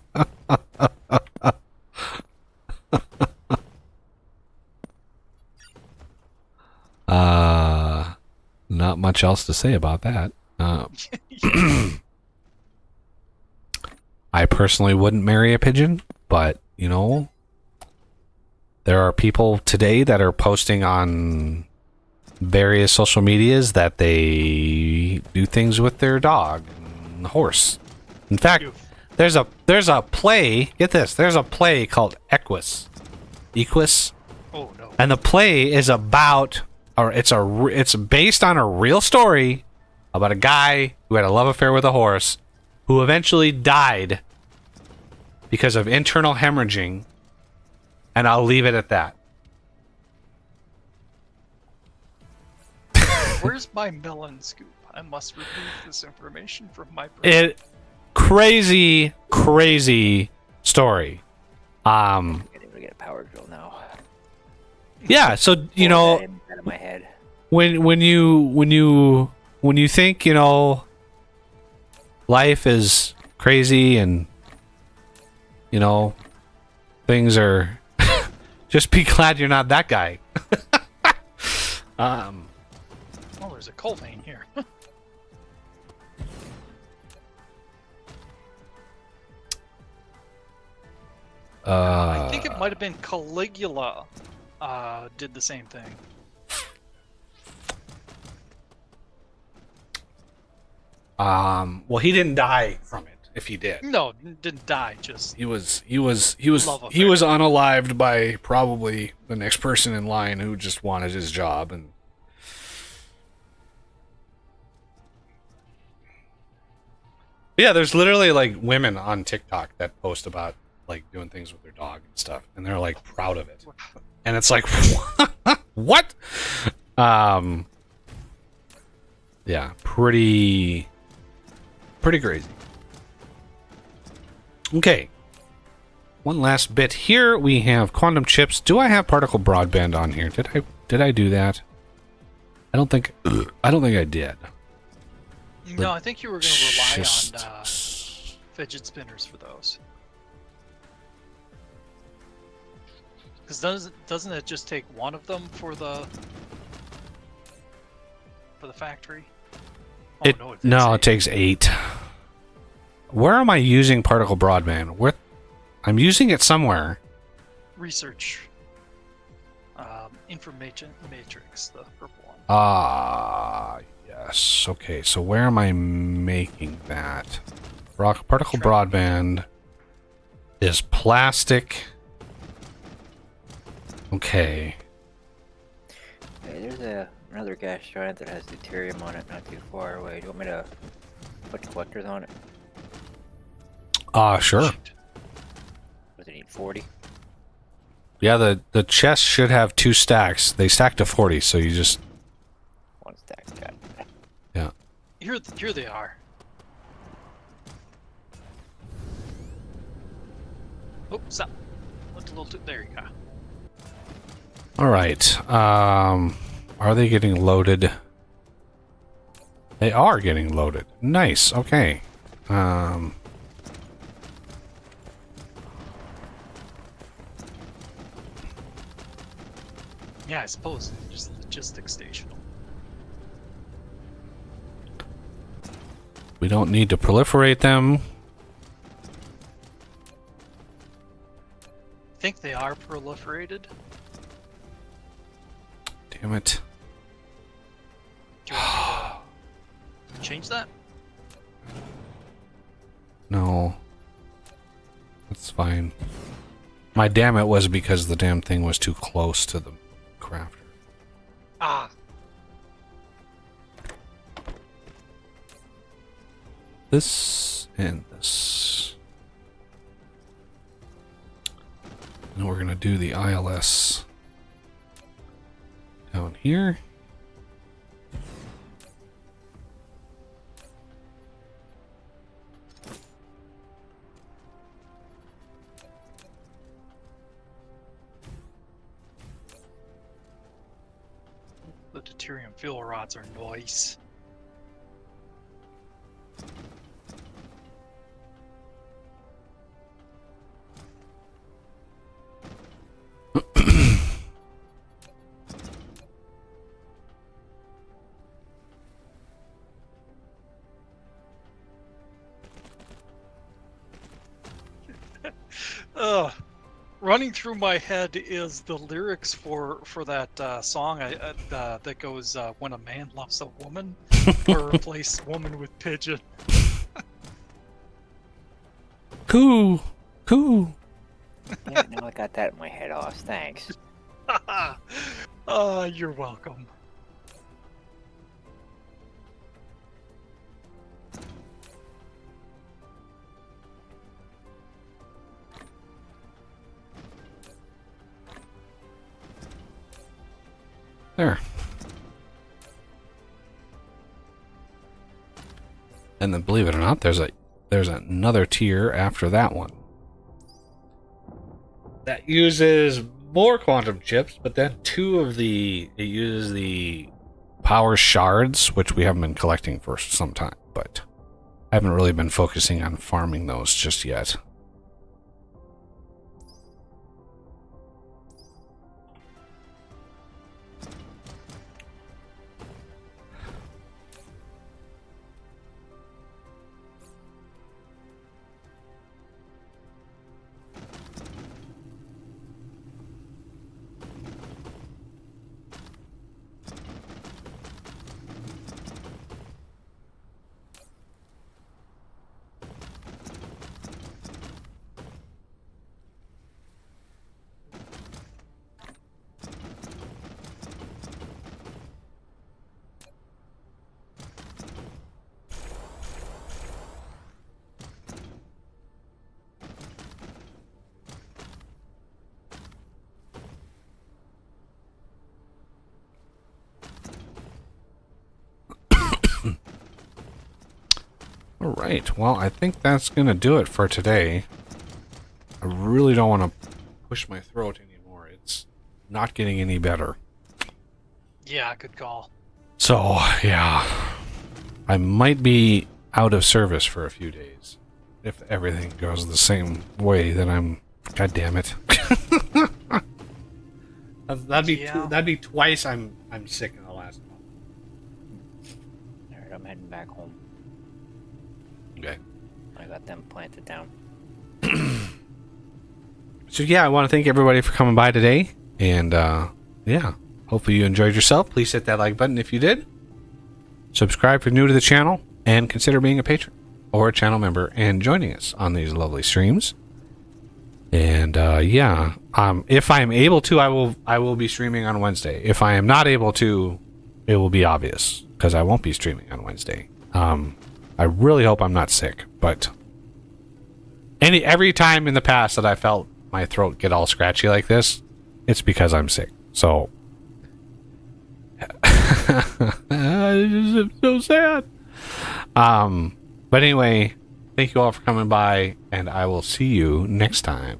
Speaker 3: Not much else to say about that. I personally wouldn't marry a pigeon, but, there are people today that are posting on various social medias that they do things with their dog and horse. In fact, there's a play, get this, there's a play called Equus.
Speaker 2: Oh no.
Speaker 3: And the play is about, or it's based on a real story about a guy who had a love affair with a horse who eventually died because of internal hemorrhaging, and I'll leave it at that.
Speaker 2: Where's my melon scoop? I must remove this information from my brain.
Speaker 3: Crazy story.
Speaker 4: I'm gonna get a power drill now.
Speaker 3: Yeah, so
Speaker 4: Out of my head.
Speaker 3: when you think life is crazy and things are just be glad you're not that guy.
Speaker 2: Oh, there's a coal vein here. I think it might have been Caligula did the same thing.
Speaker 3: Well, he didn't die from it. If he did,
Speaker 2: No, didn't die. Just
Speaker 3: he was
Speaker 2: Love affair.
Speaker 3: he was unalived by probably the next person in line who just wanted his job. And yeah, there's literally like women on TikTok that post about like doing things with their dog and stuff, and they're like proud of it. And it's like, what? Yeah, pretty crazy. Okay. One last bit here. We have quantum chips. Do I have particle broadband on here? Did I do that? I don't think I did.
Speaker 2: no. I think you were going to rely on fidget spinners for those. Because doesn't it just take one of them for the factory? Oh,
Speaker 3: it takes 8. Where am I using particle broadband? I'm using it somewhere.
Speaker 2: Research. Information matrix, the purple one.
Speaker 3: Yes. Okay, so where am I making that? Rock particle broadband is plastic. Okay.
Speaker 4: Hey, there's another gas giant that has deuterium on it, not too far away. Do you want me to put collectors on it?
Speaker 3: Sure.
Speaker 4: Does it need 40?
Speaker 3: Yeah, the chest should have 2 stacks. They stack to 40, so you just...
Speaker 4: 1 stack, got it.
Speaker 3: Yeah.
Speaker 2: Here they are. Oops, up. Looked a little too. There you go.
Speaker 3: All right. Are they getting loaded? They are getting loaded. Nice. Okay.
Speaker 2: Yeah, I suppose just logistics station.
Speaker 3: We don't need to proliferate them.
Speaker 2: I think they are proliferated.
Speaker 3: Damn it.
Speaker 2: Do you want me to change that?
Speaker 3: No. That's fine. My damn it was because the damn thing was too close to the crafter.
Speaker 2: Ah,
Speaker 3: This and this. And we're going to do the ILS down here.
Speaker 2: the deuterium fuel rods are nice. Running through my head is the lyrics for that song that goes when a man loves a woman, or replace woman with pigeon.
Speaker 3: Cool. Cool.
Speaker 4: Yeah, now I got that in my head off. Thanks.
Speaker 2: You're welcome.
Speaker 3: There. And then, believe it or not, there's another tier after that one that uses more quantum chips, but then it uses the power shards, which we haven't been collecting for some time, but I haven't really been focusing on farming those just yet. All right, well, I think that's going to do it for today. I really don't want to push my throat anymore. It's not getting any better.
Speaker 2: Yeah, good call.
Speaker 3: So, yeah, I might be out of service for a few days. If everything goes the same way, then I'm... God damn it. That'd be twice I'm sick in the last month.
Speaker 4: Alright, I'm heading back home.
Speaker 3: Okay.
Speaker 4: I got them planted down.
Speaker 3: So yeah, I want to thank everybody for coming by today, and yeah, hopefully you enjoyed yourself. Please hit that like button if you did. Subscribe if you're new to the channel, and consider being a patron. or a channel member and joining us on these lovely streams. And if I'm able to, I will be streaming on Wednesday. If I am not able to, it will be obvious because I won't be streaming on Wednesday. I really hope I'm not sick, but every time in the past that I felt my throat get all scratchy like this, it's because I'm sick. So I'm so sad. But anyway, thank you all for coming by, and I will see you next time.